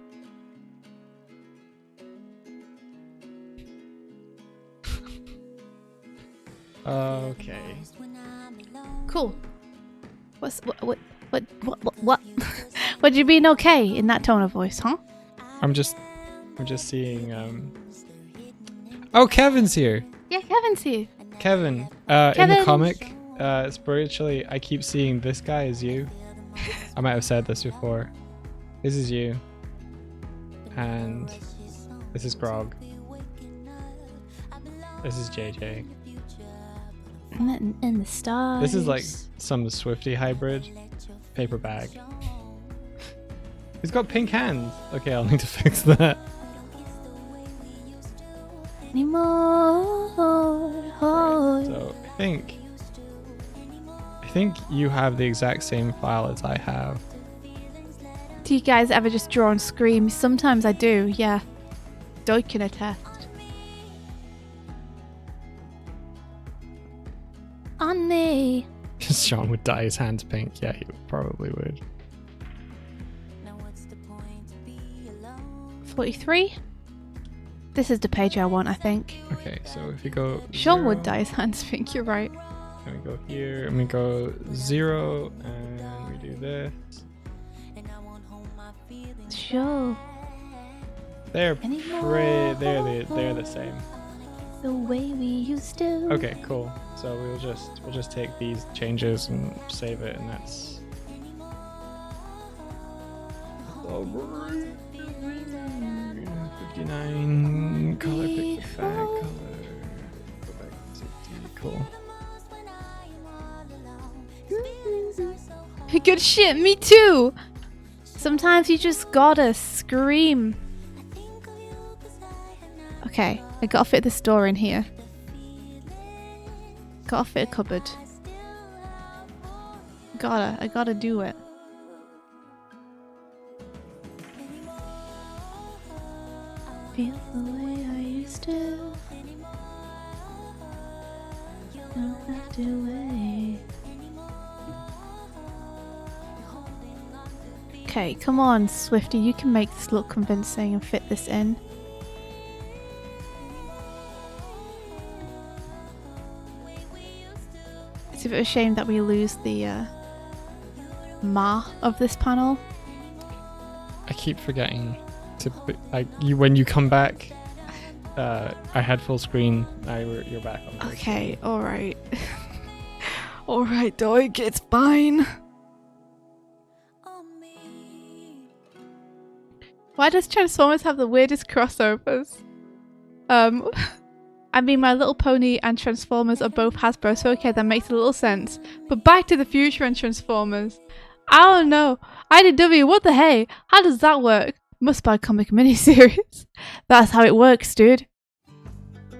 Okay. Cool. What? What do you mean okay in that tone of voice, huh? I'm just seeing. Oh, Kevin's here. Yeah, Kevin's here. Kevin. In Kevin. the comic, spiritually, I keep seeing this guy as you. I might have said this before. This is you. And this is Grog. This is JJ. In the stars. This is like some Swifty hybrid paper bag. He's got pink hands. Okay, I'll need to fix that. Anymore. So I think you have the exact same file as I have. Do you guys ever just draw and scream? Sometimes I do, yeah. Doig can attest. On me. Sean would dye his hands pink. Yeah, he probably would. 43. This is the page I want, I think. Okay, so if you go Sean 0, would dye his hands pink, you're right. and we go here, and we go 0, and we do this. Sure. They're Anymore. they're the same. The way we used to. Okay, cool. So we'll just take these changes and save it, and that's. Oh, 59 color, pick the bag color. Go back to 60. Cool. Good shit, me too! Sometimes you just gotta scream. Okay, I gotta fit this door in here. Gotta fit a cupboard. I gotta do it. Feel the way I used to. Don't have to wait. Okay, come on, Swifty, you can make this look convincing and fit this in. It's a bit of a shame that we lose the ma of this panel. I keep forgetting to when you come back. I had full screen. You're back on. Okay, all right. All right, Doig, it's fine. Why does Transformers have the weirdest crossovers? I mean, My Little Pony and Transformers are both Hasbro, so okay, that makes a little sense. But Back to the Future and Transformers, I don't know. IDW, what the hey? How does that work? Must buy comic miniseries. That's how it works, dude.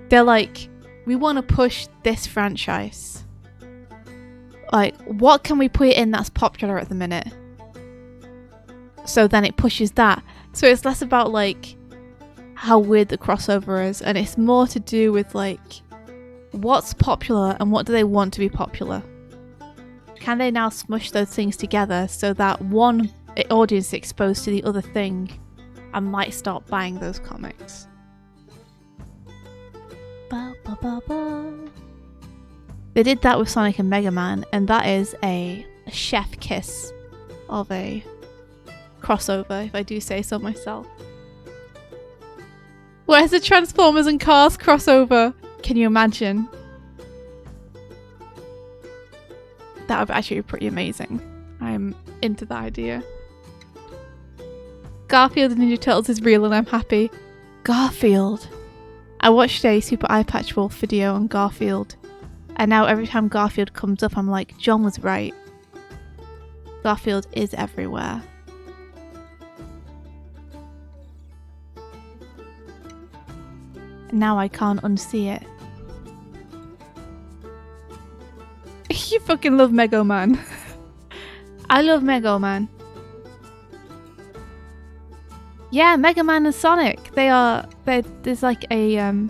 They're like, we want to push this franchise. Like, what can we put in that's popular at the minute? So then it pushes that. So it's less about like how weird the crossover is, and it's more to do with like what's popular and what do they want to be popular. Can they now smush those things together so that one audience is exposed to the other thing and might start buying those comics? Ba, ba, ba, ba. They did that with Sonic and Mega Man, and that is a chef kiss of a crossover, if I do say so myself. Where's the Transformers and Cars crossover? Can you imagine? That would actually be pretty amazing. I'm into that idea. Garfield and Ninja Turtles is real and I'm happy. Garfield. I watched a Super Eye Patch Wolf video on Garfield, and now every time Garfield comes up I'm like, John was right. Garfield is everywhere. Now I can't unsee it. You fucking love Mega Man. I love Mega Man. Yeah, Mega Man and Sonic. There's like a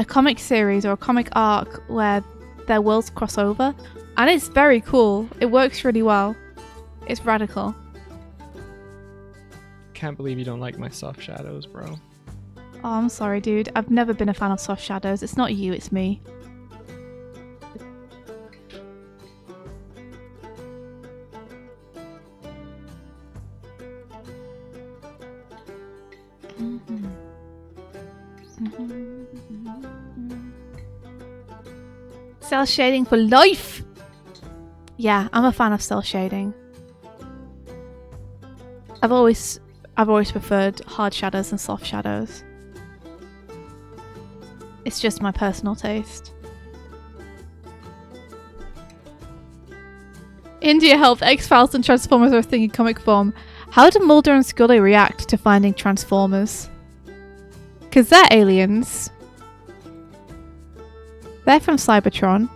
comic series or a comic arc where their worlds cross over, and it's very cool. It works really well. It's radical. Can't believe you don't like my soft shadows, bro. Oh, I'm sorry, dude. I've never been a fan of soft shadows. It's not you, it's me. Cell shading for life! Yeah, I'm a fan of cell shading. I've always preferred hard shadows and soft shadows. It's just my personal taste. India helped X-Files and Transformers are a thing in comic form. How do Mulder and Scully react to finding Transformers? Because they're aliens. They're from Cybertron.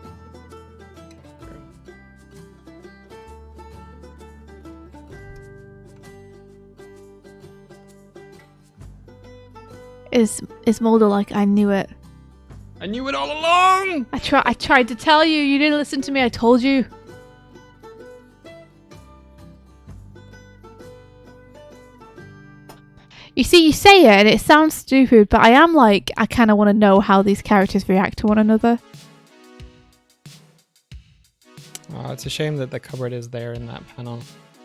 Is Mulder like, I knew it? I knew it all along! I tried to tell you, you didn't listen to me, I told you. You see, you say it and it sounds stupid, but I am like, I kind of want to know how these characters react to one another. Oh, it's a shame that the cupboard is there in that panel.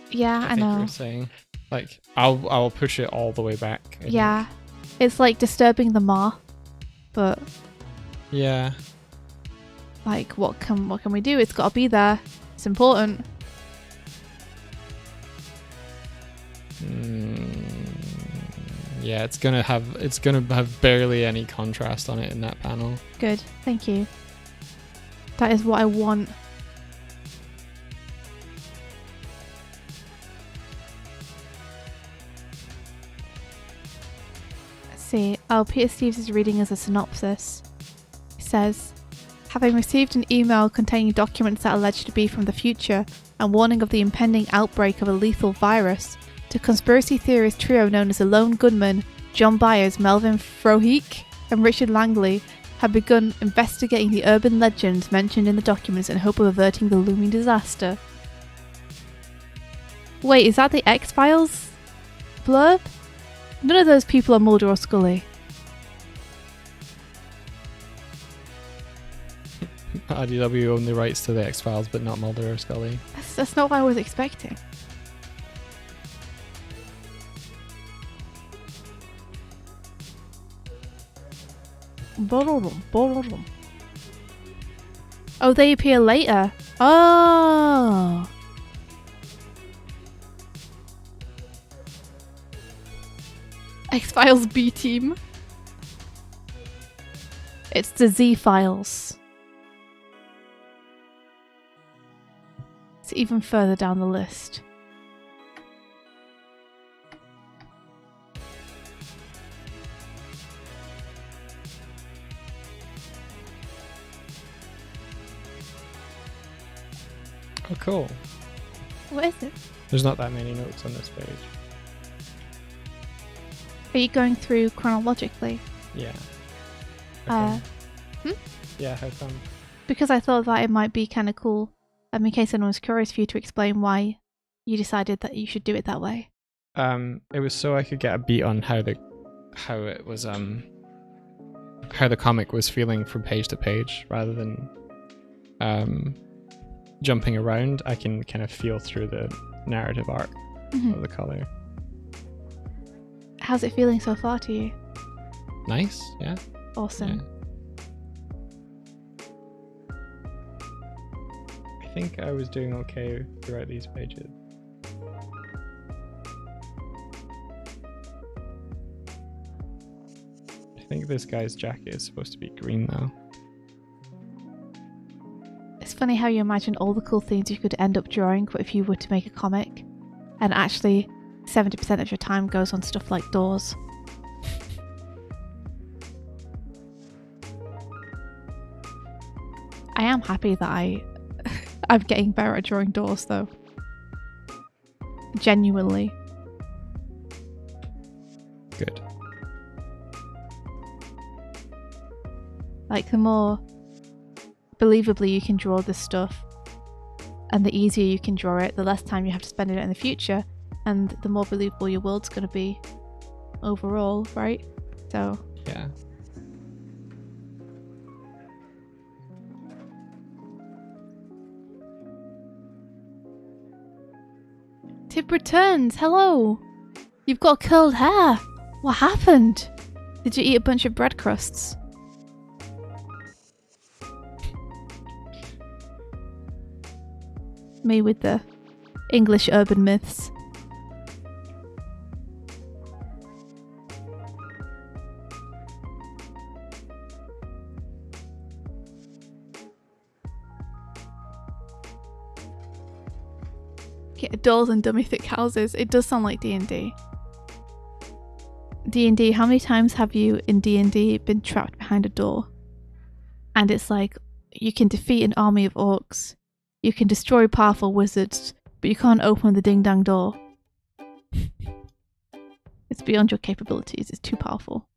Yeah, I think you know. were saying. Like, I'll push it all the way back. I Yeah. think. It's like disturbing the moth, but Yeah. like, what can we do? It's got to be there. It's important. Yeah, it's gonna have barely any contrast on it in that panel. Good, thank you. That is what I want. Let's see. Oh, Peter Steves is reading as a synopsis. He says, having received an email containing documents that allege to be from the future and warning of the impending outbreak of a lethal virus, the conspiracy theorist trio known as the Lone Gunman, John Byers, Melvin Frohike, and Richard Langley had begun investigating the urban legends mentioned in the documents in hope of averting the looming disaster. Wait, is that the X-Files blurb? None of those people are Mulder or Scully. IDW own the rights to the X-Files, but not Mulder or Scully. That's not what I was expecting. Oh, they appear later. Oh. X-Files B team. It's the Z-Files. It's even further down the list. Oh, cool. What is it? There's not that many notes on this page. Are you going through chronologically? Yeah. How come? Hmm? Yeah, how come? Because I thought that it might be kind of cool, in case anyone was curious, for you to explain why you decided that you should do it that way. It was so I could get a beat on how the comic was feeling from page to page, rather than jumping around. I can kind of feel through the narrative arc of the color. How's it feeling so far to you? Nice, yeah. Awesome. Yeah. I think I was doing okay throughout these pages. I think this guy's jacket is supposed to be green though. It's funny how you imagine all the cool things you could end up drawing, but if you were to make a comic, and actually 70% of your time goes on stuff like doors. I am happy that I'm getting better at drawing doors though. Genuinely. Good. Like, the more believably you can draw this stuff, and the easier you can draw it, the less time you have to spend in it in the future, and the more believable your world's going to be overall, right? So Yeah. Tib returns. Hello. You've got curled hair. What happened? Did you eat a bunch of bread crusts? Me with the English urban myths. Yeah, dolls and dummy thick houses. It does sound like D&D. D&D, how many times have you in D&D been trapped behind a door? And it's like, you can defeat an army of orcs, you can destroy powerful wizards, but you can't open the ding-dang door. It's beyond your capabilities, it's too powerful.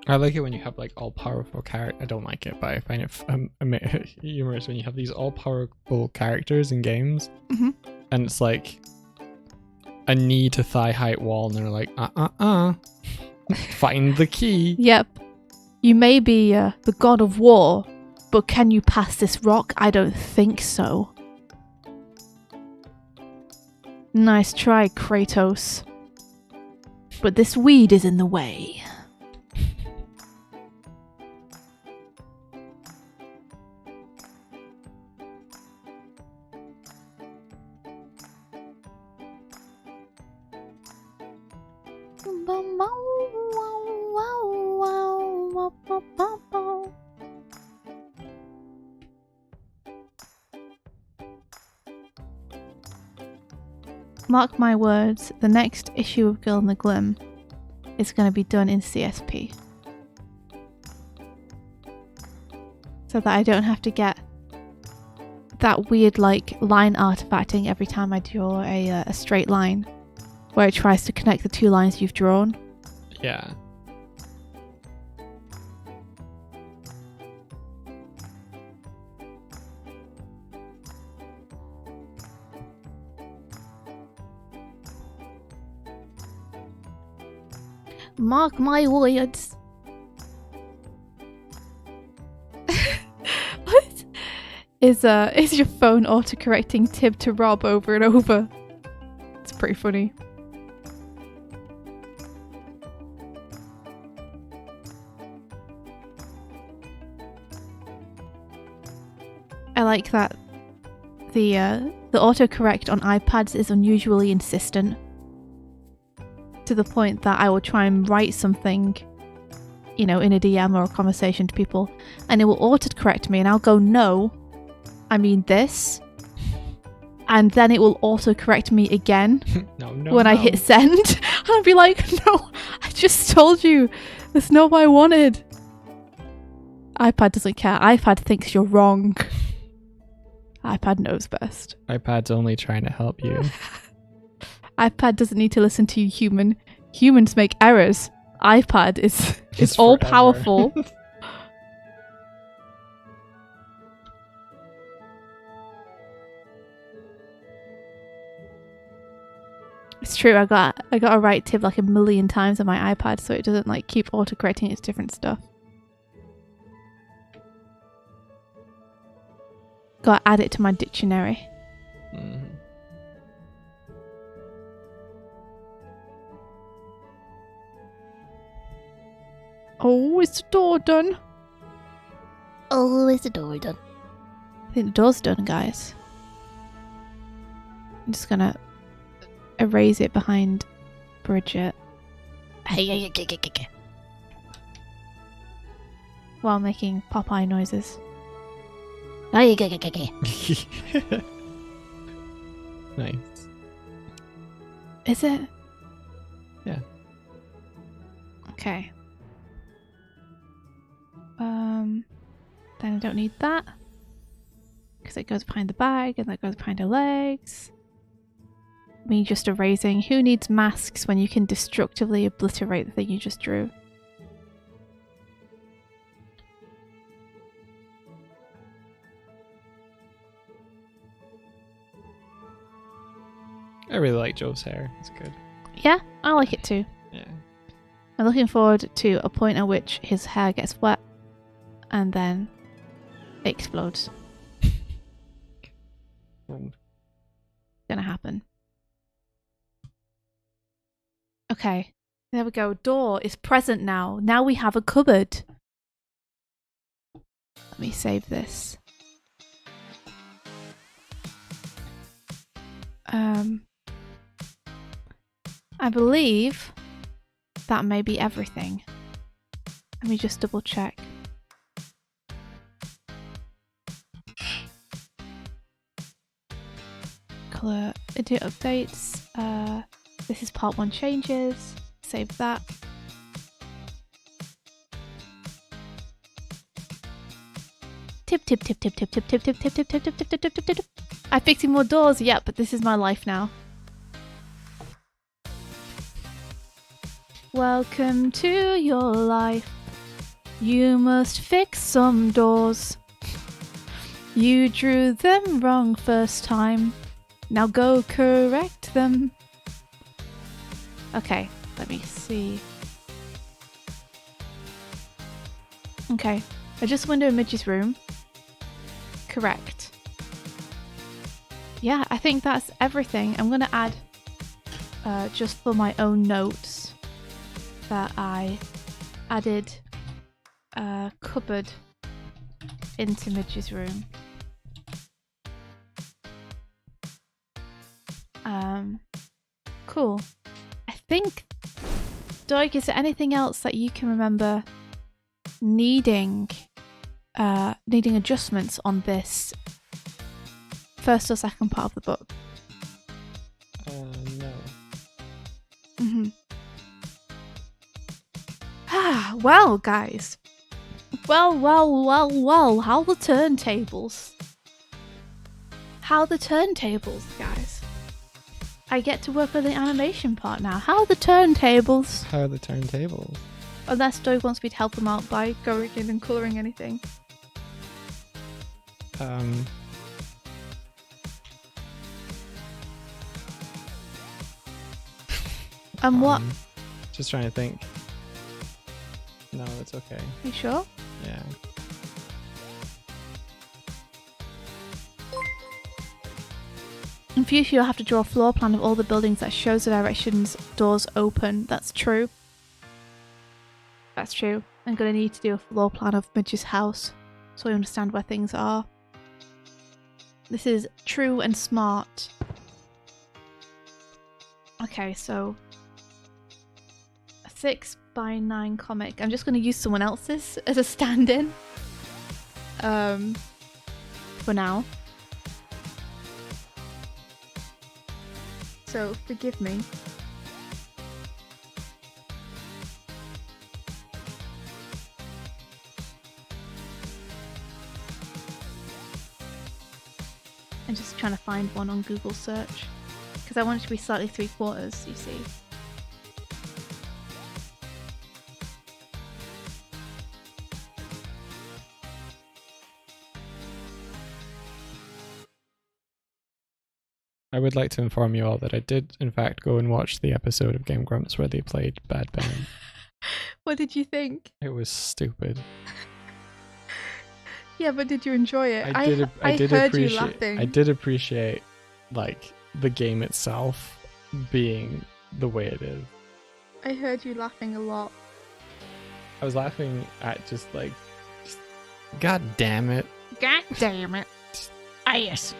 I like it when you have like all powerful character. I don't like it, but I find it humorous when you have these all powerful characters in games, and it's like a knee to thigh height wall, and they're like, find the key. Yep. You may be the god of war, but can you pass this rock? I don't think so. Nice try, Kratos. But this weed is in the way. Mark my words, the next issue of Girl in the Glim is going to be done in CSP. So that I don't have to get that weird like line artifacting every time I draw a straight line where it tries to connect the two lines you've drawn. Yeah. Mark my words. What? Is your phone autocorrecting Tib to Rob over and over? It's pretty funny. I like that the autocorrect on iPads is unusually insistent. To the point that I will try and write something, you know, in a DM or a conversation to people, and it will autocorrect me, and I'll go, no, I mean this. And then it will autocorrect me again when I hit send. And I'll be like, no, I just told you. That's not what I wanted. iPad doesn't care. iPad thinks you're wrong. iPad knows best. iPad's only trying to help you. iPad doesn't need to listen to you, human. Humans make errors. iPad is all powerful. It's true. I got to write Tib like a million times on my iPad so it doesn't like keep autocorrecting its different stuff. Got to add it to my dictionary. Mm-hmm. Oh, is the door done? Oh, is the door done? I think the door's done, guys. I'm just gonna erase it behind Bridget while making Popeye noises. Nice. Is it? Yeah. Okay. Then I don't need that because it goes behind the bag and that goes behind her legs. Me just erasing. Who needs masks when you can destructively obliterate the thing you just drew? I really like Joe's hair. It's good. Yeah, I like it too. Yeah. I'm looking forward to a point at which his hair gets wet and then it explodes. going to happen. Okay. There we go. Door is present now. Now we have a cupboard. Let me save this. I believe that may be everything. Let me just double check. Color edit updates. This is part 1 changes. Save that. Tip tip tip tip tip tip tip tip tip tip tip tip tip tip tip tip tip. I'm fixing more doors. Yeah, but this is my life now. Welcome to your life. You must fix some doors. You drew them wrong first time. Now go correct them. Okay, let me see. Okay, adjust window in Midge's room. Correct. Yeah, I think that's everything. I'm gonna add, just for my own notes, that I added a cupboard into Midge's room. Cool. I think, Doig, is there anything else that you can remember needing adjustments on this first or second part of the book? No. Well, guys. Well, how the turntables? How the turntables, guys? I get to work with the animation part now. How the turntables? How are the turntables? Unless Doig wants me to help him out by going in and colouring anything. What? Just trying to think. No, it's okay. You sure? Yeah. In future, you'll have to draw a floor plan of all the buildings that shows the directions doors open. That's true. That's true. I'm going to need to do a floor plan of Midge's house so I understand where things are. This is true and smart. Okay, so a 6x9 comic. I'm just going to use someone else's as a stand-in. For now. So forgive me. I'm just trying to find one on Google search because I want it to be slightly 3/4, you see. I would like to inform you all that I did, in fact, go and watch the episode of Game Grumps where they played Bad Ben. What did you think? It was stupid. Yeah, but did you enjoy it? I did heard appreciate, you laughing. I did appreciate, like, the game itself being the way it is. I heard you laughing a lot. I was laughing at just God damn it. God damn it. Yes.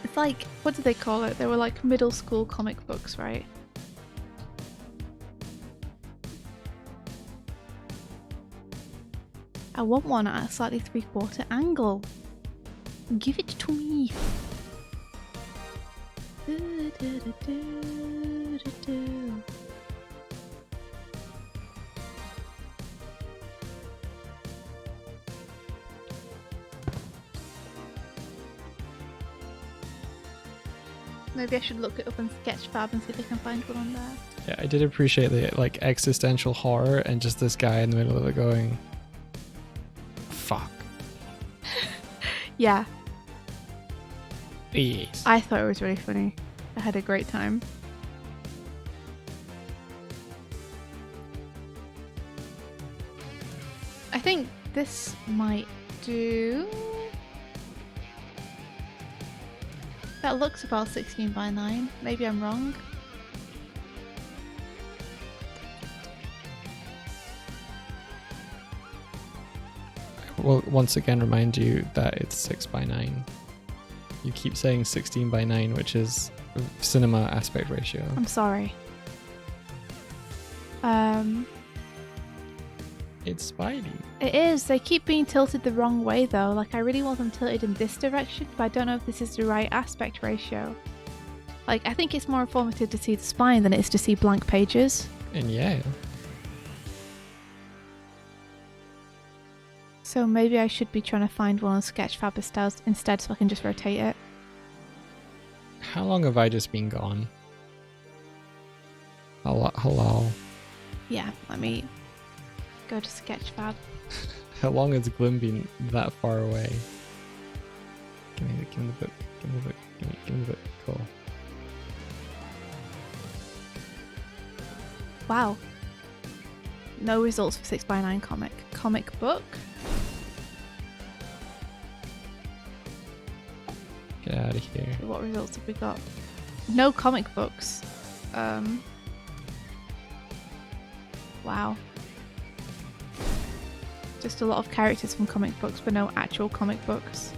It's like, what do they call it? They were like middle school comic books, right? I want one at a slightly 3/4 angle. Give it to me. Maybe I should look it up on Sketchfab and see if I can find one on there. Yeah, I did appreciate the like existential horror and just this guy in the middle of it going, fuck. Yeah. Yes. I thought it was really funny. I had a great time. I think this might do... That looks about 16 by 9. Maybe I'm wrong. Well, once again, remind you that it's 6 by 9. You keep saying 16 by 9, which is cinema aspect ratio. I'm sorry. It's Spidey. It is. They keep being tilted the wrong way though. Like I really want them tilted in this direction, but I don't know if this is the right aspect ratio. Like I think it's more informative to see the spine than it is to see blank pages. And yeah. So maybe I should be trying to find one on Sketchfab instead so I can just rotate it. How long have I just been gone? Hello. Yeah, let me go to Sketchfab. How long has Glim been that far away? Give me the book. Give me the book. Give me the book. Cool. Wow. No results for 6 by 9 comic book. Get out of here. What results have we got? No comic books. Wow. Just a lot of characters from comic books, but no actual comic books.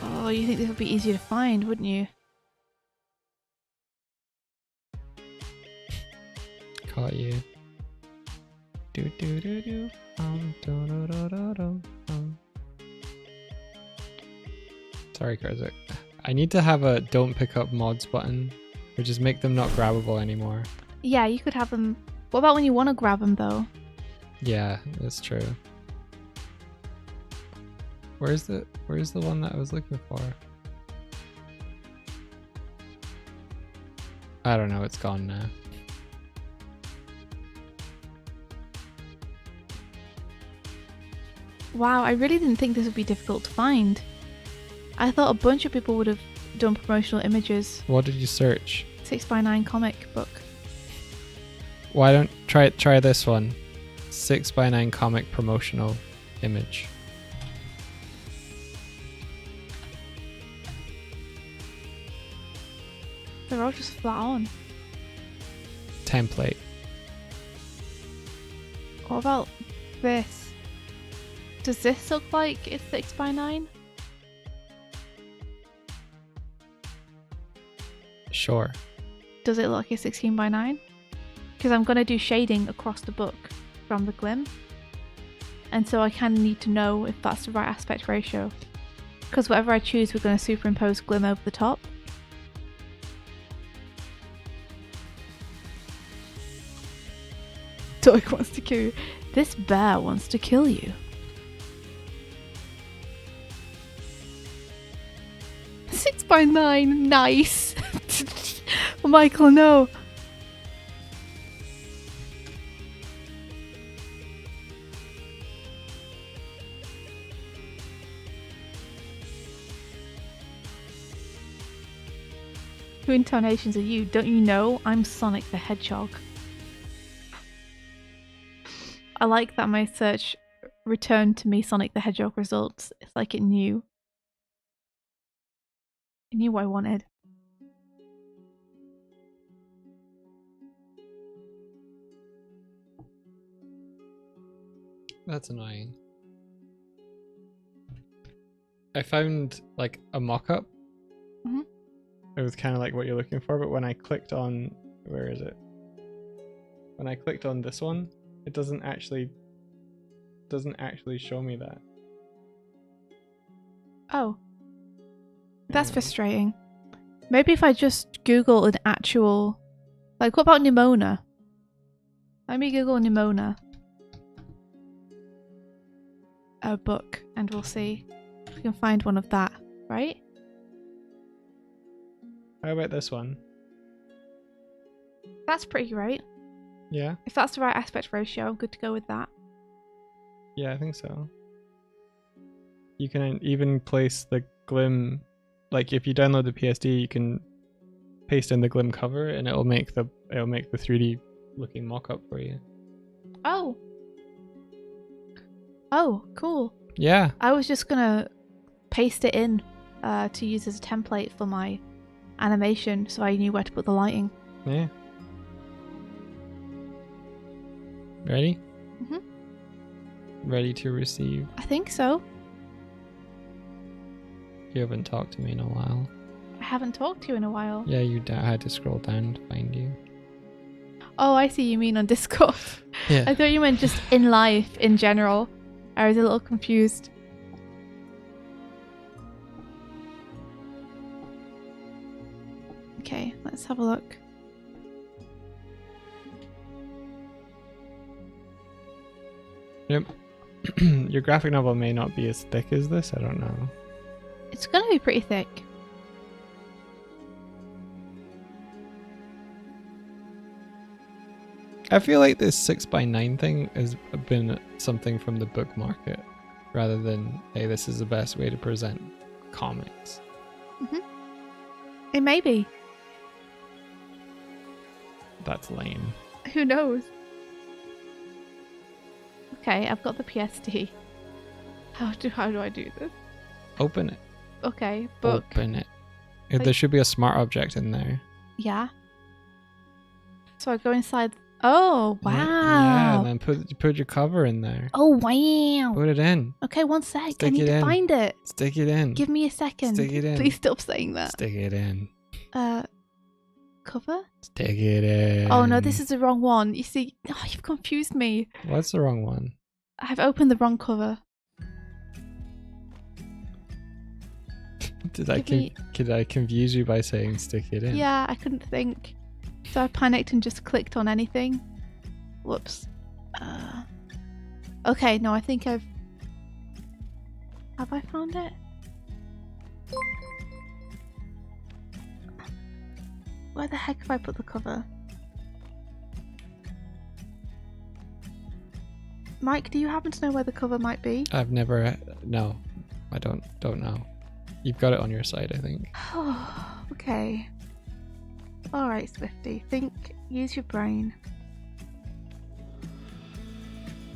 Oh, you think this would be easier to find, wouldn't you? Caught you. Do do do do. Do do do do do. Sorry, Karzik. I need to have a don't pick up mods button, or just make them not grabbable anymore. Yeah, you could have them. What about when you want to grab them though? Yeah, that's true. Where's the one that I was looking for? I don't know, it's gone now. Wow, I really didn't think this would be difficult to find. I thought a bunch of people would have done promotional images. What did you search? 6 by 9 comic book. Why don't try this one? 6 by 9 comic promotional image. They're all just flat on. Template. What about this? Does this look like it's 6 by 9? Sure. Does it look like it's 16 by 9? Because I'm going to do shading across the book from the Glim. And so I kind of need to know if that's the right aspect ratio. Because whatever I choose, we're going to superimpose Glim over the top. Dog wants to kill you. This bear wants to kill you. Six by 9, nice. Michael, no. Who intonations are you? Don't you know I'm Sonic the Hedgehog? I like that my search returned to me Sonic the Hedgehog results. It's like it knew. It knew what I wanted. That's annoying. I found like a mock-up. Mhm. It was kind of like what you're looking for, but when I clicked on, where is it? When I clicked on this one, it doesn't actually show me that. Oh. That's frustrating. Maybe if I just Google an actual... Like, what about Nimona? Let me Google Nimona. A book, and we'll see if we can find one of that, right? How about this one? That's pretty right. Yeah? If that's the right aspect ratio, I'm good to go with that. Yeah, I think so. You can even place the Glim, like if you download the PSD, you can paste in the Glim cover and it'll make the 3D looking mock-up for you. Oh. Oh, cool. Yeah. I was just gonna paste it in to use as a template for my animation so I knew where to put the lighting. Yeah. Ready? Mhm. Ready to receive. I think so. You haven't talked to me in a while. I haven't talked to you in a while. Yeah, I had to scroll down to find you. Oh, I see you mean on Discord. Yeah. I thought you meant just in life in general. I was a little confused. Okay, let's have a look. Yep. Your graphic novel may not be as thick as this. I don't know. It's gonna be pretty thick. I feel like this 6x9 thing has been something from the book market rather than, hey, this is the best way to present comics. It may be. That's lame. Who knows? Okay, I've got the PSD. How do I do this? Open it. Okay, book. Open it. Like- There should be a smart object in there. Yeah. So I go inside. Oh wow. Yeah, and then put your cover in there. Oh wow. Put it in. Okay, one sec. I Stick need it to in. find it. Stick it in. Give me a second. Stick it in. Please stop saying that. Stick it in. Cover? Stick it in. Oh no, this is the wrong one. You see, oh, you've confused me. What's the wrong one? I've opened the wrong cover. Did I confuse you by saying stick it in? Yeah, I couldn't think. So I panicked and just clicked on anything. Whoops. Okay, no, I think Have I found it? Where the heck have I put the cover? Mike, do you happen to know where the cover might be? I've never. No, I don't know. You've got it on your side, I think. Okay. Alright, Swifty. Use your brain.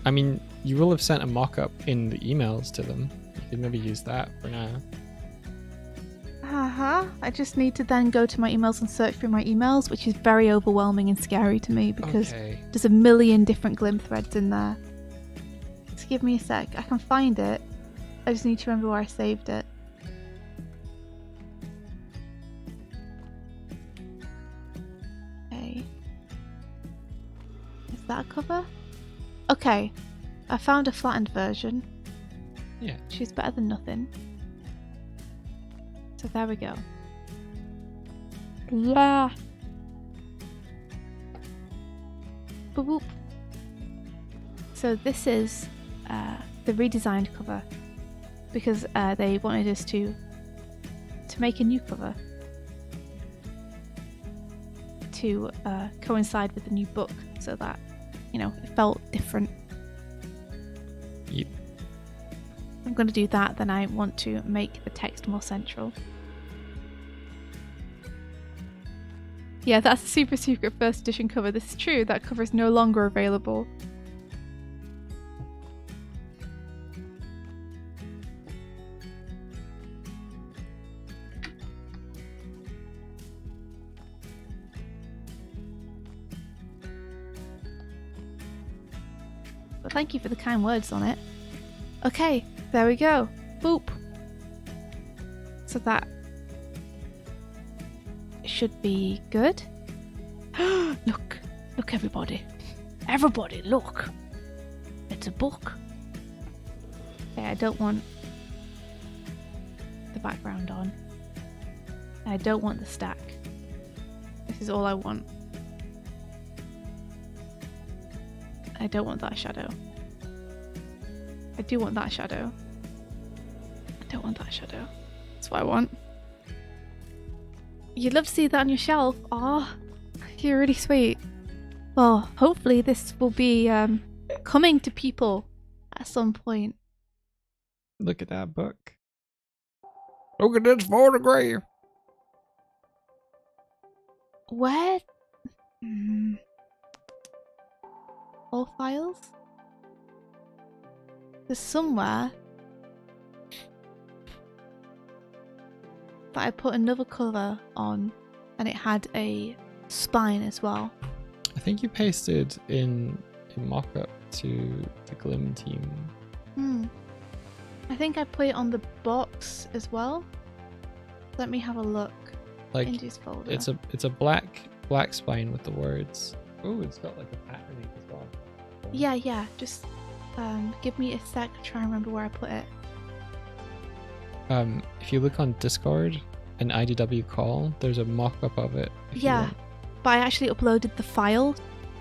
I mean, you will have sent a mock-up in the emails to them. You could maybe use that for now. I just need to then go to my emails and search through my emails, which is very overwhelming and scary to me because there's a million different Glim threads in there. Just give me a sec. I can find it. I just need to remember where I saved it. Okay. Is that a cover? Okay. I found a flattened version. Yeah. She's better than nothing. So there we go. Yeah. Boop boop. So this is the redesigned cover because they wanted us to make a new cover to coincide with the new book, so that it felt different. Yep. I'm going to do that. Then I want to make the text more central. Yeah, that's a super secret first edition cover. This is true. That cover is no longer available. But thank you for the kind words on it. Okay, there we go. Boop. So that should be good. Look everybody. Everybody, look. It's a book. Okay, I don't want the background on. I don't want the stack. This is all I want. I don't want that shadow. I do want that shadow. I don't want that shadow. That's what I want. You'd love to see that on your shelf. Aw, you're really sweet. Well, hopefully this will be coming to people at some point. Look at that book. Look at this photograph. Where? All files? There's somewhere that I put another cover on and it had a spine as well. I think you pasted in a mock-up to the Glim team. I think I put it on the box as well. Let me have a look. Like Indies folder. it's a black spine with the words. Oh, it's got like a pattern as well. Yeah. Just give me a sec to try and remember where I put it. If you look on Discord and IDW call, there's a mock-up of it. if you Yeah, want. but I actually uploaded the file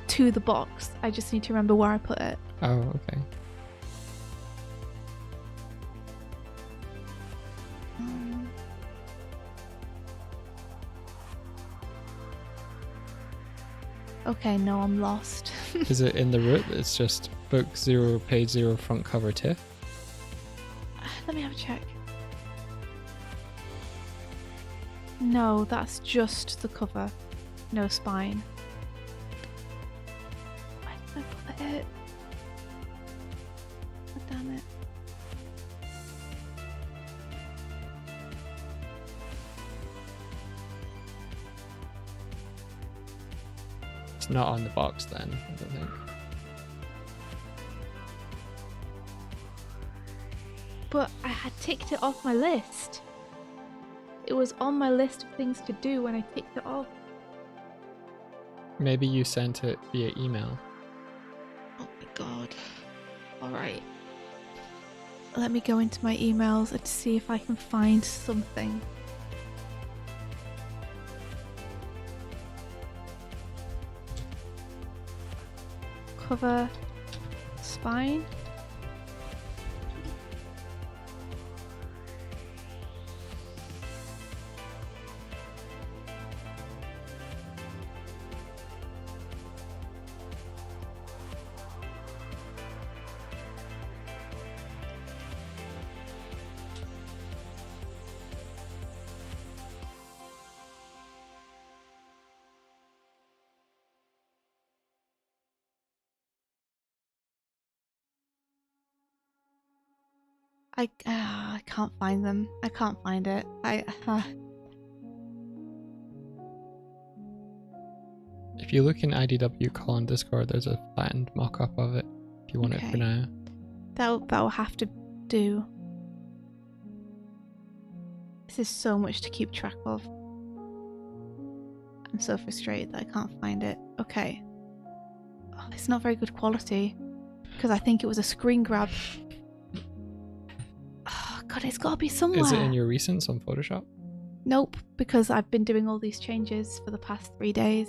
to the box. I just need to remember where I put it. Oh, okay. Okay, no, I'm lost. Is it in the root? It's just book 0, page 0, front cover TIFF. Let me have a check. No, that's just the cover. No spine. Where did I put it? Oh, damn it. It's not on the box then, I don't think. But I had ticked it off my list. It was on my list of things to do when I ticked it off. Maybe you sent it via email. Oh my god. Alright. Let me go into my emails and see if I can find something. Cover spine. I can't find them. I can't find it. If you look in IDW call on Discord, there's a flattened mock-up of it. If you want it for Okay. now. That'll have to do. This is so much to keep track of. I'm so frustrated that I can't find it. Okay. Oh, it's not very good quality because I think it was a screen grab. Oh god, it's gotta be somewhere. Is it in your recents on Photoshop? Nope, because I've been doing all these changes for the past 3 days.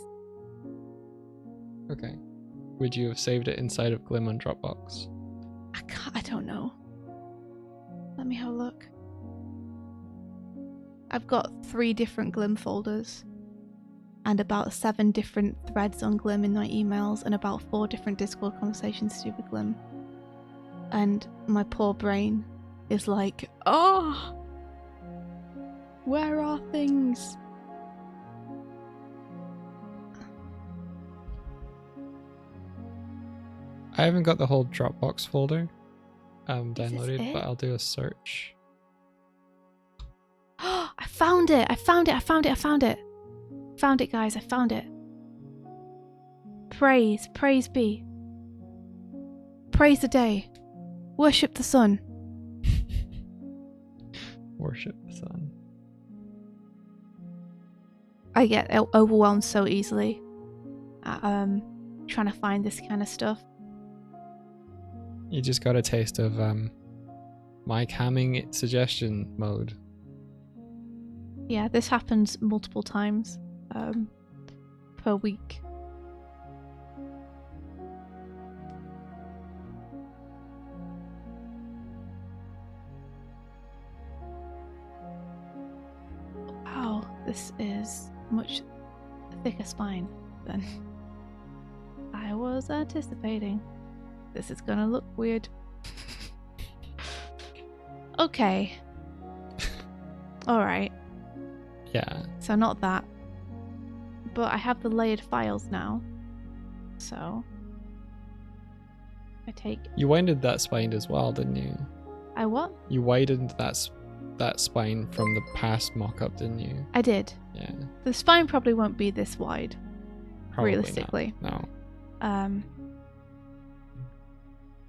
Okay. Would you have saved it inside of Glim on Dropbox? I don't know. Let me have a look. I've got 3 different Glim folders and about 7 different threads on Glim in my emails and about 4 different Discord conversations to do with Glim. And my poor brain is like, oh, where are things? I haven't got the whole Dropbox folder downloaded, it? but I'll do a search. I found it! I found it! I found it! I found it! Found it, guys! I found it! Praise, praise be. Praise the day. Worship the sun. Worship the sun. I get overwhelmed so easily at trying to find this kind of stuff. You just got a taste of my camming suggestion mode. Yeah, this happens multiple times per week. Wow, this is much thicker spine than I was anticipating. This is gonna look weird. Okay. Alright. Yeah. So not that. But I have the layered files now. So I take. You widened that spine as well, didn't you? I what? You widened that spine from the past mock-up, didn't you? I did. Yeah. The spine probably won't be this wide, Probably realistically. not. No.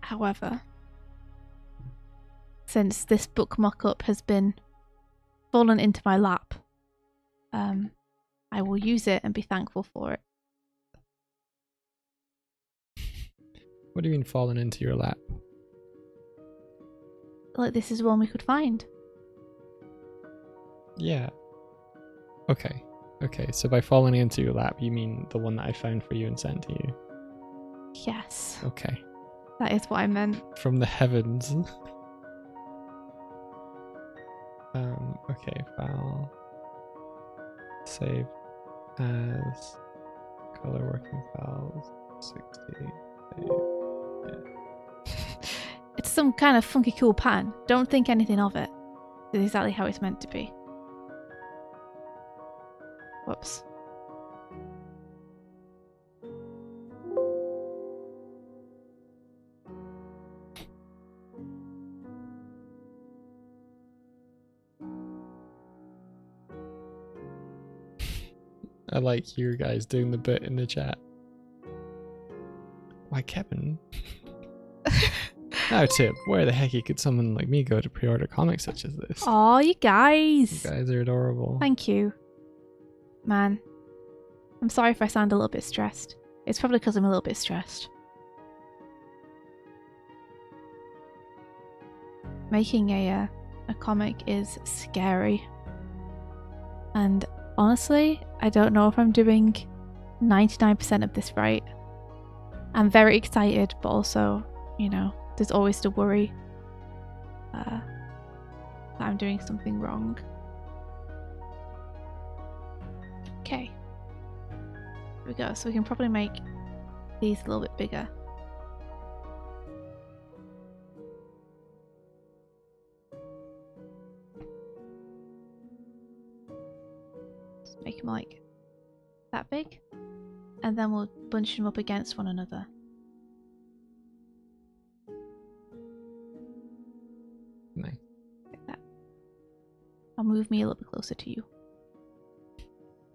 However, since this book mock-up has been fallen into my lap, I will use it and be thankful for it. What do you mean fallen into your lap? Like, this is one we could find. Yeah. Okay. So by falling into your lap, you mean the one that I found for you and sent to you? Yes, Okay. that is what I meant. From the heavens. Okay, file. Save as color working files 60. Save. It's some kind of funky cool pattern. Don't think anything of it. It's exactly how it's meant to be. Whoops. I like you guys doing the bit in the chat. Why, Kevin? Now, Tip, where the heck could someone like me go to pre-order comics such as this? Aw, you guys. You guys are adorable. Thank you. Man, I'm sorry if I sound a little bit stressed. It's probably because I'm a little bit stressed. Making a comic is scary. And honestly, I don't know if I'm doing 99% of this right. I'm very excited, but also, you know, there's always the worry that I'm doing something wrong. Okay. Here we go. So we can probably make these a little bit bigger. Just make them like that big. And then we'll bunch them up against one another. Nice. Like that. I'll move me a little bit closer to you.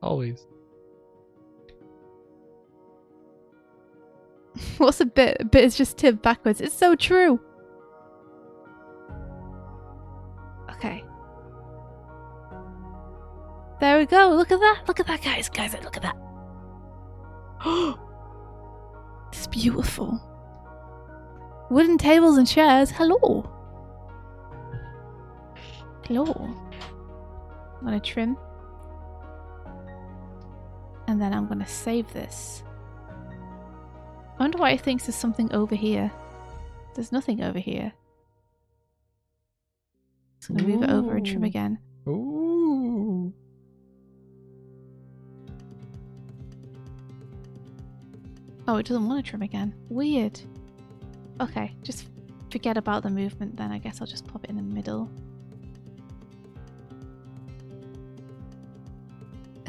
Always. What's a bit? A bit is just tip backwards. It's so true. Okay. There we go. Look at that. Look at that, guys. Guys, look at that. It's beautiful. Wooden tables and chairs. Hello. Hello. I'm going to trim. And then I'm going to save this. I wonder why it thinks there's something over here. There's nothing over here. Just going to move it over and trim again. Ooh. Oh, it doesn't want to trim again. Weird. Okay, just forget about the movement then. I guess I'll just pop it in the middle.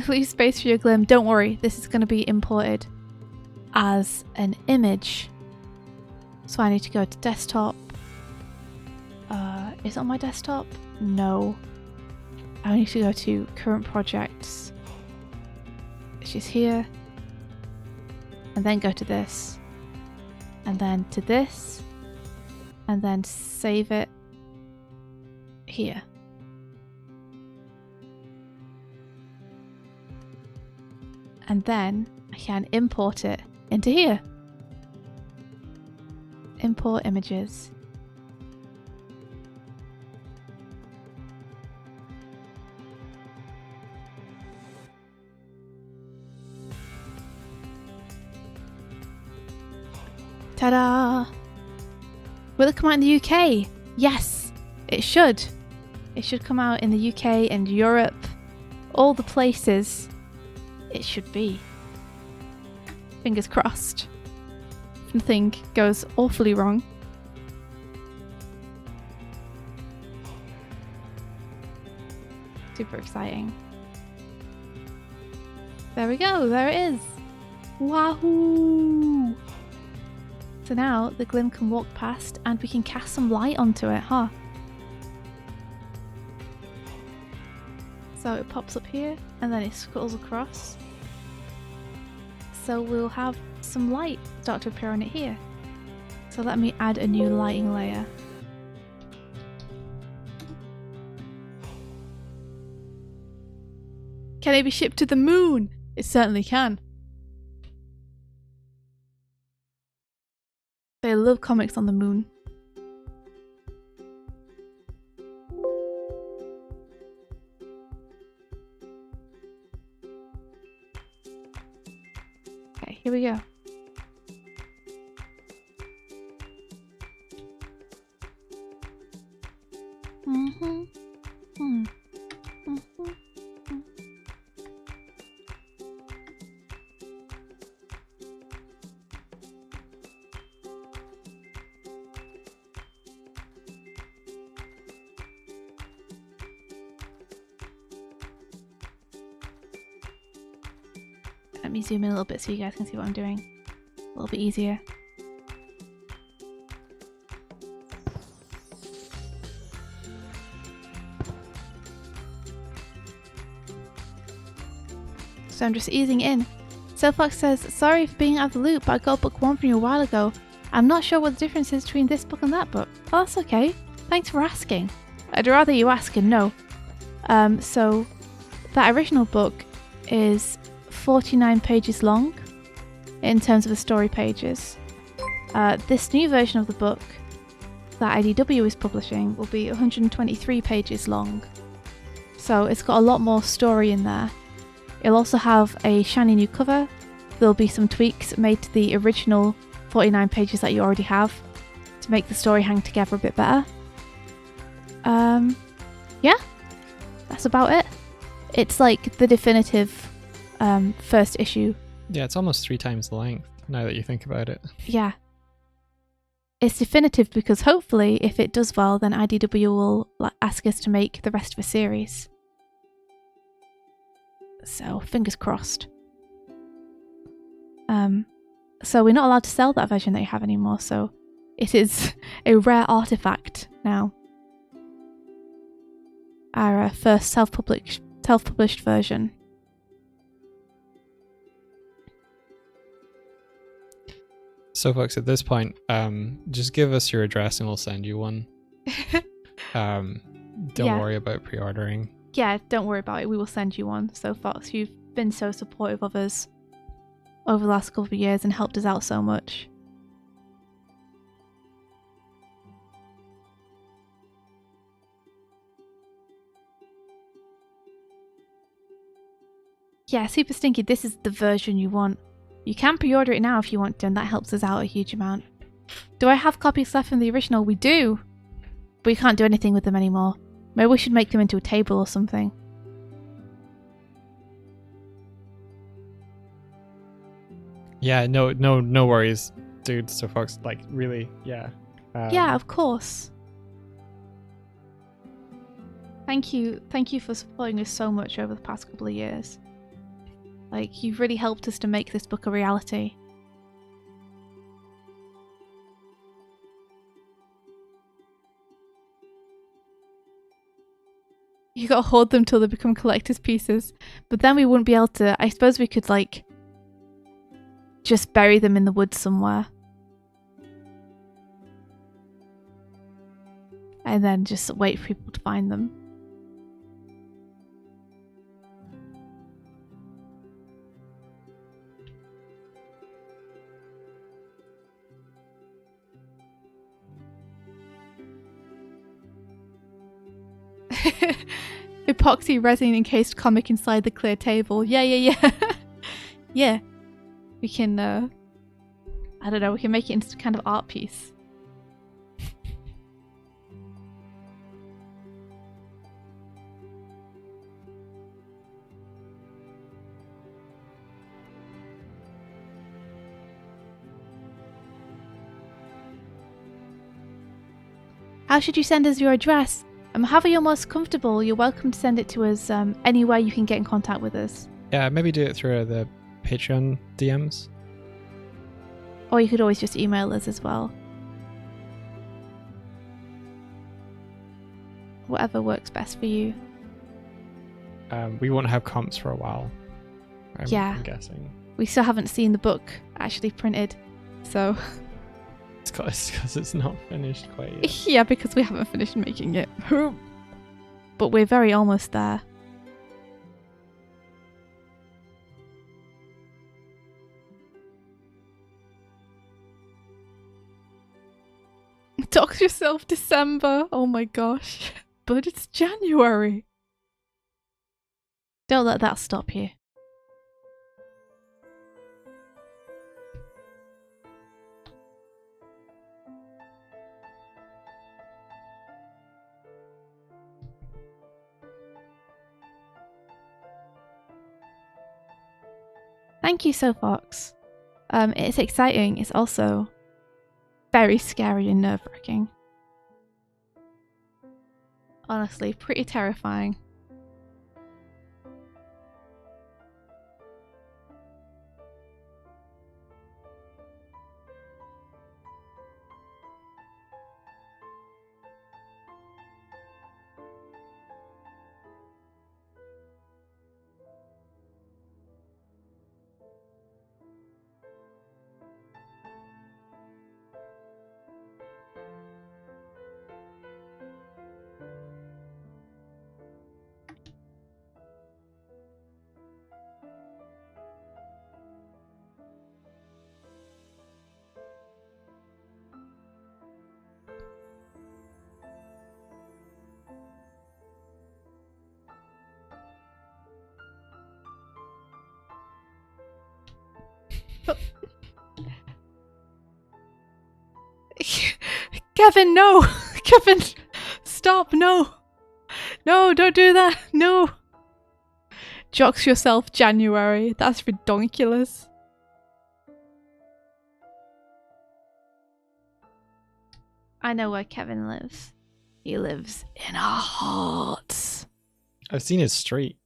Leave space for your glim. Don't worry, this is going to be imported as an image. So I need to go to desktop. Is it on my desktop? No. I need to go to current projects, which is here. And then go to this. And then to this. And then save it here. And then I can import it into here. Import images. Ta-da! Will it come out in the UK? Yes, it should. It should come out in the UK and Europe. All the places it should be. Fingers crossed. If nothing goes awfully wrong. Super exciting. There we go, there it is. Wahoo! So now the Glim can walk past and we can cast some light onto it, huh? So it pops up here and then it scuttles across. So we'll have some light start to appear on it here. So let me add a new lighting layer. Can it be shipped to the moon? It certainly can. They love comics on the moon. Okay, here we go. Let me zoom in a little bit so you guys can see what I'm doing. A little bit easier. So I'm just easing in. Silfox says, sorry for being out of the loop, but I got book 1 from you a while ago. I'm not sure what the difference is between this book and that book. Oh, that's okay. Thanks for asking. I'd rather you ask and know. So that original book is 49 pages long in terms of the story pages. This new version of the book that IDW is publishing will be 123 pages long. So it's got a lot more story in there. It'll also have a shiny new cover. There'll be some tweaks made to the original 49 pages that you already have to make the story hang together a bit better. Yeah, that's about it. It's like the definitive first issue. Yeah, it's almost 3 times the length now that you think about it. Yeah. It's definitive because hopefully if it does well, then IDW will ask us to make the rest of a series. So fingers crossed. So we're not allowed to sell that version that you have anymore, so it is a rare artifact now. Our first self-published version. So folks, at this point, just give us your address and we'll send you one. Don't worry about pre-ordering. Yeah, don't worry about it. We will send you one. So Fox, you've been so supportive of us over the last couple of years and helped us out so much. Yeah, Super Stinky, this is the version you want. You can pre-order it now if you want to, and that helps us out a huge amount. Do I have copies left from the original? We do! But we can't do anything with them anymore. Maybe we should make them into a table or something. Yeah, no worries, dude. So Fox, like, really, yeah. Yeah, of course. Thank you for supporting us so much over the past couple of years. Like, you've really helped us to make this book a reality. You gotta hoard them till they become collector's pieces. But then we wouldn't be able to... I suppose we could, like, just bury them in the woods somewhere. And then just wait for people to find them. Epoxy resin encased comic inside the clear table. Yeah. Yeah. We can, I don't know, we can make it into kind of art piece. How should you send us your address? However you're most comfortable, you're welcome to send it to us anywhere you can get in contact with us. Yeah, maybe do it through the Patreon DMs. Or you could always just email us as well. Whatever works best for you. We won't have comps for a while. Yeah. I'm guessing. We still haven't seen the book actually printed, so... It's because it's not finished quite yet. Yeah, because we haven't finished making it. But we're very almost there. Dox yourself December. Oh my gosh. But it's January. Don't let that stop you. Thank you, Soapbox. It's exciting. It's also very scary and nerve-wracking. Honestly, pretty terrifying. Kevin, no! Kevin, stop, no! No, don't do that, no! Jocks yourself January, that's ridiculous. I know where Kevin lives. He lives in our hearts. I've seen his street.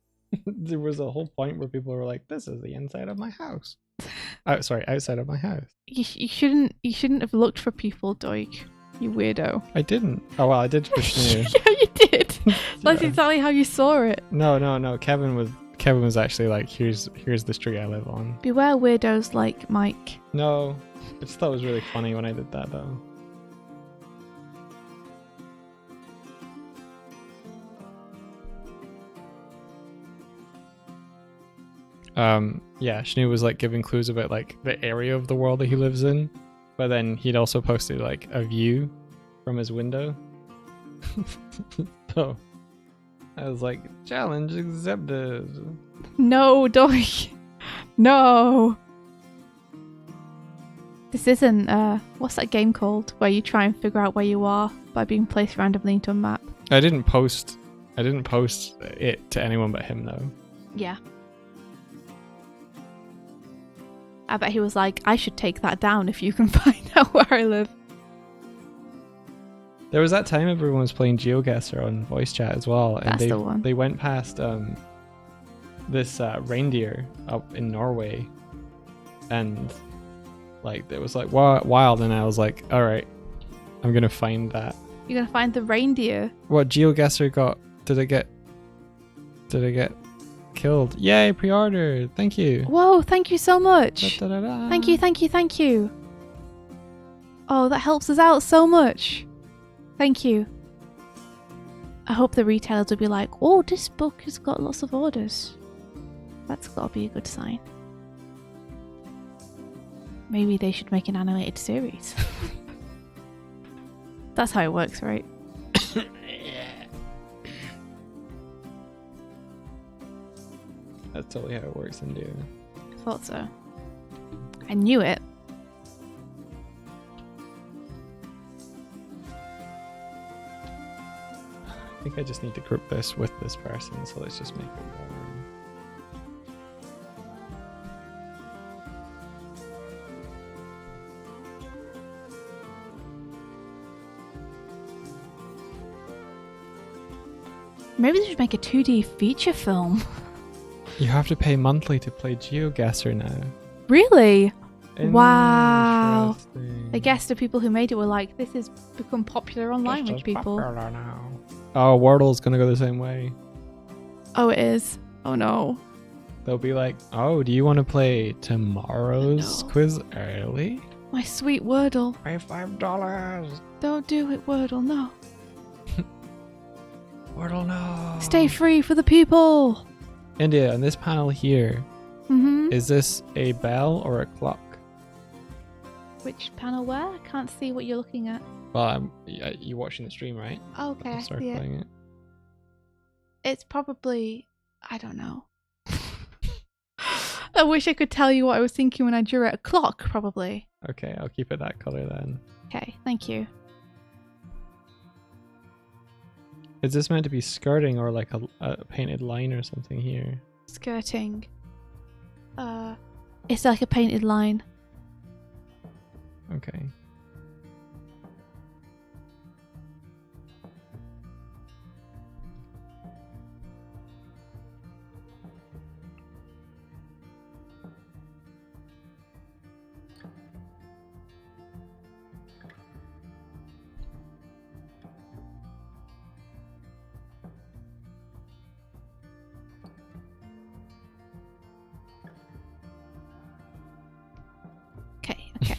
There was a whole point where people were like, "This is the inside of my house." Outside of my house. You shouldn't have looked for people, Doig. You weirdo. I didn't. Oh well, I did for Snoo. Yeah, you did. That's Yeah. exactly how you saw it. No. Kevin was actually like, here's the street I live on. Beware weirdos like Mike. No, I just thought it was really funny when I did that though. Yeah, Snoo was like giving clues about like the area of the world that he lives in, but then he'd also posted like a view from his window. So I was like, challenge accepted. No, Doig. No. This isn't, what's that game called? Where you try and figure out where you are by being placed randomly into a map. I didn't post it to anyone but him though. Yeah. I bet he was like, I should take that down if you can find out where I live. There was that time everyone was playing GeoGuessr on voice chat as well, and That's the one. they went past this reindeer up in Norway, and like it was like wild, and I was like, all right, I'm gonna find that. You're gonna find the reindeer. What GeoGuessr got? Did it get killed? Yay, pre-order! Thank you. Whoa, thank you so much. Da-da-da-da. Thank you. Oh, that helps us out so much. Thank you. I hope the retailers will be like, oh, this book has got lots of orders. That's got to be a good sign. Maybe they should make an animated series. That's how it works, right? That's totally how it works, India. I thought so. I knew it. I think I just need to group this with this person, so let's just make it warm. Maybe they should make a 2D feature film. You have to pay monthly to play GeoGuessr now. Really? Wow. Interesting. I guess the people who made it were like, this has become popular online with people. Popular now. Oh, Wordle's gonna go the same way. Oh, it is. Oh no. They'll be like, oh, do you want to play tomorrow's No. quiz early? My sweet Wordle. Pay $5. Don't do it, Wordle, no. Wordle, no. Stay free for the people. India, on this panel here, Mm-hmm. is this a bell or a clock? Which panel where? I can't see what you're looking at. Well, you're watching the stream, right? Oh, okay, I Start see it. playing it. It's probably... I don't know. I wish I could tell you what I was thinking when I drew it. A clock, probably. Okay, I'll keep it that color then. Okay, thank you. Is this meant to be skirting or like a painted line or something here? Skirting. It's like a painted line. Okay. Okay.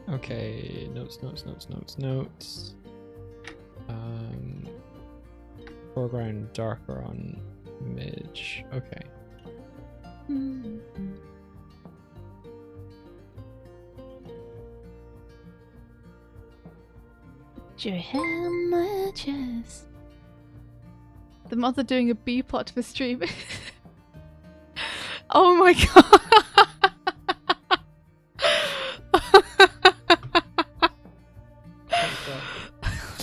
Okay, notes. Foreground darker on midge. Okay. Matches. The mods are doing a B plot for stream. Oh my god.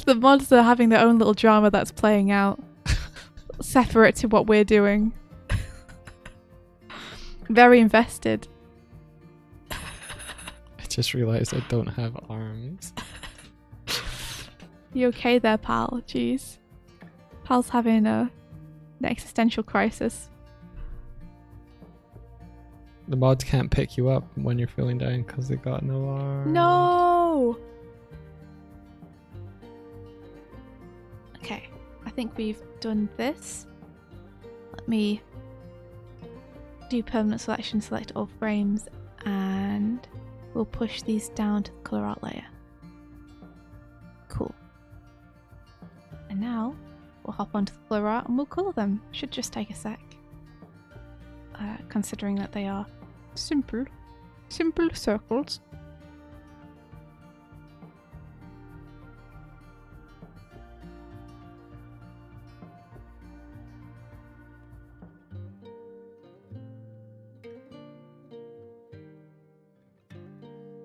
The mods are having their own little drama that's playing out. Separate to what we're doing. Very invested. I just realized I don't have arms. You okay there, pal? Jeez. Pal's having an existential crisis. The mods can't pick you up when you're feeling down because they got no arms. No! Okay, I think we've done this. Let me do permanent selection, select all frames, and we'll push these down to the color out layer. Cool. And now we'll hop onto the color art and we'll color them. Should just take a sec. Considering that they are simple circles.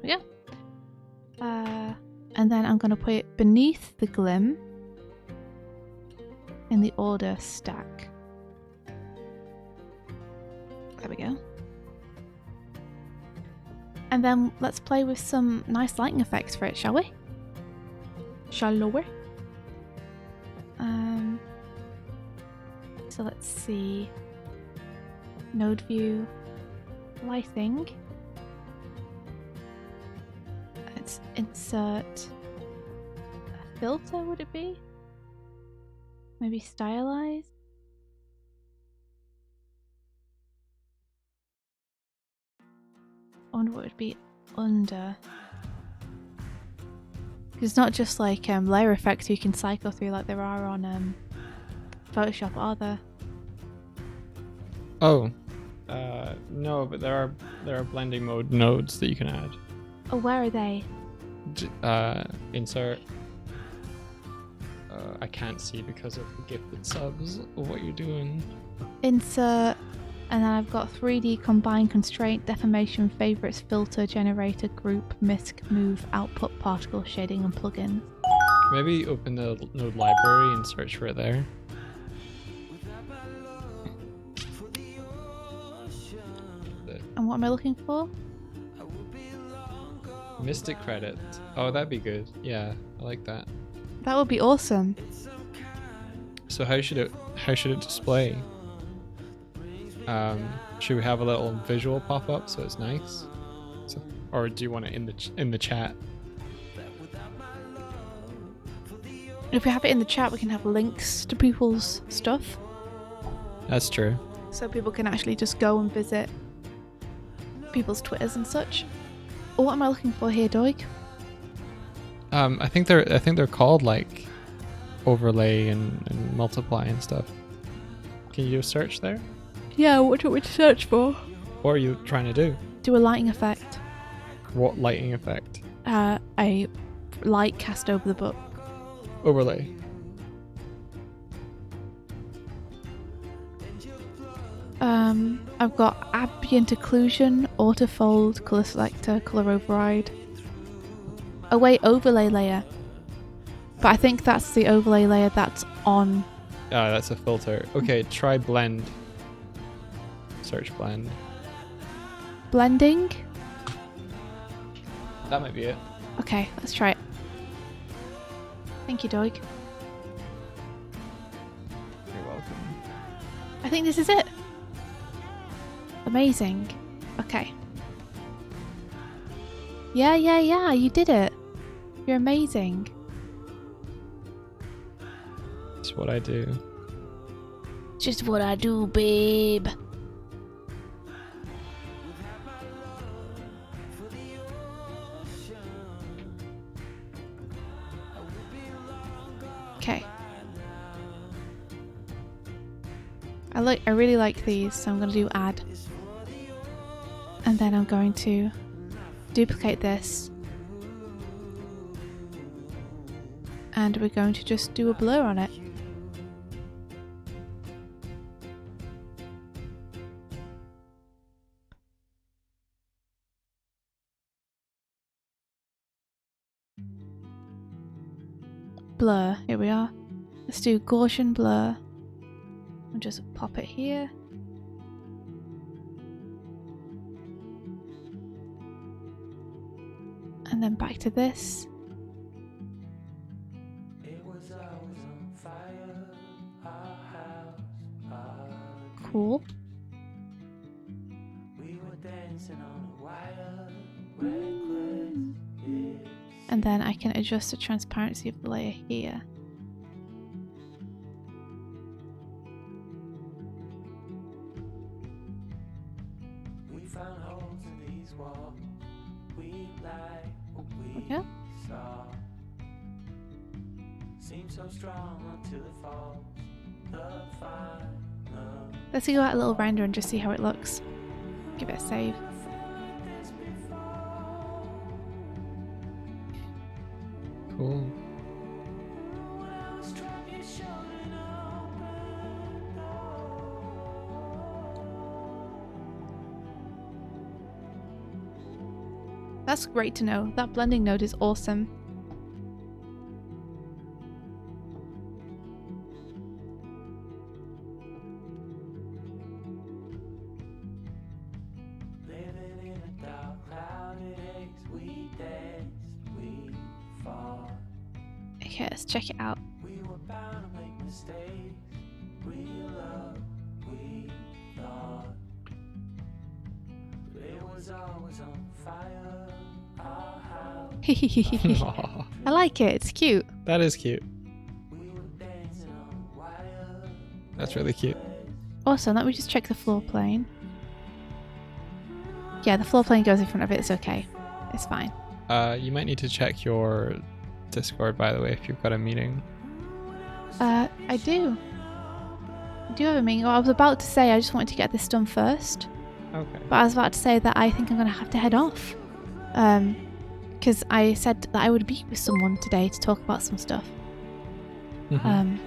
Yeah. And then I'm going to put it beneath the glim in the order stack. There we go. And then let's play with some nice lighting effects for it, shall we? Shall we? So let's see. Node view, lighting. Let's insert a filter, would it be? Maybe stylize? I wonder what would be under. Because it's not just like layer effects you can cycle through like there are on Photoshop, are there? Oh, no, but there are blending mode nodes that you can add. Oh, where are they? Insert. I can't see because of the gifted subs of what you're doing. Insert, and then I've got 3D combine constraint, deformation, favorites, filter, generator, group, misc, move, output, particle, shading, and plugins. Maybe open the node library and search for it there. And what am I looking for? Mystic credit. Oh, that'd be good. Yeah, I like that. That would be awesome. So how should it display? Should we have a little visual pop up so it's nice? So, or do you want it in the chat? If we have it in the chat, we can have links to people's stuff, That's true. so people can actually just go and visit people's Twitters and such. Oh, what am I looking for here, Doig? I think they're called like overlay and multiply and stuff. Can you do a search there? Yeah, what do you want me to search for? What are you trying to do? Do a lighting effect. What lighting effect? A light cast over the book. Overlay. I've got ambient occlusion, autofold, color selector, color override. Oh wait, overlay layer. But I think that's the overlay layer that's on. Ah, that's a filter. Okay, try blend. Search blend. Blending? That might be it. Okay, let's try it. Thank you, Doig. You're welcome. I think this is it. Amazing. Okay. Yeah, you did it. You're amazing. That's what I do. Just what I do, babe. Okay. I really like these, so I'm going to do add. And then I'm going to duplicate this. And we're going to just do a blur on it. Blur, here we are. Let's do Gaussian blur. And just pop it here. And then back to this. Cool. And then I can adjust the transparency of the layer here. Yeah. Let's go out a little render and just see how it looks. Give it a save. Cool. That's great to know. That blending node is awesome. Okay, let's check it out. I like it, it's cute. That is cute. That's really cute. Also, let me just check the floor plane. Yeah, the floor plane goes in front of it, it's okay. It's fine. You might need to check your Discord, by the way, if you've got a meeting. I do. I do have a meeting. Well, I was about to say I just wanted to get this done first. Okay. But I was about to say that I think I'm going to have to head off. Because I said that I would be with someone today to talk about some stuff. Mhm.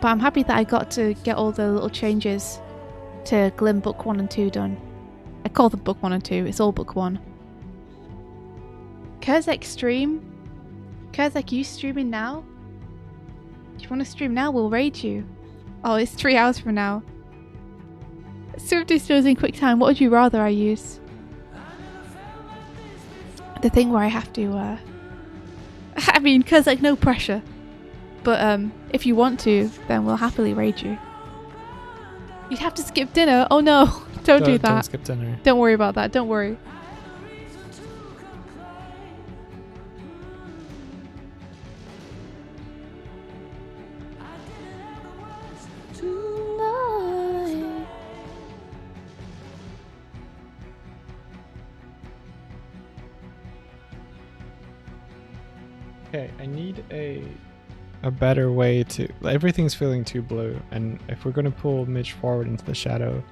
But I'm happy that I got to get all the little changes to Glim Book 1 and 2 done. I call them Book 1 and 2. It's all Book 1. Kurzek stream? Kurzek, you streaming now? If you want to stream now, we'll raid you. Oh, it's 3 hours from now. Swifty Stores in QuickTime. What would you rather I use? The thing where I have to, I mean, Kurzek, no pressure. But if you want to, then we'll happily raid you. You'd have to skip dinner. Oh no, don't do that. Don't skip dinner. Don't worry about that. Don't worry. Okay, I need a better way to... Everything's feeling too blue, and if we're going to pull Midge forward into the shadow,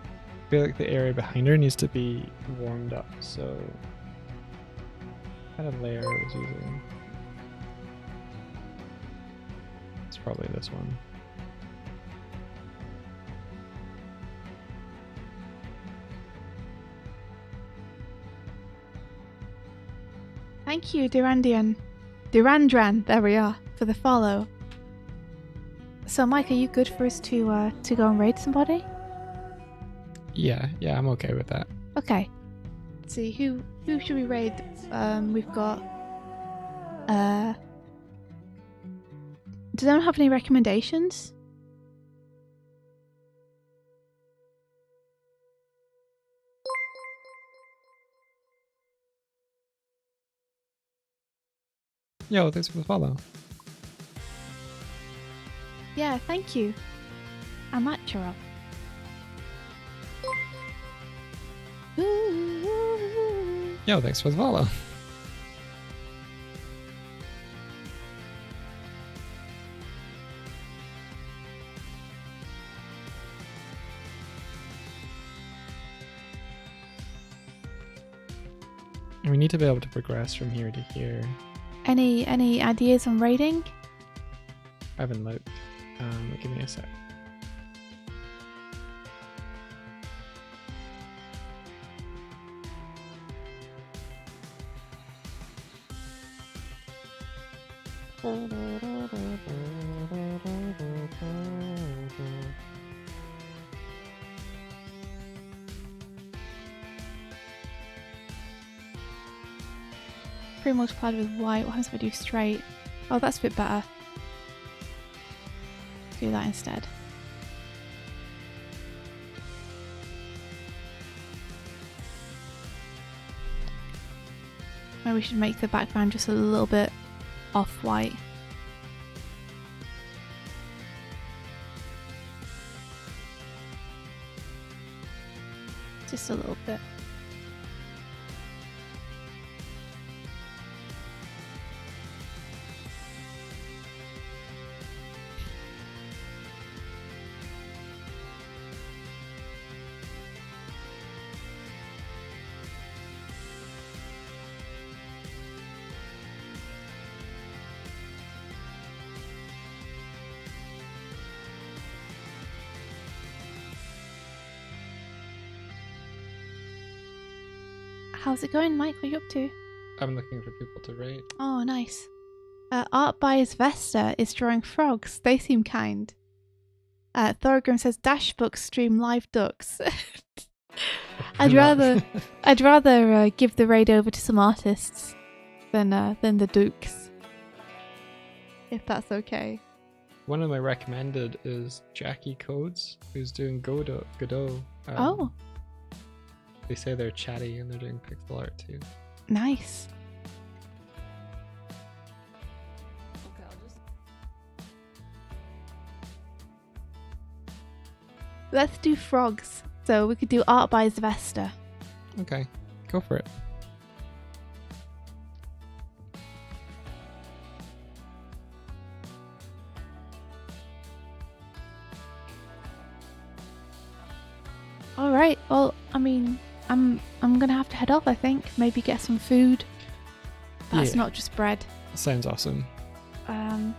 I feel like the area behind her needs to be warmed up, so... What kind of layer I was using? It's probably this one. Thank you, Durandran, there we are, for the follow. So, Mike, are you good for us to go and raid somebody? Yeah, I'm okay with that. Okay. Let's see, who should we raid? We've got... Does anyone have any recommendations? Yo, thanks for the follow. Yeah, thank you. Amateur. Yo, thanks for the follow. We need to be able to progress from here to here. Any ideas on raiding? I haven't looked. Give me a sec. Pre multiplied with white. What happens if I do straight? Oh, that's a bit better. Do that instead. Maybe we should make the background just a little bit off-white. Just a little bit. How's it going, Mike? What are you up to? I'm looking for people to rate. Oh, nice. Art by Vesta is drawing frogs. They seem kind. Thorgrim says Dash Books stream live ducks. I'd rather give the raid over to some artists than the Dukes, if that's okay. One of my recommended is Jackie Codes, who's doing Godot. Oh, they say they're chatty and they're doing pixel art too. nice. Let's do frogs. So we could do Art by Zvesta. Okay, go for it. All right. Well, I mean, I'm gonna have to head off. I think maybe get some food. That's Yeah. not just bread. Sounds awesome. Um,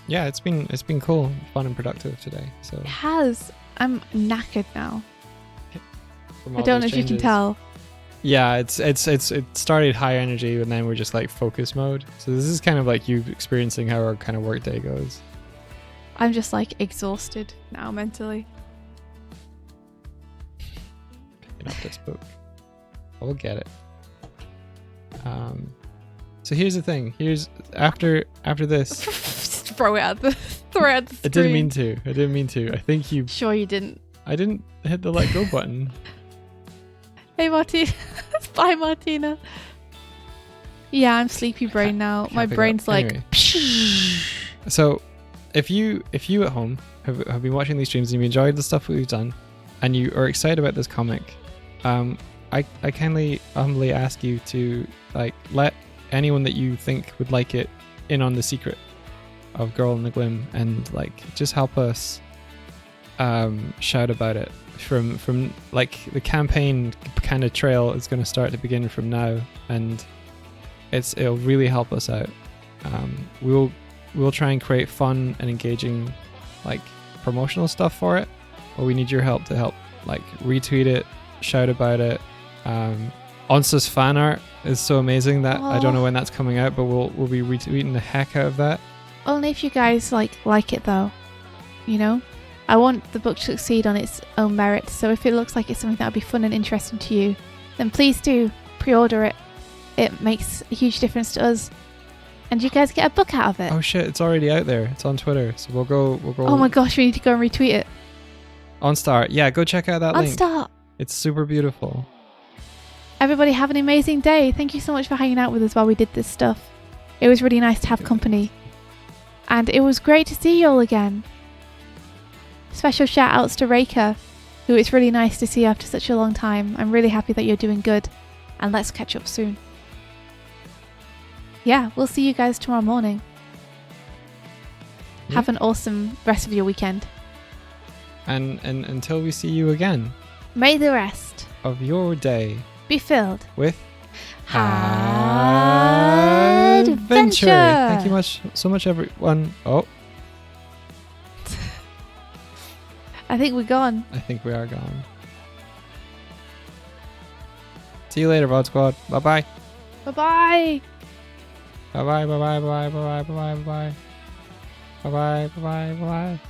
Yeah, it's been cool, fun and productive today. So it has. I'm knackered now. from I all don't know those if you can changes- tell. Yeah, it started high energy and then we're just like focus mode. So this is kind of like you experiencing how our kind of work day goes. I'm just like exhausted now mentally. Picking up this book. We'll get it. So here's the thing. Here's after this. Just throw it at the thread screen. I didn't mean to. I think you. Sure you didn't. I didn't hit the let go button. Hey Martina. Bye Martina. Yeah, I'm sleepy brain now. My pick it brain's up. like Anyway. So, if you at home have been watching these streams and you enjoyed the stuff we've done, and you are excited about this comic, I kindly humbly ask you to like let anyone that you think would like it in on the secret of Girl in the Glim, and like just help us shout about it from like the campaign kind of trail is going to start to begin from now, and it'll really help us out. We'll try and create fun and engaging like promotional stuff for it, but we need your help to help like retweet it, shout about it. Onsa's fan art is so amazing that I don't know when that's coming out, but we'll be retweeting the heck out of that. Only if you guys like it though, you know. I want the book to succeed on its own merit, so if it looks like it's something that would be fun and interesting to you, then please do pre-order it. It makes a huge difference to us, and you guys get a book out of it. Oh shit, it's already out there. It's on Twitter, so we'll go. Oh my gosh, we need to go and retweet it. OnStar, yeah, go check out that On link. Start. It's super beautiful. Everybody have an amazing day. Thank you so much for hanging out with us while we did this stuff. It was really nice to have company, and it was great to see you all again. Special shout outs to Reika, who it's really nice to see after such a long time. I'm really happy that you're doing good, and let's catch up soon. Yeah, we'll see you guys tomorrow morning. Yeah. Have an awesome rest of your weekend. And until we see you again, May the rest of your day be filled with adventure. Thank you so much everyone. Oh, I think we're gone. I think we are gone. See you later, Bod Squad. Bye bye. Bye bye. Bye bye. Bye bye. Bye bye. Bye bye. Bye bye. Bye bye. Bye bye. Bye bye.